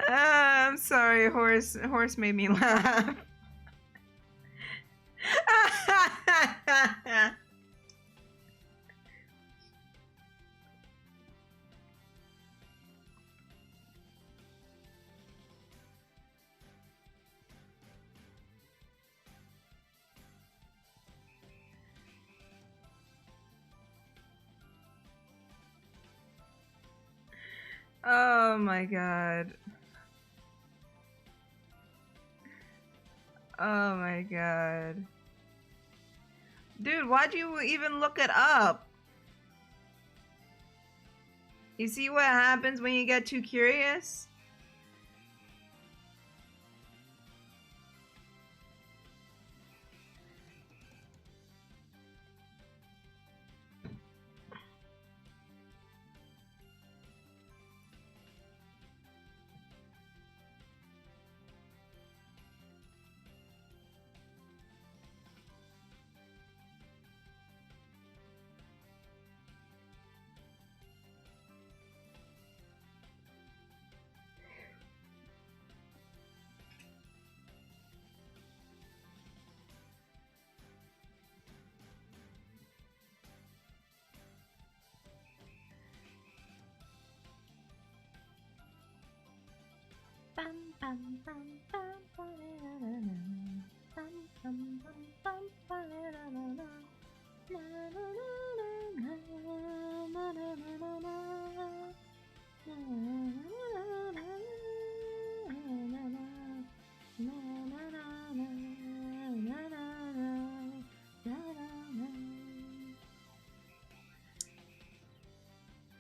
I'm sorry, horse made me laugh. Oh my god. Oh my god. Dude, why'd you even look it up? You see what happens when you get too curious?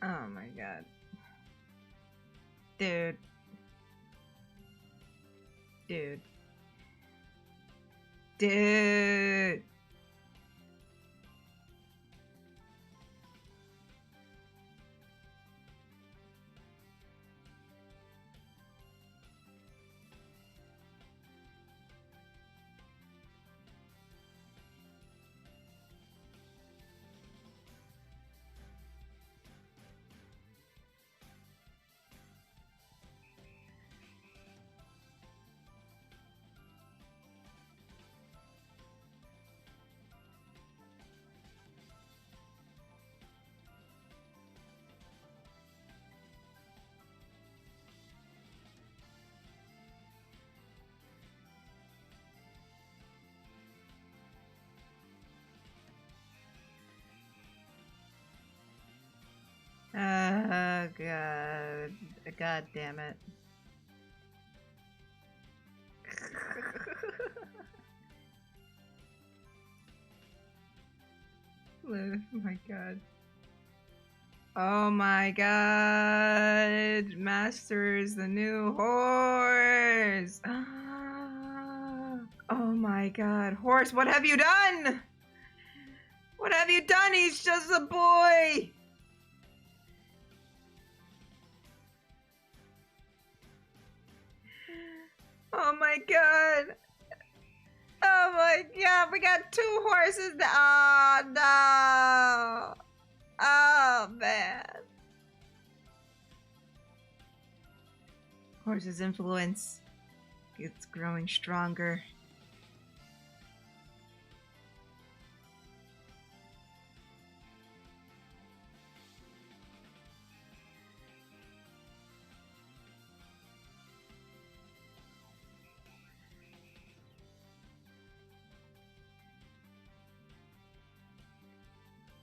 Oh my god. Dude. Dude. Dude. God damn it. Oh my god. Oh my god. Master's the new horse. Oh my god. Horse, what have you done? What have you done? He's just a boy. Oh my god. Oh my god, we got 2 horses. Oh no. Oh man. Horse's influence. It's growing stronger.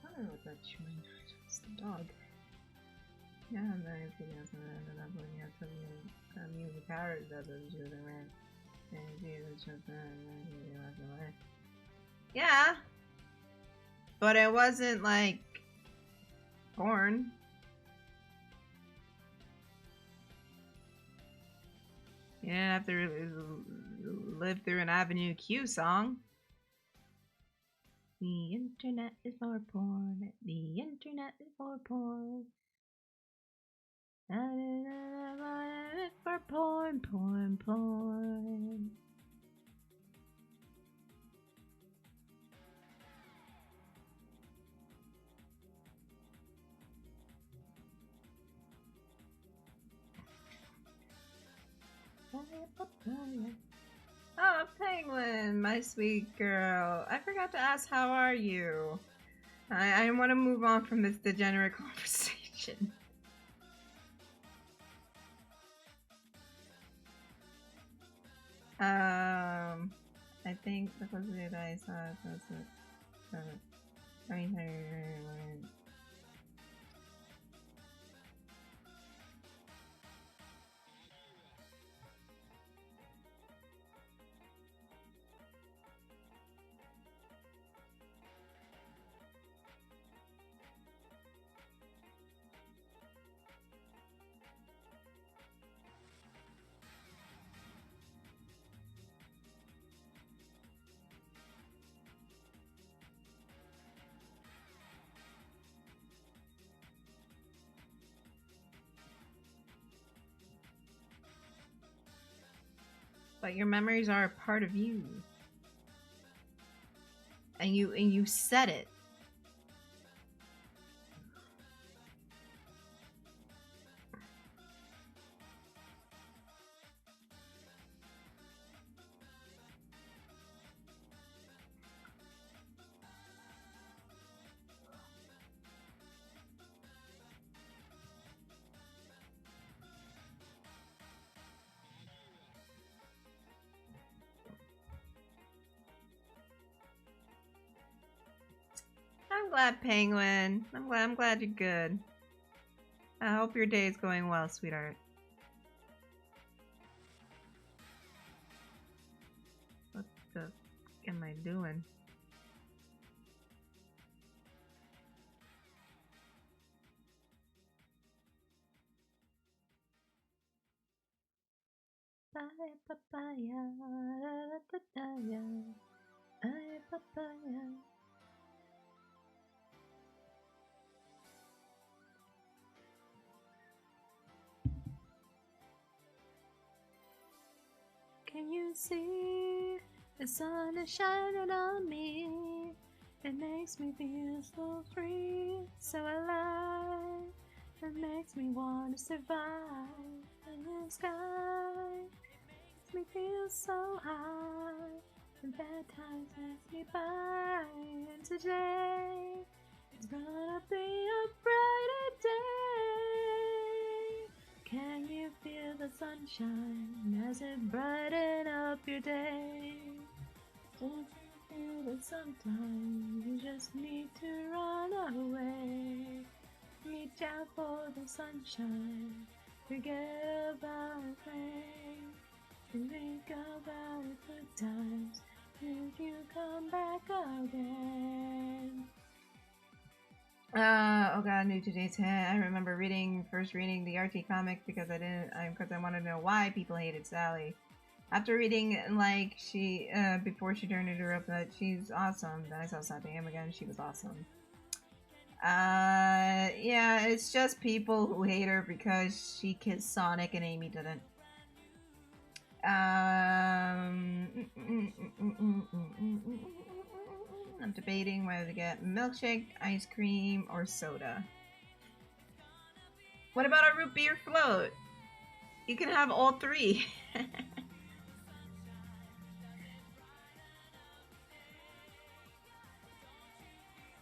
I don't know what that's chewing. It's the dog. Yeah, I'm very serious and I ended up when you have to use the carrots that those children ran. And Jesus just and he left away. Yeah. But it wasn't like corn. You didn't have to really live through an Avenue Q song. The internet is for porn. The internet is for porn. For porn, porn, porn. Oh, Penguin, my sweet girl. I forgot to ask, how are you? I want to move on from this degenerate conversation. I think the closest that I saw was but your memories are a part of you. And you said it. I'm glad, Penguin. I'm glad you're good. I hope your day is going well, sweetheart. What the f am I doing? Papaya, papaya. Can you see the sun is shining on me? It makes me feel so free, so alive. It makes me want to survive in the sky. Makes me feel so high. And bad times pass me by. And today it's gonna be a brighter day. Can you feel the sunshine as it brighten up your day? Don't you feel that sometimes you just need to run away? Reach out for the sunshine Forget about pain and think about good times. If you come back again. Oh god, New Today's I remember first reading the RT comic because I wanted to know why people hated Sally. After reading, like, before she turned into her up, that she's awesome. Then I saw Satam again, she was awesome. Yeah, it's just people who hate her because she kissed Sonic and Amy didn't. I'm debating whether to get milkshake, ice cream, or soda. What about a root beer float? You can have all three.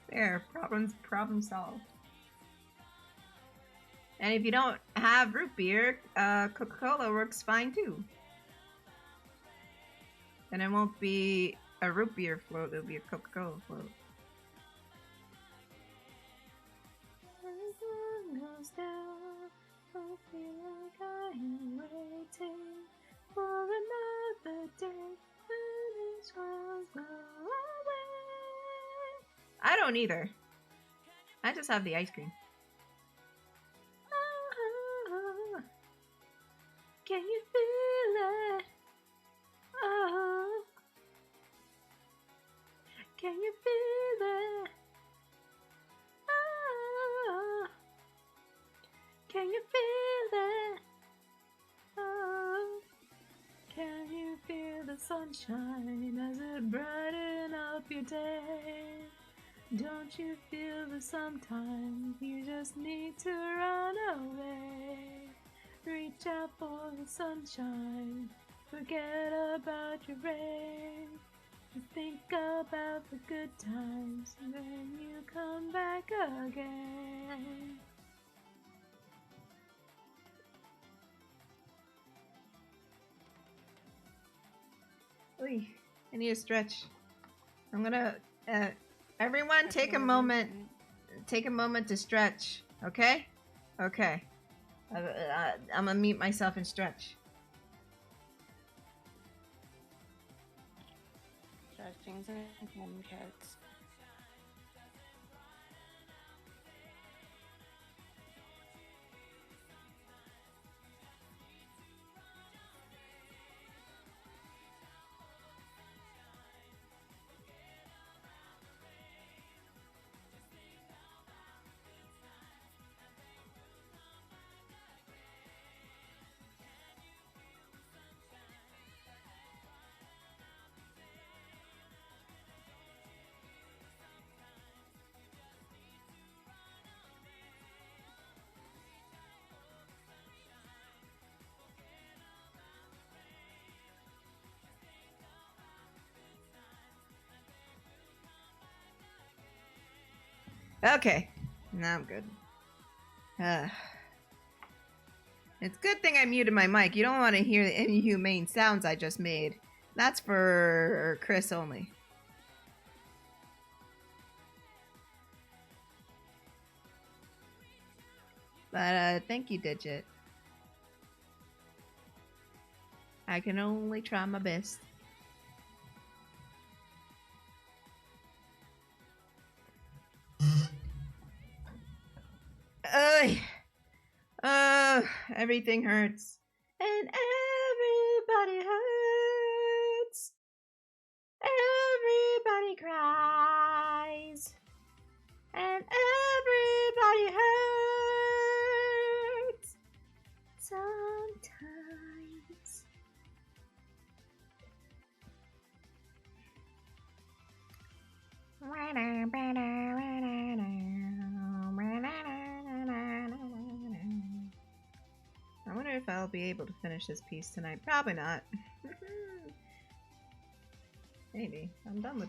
There, problem solved. And if you don't have root beer, Coca-Cola works fine too. And it won't be a root beer float, it'll be a Coca-Cola float. Goes down, I feel like I am waiting for another day when these worlds go away. I don't either. I just have the ice cream. Oh, can you feel it? Oh, can you feel it? Oh, can you feel it? Oh, can you feel the sunshine as it brightens up your day? Don't you feel that sometimes you just need to run away? Reach out for the sunshine, forget about your rain. Think about the good times, and then you come back again. Oy, I need a stretch. I'm gonna, everyone take a moment to stretch, okay? Okay. I'm gonna mute myself and stretch. Stretchings and home kids. Okay, now I'm good. It's a good thing I muted my mic. You don't want to hear the inhumane sounds I just made. That's for Kris only. But thank you, Digit. I can only try my best. Everything hurts. And everybody hurts. Everybody cries. And everybody hurts. Sometimes. I wonder if I'll be able to finish this piece tonight. Probably not. Maybe. I'm done with...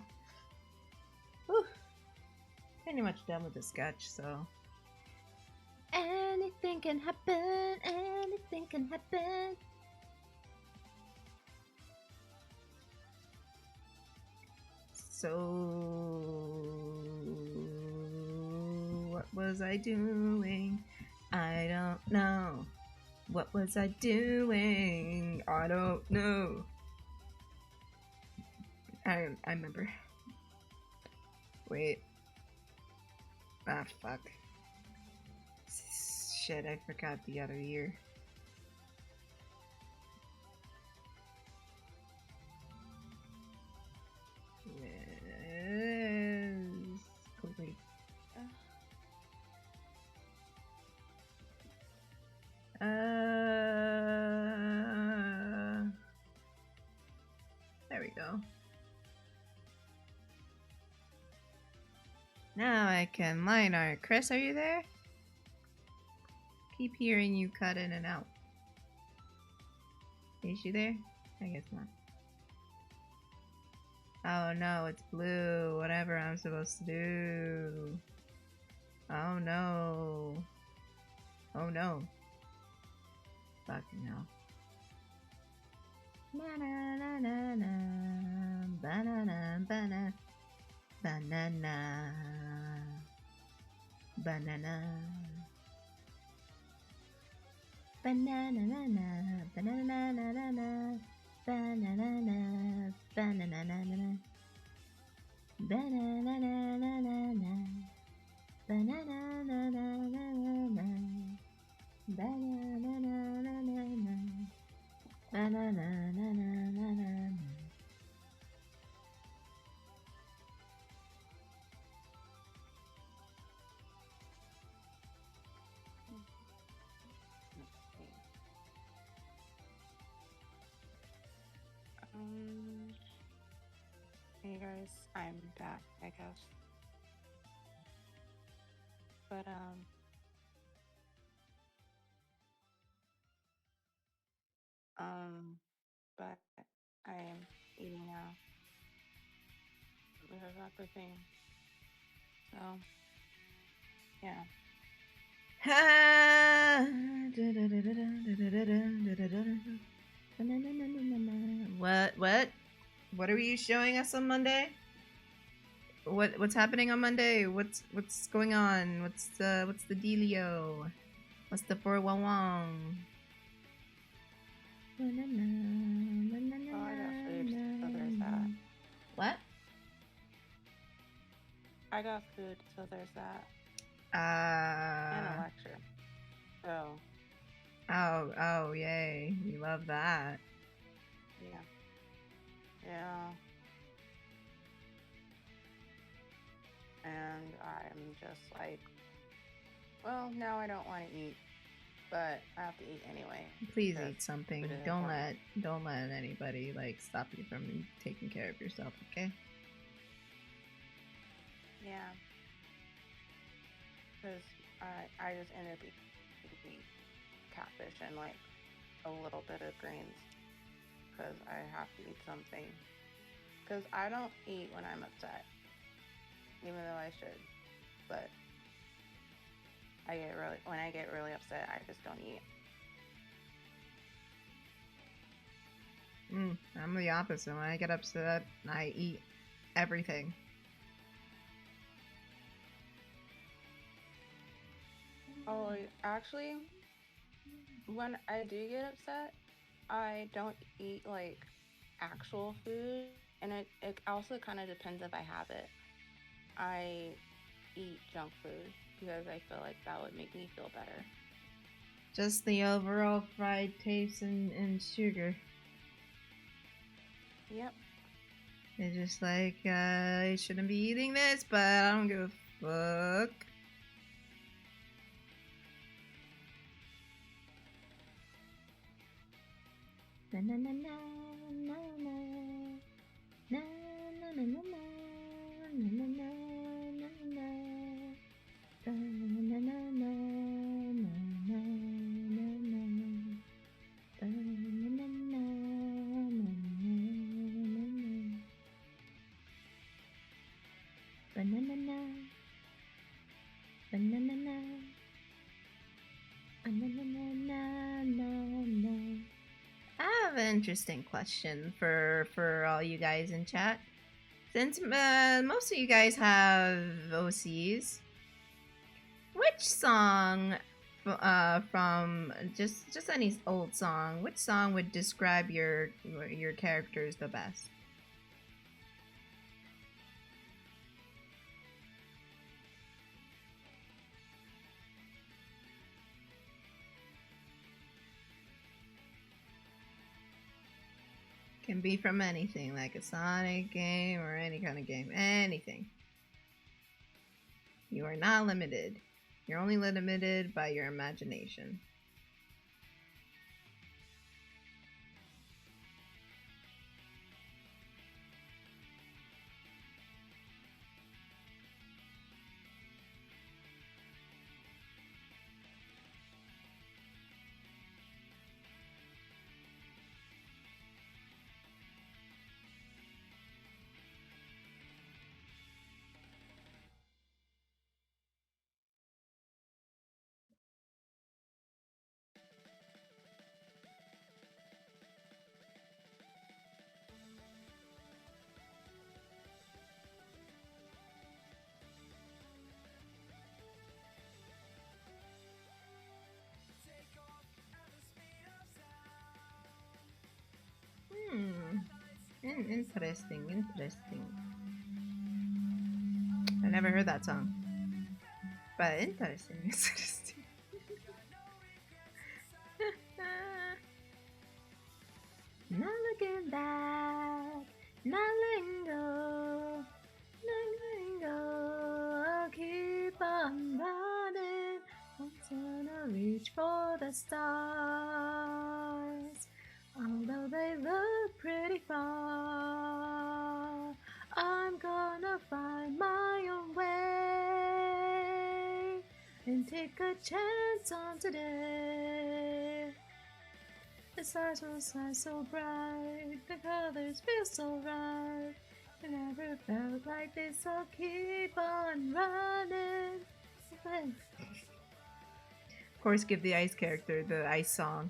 Whew. Pretty much done with the sketch, so... Anything can happen. Anything can happen. So... What was I doing? I don't know. What was I doing? I don't know. I remember. Wait. Ah, fuck. Shit, I forgot the other year. Yes. Oh, wait. There we go. Now I can line art. Kris, are you there? Keep hearing you cut in and out. Is she there? I guess not. Oh no, it's blue. Whatever I'm supposed to do. Oh no. Oh no. Fucking hell. Banana, banana, banana, banana, banana, banana, banana, banana, banana, banana, Hey guys, I'm back, I guess. But but I am eating now. That's not the thing. So, yeah. What are you showing us on Monday? What's happening on Monday? What's going on? What's the dealio? What's the 411? Oh, I got food, so there's that. What? I got food, so there's that. And a lecture. So. Oh, yay. We love that. Yeah. Yeah. And I'm just like, well, now I don't want to eat, but I have to eat anyway. Please eat something. Don't let anybody like stop you from taking care of yourself, okay? Yeah. Because I just ended up eating catfish and like a little bit of greens because I have to eat something. Because I don't eat when I'm upset, even though I should. But when I get really upset, I just don't eat. I'm the opposite. When I get upset, I eat everything. Oh, actually, when I do get upset, I don't eat like actual food, and it also kind of depends if I have it. I eat junk food because I feel like that would make me feel better. Just the overall fried taste and sugar. Yep. It's just like, I shouldn't be eating this, but I don't give a fuck. Na na na na na na na na na na na na na na I have an interesting question for all you guys in chat. Since most of you guys have OCs, which song from just any old song, which song would describe your characters the best? Can be from anything, like a Sonic game or any kind of game. Anything. You are not limited. You're only limited by your imagination. Interesting, interesting. I never heard that song. But interesting, interesting. Not looking back, not letting go, not letting go. I'll keep on running. I'm gonna reach for the stars. Although they look pretty far, I'm gonna find my own way and take a chance on today. The stars will shine so bright, the colors feel so right. I never felt like this, so keep on running. Of course, give the ice character the ice song.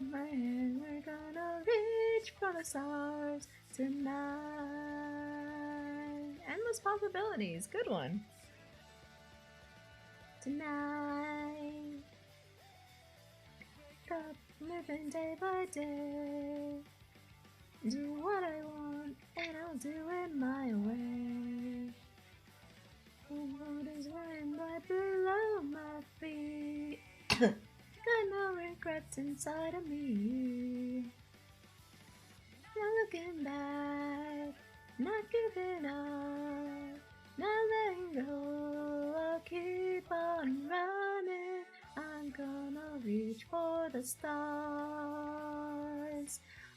My hand, we're gonna reach for the stars tonight. Endless possibilities, good one. Tonight, wake up, living day by day. Do what I want, and I'll do it my way. The world is running right below my feet. Got no regrets inside of me. Not looking back, not giving up, not letting go. I'll keep on running. I'm gonna reach for the stars.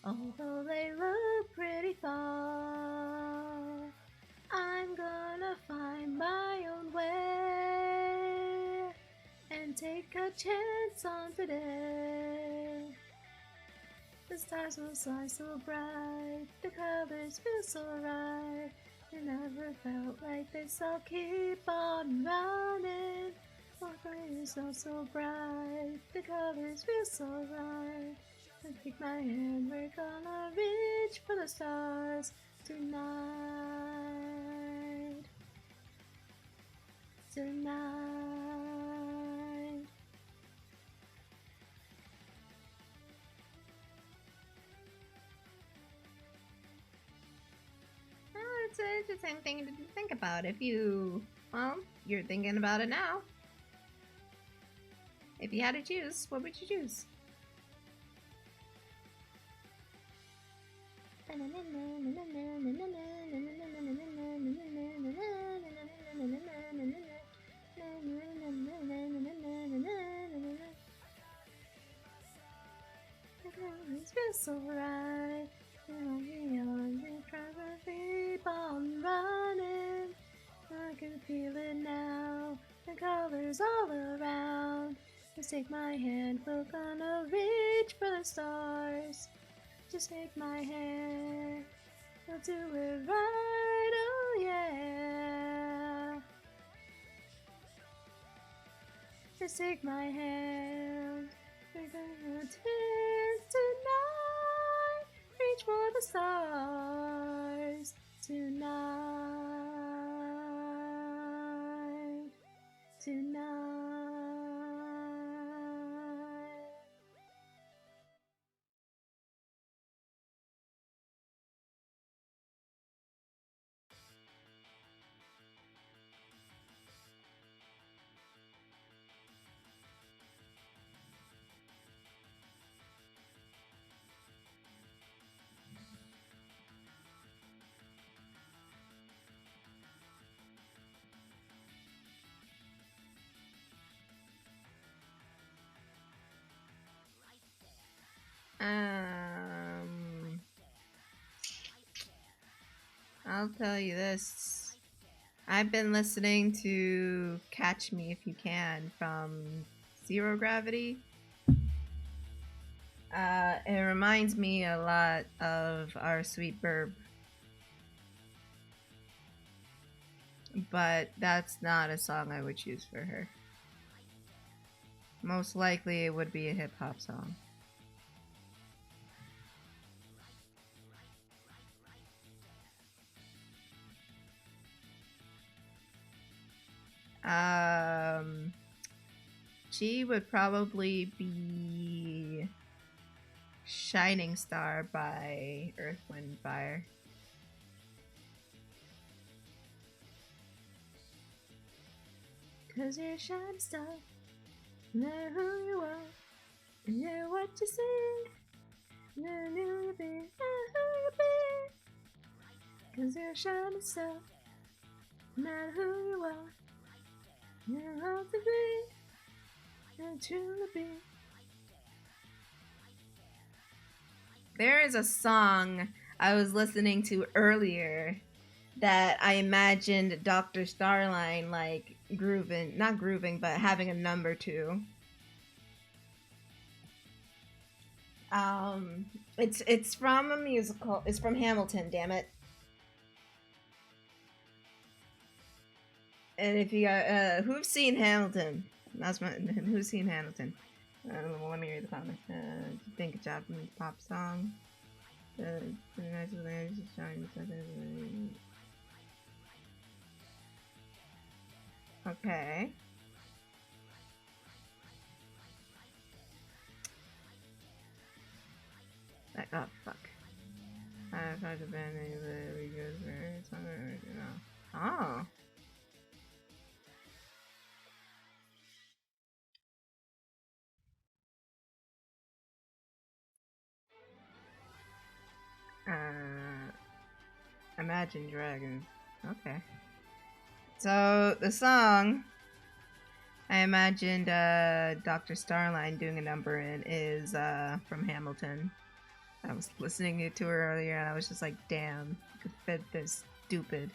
Although they look pretty far, I'm gonna find my own way and take a chance on today. The stars will shine so bright, the colors feel so right. I never felt like this, I'll keep on running. My brain is so bright, the colors feel so right. And take my hand, we're gonna reach for the stars tonight. Tonight. Oh, it's an interesting thing to think about if you, well, you're thinking about it now. If you had to choose, what would you choose? It feels so right. Keep on running. I can feel it now. The colors all around. Just take my hand, we're gonna reach for the stars. Just take my hand, we'll do it right, oh yeah. Just take my hand, we're gonna dance tonight. Reach for the stars tonight, tonight. I'll tell you this. I've been listening to Catch Me If You Can from Zero Gravity. It reminds me a lot of Our Sweet Burb. But that's not a song I would choose for her. Most likely it would be a hip-hop song. She would probably be Shining Star by Earth, Wind, Fire. Cause you're a shining star, know who you are, and know what you see, know who you be, know who you be. Cause you're a shining star, know who you are, know what to be, and truly be. There is a song I was listening to earlier that I imagined Dr. Starline like grooving, not grooving, but having a number to. It's from a musical. It's from Hamilton, damn it. And if you got who's seen Hamilton? That's my who's seen Hamilton? Let me read the comment. Think a Japanese pop song. Okay. Oh fuck. I've had to ban any of the reviews for Oh. Imagine Dragons. Okay. So the song I imagined Dr. Starline doing a number in is from Hamilton. I was listening to her earlier and I was just like, damn, I could fit this stupid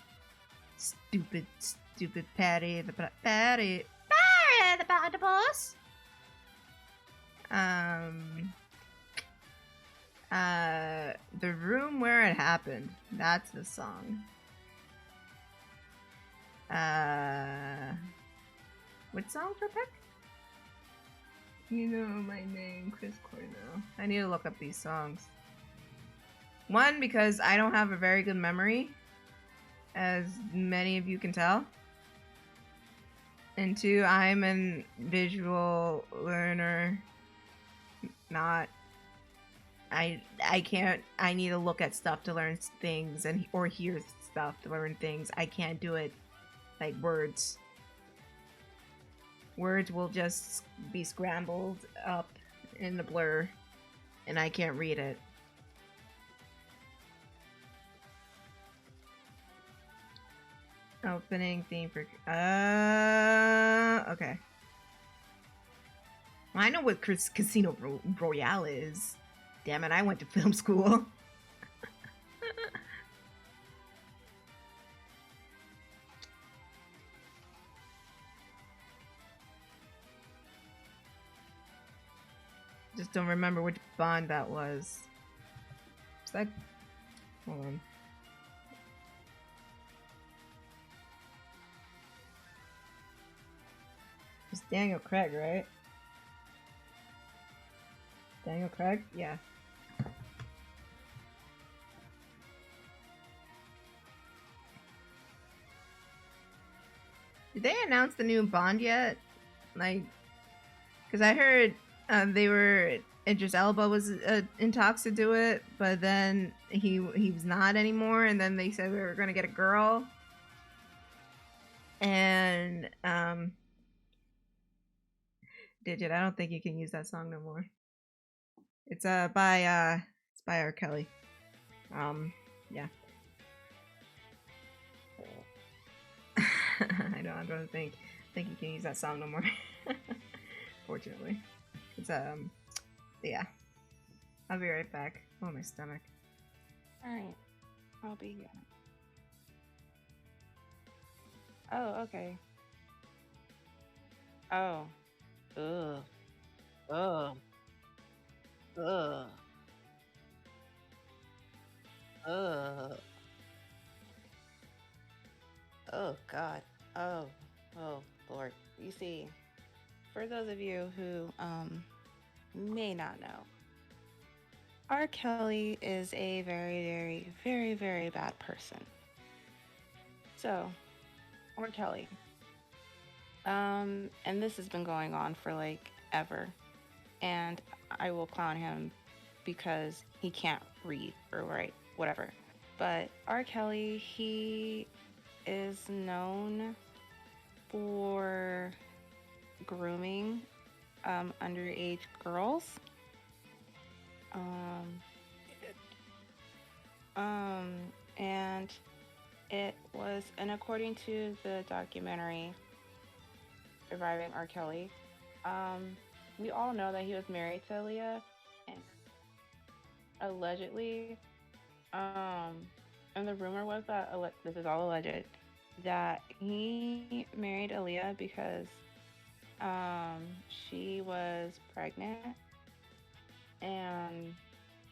Patty the Platypus. The Room Where It Happened. That's the song. What song for Peck? You know my name, Chris Cornell. I need to look up these songs. One, because I don't have a very good memory, as many of you can tell. And two, I'm a visual learner. Not. I can't. I need to look at stuff to learn things, or hear stuff to learn things. I can't do it like words. Words will just be scrambled up in the blur, and I can't read it. Opening theme for okay. Well, I know what Casino Royale is. Damn it, I went to film school. Just don't remember which Bond that was. Is that... Hold on. It's Daniel Craig, right? Daniel Craig? Yeah. Did they announce the new Bond yet? Like, because I heard Idris Elba was in talks to do it, but then he was not anymore, and then they said we were gonna get a girl. And Digit, I don't think you can use that song no more. It's by R. Kelly. Yeah. I don't think you can use that song no more. Fortunately. It's yeah. I'll be right back. Oh, my stomach. Alright. I'll be here. Oh, okay. Oh. Ugh. Ugh. Ugh. Ugh. Oh, God. Oh. Oh, Lord. You see, for those of you who may not know, R. Kelly is a very, very, very, very bad person. So, R. Kelly. And this has been going on for like ever. And I will clown him because he can't read or write, whatever. But R. Kelly, he is known for grooming underage girls. And it was, and according to the documentary Reviving R. Kelly, we all know that he was married to Aaliyah, and allegedly, and the rumor was that this is all alleged, that he married Aaliyah because she was pregnant, and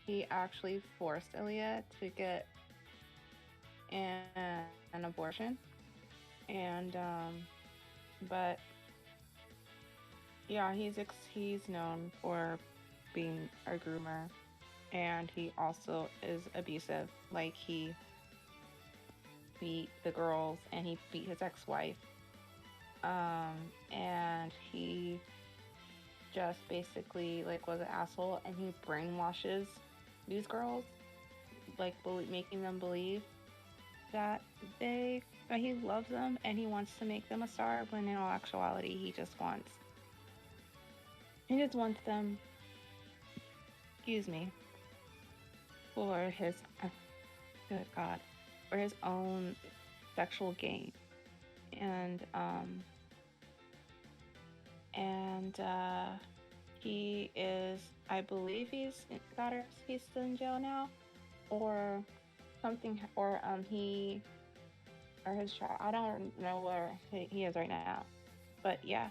he actually forced Aaliyah to get an abortion, and but yeah, he's known for being a groomer, and he also is abusive. Like, he beat the girls, and he beat his ex-wife, and he just basically like was an asshole, and he brainwashes these girls, like making them believe that he loves them and he wants to make them a star, when in all actuality he just wants them, excuse me, for his good God, for his own sexual gain. And he is, I believe he's still in jail now, or something, or he, or his child, I don't know where he is right now, but yeah,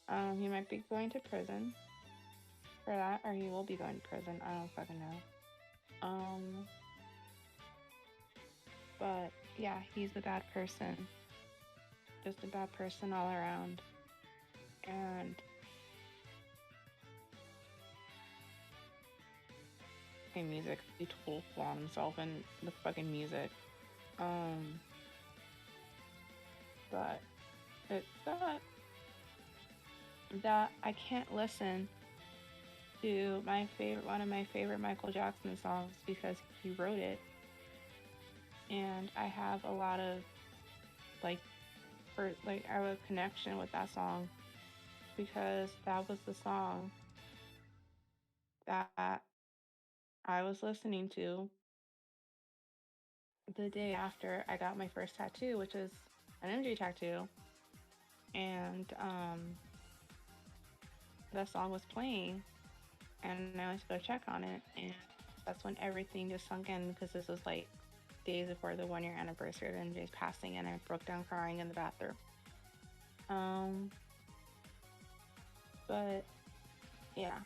he might be going to prison for that, or he will be going to prison, I don't fucking know. But yeah, he's a bad person, just a bad person all around. And music, he total flaunt himself in the fucking music. But it's that I can't listen to one of my favorite Michael Jackson songs because he wrote it, and I have a lot of I have a connection with that song because that was the song that I was listening to the day after I got my first tattoo, which is an injury tattoo, and that song was playing, and I went to go check on it, and that's when everything just sunk in, because this was like days before the 1 year anniversary of MJ's passing, and I broke down crying in the bathroom. But yeah,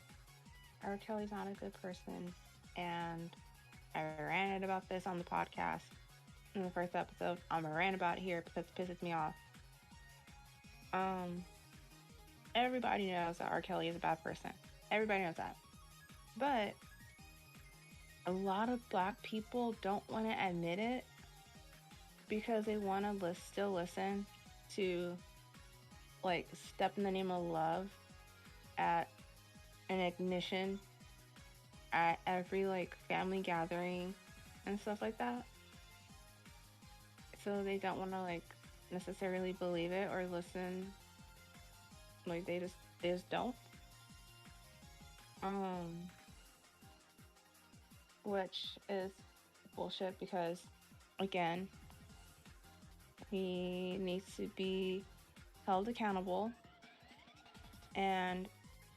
R. Kelly's not a good person, and I ranted about this on the podcast in the first episode. I'm gonna rant about it here because it pisses me off. Everybody knows that R. Kelly is a bad person. Everybody knows that. But a lot of Black people don't want to admit it because they want to still listen to like Step in the Name of Love at an ignition at every like family gathering and stuff like that. So they don't want to like necessarily believe it or listen. Like they just don't. Which is bullshit because, again, he needs to be held accountable, and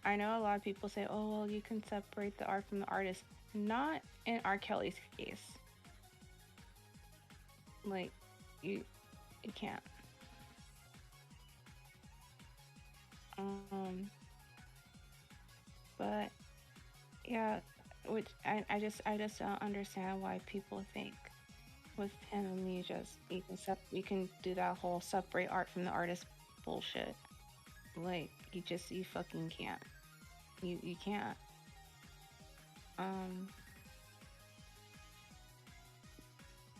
I know a lot of people say, oh, well, you can separate the art from the artist. Not in R. Kelly's case. Like, you can't. But yeah, which I just don't understand why people think with him and me you can do that whole separate art from the artist bullshit. Like, you fucking can't. You can't.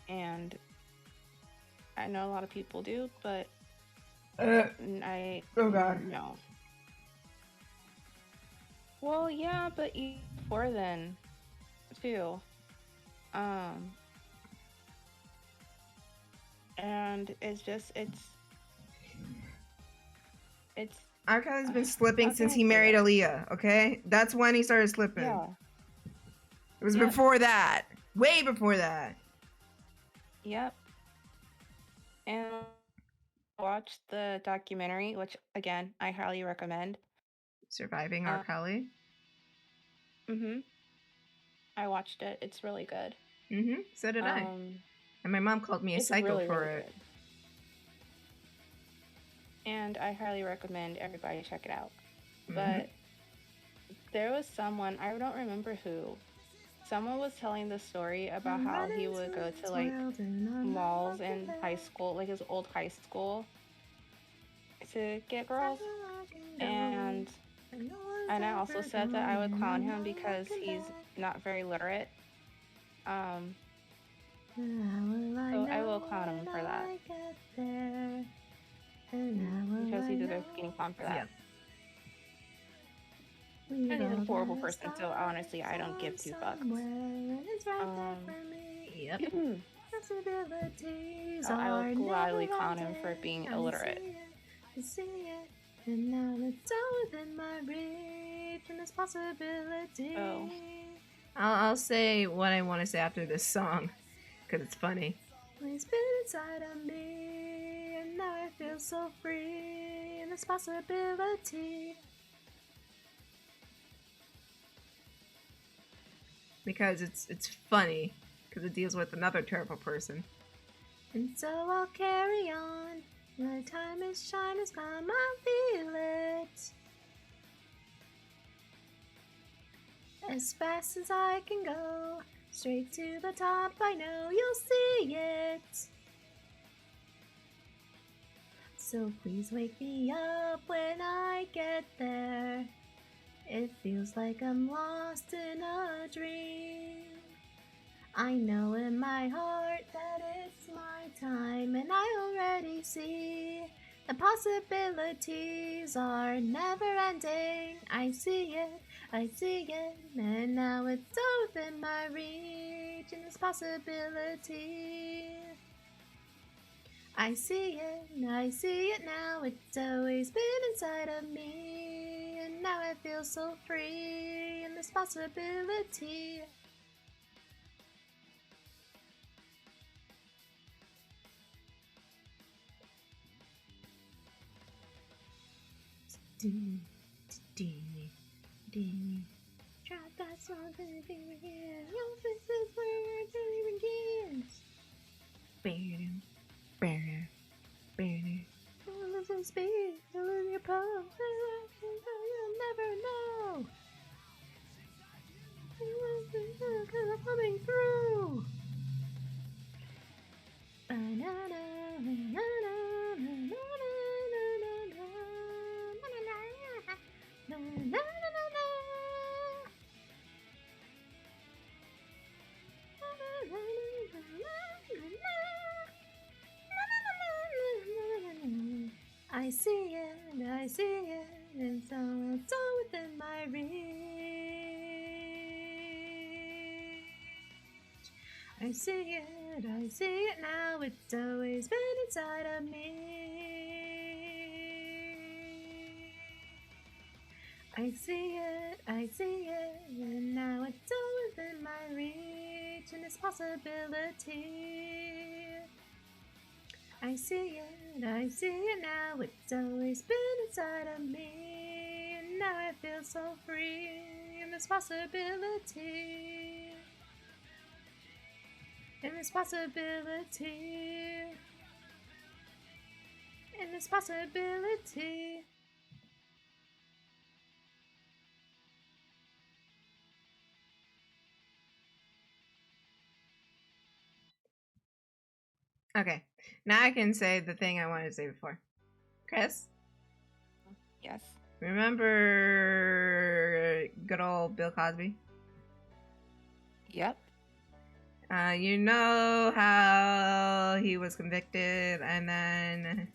And I know a lot of people do, but oh god. No. Well, yeah, but before then, too. And it's R. Kelly's been slipping since he married Aaliyah, okay? That's when he started slipping. Yeah. It was before that. Way before that. Yep. And watch the documentary, which, again, I highly recommend. Surviving R. Kelly? Mm-hmm. I watched it. It's really good. Mm-hmm. So did I. And my mom called me a psycho really, for really it. Good. And I highly recommend everybody check it out. But there was someone, I don't remember who, someone was telling the story about how he would go to like malls in high school, like his old high school, to get girls. And I also said that I would clown him because he's not very literate. So I will clown him for that. Because he deserves getting clowned for that. And he's a horrible person, so honestly, I don't give two fucks. Yep. So I would gladly clown him for being illiterate. And now it's all within my reach, and there's possibility. Oh. I'll say what I want to say after this song, because it's funny. It's been inside of me, and now I feel so free, and there's possibility. Because it's funny, because it deals with another terrible person. And so I'll carry on. My time is shining, it's come, I feel it. As fast as I can go, straight to the top, I know you'll see it. So please wake me up when I get there. It feels like I'm lost in a dream. I know in my heart that it's my time, and I already see the possibilities are never ending. I see it, and now it's all within my reach, and it's possibility. I see it now, it's always been inside of me, and now I feel so free, and this possibility. Drop that song to the finger again. Your fist is where your journey begins. Listen, speed, lose your pose. You'll never know. Cause I'm coming through. I see it, and so it's all within my reach. I see it now, it's always been inside of me. I see it, and now it's all within my reach, and it's possibility. I see it now, it's always been inside of me, and Now I feel so free in this possibility. In this possibility. In this possibility. Okay, now I can say the thing I wanted to say before. Kris? Yes. Remember good old Bill Cosby? Yep. You know how he was convicted and then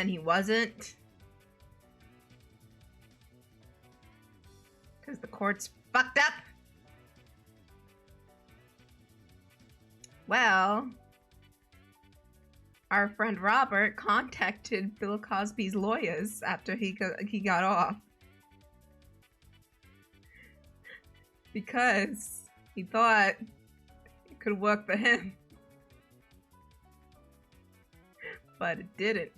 he wasn't? Because the courts fucked up? Well, our friend Robert contacted Bill Cosby's lawyers after he got off. Because he thought it could work for him. But it didn't.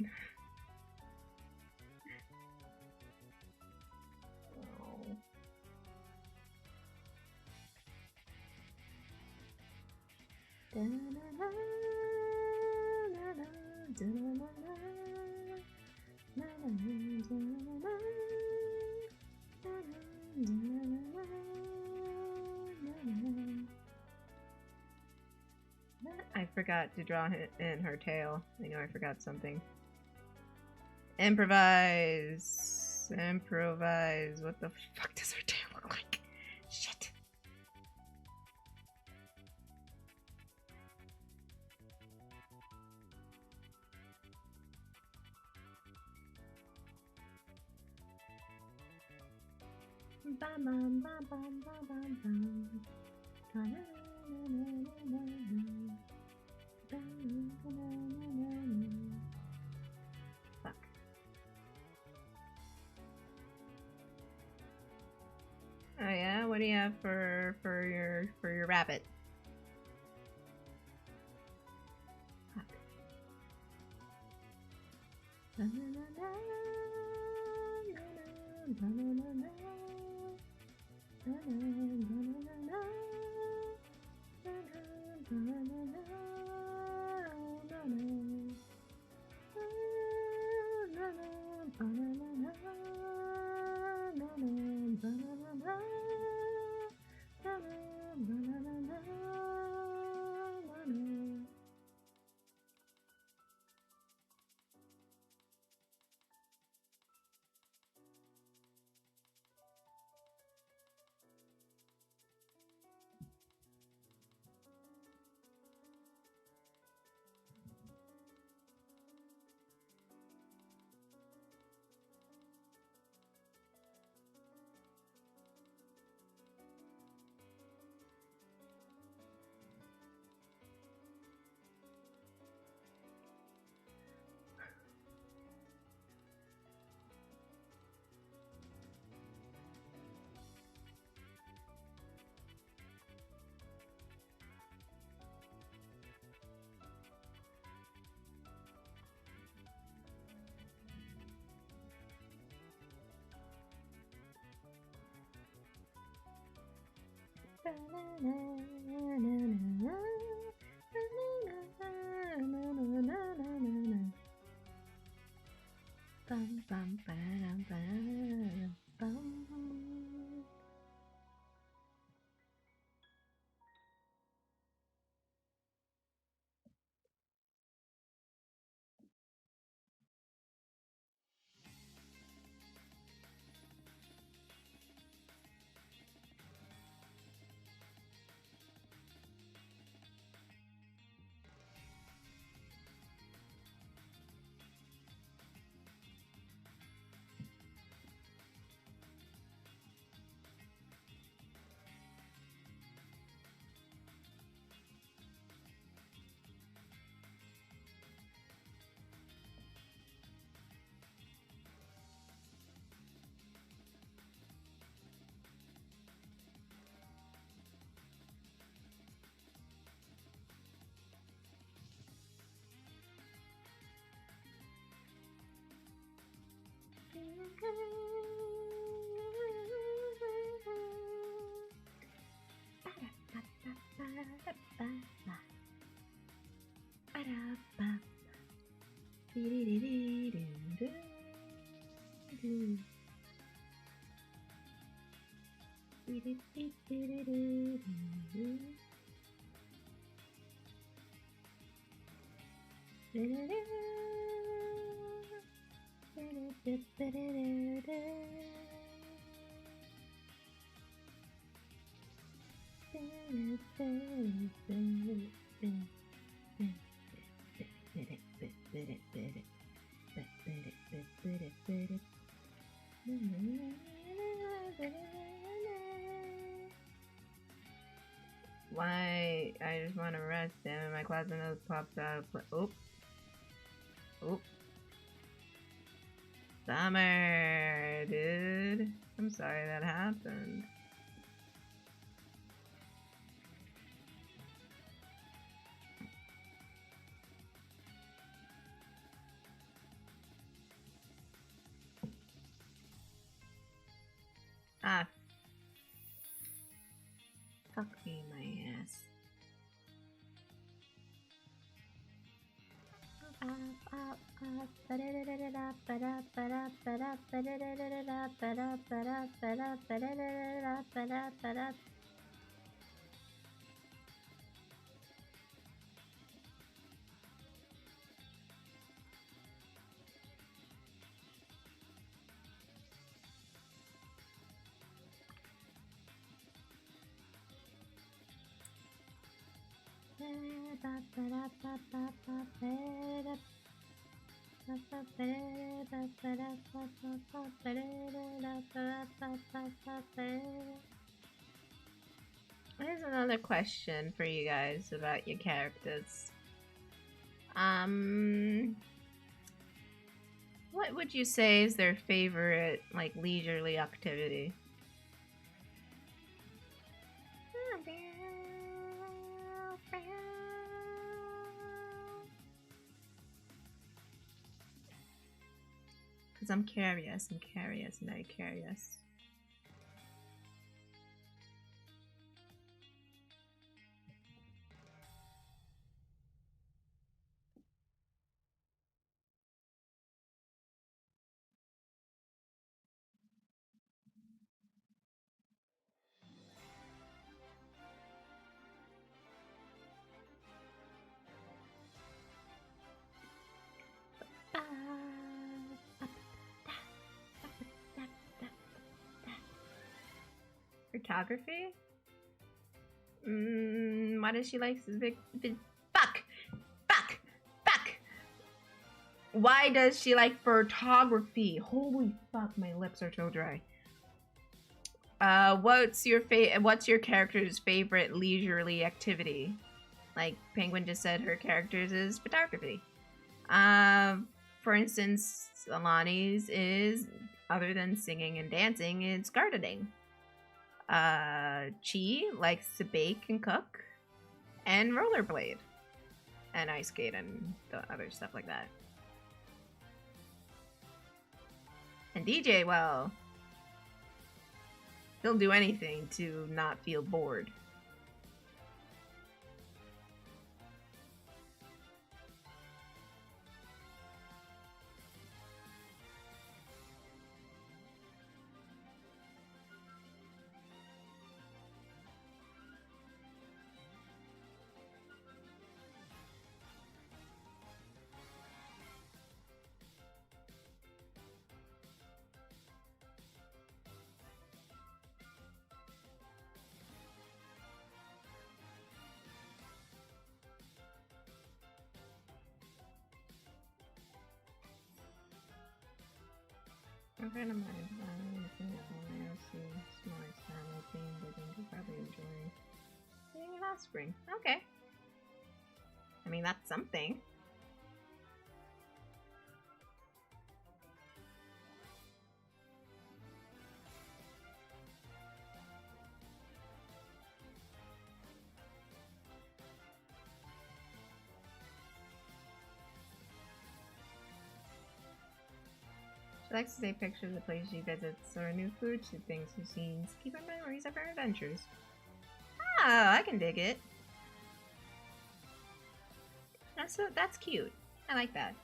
I forgot to draw in her tail. I know I forgot something. Improvise. Improvise. What the fuck does her tail look like? Shit. Bam, bam, bam, bam, bam, bam, bam. Fuck. Oh yeah, what do you have for your rabbit? Fuck. Bum, bum, ba-dum, ba-dum, bum. Why? I just want to rest. Damn, my closet nose pops out. Oop. Oop. Summer, dude. I'm sorry that happened. Ah. Fuck me in my ass. Here's another question for you guys about your characters. What would you say is their favorite, like, leisurely activity? Because I'm curious, very curious. Photography? Why does she like fuck! Why does she like photography? Holy fuck, my lips are so dry. What's your character's favorite leisurely activity? Like Penguin just said, her character's is photography. For instance, Alani's is, other than singing and dancing, it's gardening. Chi likes to bake and cook, and rollerblade, and ice skate, and the other stuff like that. And DJ, well, he'll do anything to not feel bored. I'm kind of mind looking at all my OC small family thing, but I think you probably enjoy being an offspring. Okay. I mean, that's something. She likes to take pictures of the places she visits or new food she thinks she's seen to keep her memories of her adventures. Ah, I can dig it. That's cute. I like that.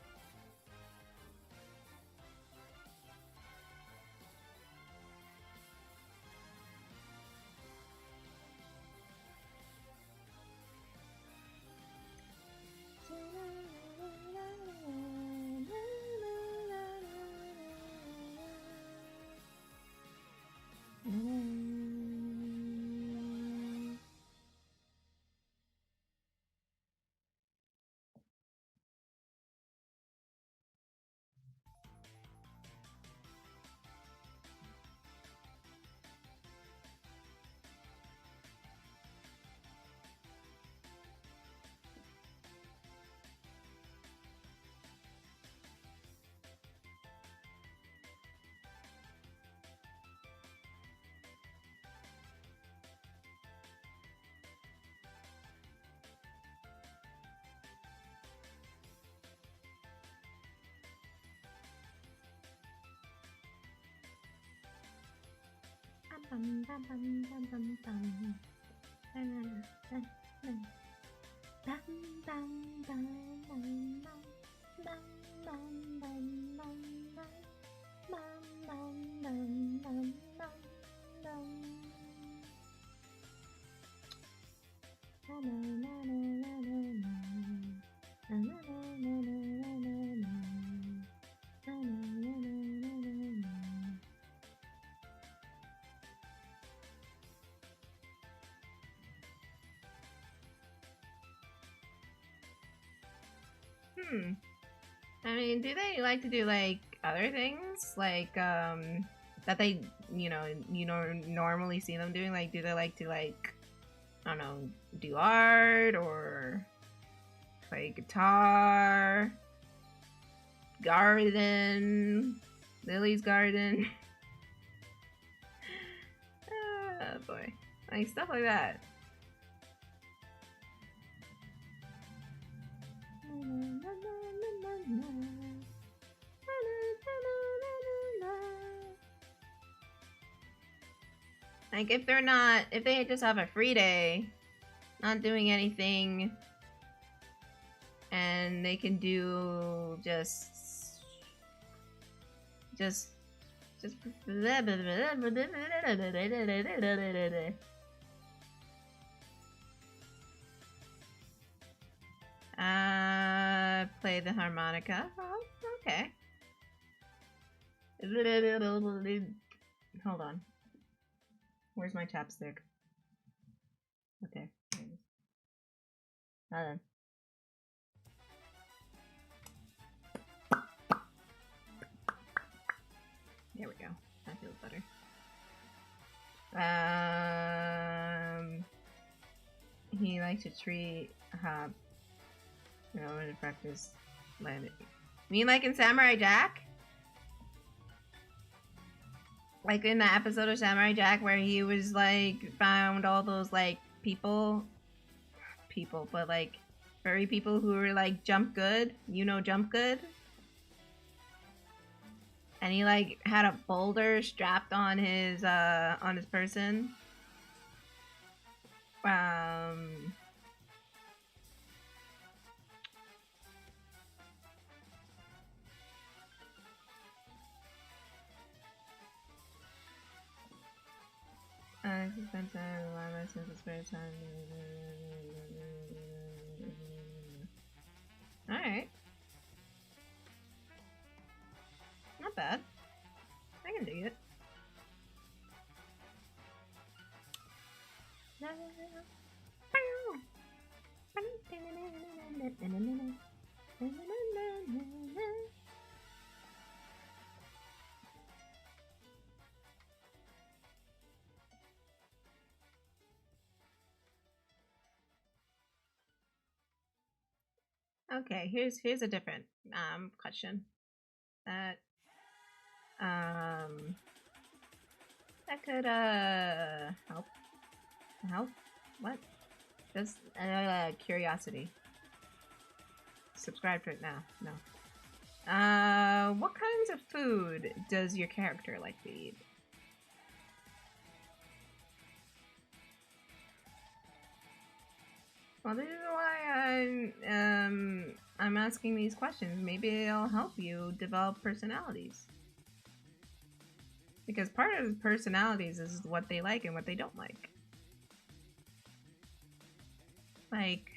I mean, do they like to do like other things like that they normally see them doing? Like, do they like to like, I don't know, do art or play guitar, garden, Lily's garden? Oh boy, like stuff like that. Like if they just have a free day, not doing anything, and they can do just play the harmonica. Oh, okay. Hold on. Where's my chapstick? Okay. There it is. Hold on. There we go. That feels better. He likes to treat Hop. You know, in practice. You mean like in Samurai Jack? Like in the episode of Samurai Jack where he was like found all those like people, but like furry people who were like jump good, jump good, and he like had a boulder strapped on his person. Spend time since the spare time. Alright. Not bad. I can dig it. Okay, here's a different question that could help what, just curiosity. Subscribe to it now. No. What kinds of food does your character like to eat? Well, this is why I'm asking these questions. Maybe it'll help you develop personalities. Because part of personalities is what they like and what they don't like. Like,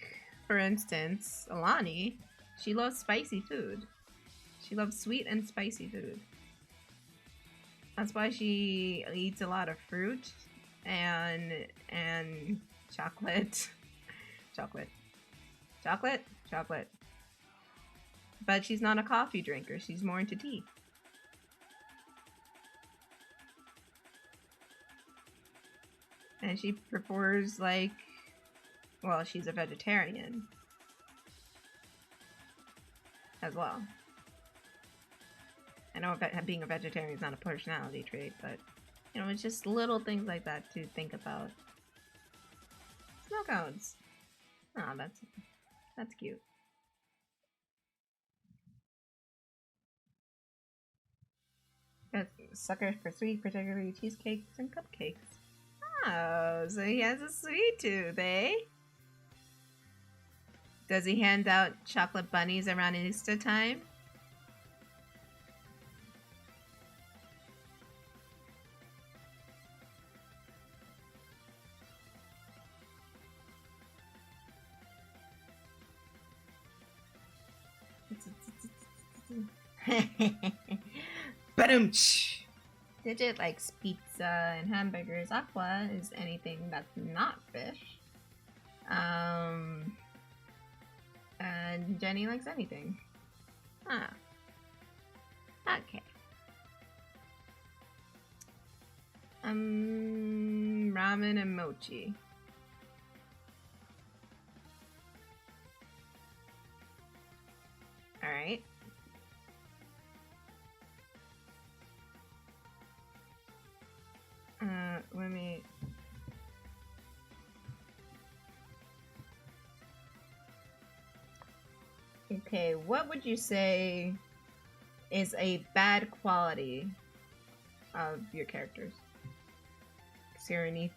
for instance, Alani, she loves spicy food. She loves sweet and spicy food. That's why she eats a lot of fruit and chocolate. Chocolate. But she's not a coffee drinker. She's more into tea. And she prefers, like, well, she's a vegetarian as well. I know being a vegetarian is not a personality trait, but, you know, it's just little things like that to think about. Snow cones. Oh, that's cute. sucker for sweet, particularly cheesecakes and cupcakes. Oh, so he has a sweet tooth, eh? Does he hand out chocolate bunnies around Easter time? Ba-dum-tsh. Digit likes pizza and hamburgers. Aqua is anything that's not fish. And Jenny likes anything. Huh. Okay. Ramen and mochi. Alright. Let me... Okay, what would you say is a bad quality of your characters? Serenity,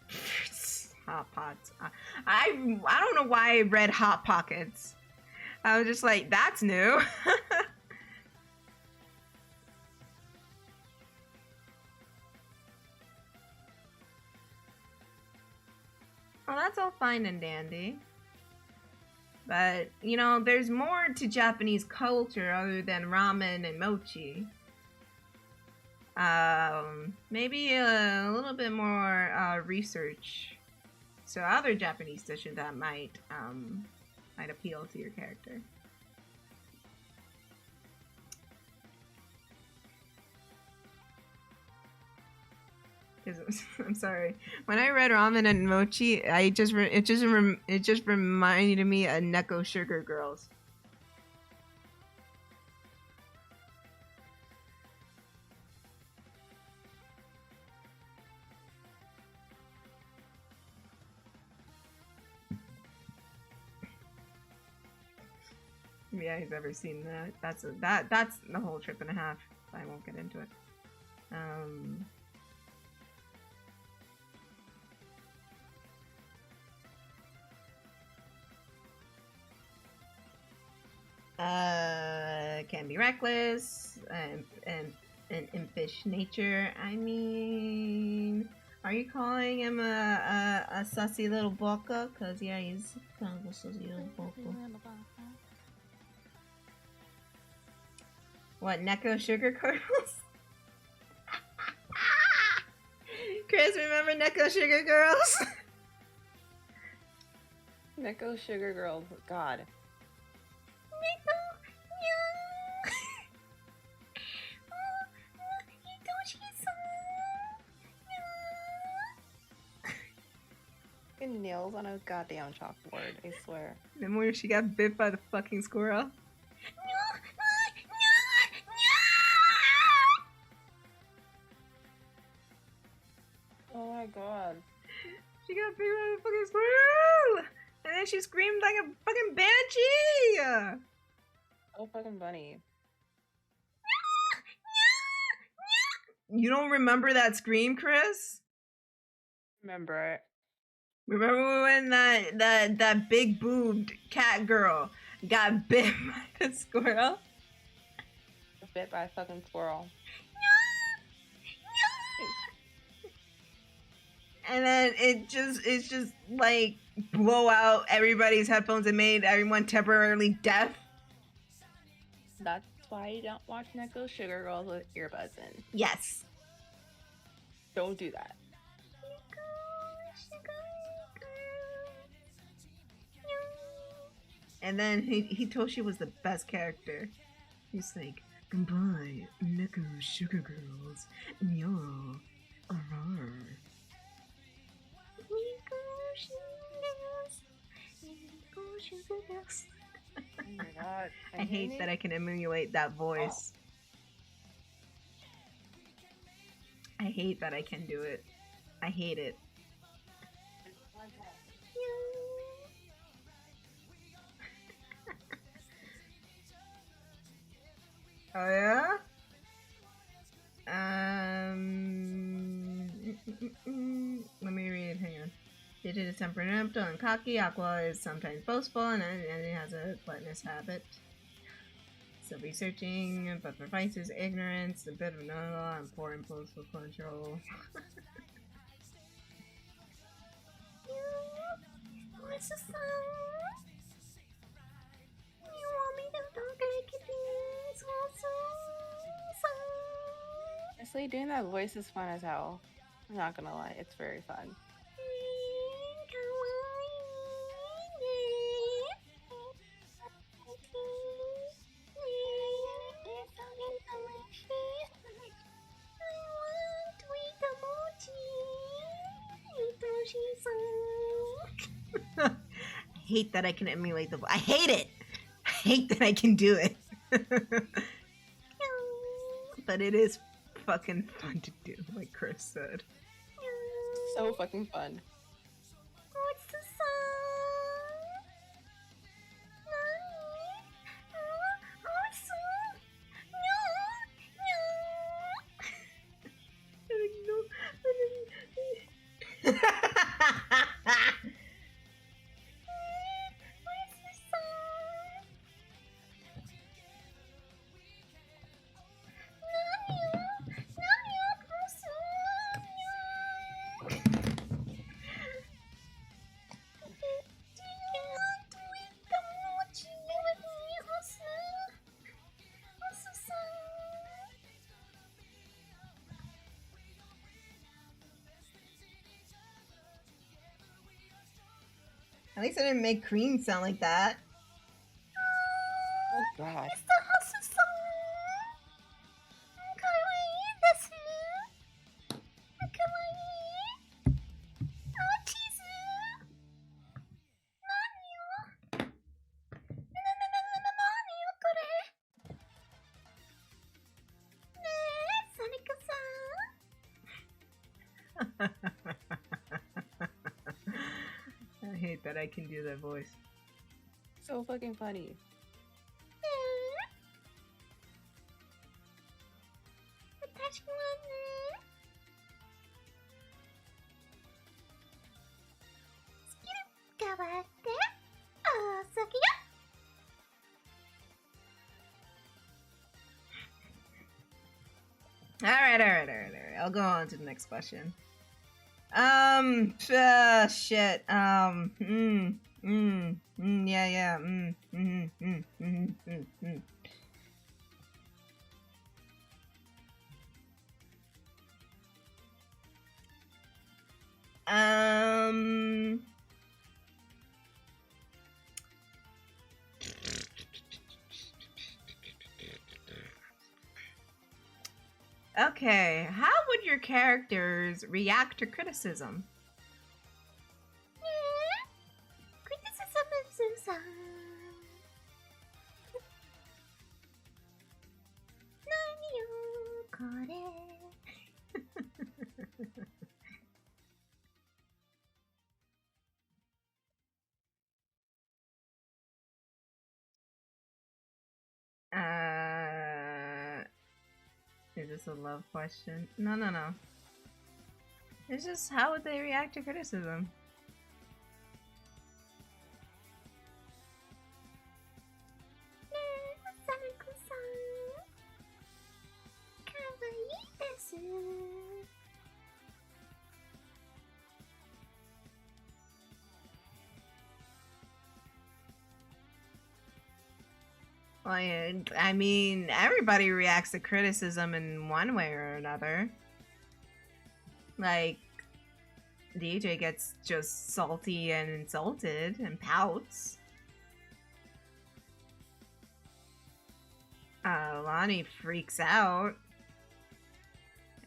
Hot Pots. I don't know why I read Hot Pockets. I was just like, that's new. Well, that's all fine and dandy. But, you know, there's more to Japanese culture other than ramen and mochi. Maybe a little bit more research. So other Japanese dishes that might appeal to your character. I'm sorry. When I read ramen and mochi, it just reminded me of Neko Sugar Girls. Yeah, he's ever seen that. That's the whole trip and a half. I won't get into it. Can be reckless and impish nature. I mean, are you calling him a sussy little baka? Cause yeah, he's kind of a sussy little baka. What, Neko Sugar Girls? Kris, remember Neko Sugar Girls? Neko Sugar Girls, God. Nails on a goddamn chalkboard, I swear. Remember when she got bit by the fucking squirrel? Oh my god. She got bit by the fucking squirrel! And then she screamed like a fucking banshee! Oh, fucking bunny. You don't remember that scream, Kris? Remember it. Remember when that big boobed cat girl got bit by the squirrel? Bit by a fucking squirrel. And then it's just like blow out everybody's headphones and made everyone temporarily deaf. That's why you don't watch Neko Sugar Girls with earbuds in. Yes. Don't do that. And then he told she was the best character. He's like, goodbye, Neko Sugar Girls. Yo, arar. Oh my god. I hate that I can emulate that voice. I hate that I can do it. I hate it. Oh yeah? Let me read it. Hang on. Digit is temperamental and cocky. Aqua is sometimes boastful and it has a gluttonous habit. So researching, but for vice is ignorance, a bit of know-how, and poor impulsive control. What's the song? You want me to talk like it is? Honestly, doing that voice is fun as hell. I'm not gonna lie, it's very fun. I hate that I can emulate the voice. I hate it! I hate that I can do it. But it is fucking fun to do, like Kris said. So fucking fun. What's the song? At least I didn't make Cream sound like that. Oh god. It's the hustle song. Kawaii desu. Kawaii. Oh, chizu. Nani yo? Nani yo kore? Ne, Sonic-san. I hate that I can do that voice. So fucking funny. Alright. I'll go on to the next question. Shit. Okay, how would your characters react to criticism? Criticism is Susan. Nani yo kore? Is this a love question? No. It's just how would they react to criticism? I mean, everybody reacts to criticism in one way or another. Like, DJ gets just salty and insulted and pouts. Lonnie freaks out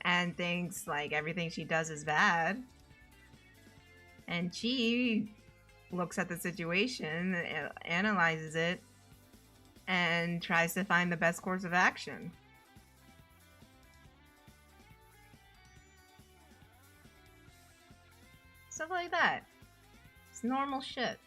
and thinks like everything she does is bad. And she looks at the situation, analyzes it, and tries to find the best course of action. Stuff like that. It's normal shit.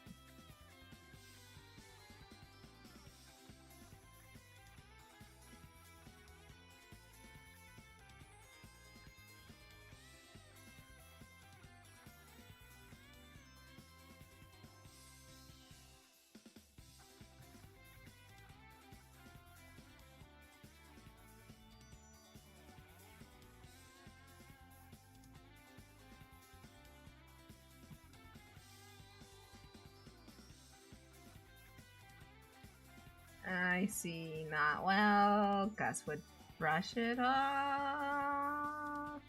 see. Not well. Gus would brush it off.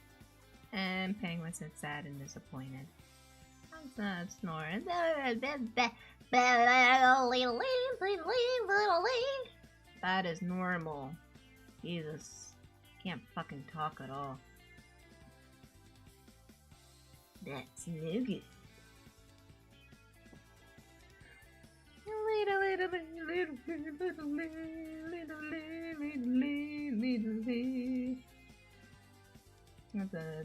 And Penguin said sad and disappointed. That's not snoring. That is normal. Jesus. Can't fucking talk at all. That's no good.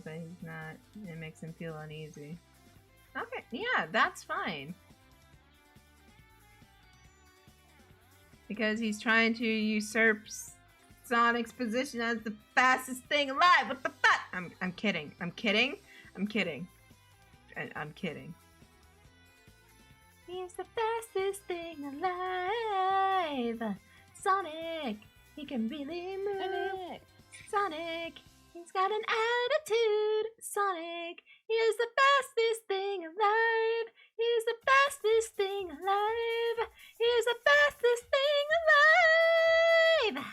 But he's not. It makes him feel uneasy. Okay, yeah, that's fine. Because he's trying to usurp Sonic's position as the fastest thing alive. What the fuck? I'm kidding. I'm kidding. I'm kidding. I'm kidding. He's the fastest thing alive. Sonic, he can really move. Sonic, he's got an attitude. Sonic, he is the fastest thing alive. He's the fastest thing alive. He's the fastest thing alive.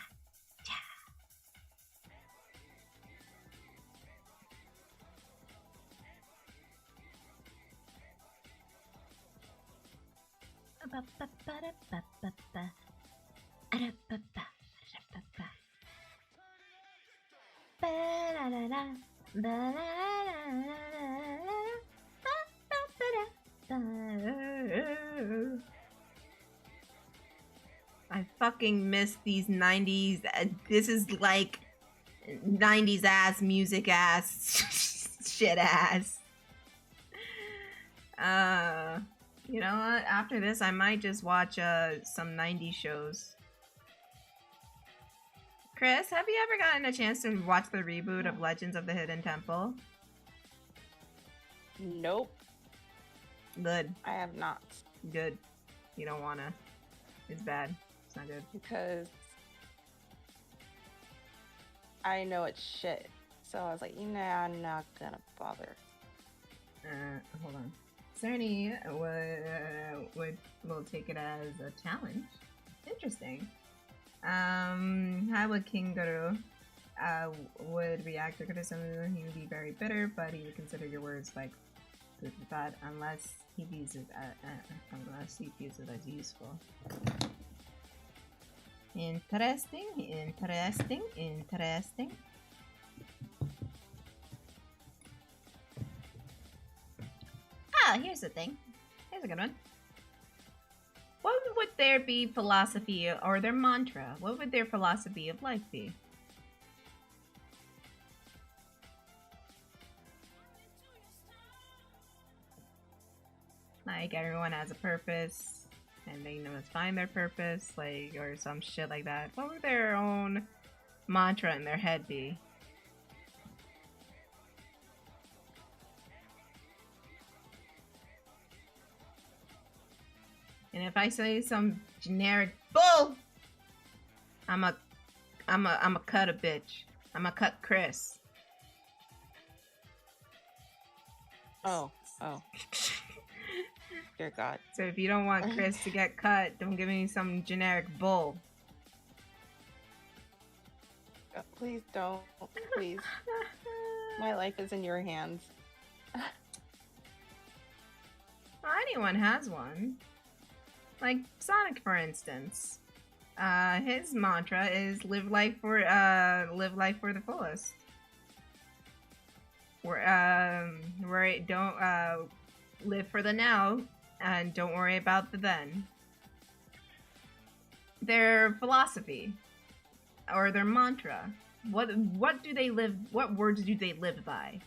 I fucking miss these 90s. This is like 90s ass music ass shit ass. You know what? After this, I might just watch some 90s shows. Chris, have you ever gotten a chance to watch the reboot of Legends of the Hidden Temple? Nope, Good. I have not. Good. You don't wanna. It's bad. It's not good. Because I know it's shit. So I was like, I'm not gonna bother. Hold on. Cerny will take it as a challenge. Interesting. How would King Guru would react to criticism? He would be very bitter, but he would consider your words like good for that unless he views it as useful. Interesting, interesting, interesting. Ah, here's the thing. Here's a good one. What would their be philosophy or their mantra? What would their philosophy of life be? Like everyone has a purpose and they must find their purpose, like, or some shit like that. What would their own mantra in their head be? And if I say some generic bull, I'ma cut a bitch. I'ma cut Kris. Oh. Dear God. So if you don't want Kris to get cut, don't give me some generic bull. Please don't. Please. My life is in your hands. Well, anyone has one. Like Sonic, for instance. His mantra is live life for the fullest. Where don't live for the now and don't worry about the then. Their philosophy or their mantra. What do they live? What words do they live by?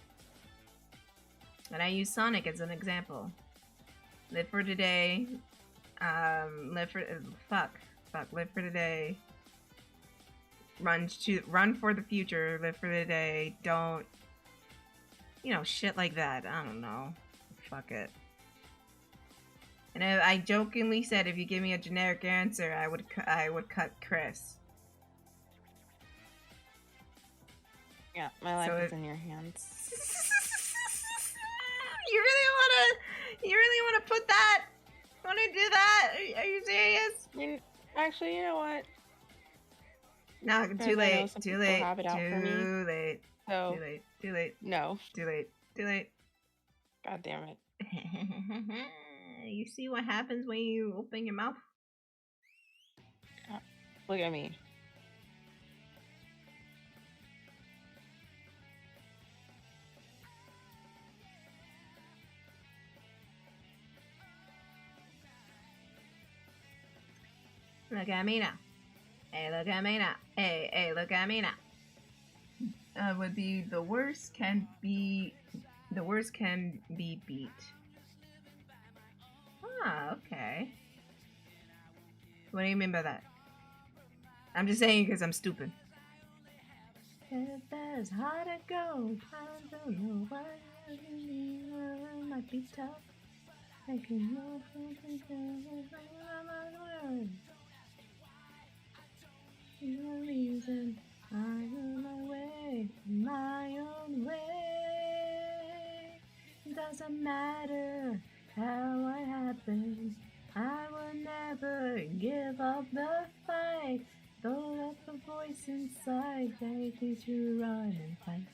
And I use Sonic as an example. Live for today. Live for today. Run for the future. Live for today. Don't. Shit like that. I don't know. Fuck it. And I jokingly said, if you give me a generic answer, I would cut Kris. Yeah, my life is in your hands. You really wanna put that? Wanna do that? Are you serious? Actually, you know what? No, Because too I know late. some Too people late. have it out for me. Too late. So Too late. Too late. no. Too late. Too late. God damn it. You see what happens when you open your mouth? Look at me. Look at me now. Hey, look at me now. Hey, look at me now. Would be the worst can be beat. Ah, okay. What do you mean by that? I'm just saying because I'm stupid. It's hard to go. I don't know why. Might be tough. I can know no reason. I go my own way. Doesn't matter how it happens. I will never give up the fight. Though that the voice inside begs me to run and fight.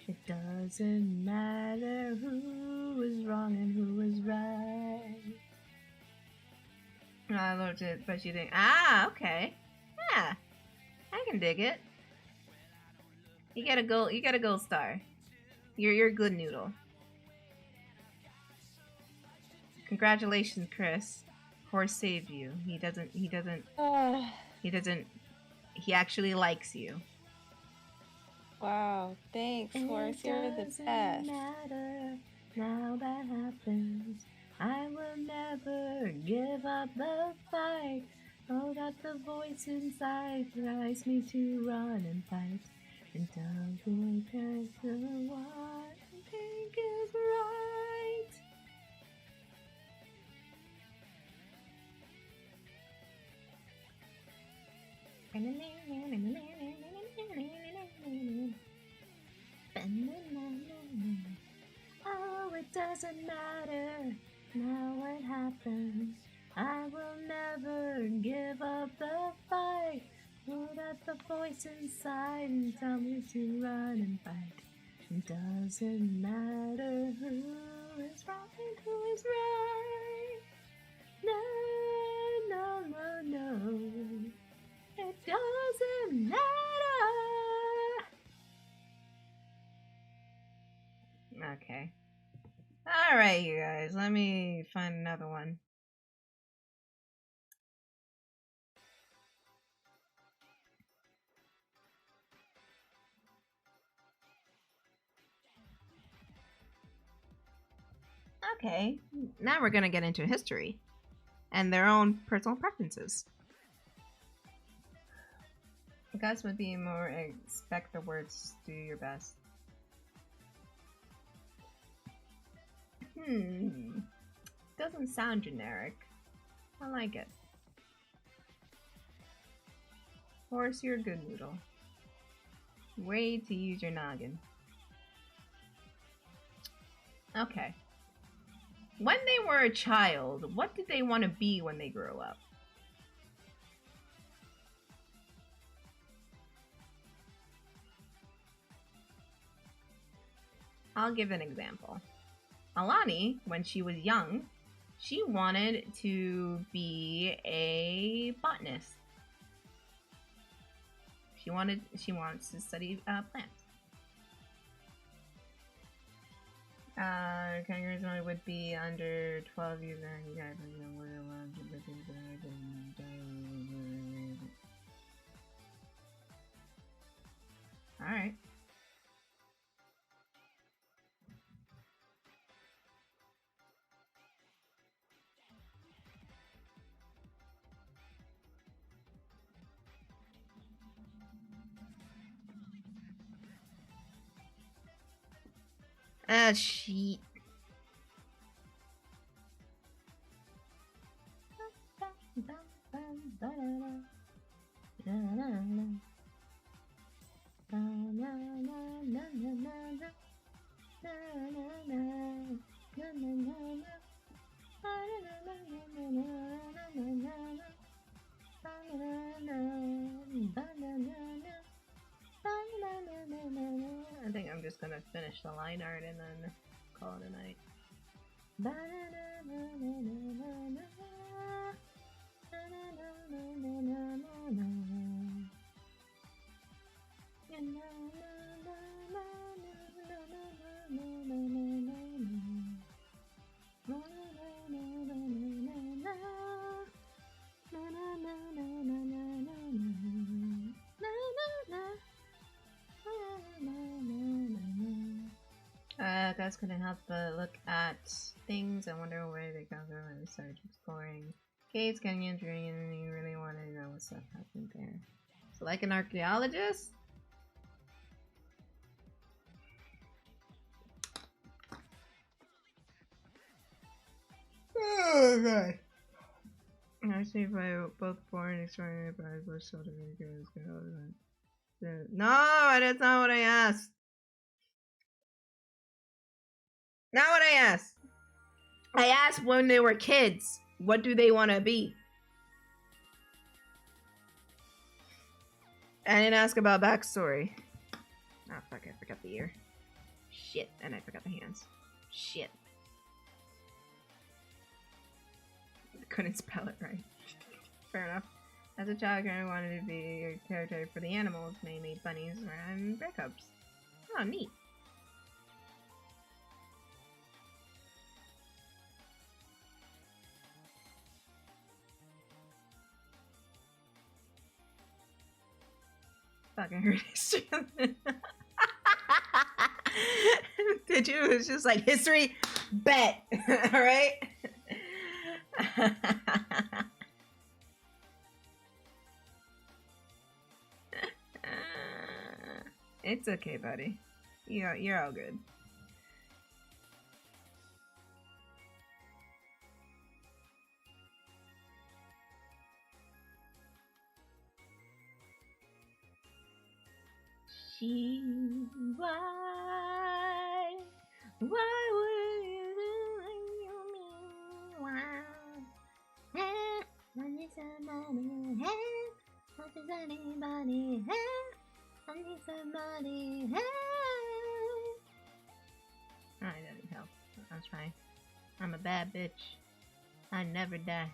It doesn't matter who is wrong and who is right. I loved it, but you didn't. Ah, okay. Yeah, I can dig it. You got a gold star. You're a good noodle. Congratulations, Kris. Horse saved you. He actually likes you. Wow, thanks, Horse. You're the best. Matter now that happens. I will never give up the fight. Oh, that the voice inside drives me to run and fight. And doesn't care what I think is right. Oh, it doesn't matter now what happens. I will never give up the fight. Put out the voice inside and tell me to run and fight. It doesn't matter who is wrong and who is right. No, no, no, no. It doesn't matter. Okay. Alright, you guys. Let me find another one. Okay. Now we're gonna get into history. And their own personal preferences. You guys would be more expect the words do your best. Doesn't sound generic. I like it. Horse, you're a good noodle. Way to use your noggin. Okay. When they were a child, what did they want to be when they grew up? I'll give an example. Alani, when she was young, she wanted to be a botanist. She wants to study plants. Kangaroos would be under 12 years old. You guys know where Alright. Ah, shit. I think I'm just gonna finish the line art and then call it a night. Guys couldn't help but look at things and wonder where they come from and started exploring caves, canyons, and you really want to know what stuff happened there. So like an archaeologist? Oh god. I see by both foreign extraordinary prize were sold to No, that's not what I asked. Not what I asked. I asked when they were kids, what do they want to be? I didn't ask about backstory. Oh fuck, I forgot the ear. Shit, and I forgot the hands. Shit. I couldn't spell it right. Fair enough. As a child, I wanted to be a territory for the animals, mainly bunnies and bear cubs. Oh, neat. Fucking heard history. Did you? It was just like history, bet. All right. It's okay, buddy. You're all good. Why were you doing me? Why? Hey, I need somebody. Hey, what does anybody? Hey, I need somebody. Hey. Oh, it doesn't help. That's fine. I'm a bad bitch. I never die.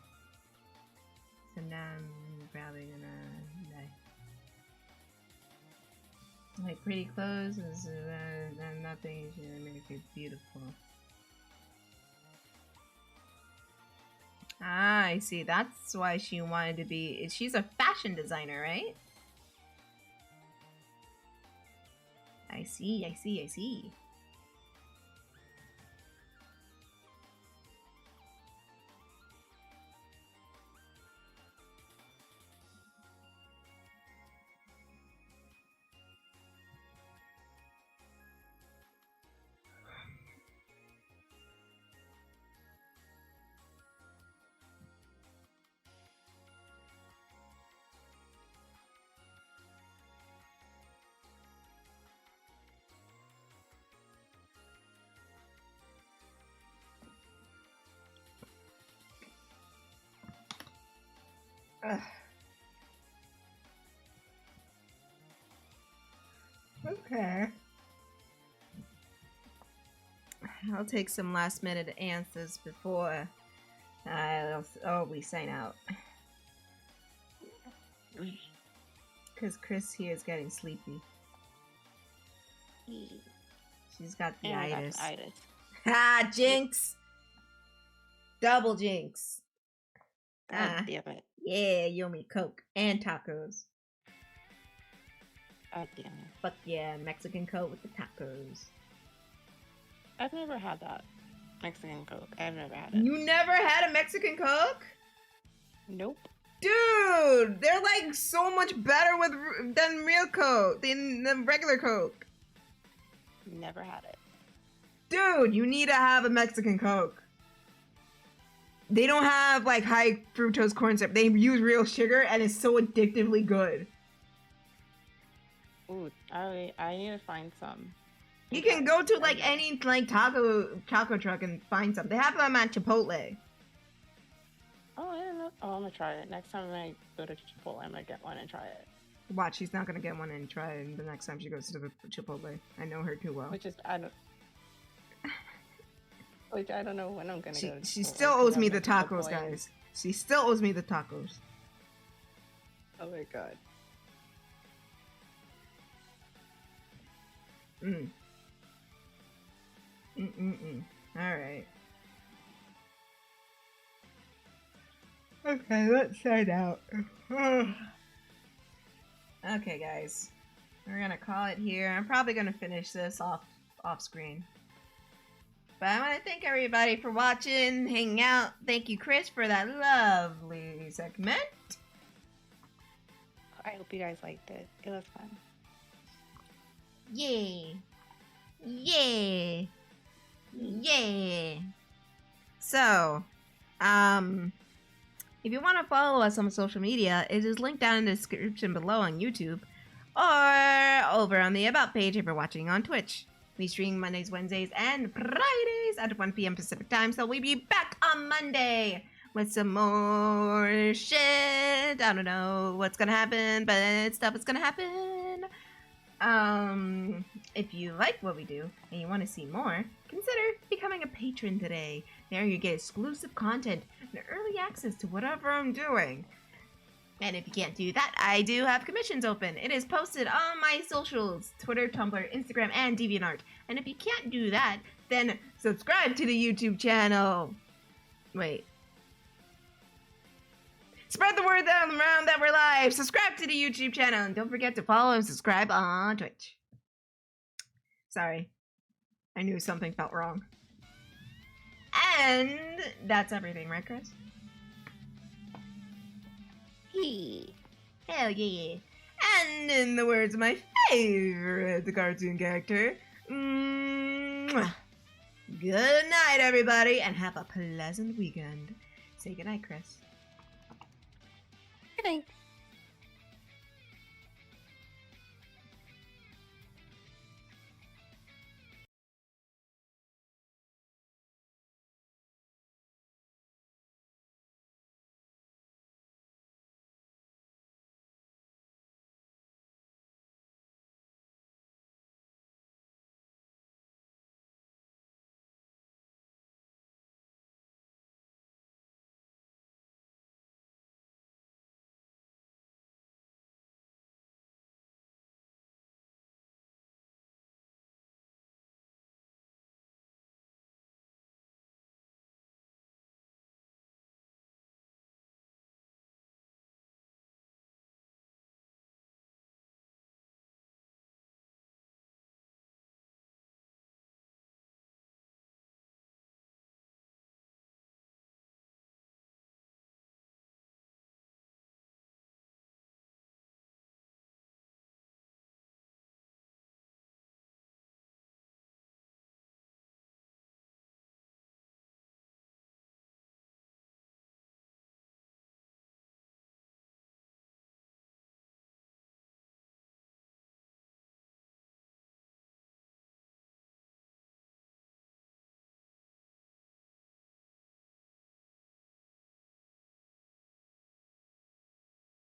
So now I'm probably gonna die. Like pretty clothes is nothing is gonna make it beautiful. Ah, I see. That's why she wanted to be. She's a fashion designer, right? I see. I see. I see. Ugh. Okay. I'll take some last minute answers before we sign out. Because Kris here is getting sleepy. She's got the itis. Ha! Jinx! Double jinx! God damn it. Yeah, yummy Coke and tacos. God damn it. Fuck yeah, Mexican Coke with the tacos. I've never had that. Mexican Coke. I've never had it. You never had a Mexican Coke? Nope. Dude, they're like so much better than real Coke, than regular Coke. Never had it. Dude, you need to have a Mexican Coke. They don't have like high fructose corn syrup. They use real sugar and it's so addictively good. Ooh, I need to find some. You can go to like any like taco truck and find some. They have them at Chipotle. Oh, I don't know. Oh, I'm gonna try it. Next time I go to Chipotle, I'm gonna get one and try it. Watch, she's not gonna get one and try it the next time she goes to the Chipotle. I know her too well. Which I don't know when I'm gonna go. To She Chipotle, still 'cause owes I've me been the to tacos, Chipotle. guys. She still owes me the tacos. Oh my god. Alright. Okay, let's sign out. Okay, guys. We're gonna call it here. I'm probably gonna finish this off screen. But I want to thank everybody for watching, hanging out. Thank you, Kris, for that lovely segment. I hope you guys liked it. It was fun. Yay. Yay. Yay. So, if you want to follow us on social media, it is linked down in the description below on YouTube or over on the About page if you're watching on Twitch. We stream Mondays, Wednesdays, and Fridays at 1 p.m. Pacific time, so we'll be back on Monday with some more shit. I don't know what's gonna happen, but stuff is gonna happen. If you like what we do and you want to see more, consider becoming a patron today. There you get exclusive content and early access to whatever I'm doing. And if you can't do that, I do have commissions open. It is posted on my socials, Twitter, Tumblr, Instagram, and DeviantArt. And if you can't do that, then subscribe to the YouTube channel. Wait. Spread the word around that we're live. Subscribe to the YouTube channel. And don't forget to follow and subscribe on Twitch. Sorry. I knew something felt wrong. And that's everything, right, Kris? Hell yeah. And in the words of my favorite cartoon character, good night, everybody, and have a pleasant weekend. Say goodnight, Kris. Good night.